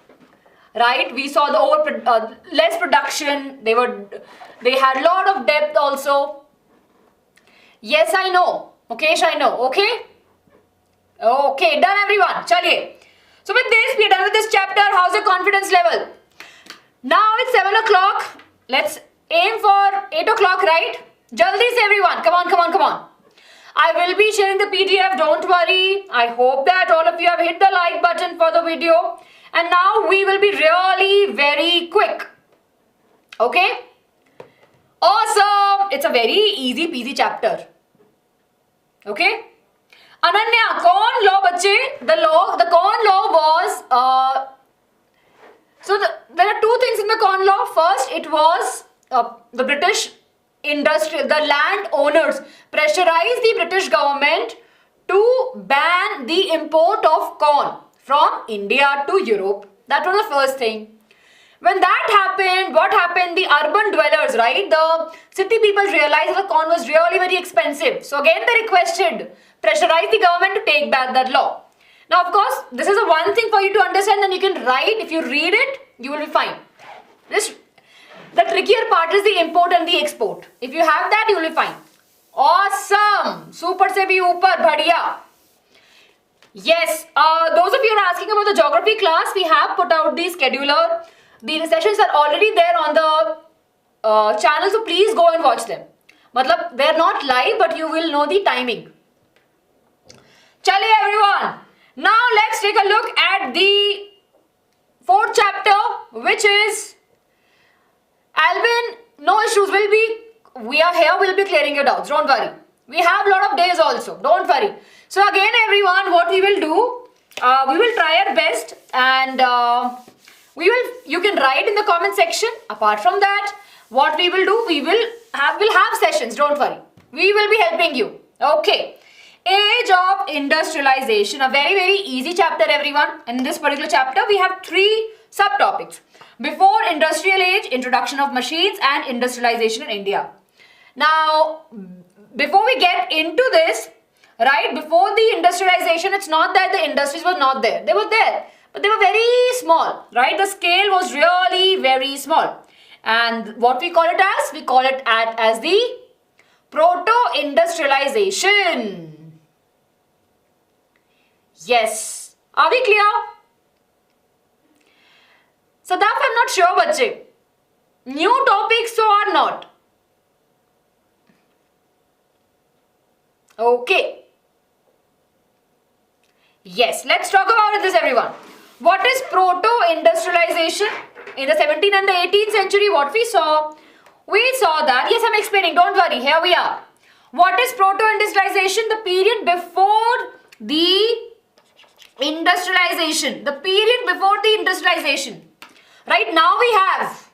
right? We saw the less production. They had a lot of debt also. Yes, I know. Mukesh, I know. Okay. Okay, done everyone. Chaliye. So with this, we are done with this chapter. How's your confidence level? Now it's 7 o'clock. Let's aim for 8 o'clock, right? Jaldi se everyone. Come on. I will be sharing the PDF, don't worry. I hope that all of you have hit the like button for the video. And now we will be really very quick. Okay? Awesome! It's a very easy peasy chapter. Okay? Ananya, Corn Law, bache. The Corn Law was... there are two things in the Corn Law. First, it was the British industry, the landowners pressurized the British government to ban the import of corn from India to Europe. That was the first thing. When that happened, what happened? The urban dwellers, right? The city people realized that the corn was really very expensive. So again, they pressurized the government to take back that law. Now, of course, this is a one thing for you to understand, and you can write. If you read it, you will be fine. The trickier part is the import and the export. If you have that, you will be fine. Awesome! Super se bhi upar, badhiya. Yes, those of you who are asking about the geography class, we have put out the scheduler. The sessions are already there on the channel, so please go and watch them. Matlab, they are not live, but you will know the timing. Chaliye everyone. Now let's take a look at the fourth chapter, which is Alvin. No issues, we are here, we'll be clearing your doubts, don't worry. We have a lot of days also, don't worry. So again everyone, what we will do, we will try our best, and you can write in the comment section. Apart from that, what we will do, we'll have sessions, don't worry. We will be helping you. Okay. Age of industrialization, a very very easy chapter everyone. In this particular chapter we have 3 subtopics: before industrial age, introduction of machines, and industrialization in India. Now before we get into this, right, before the industrialization, it's not that the industries were not there. They were there, but they were very small, right? The scale was really very small. And what we call it as? We call it as the proto-industrialization. Yes. Are we clear? Sadaf, I'm not sure, bache. New topics so or not? Okay. Yes, let's talk about this everyone. What is proto-industrialization? In the 17th and the 18th century, what we saw that, yes, I'm explaining, don't worry, here we are. What is proto-industrialization? The period before the industrialization. The period before the industrialization. Right, now we have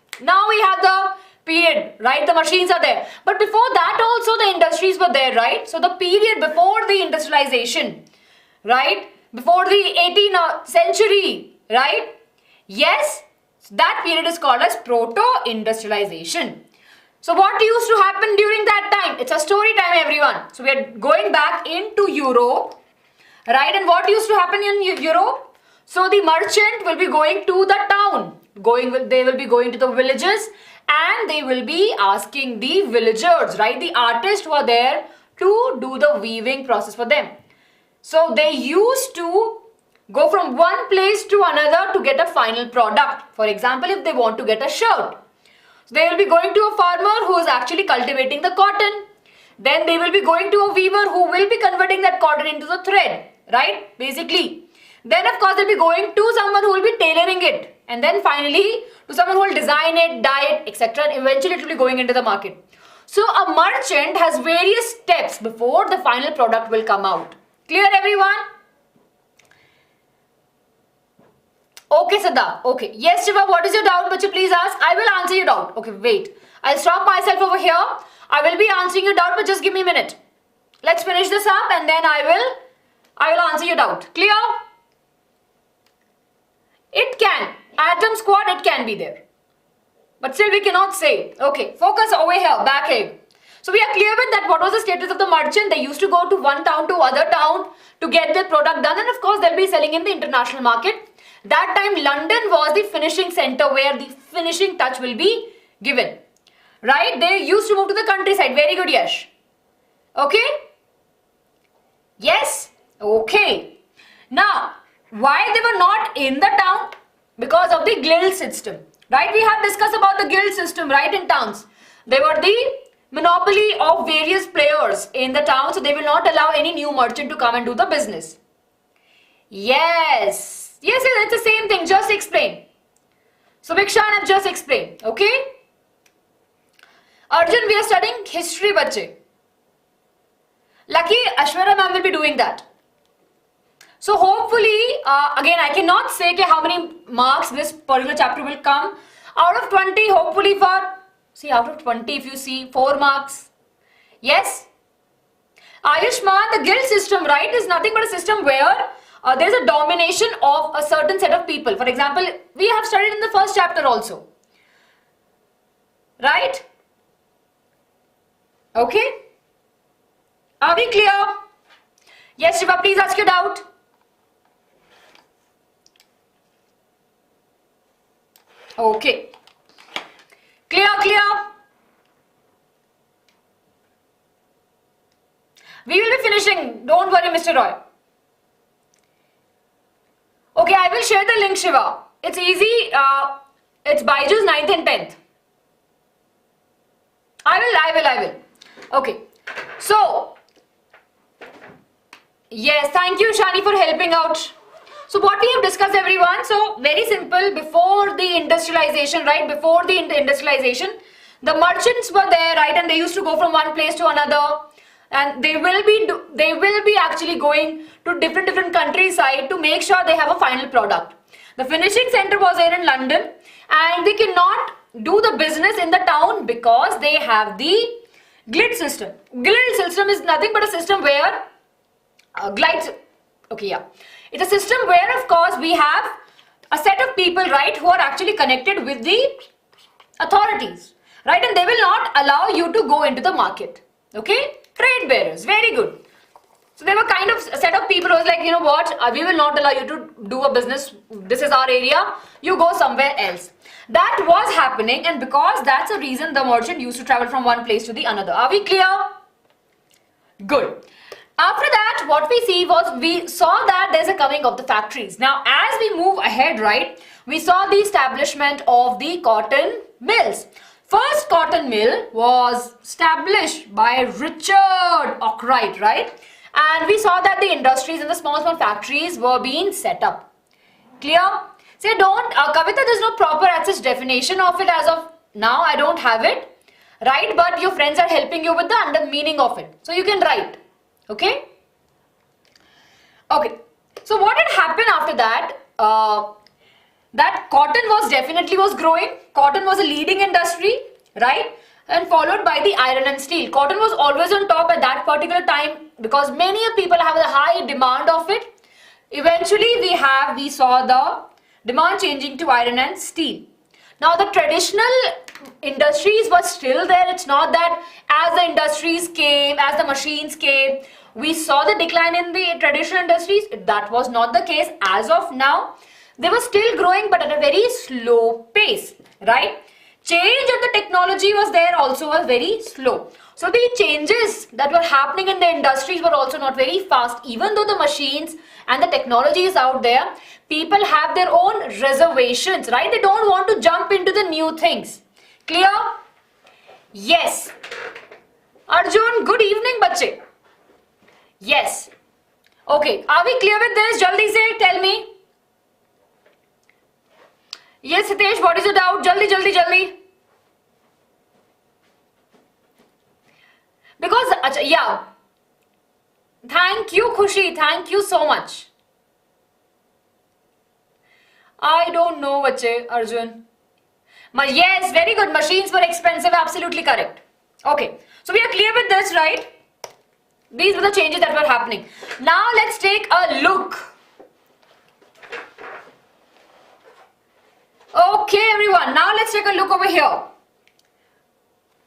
the period, right? The machines are there. But before that also the industries were there, right? So the period before the industrialization, right? Before the 18th century, right? Yes, that period is called as proto-industrialization. So what used to happen during that time? It's a story time everyone. So we are going back into Europe, right? And what used to happen in Europe? So the merchant will be going to the town. They will be going to the villages, and they will be asking the villagers, right? The artists who are there to do the weaving process for them. So they used to go from one place to another to get a final product. For example, if they want to get a shirt, so they will be going to a farmer who is actually cultivating the cotton. Then they will be going to a weaver who will be converting that cotton into the thread, right? Basically. Then of course they'll be going to someone who will be tailoring it. And then finally to someone who will design it, dye it, etc. And eventually it will be going into the market. So a merchant has various steps before the final product will come out. Clear everyone? Okay, Sada. Okay. Yes, Shiva, what is your doubt? But please ask. I will answer your doubt. Okay, wait. I'll stop myself over here. I will be answering your doubt, but just give me a minute. Let's finish this up and then I will answer your doubt. Clear? It can. Atom squad, it can be there. But still we cannot say. Okay, focus over here, back here. So we are clear with that. What was the status of the merchant? They used to go to one town to other town to get their product done, and of course they'll be selling in the international market. That time London was the finishing center where the finishing touch will be given. Right? They used to move to the countryside. Very good, Yash. Okay? Yes? Okay. Now, why they were not in the town? Because of the guild system. Right? We have discussed about the guild system, right, in towns. They were the monopoly of various players in the town, so they will not allow any new merchant to come and do the business. Yes, it's the same thing, just explain. So Vikshan, I've just explained, okay? Arjun, we are studying history, bache. Lucky Ashwara ma'am will be doing that. So hopefully, again, I cannot say how many marks this particular chapter will come. Out of 20, hopefully out of 20, if you see, 4 marks. Yes? Ayushman, the guild system, right, is nothing but a system where there's a domination of a certain set of people. For example, we have studied in the first chapter also. Right? Okay? Are we clear? Yes, Shiva, please ask your doubt. Okay. Clear. We will be finishing. Don't worry, Mr. Roy. Okay, I will share the link, Shiva. It's easy. It's BYJU'S 9th and 10th. I will. Okay. So, yes, thank you, Shani, for helping out. So what we have discussed, everyone, so very simple, before the industrialization, right, before the industrialization, the merchants were there, right, and they used to go from one place to another, and they will be actually going to different countryside to make sure they have a final product. The finishing center was there in London, and they cannot do the business in the town because they have the guild system. Guild system is nothing but a system where it's a system where, of course, we have a set of people, right, who are actually connected with the authorities, right, and they will not allow you to go into the market. Okay, trade bearers, very good. So they were kind of a set of people who was like, you know what, we will not allow you to do a business. This is our area. You go somewhere else. That was happening, and because that's the reason the merchant used to travel from one place to the another. Are we clear? Good. After that, what we saw that there's a coming of the factories. Now, as we move ahead, right, we saw the establishment of the cotton mills. First cotton mill was established by Richard Arkwright, right? And we saw that the industries and the small factories were being set up. Clear? Say Kavita, there's no proper access definition of it as of now. I don't have it, right? But your friends are helping you with the meaning of it. So you can write. Okay. So what had happened after that? That cotton was growing. Cotton was a leading industry, right? And followed by the iron and steel. Cotton was always on top at that particular time because many people have a high demand of it. Eventually, we saw the demand changing to iron and steel. Now, the traditional industries were still there. It's not that as the industries came, as the machines came, we saw the decline in the traditional industries. That was not the case as of now. They were still growing, but at a very slow pace, right? Change of the technology was there also was very slow. So the changes that were happening in the industries were also not very fast. Even though the machines and the technology is out there, people have their own reservations, right? They don't want to jump into the new things. Clear? Yes. Arjun, good evening, bache. Yes. Okay, are we clear with this? Jaldi se, tell me. Yes, Hitesh, what is your doubt? Jaldi. Because, yeah. Thank you, Khushi. Thank you so much. I don't know, bache, Arjun. Yes, very good. Machines were expensive. Absolutely correct. Okay. So we are clear with this, right? These were the changes that were happening. Now let's take a look. Okay, everyone. Now let's take a look over here.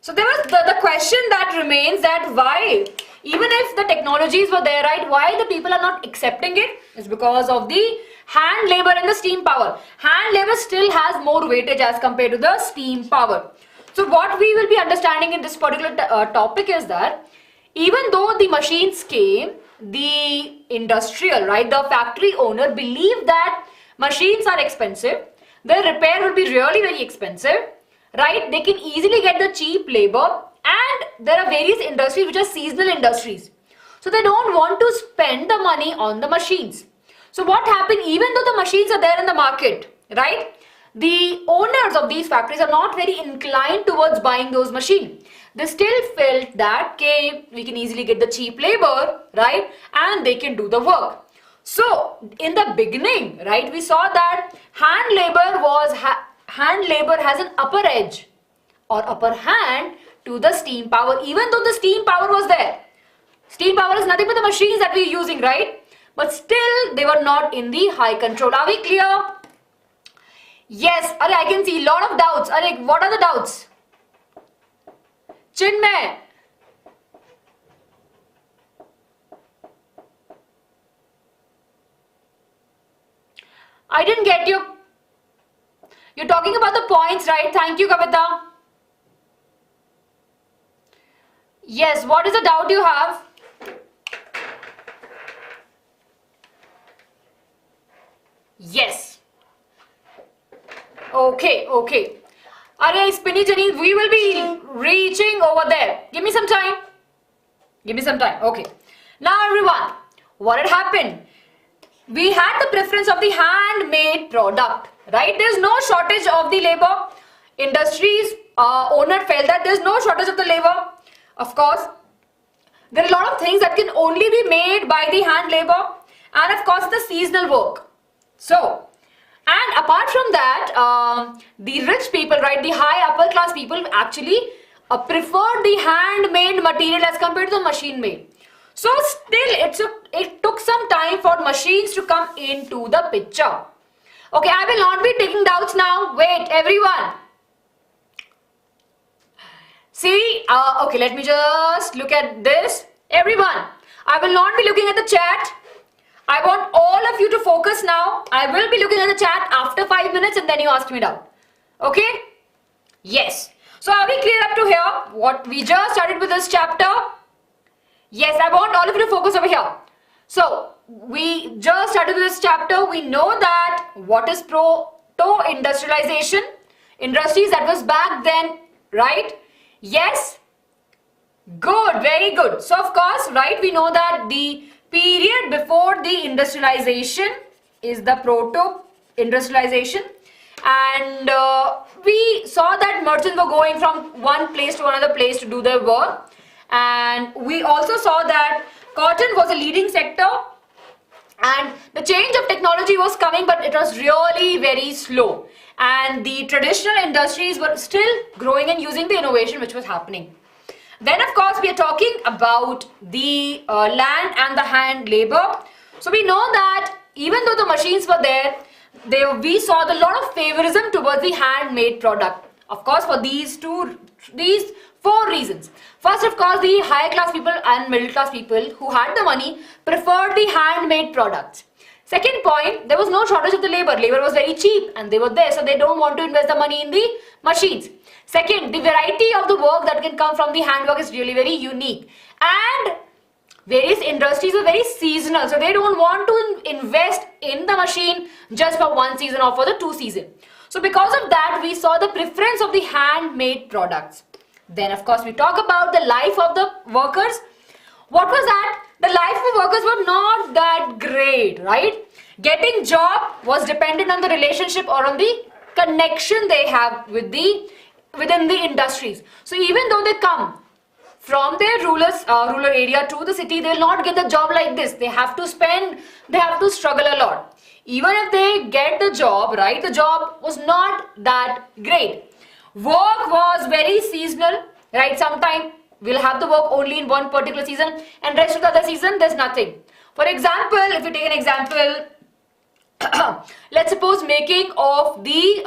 So there was the question that remains that why, even if the technologies were there, right, why the people are not accepting it? It's because of the hand labor and the steam power. Hand labor still has more weightage as compared to the steam power. So what we will be understanding in this particular topic is that even though the machines came, the industrial, right, the factory owner believed that machines are expensive, the repair will be really very expensive, right? They can easily get the cheap labor And there are various industries which are seasonal industries. So they don't want to spend the money on the machines. So what happened, even though the machines are there in the market, right? The owners of these factories are not very inclined towards buying those machines. They still felt that, okay, we can easily get the cheap labor, right? And they can do the work. So in the beginning, right, we saw that hand labor has an upper edge or upper hand to the steam power, even though the steam power was there. Steam power is nothing but the machines that we are using, right? But still, they were not in the high control. Are we clear? Yes, I can see a lot of doubts. What are the doubts? Chinmay. I didn't get you. You're talking about the points, right? Thank you, Kavita. Yes, what is the doubt you have? Yes. Okay. Alright, Spinny Jenny, we will be reaching over there. Give me some time. Okay. Now everyone, what had happened? We had the preference of the handmade product, right? There's no shortage of the labor. Industries owner felt that there's no shortage of the labor. Of course, there are a lot of things that can only be made by the hand labor, and of course the seasonal work. So, and apart from that, the rich people, right, the high upper class people actually preferred the handmade material as compared to the machine made. So still it took some time for machines to come into the picture. Okay, I will not be taking doubts now. Wait, everyone. See, okay, let me just look at this. Everyone, I will not be looking at the chat. I want all of you to focus now. I will be looking at the chat after 5 minutes and then you ask me down. Okay? Yes. So are we clear up to here? What we just started with this chapter? Yes, I want all of you to focus over here. So, we just started with this chapter. We know that what is proto-industrialization? Industries that was back then, right? Yes? Good, very good. So, of course, right, we know that the period before the industrialization is the proto-industrialization. And we saw that merchants were going from one place to another place to do their work. And we also saw that cotton was a leading sector and the change of technology was coming, but it was really very slow. And the traditional industries were still growing and using the innovation which was happening. Then of course we are talking about the land and the hand labor. So we know that even though the machines were there, we saw a lot of favorism towards the handmade product. Of course, for these 4 reasons. First, of course, the higher class people and middle class people who had the money preferred the handmade products. Second point, there was no shortage of the labor. Labor was very cheap and they were there, so they don't want to invest the money in the machines. Second, the variety of the work that can come from the handwork is really very unique. And various industries are very seasonal, so they don't want to invest in the machine just for 1 season or for the 2 seasons. So because of that, we saw the preference of the handmade products. Then of course we talk about the life of the workers. What was that? The life of the workers were not that great, right? Getting job was dependent on the relationship or on the connection they have with within the industries. So even though they come from their rural area to the city, they will not get the job like this. They have to struggle a lot. Even if they get the job, right, the job was not that great. Work was very seasonal, right? Sometimes we'll have the work only in one particular season and rest of the other season there's nothing. For example, if you take an example, let's suppose making of the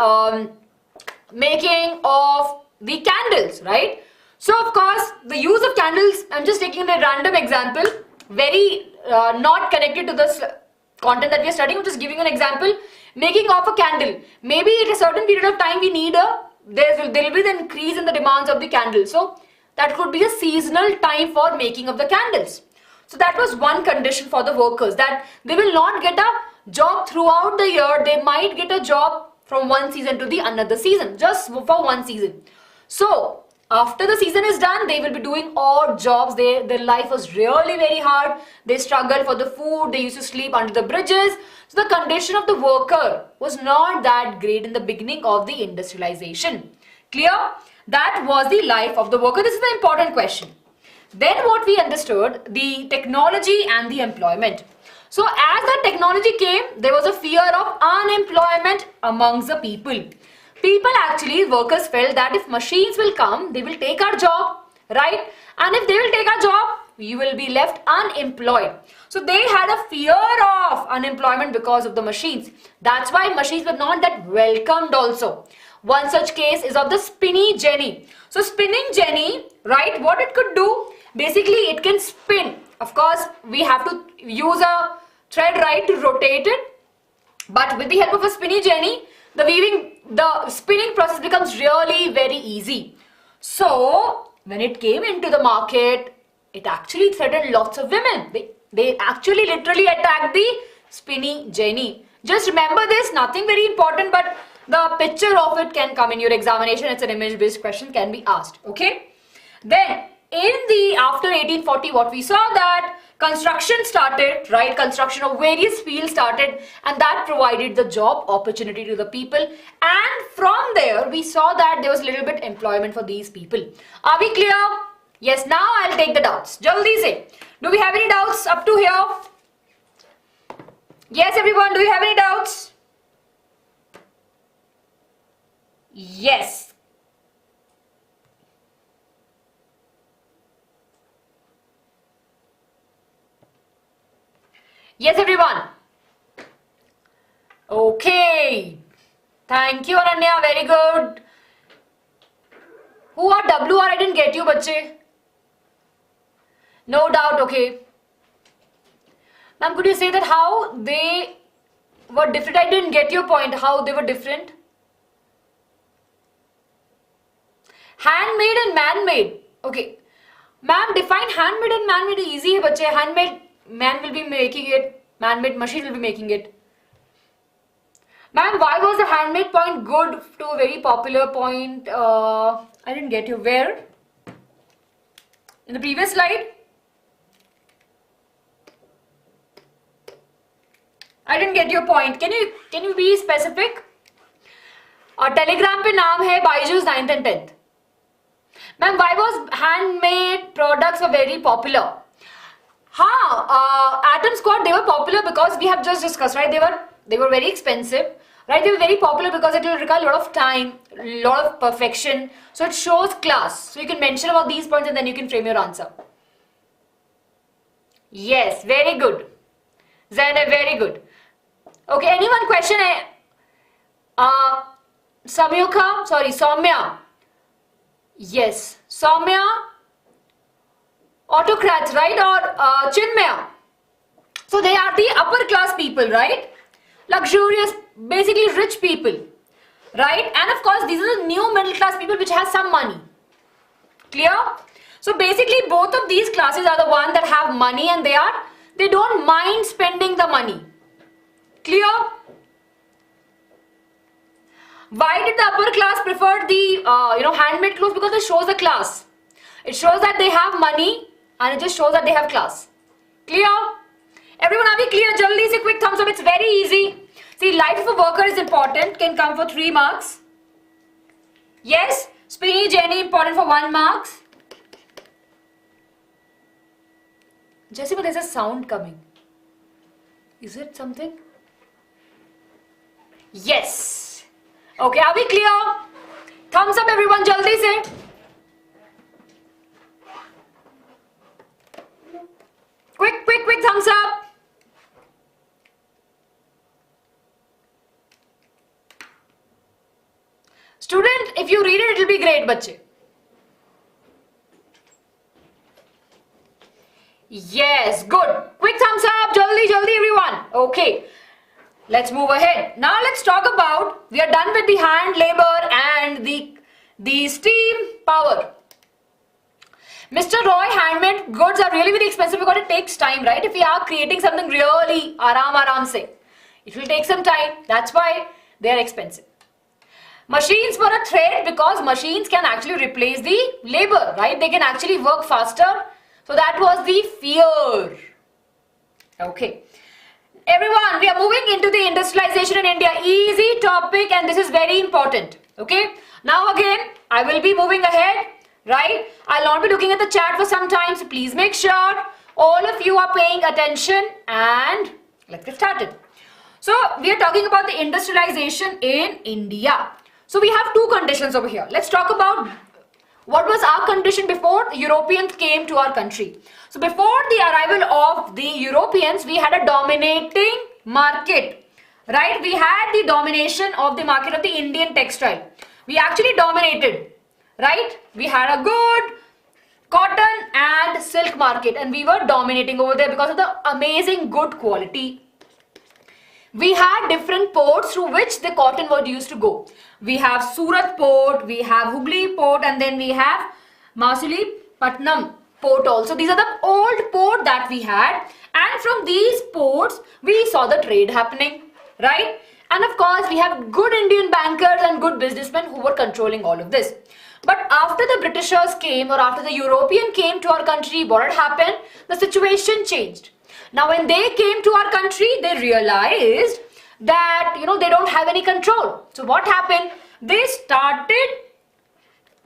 candles, right? So of course the use of candles, I'm just taking a random example, very not connected to the content that we are studying. I'm just giving an example. Making of a candle, maybe at a certain period of time we need there will be the increase in the demands of the candle. So that could be a seasonal time for making of the candles. So that was one condition for the workers, that they will not get a job throughout the year. They might get a job from one season to the another season, just for one season. So after the season is done, they will be doing odd jobs. Their life was really very hard. They struggled for the food. They used to sleep under the bridges. So the condition of the worker was not that great in the beginning of the industrialization. Clear? That was the life of the worker. This is the important question. Then what we understood, the technology and the employment. So as the technology came, there was a fear of unemployment amongst the people. People actually, workers felt that if machines will come, they will take our job, right? And if they will take our job, you will be left unemployed. So they had a fear of unemployment because of the machines. That's why machines were not that welcomed also. One such case is of the spinning jenny. So spinning jenny, right, what it could do, basically it can spin. Of course, we have to use a thread, right, to rotate it. But with the help of a spinning jenny, the spinning process becomes really very easy. So when it came into the market, it actually threatened lots of women. They actually literally attacked the spinning jenny. Just remember this, nothing very important, but the picture of it can come in your examination. It's an image based question, can be asked. Okay. Then after 1840, what we saw that construction started, right? Construction of various fields started, and that provided the job opportunity to the people. And from there, we saw that there was a little bit employment for these people. Are we clear? Yes, now I'll take the doubts. Jaldi se. Do we have any doubts up to here? Yes, everyone, do you have any doubts? Yes. Yes, everyone. Okay. Thank you, Ananya. Very good. Who are WR? I didn't get you, bache. No doubt. Okay. Ma'am, could you say that how they were different? I didn't get your point. How they were different? Handmade and man-made. Okay. Ma'am, define handmade and man-made. Easy hai, bache. Handmade, man will be making it. Man-made, machine will be making it. Ma'am, why was the handmade point good to a very popular point? I didn't get you. Where? In the previous slide? I didn't get your point. Can you be specific? Telegram पे नाम है BYJU'S 9th and 10th. Ma'am, why was handmade products were very popular? Atom Squad, they were popular because we have just discussed, right? They were very expensive, right? They were very popular because it will require a lot of time, a lot of perfection. So it shows class. So you can mention about these points and then you can frame your answer. Yes, very good. Zainab, very good. Okay, anyone question? Soumya. Yes, Soumya. Autocrats, right? Or Chinmaya. So they are the upper class people, right? Luxurious, basically rich people, right? And of course, these are the new middle class people which has some money. Clear? So basically, both of these classes are the ones that have money and they don't mind spending the money. Clear? Why did the upper class prefer the handmade clothes? Because it shows the class. It shows that they have money and it just shows that they have class. Clear? Everyone, are we clear? Jaldi se quick thumbs up. It's very easy. See, life of a worker is important. Can come for 3 marks. Yes. Spinny Jenny important for 1 mark. Jessica, there's a sound coming. Is it something? Yes. Okay, are we clear? Thumbs up, everyone. Jaldi se. Quick thumbs up. Student, if you read it, it will be great, bache. Yes, good. Quick thumbs up. Jaldi, everyone. Okay. Let's move ahead. Now let's talk about, we are done with the hand labor and the steam power. Mr. Roy, handmade goods are really very expensive because it takes time, right? If we are creating something really aram se, it will take some time. That's why they are expensive. Machines were a threat because machines can actually replace the labor, right? They can actually work faster. So that was the fear. Okay. Everyone, we are moving into the industrialization in India. Easy topic, and this is very important. Okay. Now again, I will be moving ahead, right? I'll not be looking at the chat for some time. So please make sure all of you are paying attention, and let's get started. So we are talking about the industrialization in India. So we have two conditions over here. Let's talk about what was our condition before the Europeans came to our country. So before the arrival of the Europeans, we had a dominating market, right? We had the domination of the market of the Indian textile. We actually dominated, right? We had a good cotton and silk market, and we were dominating over there because of the amazing good quality. We had different ports through which the cotton was used to go. We have Surat port, we have Hooghly port, and then we have Masulipatam port also. These are the old port that we had, and from these ports we saw the trade happening, right? And of course we have good Indian bankers and good businessmen who were controlling all of this. But after the Britishers came, or after the European came to our country, what had happened? The situation changed. Now when they came to our country, they realized that, they don't have any control. So what happened? They started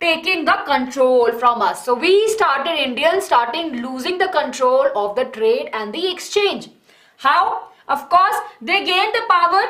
taking the control from us. So we started, Indians starting losing the control of the trade and the exchange. How? Of course, they gained the power,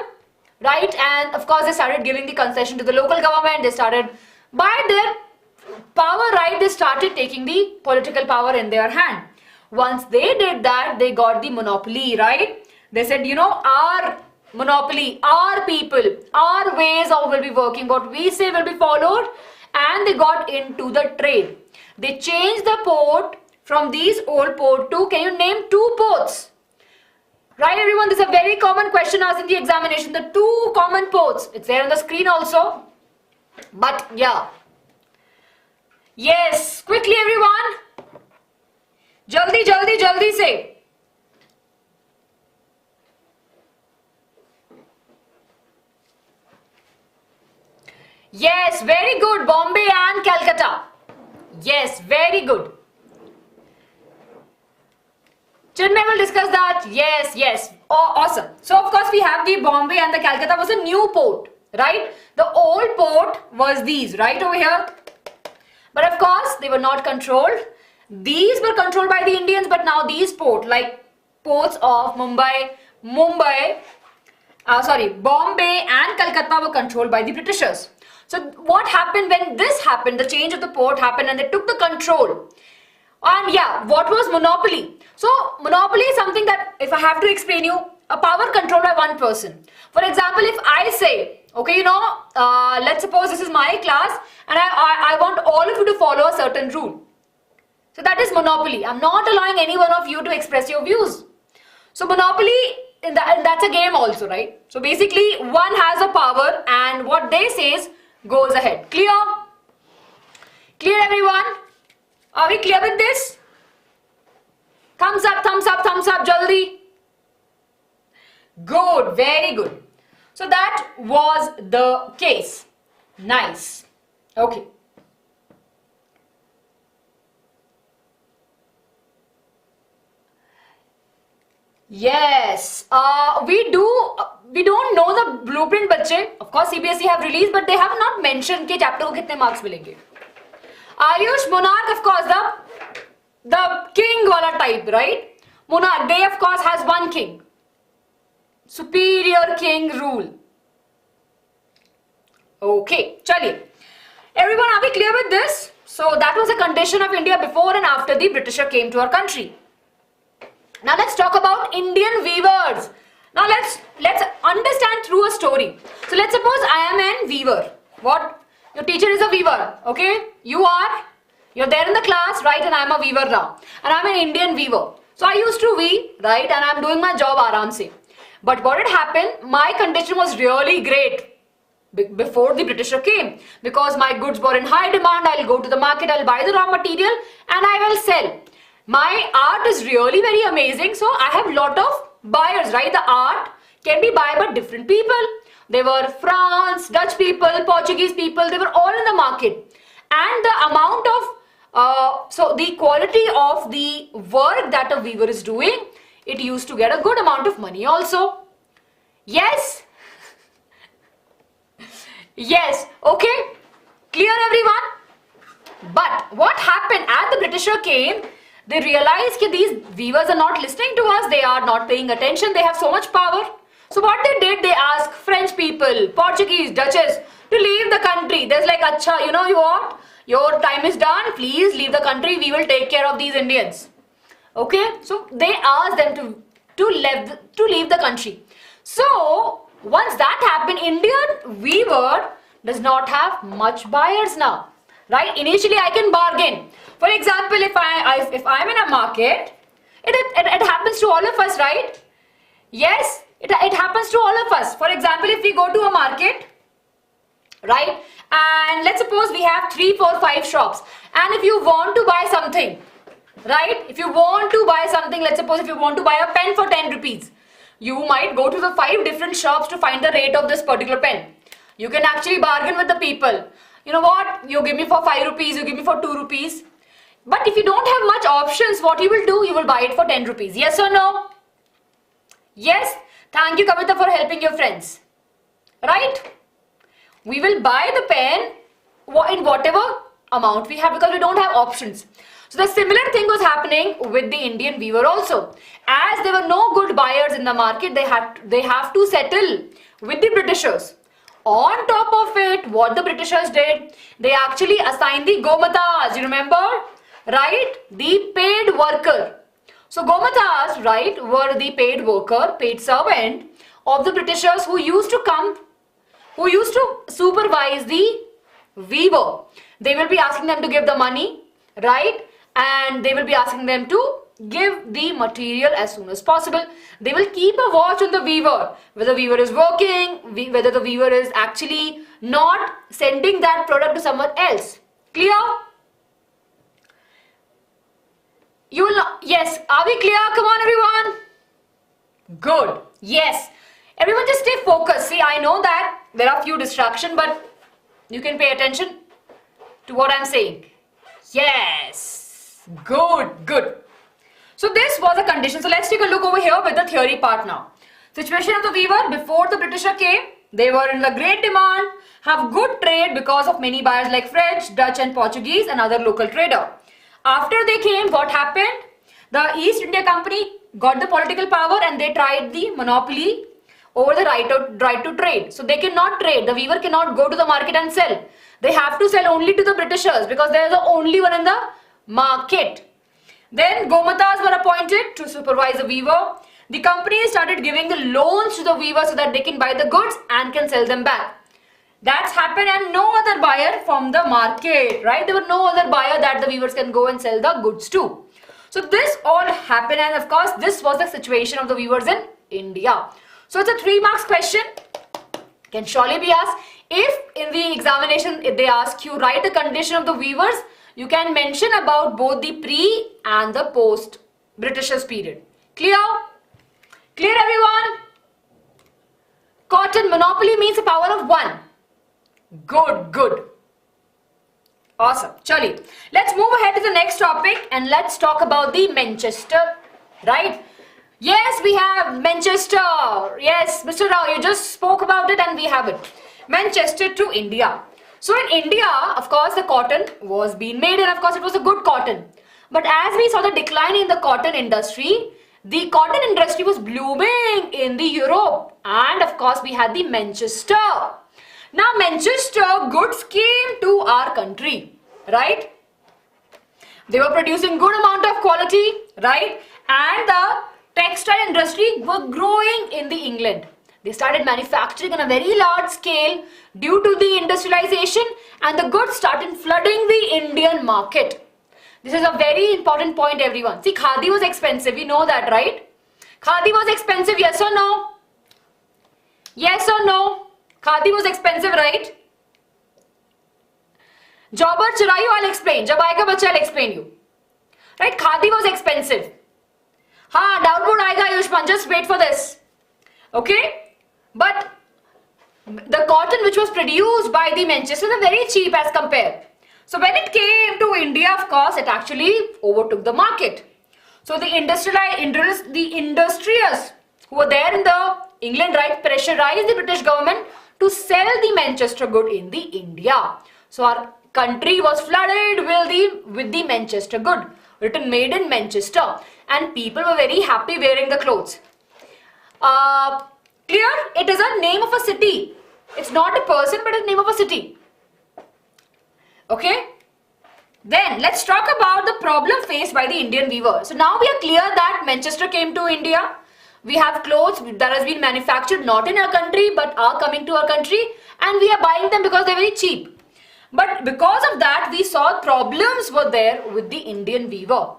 right? And of course, they started giving the concession to the local government. They started, by their power, right, they started taking the political power in their hand. Once they did that, they got the monopoly, right? They said, our monopoly, our people, our ways of will be working, what we say will be followed, and they got into the trade. They changed the port from these old port to, can you name two ports? Right, everyone, this is a very common question asked in the examination, the two common ports. It's there on the screen also. But yeah. Yes, quickly everyone. Jaldi, jaldi, jaldi say. Yes, very good. Bombay and Calcutta. Yes, very good. Chinmay will discuss that. Yes, yes. Oh, awesome. So, of course, we have the Bombay and the Calcutta was a new port, right? The old port was these, right over here. But of course, they were not controlled. These were controlled by the Indians, but now these ports, like ports of Bombay and Calcutta were controlled by the Britishers. So what happened when this happened? The change of the port happened and they took the control. And yeah, what was monopoly? So monopoly is something that, if I have to explain you, a power controlled by one person. For example, if I say, okay, let's suppose this is my class and I want all of you to follow a certain rule. So that is monopoly. I'm not allowing any one of you to express your views. So monopoly, that's a game also, right? So basically, one has a power and what they says goes ahead. Clear? Clear, everyone? Are we clear with this? Thumbs up, thumbs up, thumbs up, jaldi. Good, very good. So that was the case. Nice. Okay. Yes, we don't know the blueprint, बच्चे. Of course, CBSE have released, but they have not mentioned कि chapter को कितने marks मिलेंगे. Ayush, monarch, of course, the king wala type, right? Monarch, they of course has one king. Superior king rule. Okay, chaliye. Everyone, are we clear with this? So that was a condition of India before and after the Britisher came to our country. Now let's talk about Indian weavers. Now let's understand through a story. So let's suppose I am a weaver. What? Your teacher is a weaver. Okay? You're there in the class, right? And I'm a weaver now. And I'm an Indian weaver. So I used to weave, right? And I'm doing my job aram se. But what had happened? My condition was really great before the Britisher came. Because my goods were in high demand. I'll go to the market, I'll buy the raw material and I will sell. My art is really very amazing, so I have lot of buyers, right? The art can be bought by different people. There were France, Dutch people, Portuguese people, they were all in the market. And the amount of, so the quality of the work that a weaver is doing, it used to get a good amount of money also. Yes? Yes, okay? Clear everyone? But what happened as the Britisher came, they realized that these weavers are not listening to us, they are not paying attention, they have so much power. So what they did, they asked French people, Portuguese, Dutches to leave the country. There's like, acha, you know what? Your time is done, please leave the country, we will take care of these Indians. Okay, so they asked them to leave the country. So once that happened, Indian weaver does not have much buyers now, right? Initially I can bargain. For example, if I'm in a market, it happens to all of us, right? Yes, it happens to all of us. For example, if we go to a market, right, and let's suppose we have 3, 4, 5 shops, and if you want to buy something, right, if you want to buy something, let's suppose if you want to buy a pen for 10 rupees, you might go to the 5 different shops to find the rate of this particular pen. You can actually bargain with the people. You know what, you give me for 5 rupees, you give me for 2 rupees. But if you don't have much options, what you will do, you will buy it for 10 rupees. Yes or no? Yes. Thank you, Kavita, for helping your friends. Right? We will buy the pen in whatever amount we have because we don't have options. So the similar thing was happening with the Indian weaver also. As there were no good buyers in the market, they have to settle with the Britishers. On top of it, what the Britishers did, they actually assigned the Gomatas, you remember? Right? The paid worker. So Gomatas, right, were the paid worker, paid servant of the Britishers who used to supervise the weaver. They will be asking them to give the money, right? And they will be asking them to give the material as soon as possible. They will keep a watch on the weaver, whether the weaver is working, whether the weaver is actually not sending that product to someone else. Clear? You will not, yes, are we clear? Come on everyone. Good, yes. Everyone just stay focused. See, I know that there are few distractions, but you can pay attention to what I'm saying. Yes, good, good. So this was a condition. So let's take a look over here with the theory part now. Situation of the weaver before the Britisher came. They were in the great demand, have good trade because of many buyers like French, Dutch and Portuguese and other local trader. After they came, what happened? The East India Company got the political power and they tried the monopoly over the right to trade. So they cannot trade. The weaver cannot go to the market and sell. They have to sell only to the Britishers because they are the only one in the market. Then Gomatas were appointed to supervise the weaver. The company started giving the loans to the weaver so that they can buy the goods and can sell them back. That's happened and no other buyer from the market, right? There were no other buyer that the weavers can go and sell the goods to. So this all happened and of course this was the situation of the weavers in India. So it's a 3 marks question. Can surely be asked. If in the examination if they ask you write the condition of the weavers, you can mention about both the pre and the post Britishers period. Clear? Clear everyone? Cotton monopoly means a power of 1. Good, good. Awesome. Chali. Let's move ahead to the next topic and let's talk about the Manchester, right? Yes, we have Manchester. Yes, Mr. Rao, you just spoke about it and we have it. Manchester to India. So in India, of course, the cotton was being made and of course it was a good cotton. But as we saw the decline in the cotton industry, the cotton industry was blooming in the Europe and of course we had the Manchester. Now Manchester goods came to our country, right? They were producing good amount of quality, right? And the textile industry were growing in the England. They started manufacturing on a very large scale due to the industrialization and the goods started flooding the Indian market. This is a very important point everyone. See, khadi was expensive, we know that, right? Khadi was expensive, yes or no? Yes or no? Khadi was expensive, right? Jobber Chirayu, I'll explain. Jab aayega bacha, I'll explain you. Right? Khadi was expensive. Doubt would aayega, Ayushman. Just wait for this. Okay? But the cotton which was produced by the Manchester was very cheap as compared. So when it came to India, of course, it actually overtook the market. So the industrious who were there in the England, right, pressurized the British government to sell the Manchester good in the India. So our country was flooded with the Manchester good, written made in Manchester, and people were very happy wearing the clothes. Clear? It is a name of a city. It's not a person, but it's the name of a city. Okay? Then let's talk about the problem faced by the Indian weaver. So now we are clear that Manchester came to India. We have clothes that has been manufactured not in our country but are coming to our country, and we are buying them because they're very cheap. But because of that, we saw problems were there with the Indian weaver.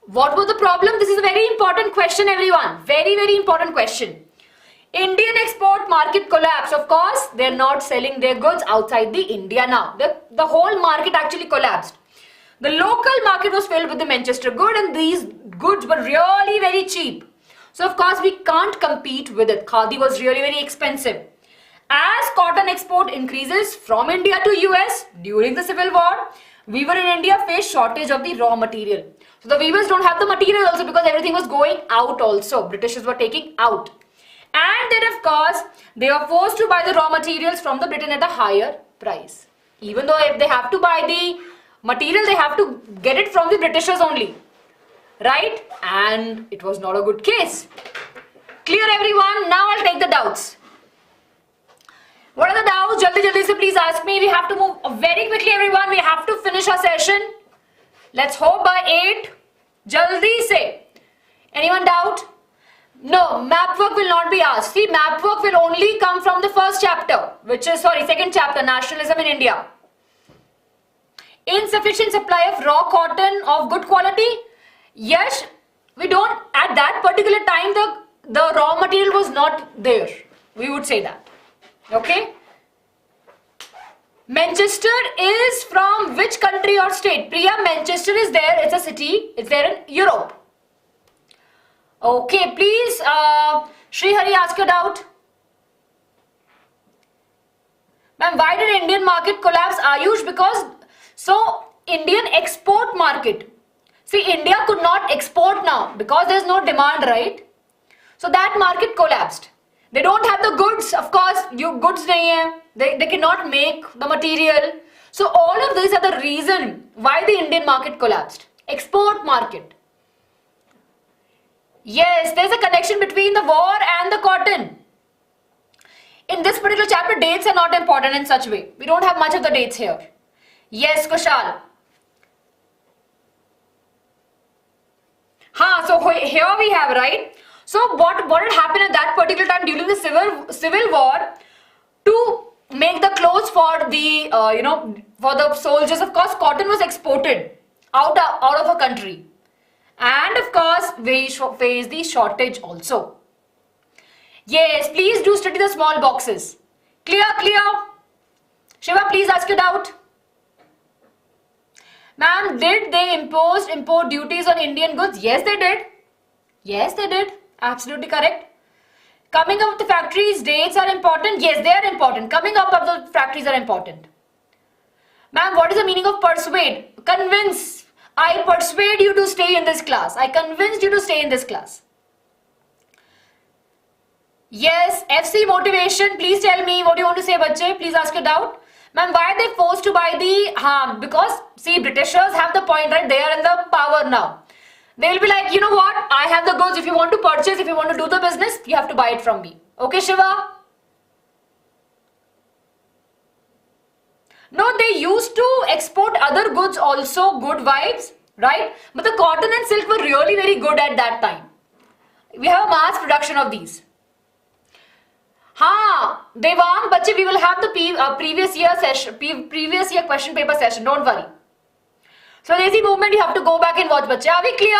What was the problem? This is a very important question, everyone. Very, very important question. Indian export market collapse. Of course, they're not selling their goods outside the India now. The whole market actually collapsed. The local market was filled with the Manchester good, and these goods were really very cheap. So of course, we can't compete with it. Khadi was really very expensive. As cotton export increases from India to US during the Civil War, weaver in India faced shortage of the raw material. So the weavers don't have the material also because everything was going out also. Britishers were taking out. And then of course, they were forced to buy the raw materials from the Britain at a higher price. Even though if they have to buy the material, they have to get it from the Britishers only. Right? And it was not a good case. Clear, everyone? Now I'll take the doubts. What are the doubts? Jaldi se please ask me. We have to move very quickly, everyone. We have to finish our session. Let's hope by 8. Jaldi se. Anyone doubt? No, map work will not be asked. See, map work will only come from the first chapter, which is, second chapter, Nationalism in India. Insufficient supply of raw cotton of good quality. Yes, we don't, at that particular time, the raw material was not there. We would say that. Okay. Manchester is from which country or state? Priya, Manchester is there. It's a city. It's there in Europe. Okay, please, Sri Hari, ask your doubt. Ma'am, why did Indian market collapse? Ayush, because, Indian export market. See, India could not export now because there's no demand, right? So that market collapsed. They don't have the goods, of course, goods nahi hai. They cannot make the material. So all of these are the reason why the Indian market collapsed. Export market. Yes, there's a connection between the war and the cotton. In this particular chapter, dates are not important in such way. We don't have much of the dates here. Yes, Kushal. So here we have, right? So what had happened at that particular time during the civil war to make the clothes for the for the soldiers? Of course, cotton was exported out of a country, and of course we face the shortage also. Yes, please do study the small boxes. Clear. Shiva, please ask your doubt. Ma'am, did they import duties on Indian goods? Yes, they did. Yes, they did. Absolutely correct. Coming up with the factories, dates are important. Yes, they are important. Coming up of the factories are important. Ma'am, what is the meaning of persuade? Convince. I persuade you to stay in this class. I convinced you to stay in this class. Yes, FC motivation. Please tell me what you want to say, bache. Please ask your doubt. Ma'am, why are they forced to buy the because see, Britishers have the point, right? They are in the power now. They will be like, you know what? I have the goods. If you want to purchase, if you want to do the business, you have to buy it from me. Okay, Shiva? No, they used to export other goods also, good vibes, right? But the cotton and silk were really very good at that time. We have a mass production of these. Devang, bache, we will have the previous year question paper session. Don't worry. So lazy movement, you have to go back and watch, bache. Are we clear?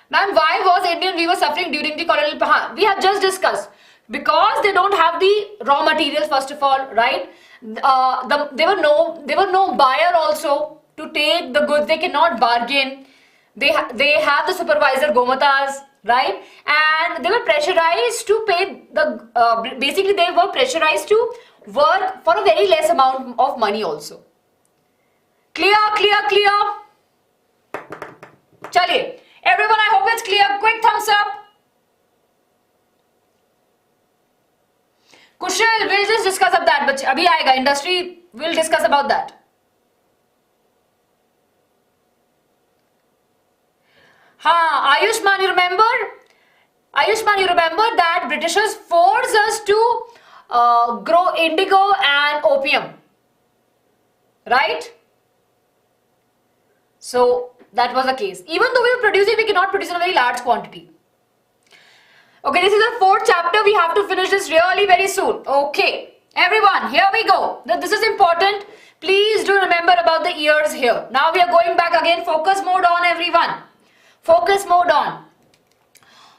Ma'am, why was Indian weaver suffering during the colonial? We have just discussed. Because they don't have the raw materials, first of all, right? There were no buyer also to take the goods. They cannot bargain. They have the supervisor Gomatas. right? And they were pressurized to pay basically they were pressurized to work for a very less amount of money also. Clear, clear, clear? Chaliye. Everyone, I hope it's clear. Quick thumbs up. Kushal, we'll just discuss of that. But abhi aayega, industry, we'll discuss about that. Ayushman, you remember? Ayushman, you remember that Britishers forced us to grow indigo and opium, right? So that was the case. Even though we were producing, we cannot produce in a very large quantity. Okay, this is the 4th chapter. We have to finish this really very soon. Okay, everyone, here we go. This is important. Please do remember about the years here. Now we are going back again. Focus mode on, everyone. Focus mode on.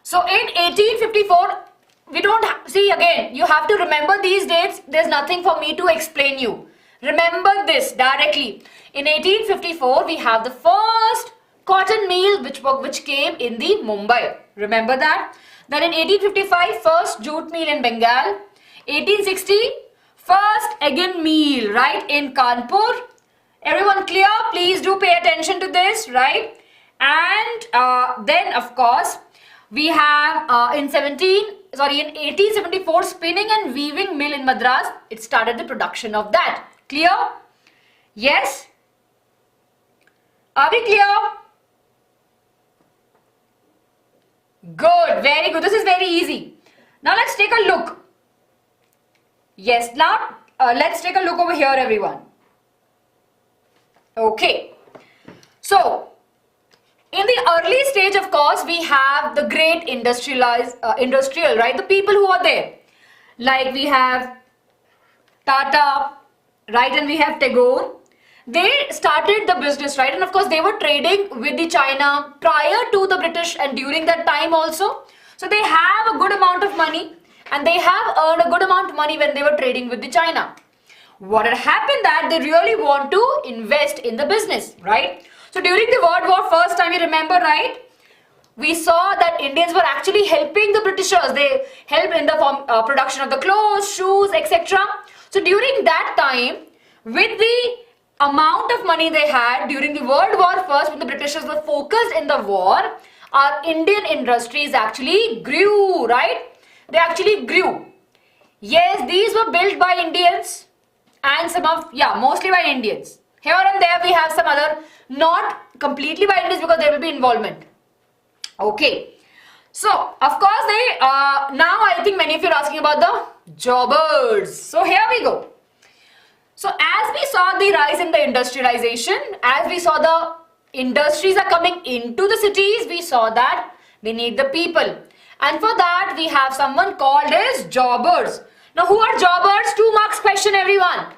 So in 1854, we don't see again. You have to remember these dates. There's nothing for me to explain you. Remember this directly. In 1854, we have the first cotton mill which came in the Mumbai. Remember that. Then in 1855, first jute mill in Bengal. 1860, first again mill, right, in Kanpur. Everyone clear? Please do pay attention to this, right? And then of course we have in 1874 spinning and weaving mill in Madras. It started the production of that. Clear? Yes? Are we clear? Good, very good. This is very easy. Now let's take a look. Yes, now let's take a look over here, everyone. Okay. So in the early stage, of course, we have the great industrial, right? The people who are there. Like we have Tata, right? And we have Tagore. They started the business, right? And of course, they were trading with the China prior to the British and during that time also. So they have a good amount of money and they have earned a good amount of money when they were trading with the China. What had happened that they really want to invest in the business, right? So during the World War, first time you remember, right? We saw that Indians were actually helping the Britishers. They helped in the production of the clothes, shoes, etc. So during that time, with the amount of money they had during the World War first, when the Britishers were focused in the war, our Indian industries actually grew, right? They actually grew. Yes, these were built by Indians and mostly by Indians. Here and there we have some other, not completely by Indians because there will be involvement. Okay. So, of course, now I think many of you are asking about the jobbers. So, here we go. So, as we saw the rise in the industrialization, as we saw the industries are coming into the cities, we saw that we need the people. And for that, we have someone called as jobbers. Now, who are jobbers? 2 marks question, everyone.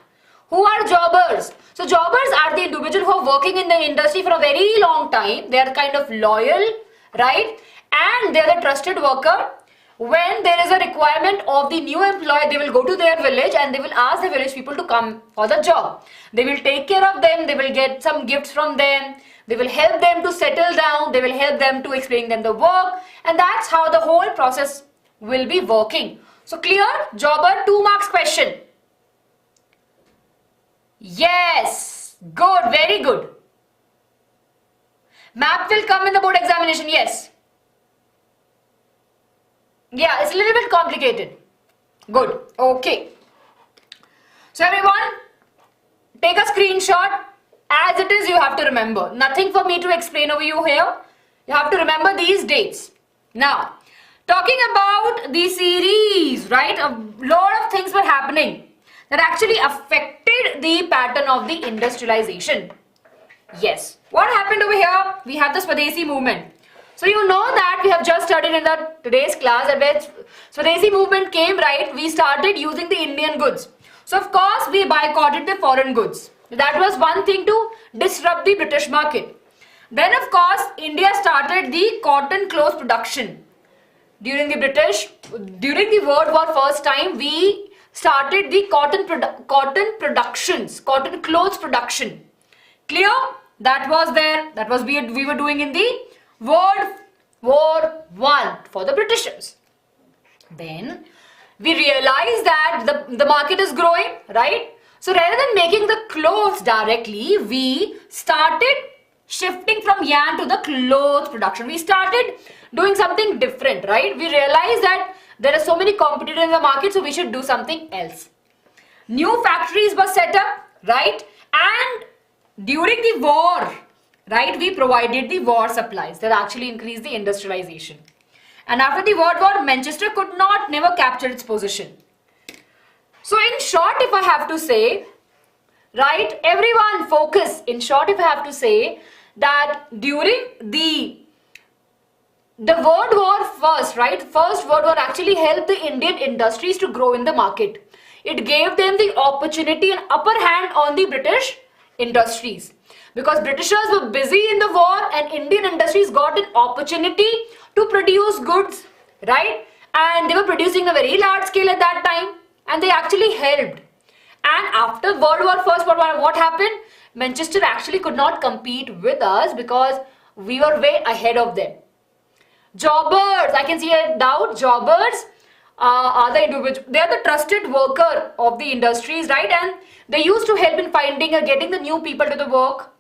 Who are jobbers? So, jobbers are the individuals who are working in the industry for a very long time. They are kind of loyal, right? And they are the trusted worker. When there is a requirement of the new employee, they will go to their village and they will ask the village people to come for the job. They will take care of them. They will get some gifts from them. They will help them to settle down. They will help them to explain them the work. And that's how the whole process will be working. So clear? Jobber, 2 marks question. Yes. Good. Very good. Map will come in the board examination. Yes. Yeah, it's a little bit complicated. Good. Okay. So everyone, take a screenshot. As it is, you have to remember. Nothing for me to explain over you here. You have to remember these dates. Now, talking about the series, right? A lot of things were happening that actually affected the pattern of the industrialization. Yes. What happened over here? We have the Swadeshi movement. So you know that we have just studied in today's class that when Swadeshi movement came, right, we started using the Indian goods. So of course we boycotted the foreign goods. That was one thing to disrupt the British market. Then of course India started the cotton clothes production. During the World War first time, we started the cotton clothes production. Clear? That was there. That was we were doing in the World War won for the Britishers. Then we realized that the market is growing, right? So rather than making the clothes directly, we started shifting from yarn to the clothes production. We started doing something different, right? We realized that there are so many competitors in the market, so we should do something else. New factories were set up, right? And during the war, right, we provided the war supplies that actually increased the industrialization. And after the World War, Manchester could never capture its position. So in short, if I have to say, right, everyone focus. In short, if I have to say that during the World War first, right, First World War actually helped the Indian industries to grow in the market. It gave them the opportunity and upper hand on the British industries. Because Britishers were busy in the war and Indian industries got an opportunity to produce goods, right? And they were producing a very large scale at that time and they actually helped. And after World War First, what happened? Manchester actually could not compete with us because we were way ahead of them. Jobbers, I can see a doubt. Jobbers are the individual. They are the trusted worker of the industries, right? And they used to help in finding or getting the new people to the work.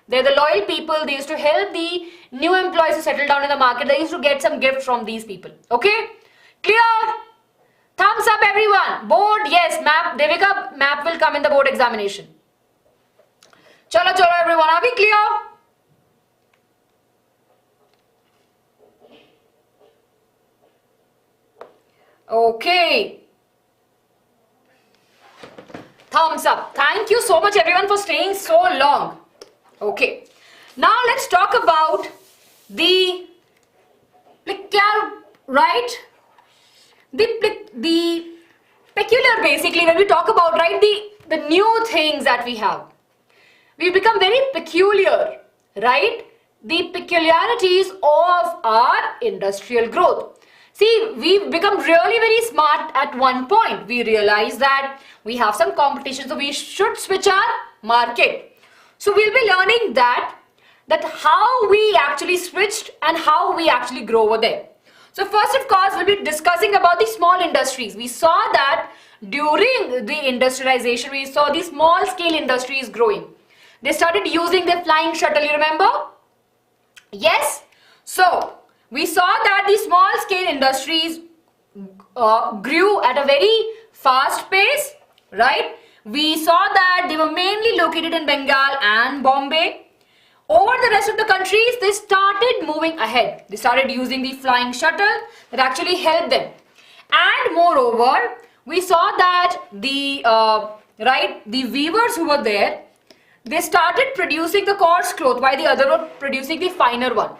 They're the loyal people. They used to help the new employees to settle down in the market. They used to get some gifts from these people. Okay? Clear? Thumbs up everyone. Board, yes. Map, Devika, map will come in the board examination. Chalo everyone. Are we clear? Okay. Thumbs up. Thank you so much everyone for staying so long. Okay. Now let's talk about the right? The peculiar, basically, when we talk about, right, the new things that we have. We become very peculiar, right? The peculiarities of our industrial growth. See, we've become really very smart at one point. We realize that we have some competition, so we should switch our market. So we'll be learning that how we actually switched and how we actually grow over there. So first, of course, we'll be discussing about the small industries. We saw that during the industrialization, we saw the small scale industries growing. They started using the flying shuttle, you remember? Yes. So we saw that the small scale industries grew at a very fast pace, right? We saw that they were mainly located in Bengal and Bombay. Over the rest of the countries, they started moving ahead. They started using the flying shuttle that actually helped them. And moreover, we saw that the weavers who were there, they started producing the coarse cloth while the other were producing the finer one.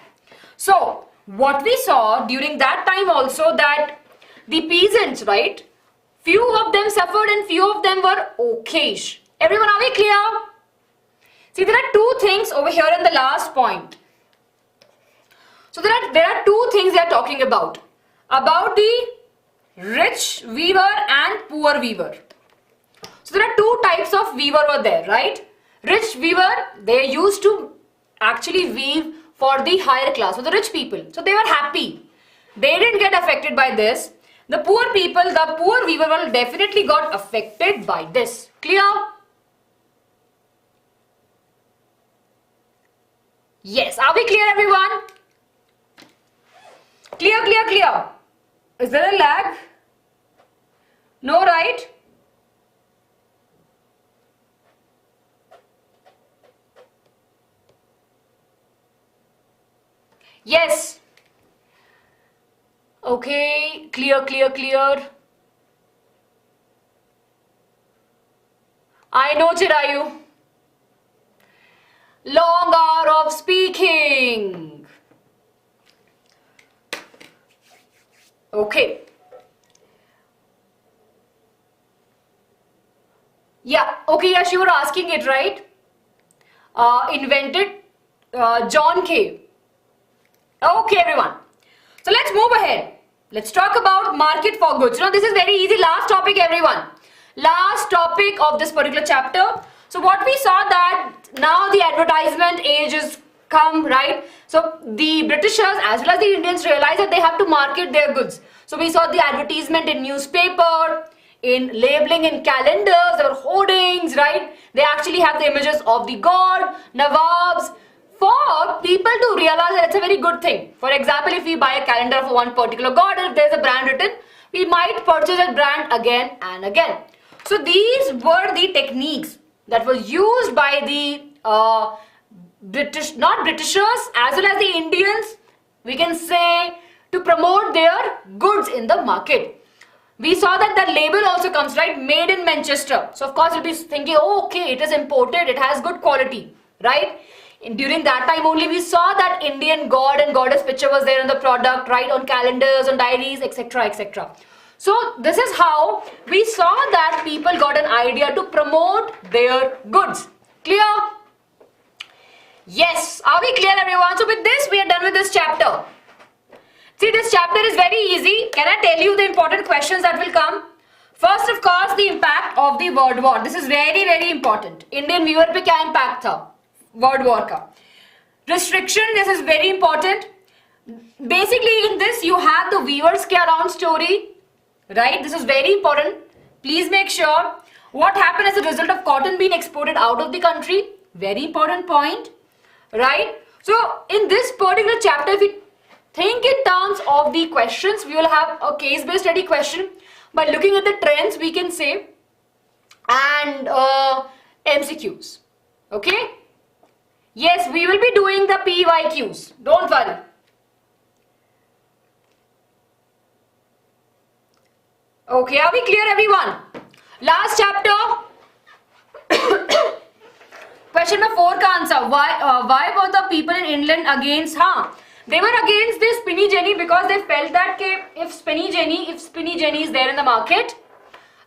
So what we saw during that time also, that the peasants, right, few of them suffered and few of them were okayish. Everyone, are we clear? See, there are two things over here in the last point. So there are two things they are talking about the rich weaver and poor weaver. So there are two types of weaver over there, right? Rich weaver, they used to actually weave for the higher class, for the rich people. So they were happy. They didn't get affected by this. The poor people, the poor weaver will definitely got affected by this. Clear? Yes. Are we clear, everyone? Clear, clear, clear. Is there a lag? No, right? Yes. Okay. Clear, clear, clear. I know, Chirayu. Long hour of speaking. Okay. Yeah. Okay, yes, you were asking it, right? Invented John Kay. Okay, everyone. So let's move ahead. Let's talk about market for goods. You know, this is very easy. Last topic, everyone. Last topic of this particular chapter. So what we saw that now the advertisement age is come, right? So the Britishers as well as the Indians realized that they have to market their goods. So we saw the advertisement in newspaper, in labeling in calendars or hoardings, right? They actually have the images of the god, Nawabs, for people to realize that it's a very good thing. For example, if we buy a calendar for one particular god, if there's a brand written, we might purchase that brand again and again. So these were the techniques that were used by the Britishers as well as the Indians, we can say, to promote their goods in the market. We saw that the label also comes, right? Made in Manchester. So of course you'll be thinking, oh, okay, it is imported, it has good quality, right? And during that time only we saw that Indian god and goddess picture was there in the product, right? On calendars, on diaries, etc., etc. So this is how we saw that people got an idea to promote their goods. Clear? Yes. Are we clear, everyone? So with this, we are done with this chapter. See, this chapter is very easy. Can I tell you the important questions that will come? First, of course, the impact of the World War. This is very, very important. Indian viewer पे क्या impact था World War का? Restriction, this is very important. Basically, in this, you have the viewers के around story. Right, this is very important. Please make sure what happened as a result of cotton being exported out of the country. Very important point, right? So in this particular chapter, if we think in terms of the questions, we will have a case-based study question. By looking at the trends, we can say, and MCQs. Okay? Yes, we will be doing the PYQs. Don't worry. Okay, are we clear, everyone? Last chapter. Question number 4 का answer. Why were the people in England against? They were against this spinny jenny because they felt that if spinny jenny is there in the market,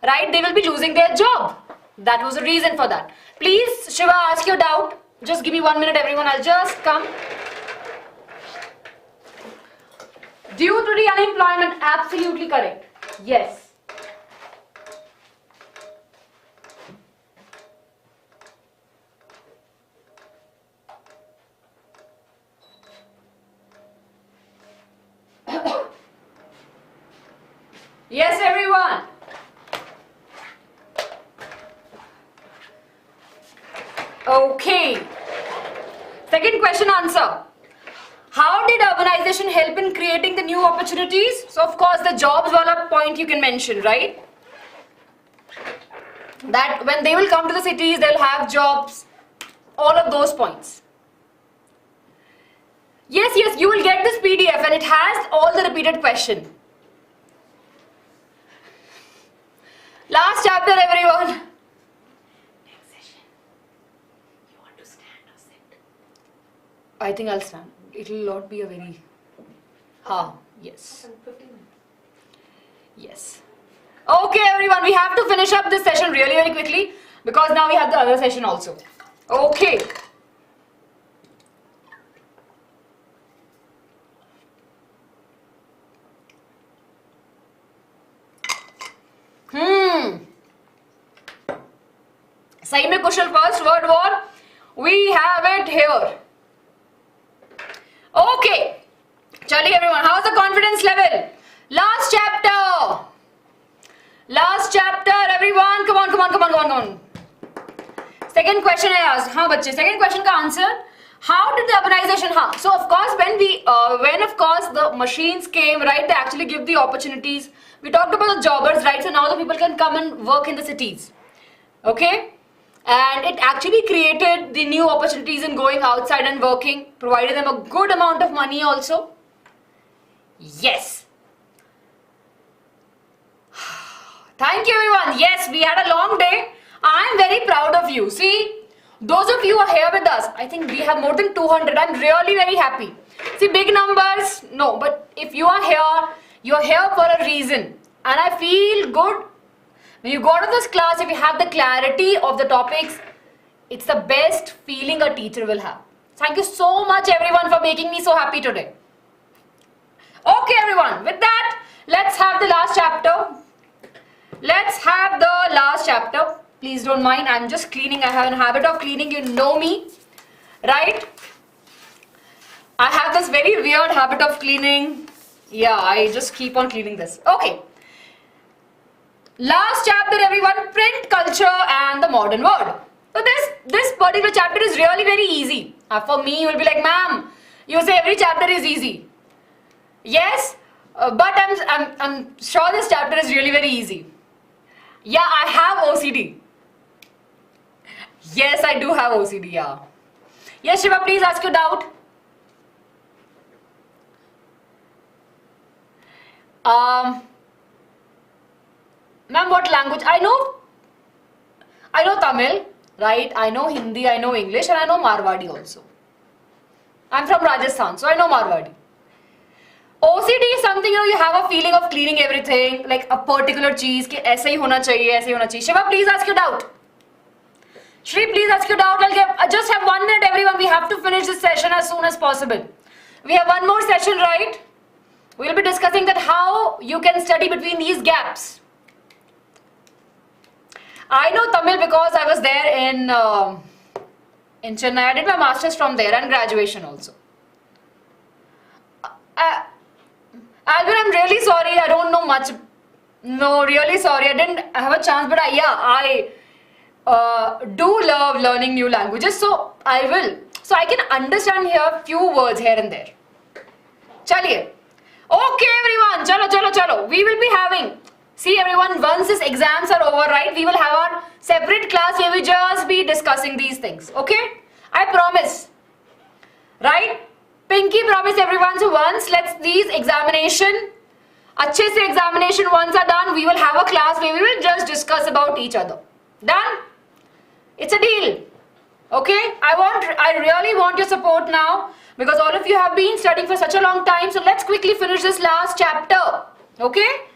right, they will be losing their job. That was the reason for that. Please, Shiva, ask your doubt. Just give me 1 minute, everyone. I'll just come. Due to the unemployment, absolutely correct. Yes. Yes, everyone. Okay. Second question answer. How did urbanization help in creating the new opportunities? So of course the jobs wala point you can mention, right? That when they will come to the cities, they'll have jobs. All of those points. Yes, you will get this PDF and it has all the repeated question. Last chapter, everyone. Next session. You want to stand or sit? I think I'll stand. It will not be a very... yes. 15 minutes. Yes. Okay, everyone. We have to finish up this session really, very quickly because now we have the other session also. Okay. सही में question first world war we have it here okay चलिए everyone how is the confidence level last chapter everyone come on second question है आज हाँ बच्चे second question का answer how did the urbanization so of course when of course the machines came, right, they actually give the opportunities. We talked about the jobbers, right? So now the people can come and work in the cities, okay, and it actually created the new opportunities in going outside and working, provided them a good amount of money also. Yes. Thank you everyone. Yes, we had a long day. I am very proud of you. See, those of you who are here with us, I think we have more than 200. I'm really very happy. See, big numbers, no, but if you are here for a reason. And I feel good. When you go to this class, if you have the clarity of the topics, it's the best feeling a teacher will have. Thank you so much everyone for making me so happy today. Okay everyone, with that, let's have the last chapter. Please don't mind, I'm just cleaning. I have a habit of cleaning, you know me, right? I have this very weird habit of cleaning. Yeah, I just keep on cleaning this. Okay. Last chapter, everyone, print culture and the modern world. So this particular chapter is really very easy. For me, you will be like, ma'am, you say every chapter is easy. Yes, but I'm sure this chapter is really very easy. Yeah, I have OCD. Yes, I do have OCD, yeah. Yes, Shiva, please ask your doubt. Ma'am, what language? I know Tamil, right? I know Hindi, I know English, and I know Marwadi also. I'm from Rajasthan, so I know Marwadi. OCD is something, you have a feeling of cleaning everything, like a particular cheese, कि ऐसे ही होना चाहिए, ऐसे ही होना चाहिए. Shiva, please ask your doubt. Shri, please ask your doubt. I just have 1 minute, everyone. We have to finish this session as soon as possible. We have one more session, right? We'll be discussing that how you can study between these gaps. I know Tamil because I was there in Chennai. I did my master's from there and graduation also. Alvin, I'm really sorry. I don't know much. No, really sorry. I didn't have a chance, but I do love learning new languages, so I will. So I can understand here few words here and there. Chaliye. Okay, everyone. Chalo. We will be having. See, everyone. Once these exams are over, right? We will have our separate class where we just be discussing these things. Okay? I promise. Right? Pinky promise, everyone. So once these examination, अच्छे से examination once are done, we will have a class where we will just discuss about each other. Done? It's a deal. Okay? I really want your support now because all of you have been studying for such a long time. So let's quickly finish this last chapter. Okay?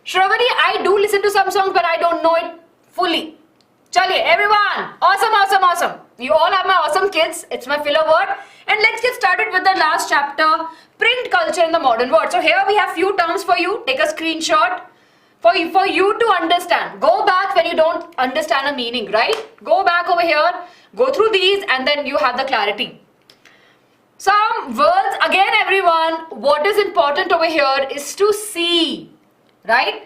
Shravani, I do listen to some songs, but I don't know it fully. Chaliye, everyone. Awesome. You all are my awesome kids. It's my filler word. And let's get started with the last chapter, print culture in the modern world. So here we have few terms for you. Take a screenshot for you to understand. Go back when you don't understand a meaning, right? Go back over here, go through these, and then you have the clarity. Some words, again, everyone, what is important over here is to see, right?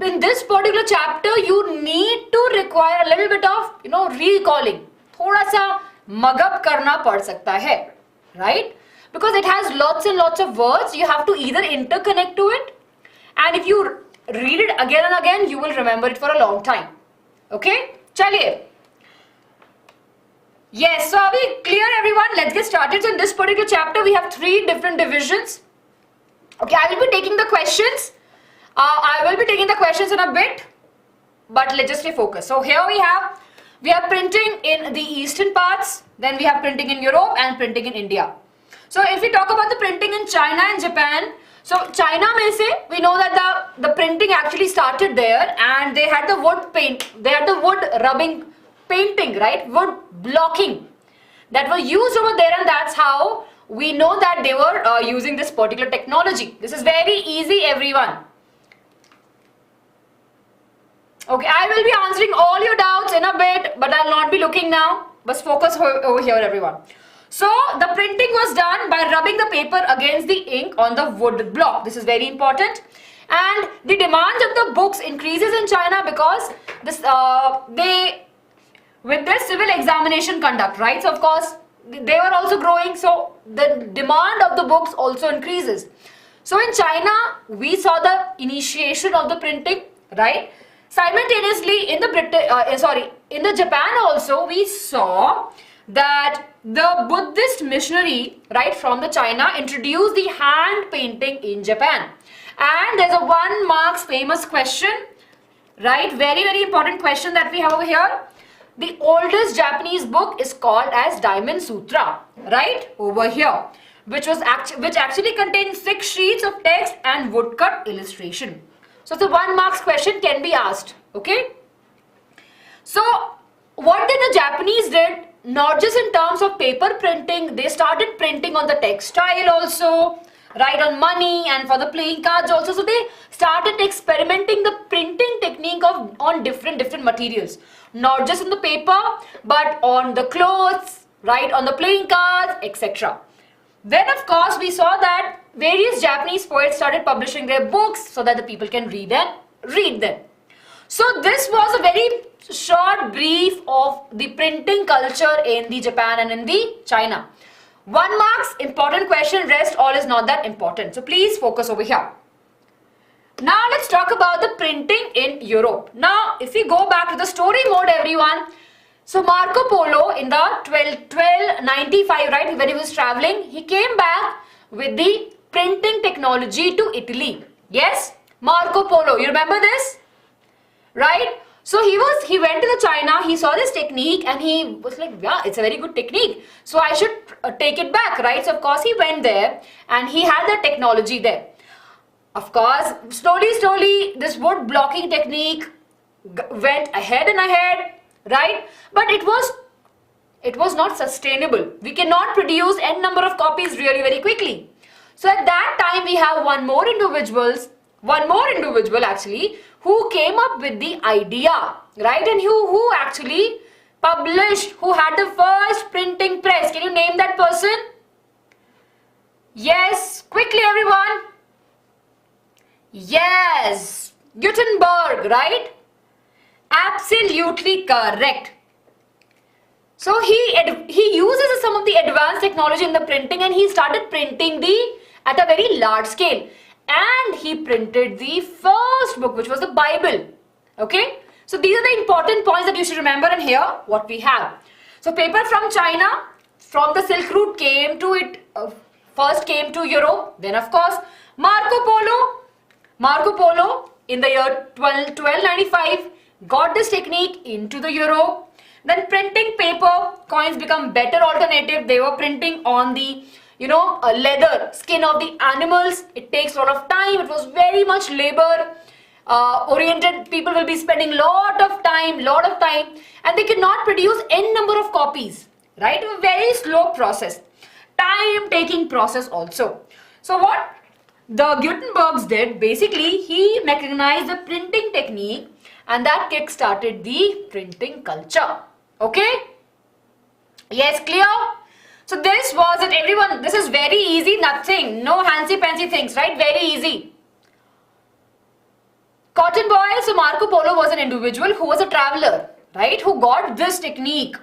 In this particular chapter, you need to require a little bit of, recalling. थोड़ा सा mug up करना पड़ सकता है, right? Because it has lots and lots of words, you have to either interconnect to it, and if you read it again and again, you will remember it for a long time. Okay? Chaliye. Yes, so are we clear, everyone? Let's get started. So in this particular chapter, we have 3 different divisions. Okay, I will be taking the questions. In a bit, but let's just stay focused. So here we have printing in the eastern parts, then we have printing in Europe and printing in India. So if we talk about the printing in China and Japan, so China mein se, we know that the printing actually started there, and they had the wood rubbing painting, right? Wood blocking that were used over there, and that's how we know that they were using this particular technology. This is very easy, everyone. Okay, I will be answering all your doubts in a bit, but I'll not be looking now. But focus over here, everyone. So, the printing was done by rubbing the paper against the ink on the wood block. This is very important. And the demand of the books increases in China because with their civil examination conduct, right? So, of course, they were also growing. So, the demand of the books also increases. So, in China, we saw the initiation of the printing, right? Simultaneously, in the Japan also, we saw that the Buddhist missionary, right, from the China introduced the hand painting in Japan. And there's a 1 marks famous question, right? Very, very important question that we have over here. The oldest Japanese book is called as Diamond Sutra, right? Over here, which actually contains 6 sheets of text and woodcut illustration. So the 1 marks question can be asked, okay? So what did the Japanese did, not just in terms of paper printing, they started printing on the textile also, right, on money and for the playing cards also. So they started experimenting the printing technique on on different materials, not just on the paper, but on the clothes, right, on the playing cards, etc. Then of course we saw that various Japanese poets started publishing their books so that the people can read them. So this was a very short brief of the printing culture in the Japan and in the China. 1 marks, important question, rest all is not that important. So please focus over here. Now let's talk about the printing in Europe. Now if we go back to the story mode, everyone. So Marco Polo in the 1295, right, when he was traveling, he came back with the printing technology to Italy. Yes, Marco Polo, you remember this? Right? So he went to the China, he saw this technique and he was like, yeah, it's a very good technique. So I should take it back, right? So of course he went there and he had the technology there. Of course, slowly, this wood blocking technique went ahead and ahead, right? But it was not sustainable. We cannot produce n number of copies really very quickly. So at that time we have one more individual actually, who came up with the idea, right? And who actually published, who had the first printing press. Can you name that person? Yes, quickly everyone. Yes, Gutenberg, right? Absolutely correct. So he uses some of the advanced technology in the printing and he started printing at a very large scale. And he printed the first book, which was the Bible. Okay? So these are the important points that you should remember, and here what we have. So paper from China, from the Silk Route first came to Europe. Then of course Marco Polo in the year 1295 got this technique into the Europe. Then printing paper, coins become better alternative. They were printing on the leather, skin of the animals. It takes a lot of time. It was very much labor oriented. People will be spending lot of time, and they cannot produce n number of copies, right? A very slow process, time taking process also. So what the Gutenbergs did, basically he mechanized the printing technique and that kick-started the printing culture. Okay? Yes, clear? So this was it, everyone. This is very easy, nothing, no fancy things, right? Very easy. Cotton boy, so Marco Polo was an individual who was a traveler, right? Who got this technique,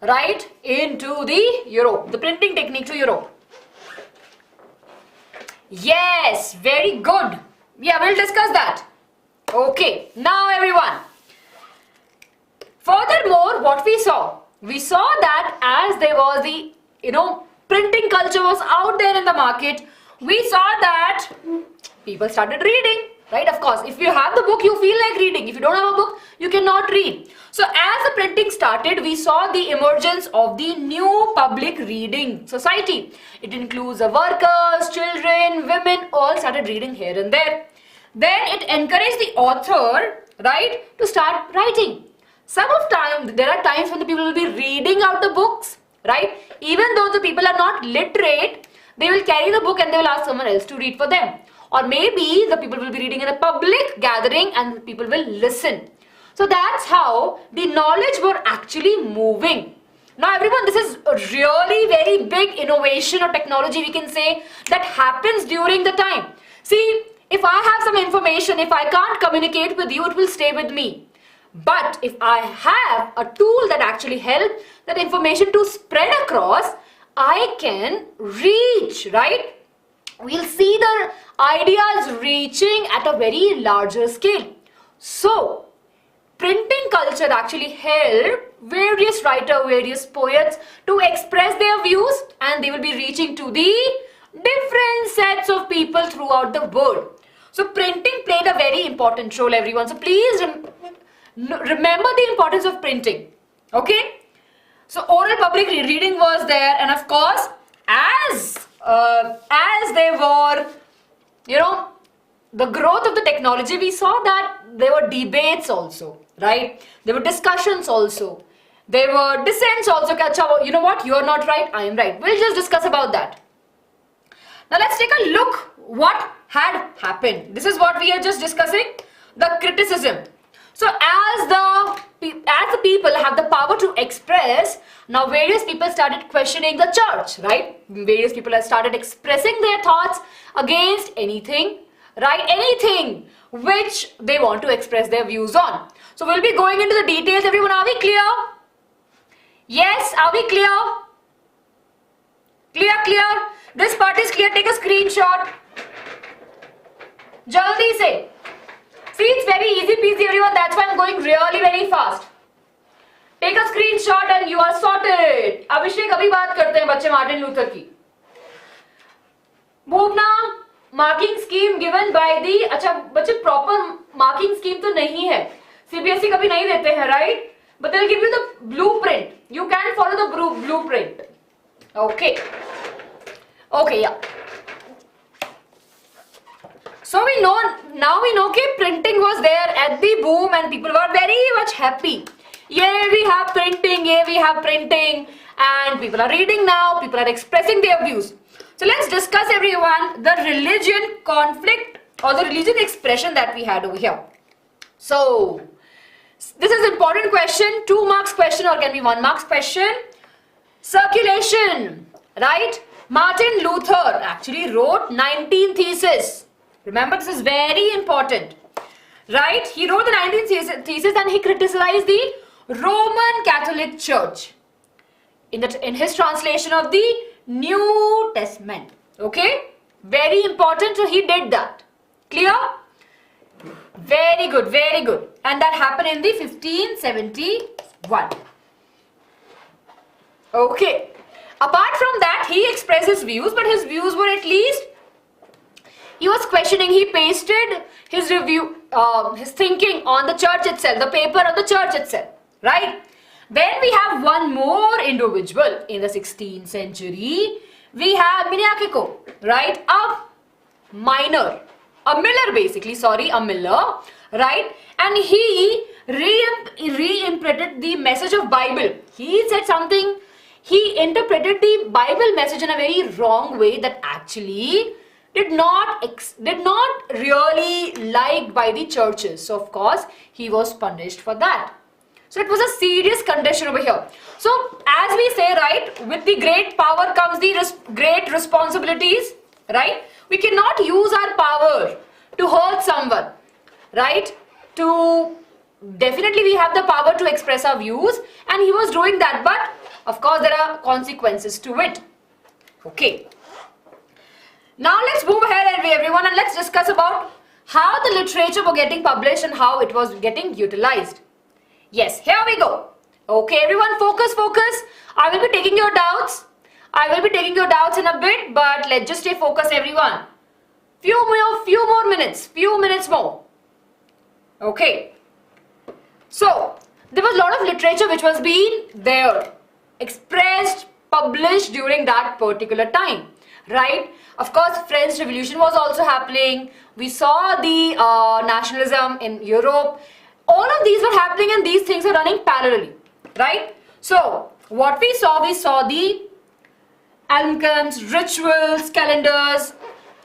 right, into the Europe, the printing technique to Europe. Yes, very good. Yeah, we'll discuss that. Okay, now everyone. Furthermore, what we saw that as there was the printing culture was out there in the market, we saw that people started reading, right? Of course, if you have the book, you feel like reading. If you don't have a book, you cannot read. So as the printing started, we saw the emergence of the new public reading society. It includes the workers, children, women, all started reading here and there. Then it encouraged the author, right, to start writing. There are times when the people will be reading out the books, right? Even though the people are not literate, they will carry the book and they will ask someone else to read for them. Or maybe the people will be reading in a public gathering and people will listen. So that's how the knowledge were actually moving. Now everyone, this is a really very big innovation or technology, we can say, that happens during the time. See, if I have some information, if I can't communicate with you, it will stay with me. But if I have a tool that actually helps that information to spread across, I can reach, right? We'll see the ideas reaching at a very larger scale. So, printing culture actually helped various writers, various poets to express their views, and they will be reaching to the different sets of people throughout the world. So, printing played a very important role, everyone. So, please remember the importance of printing. Okay? So, oral public reading was there, and of course, as they were, the growth of the technology, we saw that there were debates also, right? There were discussions also. There were dissents also. You know what? You are not right. I am right. We'll just discuss about that. Now let's take a look what had happened. This is what we are just discussing. The criticism. So as the people have the power to express, now various people started questioning the church, right? Various people have started expressing their thoughts against anything, right? Anything which they want to express their views on. So we'll be going into the details. Everyone, are we clear? Yes, are we clear? Clear. This part is clear. Take a screenshot. Jaldi se. See, it's very easy peasy, everyone. That's why I'm going really very fast. Take a screenshot and you are sorted. Abhishek, abhi baat karte hain bachche Martin Luther की. Bhuvna, marking scheme given by the, अच्छा बच्चे proper marking scheme तो नहीं है. CBSE कभी नहीं देते हैं, right? But they'll give you the blueprint. You can follow the blueprint. Okay, yeah. So now we know that printing was there at the boom and people were very much happy. Yeah, we have printing and people are reading now, people are expressing their views. So let's discuss, everyone, the religion conflict or the religion expression that we had over here. So this is an important question, 2 marks question or can be 1 marks question. Circulation, right? Martin Luther actually wrote 19 theses. Remember, this is very important, right? He wrote the 19 theses and he criticized the Roman Catholic Church in his translation of the New Testament. Okay? Very important, so he did that. Clear? Very good. And that happened in the 1571. Okay. Apart from that, he expressed his views, but his views were at least, he was questioning, he pasted his review, his thinking on the church itself, the paper of the church itself, right? Then we have one more individual in the 16th century. We have Miniakiko, right? A miller, right? And he re-imprinted the message of Bible. He said something, he interpreted the Bible message in a very wrong way that actually did not really liked by the churches. So of course, he was punished for that. So it was a serious condition over here. So as we say, right, with the great power comes the great responsibilities, right? We cannot use our power to hurt someone, right? Definitely we have the power to express our views and he was doing that, but of course there are consequences to it. Okay. Now let's move ahead, everyone, and let's discuss about how the literature was getting published and how it was getting utilized. Yes, here we go. Okay, everyone, focus. I will be taking your doubts. In a bit, but let's just stay focused, everyone. Few more minutes more. Okay. So, there was a lot of literature which was being there, expressed, published during that particular time, right? Of course, French Revolution was also happening. We saw the nationalism in Europe. All of these were happening and these things are running parallelly, right? So, what we saw the almanacs, rituals, calendars.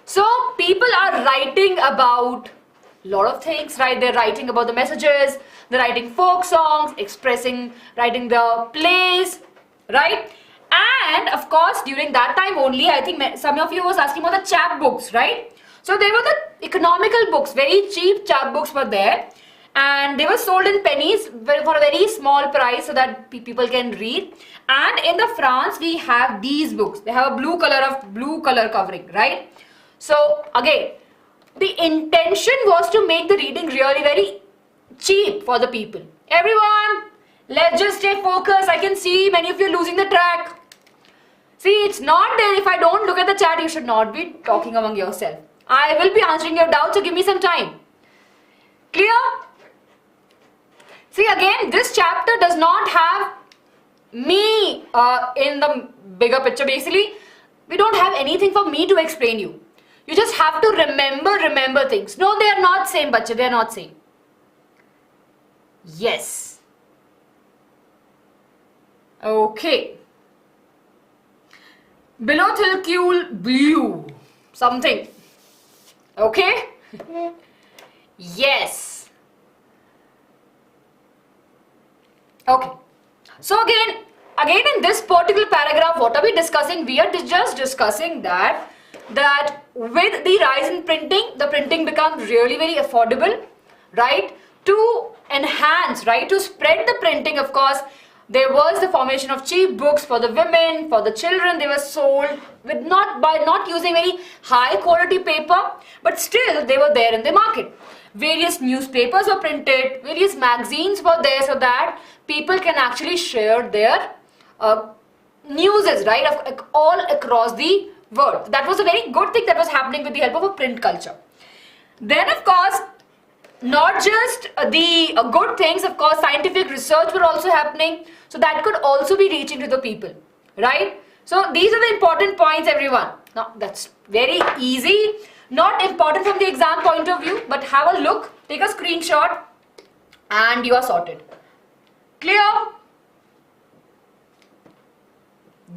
So, people are writing about a lot of things, right? They're writing about the messages, they're writing folk songs, writing the plays, right? And of course, during that time only, I think some of you was asking about the chapbooks, right? So they were the economical books, very cheap chapbooks were there, and they were sold in pennies for a very small price so that people can read. And in the France, we have these books. They have a blue color covering, right? So again, the intention was to make the reading really very cheap for the people. Everyone, let's just stay focused. I can see many of you losing the track. See, it's not there. If I don't look at the chat, you should not be talking among yourself. I will be answering your doubts, so give me some time. Clear? See, again, this chapter does not have me in the bigger picture. Basically, we don't have anything for me to explain you. You just have to remember things. No, they are not same, bache. They are not same. Yes. Okay. Below Tilcule blue. Something. Okay? Yes. Okay. So again in this particular paragraph, what are we discussing? We are just discussing that with the rise in printing, the printing becomes really very affordable, right? To enhance, right? To spread the printing, of course, there was the formation of cheap books for the women, for the children. They were sold with not using very high quality paper, but still they were there in the market. Various newspapers were printed, various magazines were there so that people can actually share their newses, right, all across the world. That was a very good thing that was happening with the help of a print culture. Then, of course, not just the good things, of course, scientific research were also happening. So that could also be reaching to the people, right? So these are the important points, everyone. Now, that's very easy. Not important from the exam point of view, but have a look, take a screenshot, and you are sorted. Clear?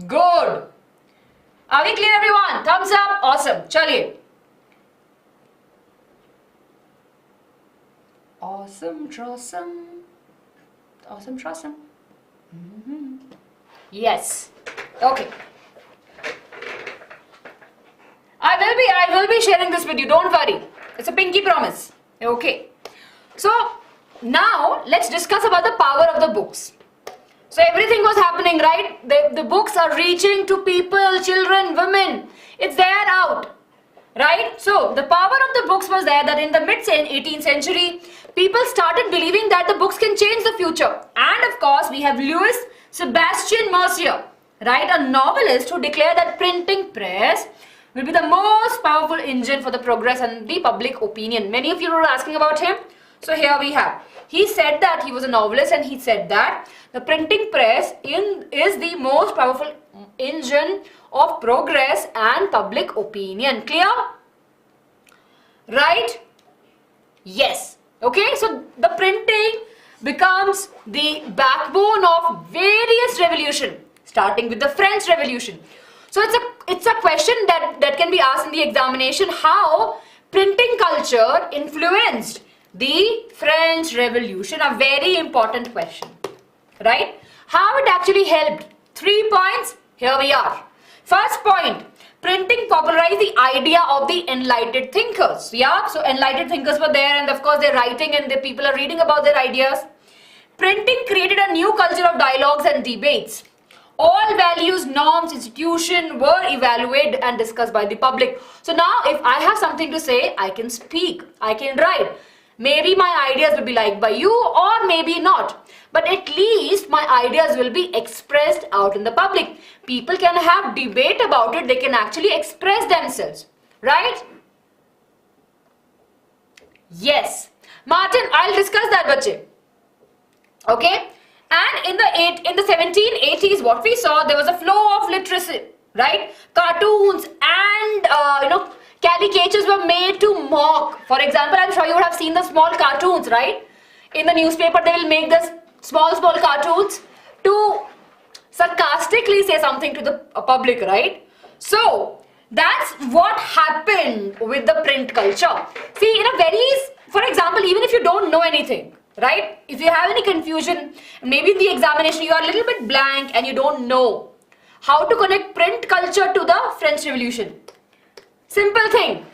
Good. Are we clear, everyone? Thumbs up. Awesome. Chaliye. Awesome, Trossum. Awesome, Trossum. Yes. Okay. I will be sharing this with you. Don't worry. It's a pinky promise. Okay. So now let's discuss about the power of the books. So everything was happening, right? The books are reaching to people, children, women. It's there out, right? So the power of the books was there that in the mid-18th century, people started believing that the books can change the future. And of course, we have Louis Sebastian Mercier, right? A novelist who declared that printing press will be the most powerful engine for the progress and the public opinion. Many of you were asking about him. So here we have. He said that he was a novelist and he said that the printing press is the most powerful engine of progress and public opinion. Clear? Right? Yes. Okay, so the printing becomes the backbone of various revolutions, starting with the French Revolution. So it's a question that can be asked in the examination, how printing culture influenced the French Revolution. A very important question, right? How it actually helped. 3 points. Here we are. First point, printing popularized the idea of the enlightened thinkers. Yeah, so enlightened thinkers were there, and of course they're writing and the people are reading about their ideas. Printing created a new culture of dialogues and debates. All values, norms, institutions were evaluated and discussed by the public. So now if I have something to say, I can speak, I can write. Maybe my ideas will be liked by you or maybe not. But at least my ideas will be expressed out in the public. People can have debate about it. They can actually express themselves. Right? Yes. Martin, I'll discuss that, bache. Okay? And in the 1780s, what we saw, there was a flow of literacy. Right? Cartoons and, caricatures were made to mock. For example, I'm sure you would have seen the small cartoons, right? In the newspaper, they will make this small cartoons to sarcastically say something to the public, right? So that's what happened with the print culture. See, for example, even if you don't know anything, right? If you have any confusion, maybe in the examination you are a little bit blank and you don't know how to connect print culture to the French Revolution. Simple thing.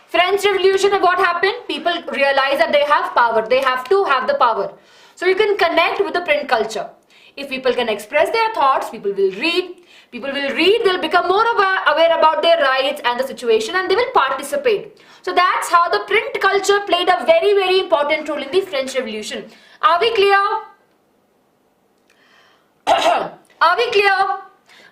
French Revolution, what happened? People realize that they have power. They have to have the power. So you can connect with the print culture. If people can express their thoughts, people will read. People will read, they'll become more aware about their rights and the situation, and they will participate. So that's how the print culture played a very, very important role in the French Revolution. Are we clear? Are we clear?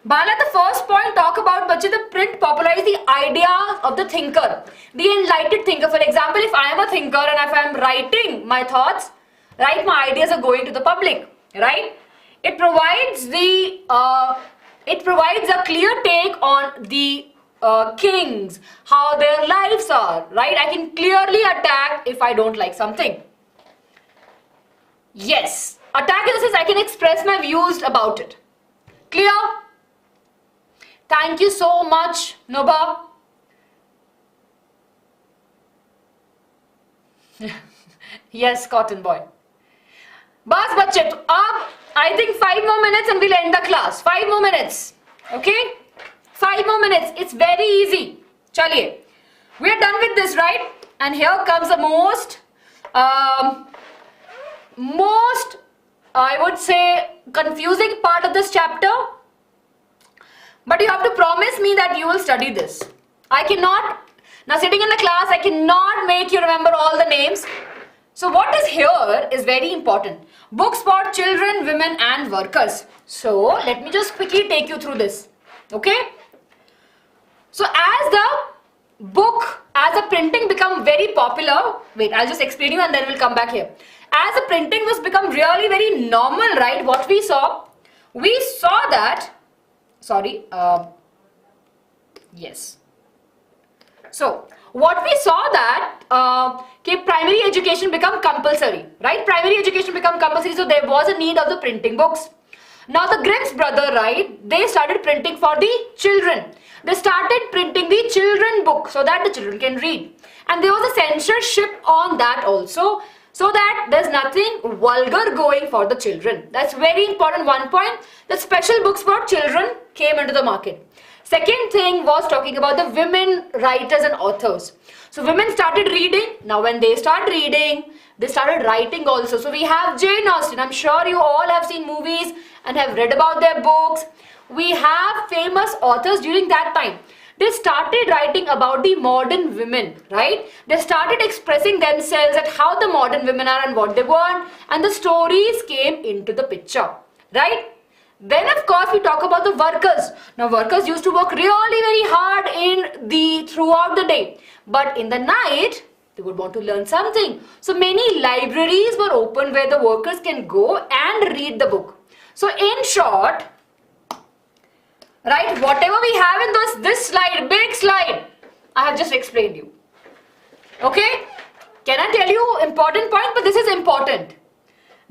Bala, the first point, talk about the print popularized the idea of the thinker, the enlightened thinker. For example, if I am a thinker and if I am writing my thoughts, right, my ideas are going to the public, right? It provides a clear take on the kings, how their lives are, right? I can clearly attack if I don't like something. Yes, attack in the sense I can express my views about it. Clear? Thank you so much, Noba. Yes, Cotton Boy. बस बच्चे, तो अब I think 5 more minutes and we'll end the class. 5 more minutes. Okay? 5 more minutes. It's very easy. Chaliye. We are done with this, right? And here comes the most, I would say, confusing part of this chapter. But you have to promise me that you will study this. I cannot, now sitting in the class, I cannot make you remember all the names. So what is here is very important. Books for children, women and workers. So let me just quickly take you through this. Okay? So as the book, as the printing become very popular, wait, I'll just explain you and then we'll come back here. As the printing was become really very normal, right? What we saw that, yes. So what we saw that primary education become compulsory, right? Primary education become compulsory, so there was a need of the printing books. Now the Grimm's brother, right? They started printing for the children. They started printing the children book so that the children can read. And there was a censorship on that also, so that there's nothing vulgar going for the children. That's very important one point. The special books for children came into the market. Second thing was talking about the women writers and authors. So women started reading. Now when they start reading, they started writing also. So we have Jane Austen. I'm sure you all have seen movies and have read about their books. We have famous authors during that time. They started writing about the modern women, right? They started expressing themselves at how the modern women are and what they want, and the stories came into the picture, right? Then of course we talk about the workers. Now workers used to work really very hard throughout the day, but in the night they would want to learn something. So many libraries were opened where the workers can go and read the book. So in short, right, whatever we have in this slide, big slide, I have just explained you. Okay? Can I tell you important point? But this is important.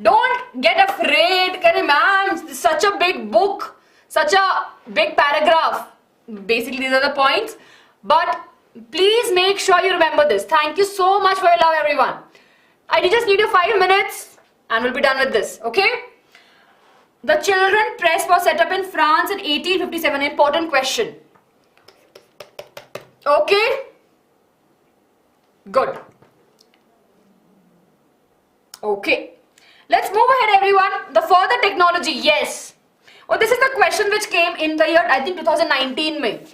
Don't get afraid. Ma'am, such a big book, such a big paragraph. Basically, these are the points. But please make sure you remember this. Thank you so much for your love, everyone. I just need you 5 minutes and we'll be done with this. Okay? The children press was set up in France in 1857. Important question. Okay? Good. Okay. Let's move ahead, everyone. The further technology, yes. Oh, this is the question which came in the year, I think 2019 May.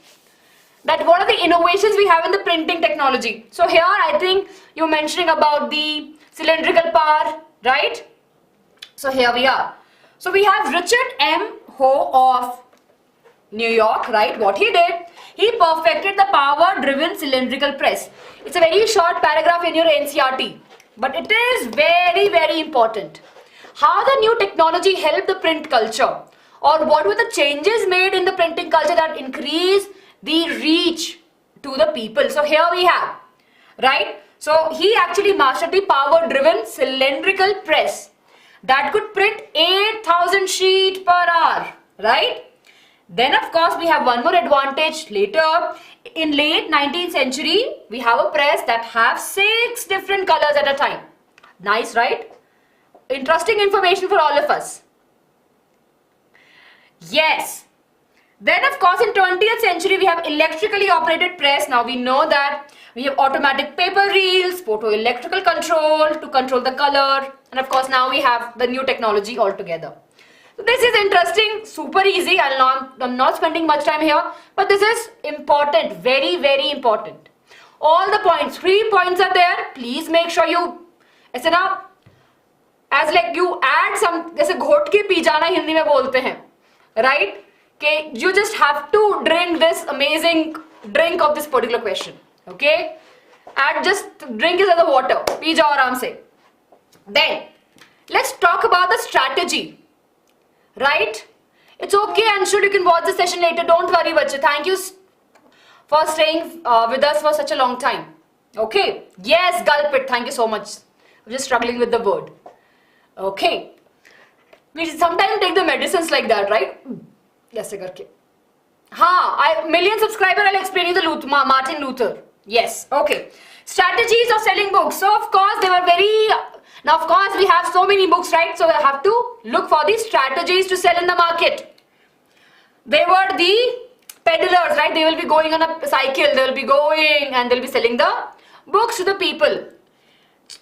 That what are the innovations we have in the printing technology? So here, I think you're mentioning about the cylindrical power, right? So here we are. So we have Richard M. Ho of New York, right? What he did, he perfected the power-driven cylindrical press. It's a very short paragraph in your NCERT, but it is very, very important. How the new technology helped the print culture, or what were the changes made in the printing culture that increased the reach to the people. So here we have, right? So he actually mastered the power-driven cylindrical press that could print 8,000 sheets per hour, right? Then of course we have one more advantage later. In late 19th century, we have a press that have 6 different colors at a time. Nice, right? Interesting information for all of us. Yes. Then of course in 20th century, we have electrically operated press. Now we know that we have automatic paper reels, photoelectrical control to control the color. And of course now we have the new technology altogether. So this is interesting, super easy. I'm not spending much time here, but this is important, very, very important. All the points, 3 points are there. Please make sure you, as like you add some, जैसे घोट के P जाना हिंदी में बोलते हैं, right? Okay, you just have to drink this amazing drink of this particular question. Okay, and just drink it as a water. P जाओ आराम से. Then let's talk about the strategy. Right? It's okay, Anshul, you can watch the session later. Don't worry, bache. Thank you for staying with us for such a long time. Okay? Yes, gulp it. Thank you so much. I'm just struggling with the word. Okay. We sometimes take the medicines like that, right? Yes, karke. Million subscriber, I'll explain you the Martin Luther. Yes, okay. Strategies of selling books. So, of course, they were very... Now, of course, we we have so many books, right? So we have to look for the strategies to sell in the market. They were the peddlers, right? They will be going on a cycle, they will be going and they'll be selling the books to the people.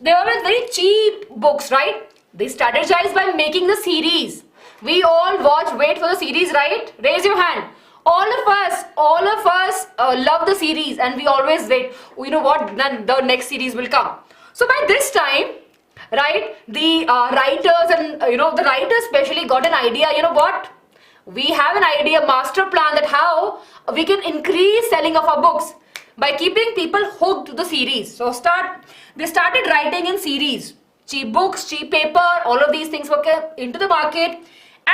They were very cheap books, right? They strategized by making the series. We all wait for the series, right? Raise your hand. All of us love the series and we always wait. You know what? Then the next series will come. So by this time, right, the writers and the writers especially got an idea. You know what? We have an idea, master plan, that how we can increase selling of our books by keeping people hooked to the series. So they started writing in series. Cheap books, cheap paper, all of these things were into the market.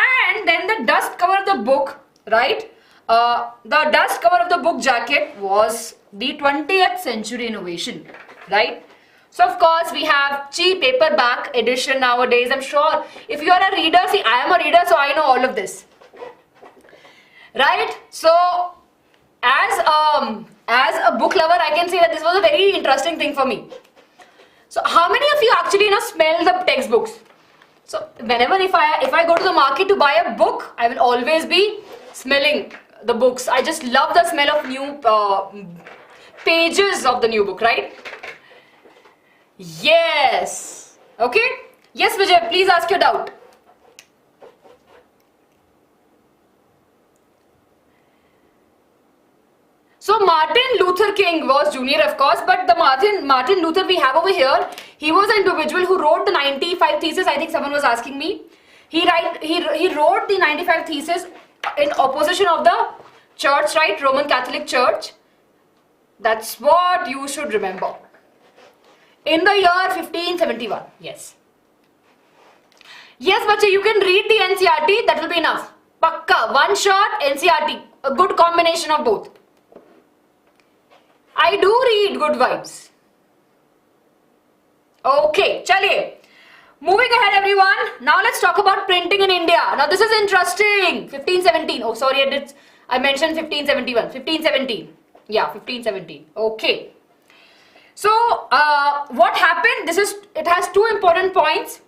And then the dust cover of the book, right? The dust cover of the book jacket was the 20th century innovation, right? So of course we have cheap paperback edition nowadays. I'm sure if you are a reader, see, I am a reader, so I know all of this, right? So as a book lover, I can say that this was a very interesting thing for me. So how many of you actually smell the textbooks? So whenever if I go to the market to buy a book, I will always be smelling the books. I just love the smell of new pages of the new book, right? Yes. Okay. Yes, Vijay, please ask your doubt. So Martin Luther King was junior, of course, but the Martin Luther we have over here, he was an individual who wrote the 95 Thesis. I think someone was asking me. He wrote the 95 Thesis in opposition of the church, right? Roman Catholic Church. That's what you should remember. In the year 1571. Yes. Yes, bache, you can read the NCERT. That will be enough. Pakka. One shot NCERT. A good combination of both. I do read Good Vibes. Okay, chaliye. Moving ahead, everyone. Now let's talk about printing in India. Now this is interesting. 1517. Oh, sorry, I mentioned 1571. 1517. Yeah, 1517. Okay. So what happened? It has two important points.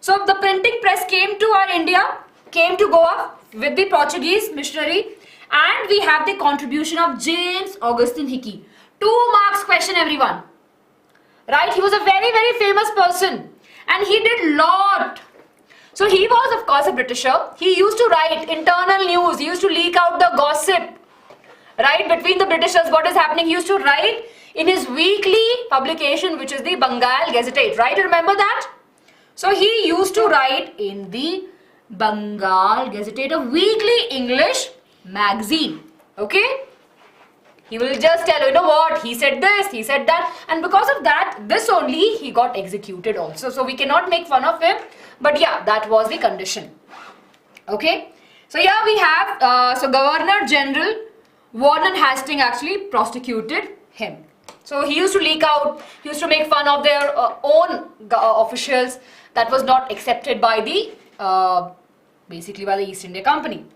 So the printing press came to our India, came to Goa with the Portuguese missionary, and we have the contribution of James Augustine Hickey. 2 marks question, everyone. Right? He was a very, very famous person and he did lot. So he was, of course, a Britisher. He used to write internal news. He used to leak out the gossip, right, between the Britishers, what is happening. He used to write in his weekly publication, which is the Bengal Gazette, right? Remember that? So he used to write in the Bengal Gazette, a weekly English magazine. Okay? He will just tell, you know what, he said this, he said that, and because of that, this only he got executed also. So we cannot make fun of him, but yeah, that was the condition. Okay? So yeah, we have, so Governor General Warren Hastings actually prosecuted him. So he used to leak out, he used to make fun of their own officials. That was not accepted by the, basically by the East India Company.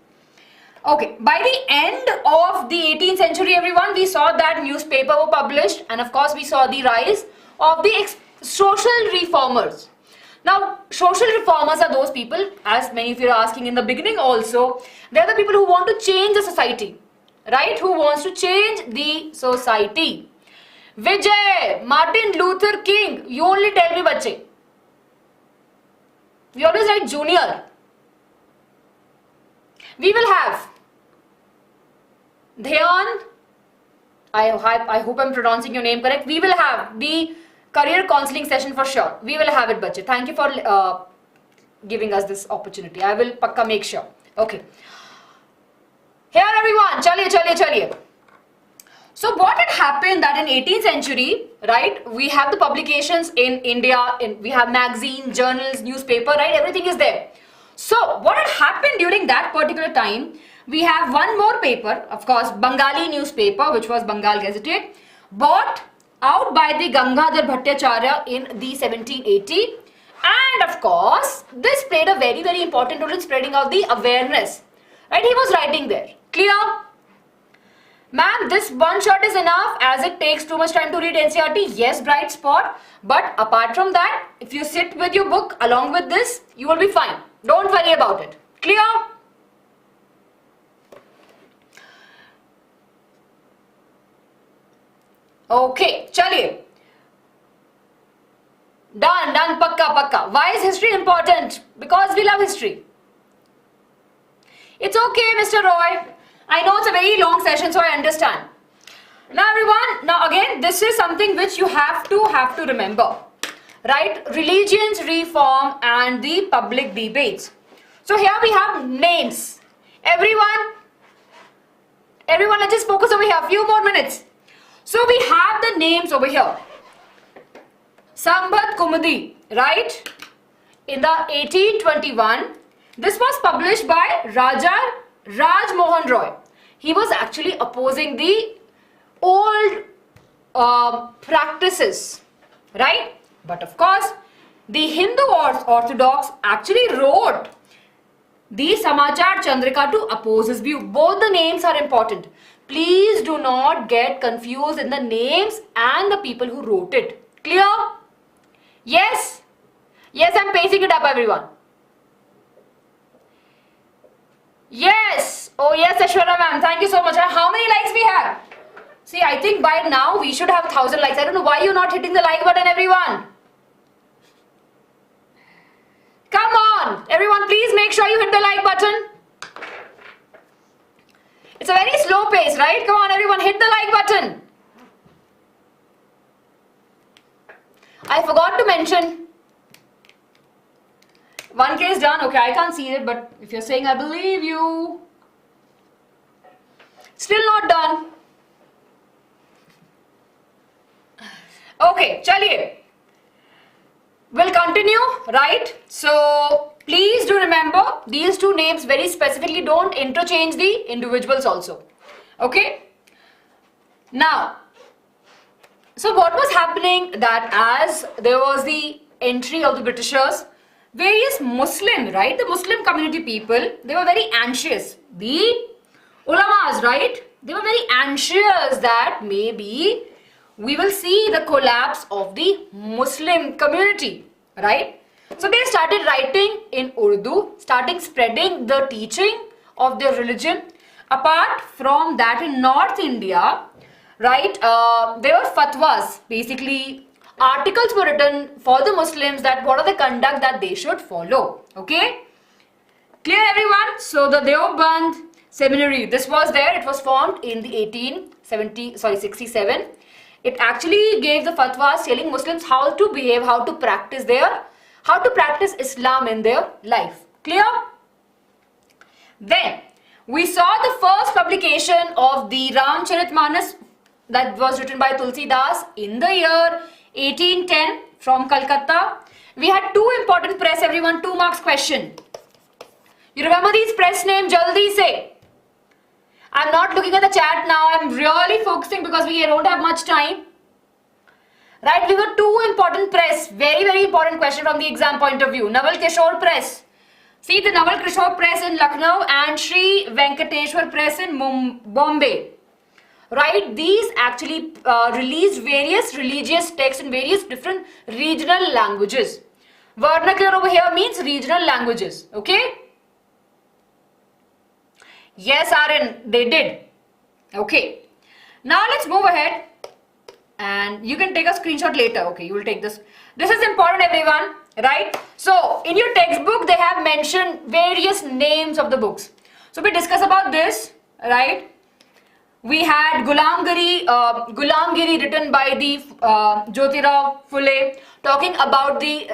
Okay, by the end of the 18th century, everyone, we saw that newspaper were published, and of course we saw the rise of the social reformers. Now, social reformers are those people, as many of you are asking in the beginning also, they are the people who want to change the society, right? Who wants to change the society. Vijay, Martin Luther King, you only tell me, bache. We always write junior. We will have Dhyan, I hope I'm pronouncing your name correct. We will have the career counseling session for sure. We will have it, bache. Thank you for giving us this opportunity. I will pakka make sure. Okay. Here everyone, chaliye. So what had happened that in 18th century, right, we have the publications in India, we have magazine, journals, newspaper, right, everything is there. So what had happened during that particular time, we have one more paper, of course, Bengali newspaper, which was Bengal Gazette, bought out by the Gangadhar Bhattacharya in the 1780. And of course, this played a very, very important role in spreading out the awareness. Right, he was writing there. Clear? Ma'am, this one shot is enough as it takes too much time to read NCERT. Yes, bright spot. But apart from that, if you sit with your book along with this, you will be fine. Don't worry about it. Clear? Okay, chaliye. Done, pakka. Why is history important? Because we love history. It's okay, Mr. Roy. I know it's a very long session, so I understand. Now everyone, now again, this is something which you have to remember. Right? Religions, reform and the public debates. So here we have names. Everyone, let's just focus over here. A few more minutes. So we have the names over here. Sambat Kumudi, right? In the 1821, this was published by Raja Raj Mohan Roy. He was actually opposing the old practices, right? But of course, the Hindu Orthodox actually wrote the Samachar Chandrika to oppose his view. Both the names are important. Please do not get confused in the names and the people who wrote it. Clear? Yes? Yes, I'm pacing it up, everyone. Yes. Oh yes, Ashwara ma'am. Thank you so much. How many likes we have? See, I think by now we should have 1,000 likes. I don't know why you're not hitting the like button, everyone. Come on. Everyone, please make sure you hit the like button. It's a very slow pace, right? Come on, everyone, hit the like button. I forgot to mention. 1K is done. Okay, I can't see it, but if you're saying I believe you. Still not done. Okay, chaliye. We'll continue, right? So, please do remember these two names very specifically. Don't interchange the individuals also. Okay? Now, so what was happening that as there was the entry of the Britishers, various Muslim, right? The Muslim community people, they were very anxious. The ulamas, right? They were very anxious that maybe we will see the collapse of the Muslim community, right? So they started writing in Urdu, starting spreading the teaching of their religion. Apart from that, in North India, right, there were fatwas, basically articles were written for the Muslims that what are the conduct that they should follow. Okay, clear everyone? So the Deoband Seminary, this was there. It was formed in the 67. It actually gave the fatwas telling Muslims how to behave, how to practice Islam in their life. Clear? Then we saw the first publication of the Ramcharitmanas that was written by Tulsidas in the year 1810 from Calcutta. We had two important press, everyone, 2 marks question. You remember these press names? Jaldi say. I'm not looking at the chat now. I'm really focusing because we don't have much time. Right, we got 2 important press. Very, very important question from the exam point of view. Naval Kishore Press. See, the Naval Kishore Press in Lucknow and Sri Venkateshwar Press in Bombay. Right, these actually released various religious texts in various different regional languages. Vernacular over here means regional languages. Okay? Yes, Aryan, they did. Okay. Now let's move ahead. And you can take a screenshot later. Okay, you will take this. This is important, everyone. Right? So, in your textbook, they have mentioned various names of the books. So, we discuss about this. Right? We had Gulamgiri written by the Jyotirao Phule, talking about the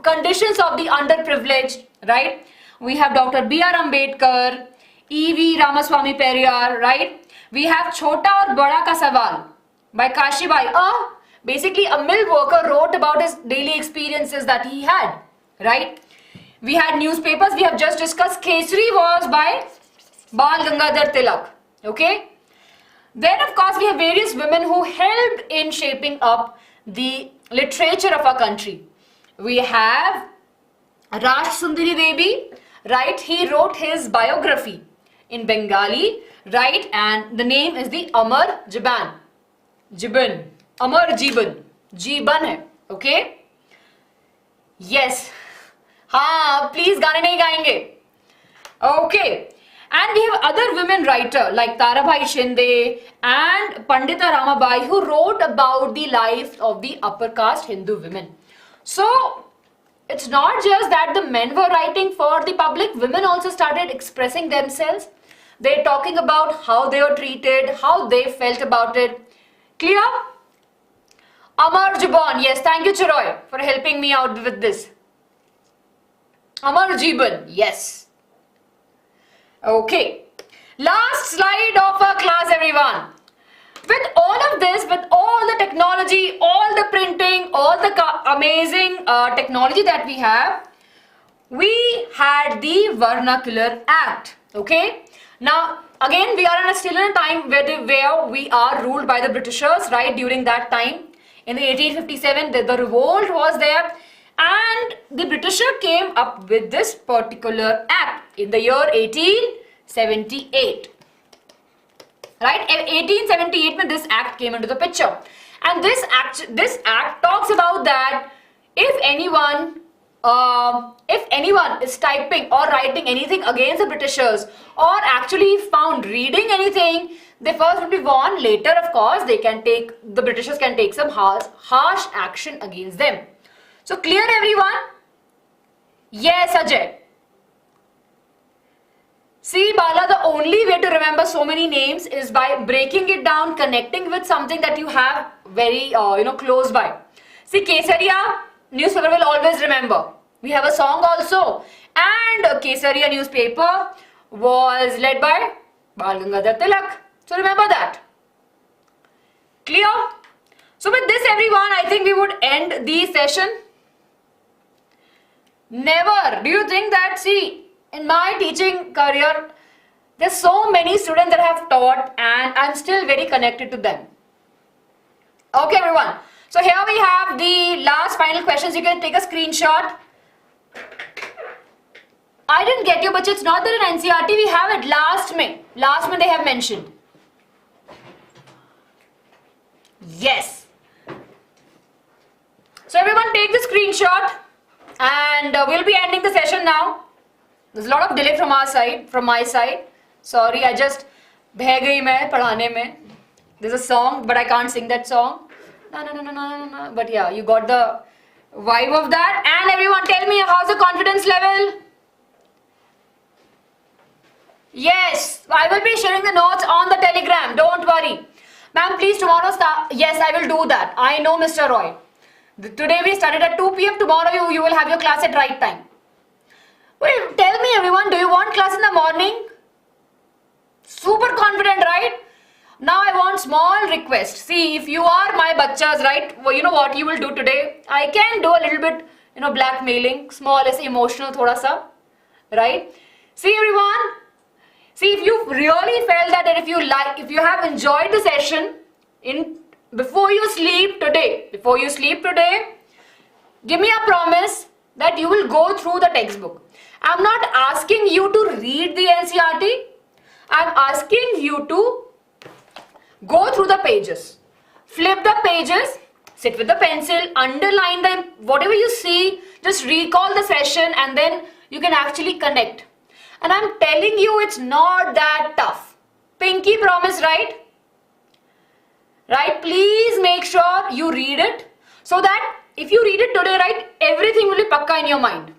conditions of the underprivileged. Right? We have Dr. B.R. Ambedkar, E.V. Ramaswamy Periyar. Right? We have Chota aur Bada ka Sawal by Kashibai. Basically a mill worker wrote about his daily experiences that he had, right? We had newspapers. We have just discussed Kesari was by Bal Gangadhar Tilak. Okay. Then of course we have various women who helped in shaping up the literature of our country. We have Raj Sundari Devi, right? He wrote his biography in Bengali, right? And the name is the Amar Jiban. Jiban. Amar Jiban. Jiban hai. Okay? Yes. हाँ, please गाने नहीं गाएंगे. Okay. And we have other women writer like Tarabhai Shinde and Pandita Ramabai who wrote about the life of the upper caste Hindu women. So, it's not just that the men were writing for the public, women also started expressing themselves. They're talking about how they were treated, how they felt about it. Clear? Amar Jiban, yes, thank you Chiroy for helping me out with this. Amar Jiban, yes. Okay, last slide of our class everyone. With all of this, with all the technology, all the printing, all the amazing technology that we have, we had the Vernacular Act. Okay, now again we are still in a time where we are ruled by the Britishers, right? During that time in the 1857 the revolt was there, and the Britisher came up with this particular act in the year 1878. Right? In 1878 when this act came into the picture. And this act talks about that if anyone is typing or writing anything against the Britishers or actually found reading anything, they first will be warned. Later, of course, the Britishers can take some harsh action against them. So clear everyone? Yes, Ajay. See Bala, the only way to remember so many names is by breaking it down, connecting with something that you have very close by. See Kesaria newspaper will always remember. We have a song also, and Kesaria newspaper was led by Bal Gangadhar Tilak. So remember that. Clear? So with this everyone, I think we would end the session. Never. Do you think that, see, in my teaching career, there's so many students that I have taught and I'm still very connected to them. Okay everyone. So here we have the last final questions. You can take a screenshot. I didn't get you, but it's not there in NCERT. We have it last May. Last May they have mentioned. Yes. So everyone take the screenshot. And we'll be ending the session now. There's a lot of delay from our side, from my side. Sorry, I just beh gayi main padhane mein. There's a song, but I can't sing that song. No. But yeah, you got the vibe of that. And everyone, tell me, how's the confidence level? Yes, I will be sharing the notes on the Telegram. Don't worry. Ma'am, please tomorrow start. Yes, I will do that. I know, Mr. Roy. Today we started at 2 p.m. Tomorrow you will have your class at right time. Well, tell me everyone, do you want class in the morning? Super confident, right? Now I want small request. See, if you are my bachchas, right? Well, you know what you will do today? I can do a little bit, blackmailing. Small is emotional, thoda sa. Right? See everyone. See, if you really felt that and if you have enjoyed the session, before you sleep today, give me a promise that you will go through the textbook. I'm not asking you to read the NCERT. I'm asking you to go through the pages. Flip the pages, sit with the pencil, underline them, whatever you see, just recall the session and then you can actually connect. And I'm telling you, it's not that tough. Pinky promise, right? Right? Please make sure you read it so that if you read it today, right, everything will be pakka in your mind.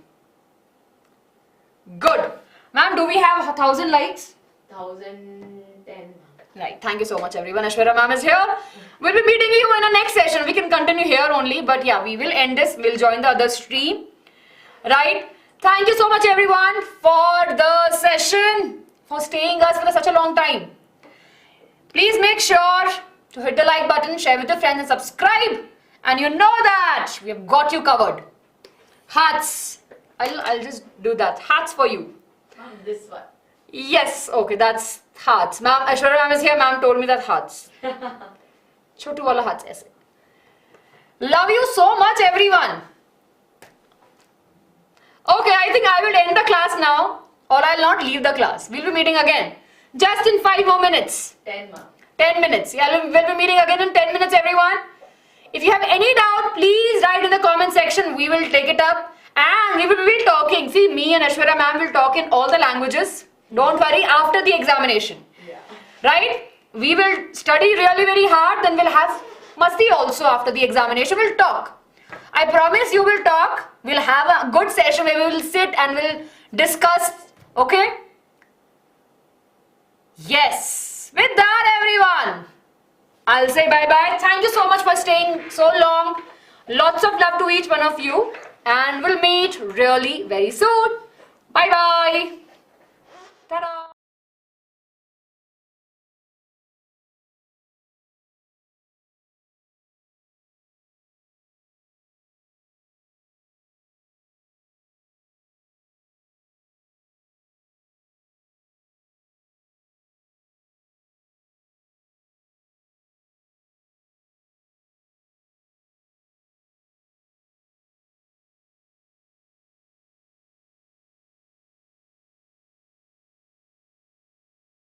Good. Ma'am, do we have 1,000 likes? 1,010. Right. Thank you so much, everyone. Ashwara ma'am is here. We'll be meeting you in the next session. We can continue here only, but yeah, we will end this. We'll join the other stream. Right. Thank you so much, everyone, for the session, for staying us for such a long time. Please make sure to hit the like button, share with your friends and subscribe. And you know that we have got you covered. Hearts. I'll just do that. Hearts for you. This one. Yes. Okay, that's hearts. Ma'am, Ashwara ma'am is here. Ma'am told me that hearts. Chotu wala hearts aise. Love you so much, everyone. Okay, I think I will end the class now, or I'll not leave the class. We'll be meeting again. Just in 5 more minutes. 10 marks. 10 minutes. Yeah, we'll be meeting again in 10 minutes, everyone. If you have any doubt, please write in the comment section. We will take it up. And we will be talking. See, me and Ashwarya ma'am will talk in all the languages. Don't worry, after the examination. Yeah. Right? We will study really very hard. Then we'll have masti also after the examination. We'll talk. I promise you will talk. We'll have a good session where we will sit and we'll discuss. Okay? Yes. With that, everyone, I'll say bye-bye. Thank you so much for staying so long. Lots of love to each one of you. And we'll meet really very soon. Bye-bye. Ta-da.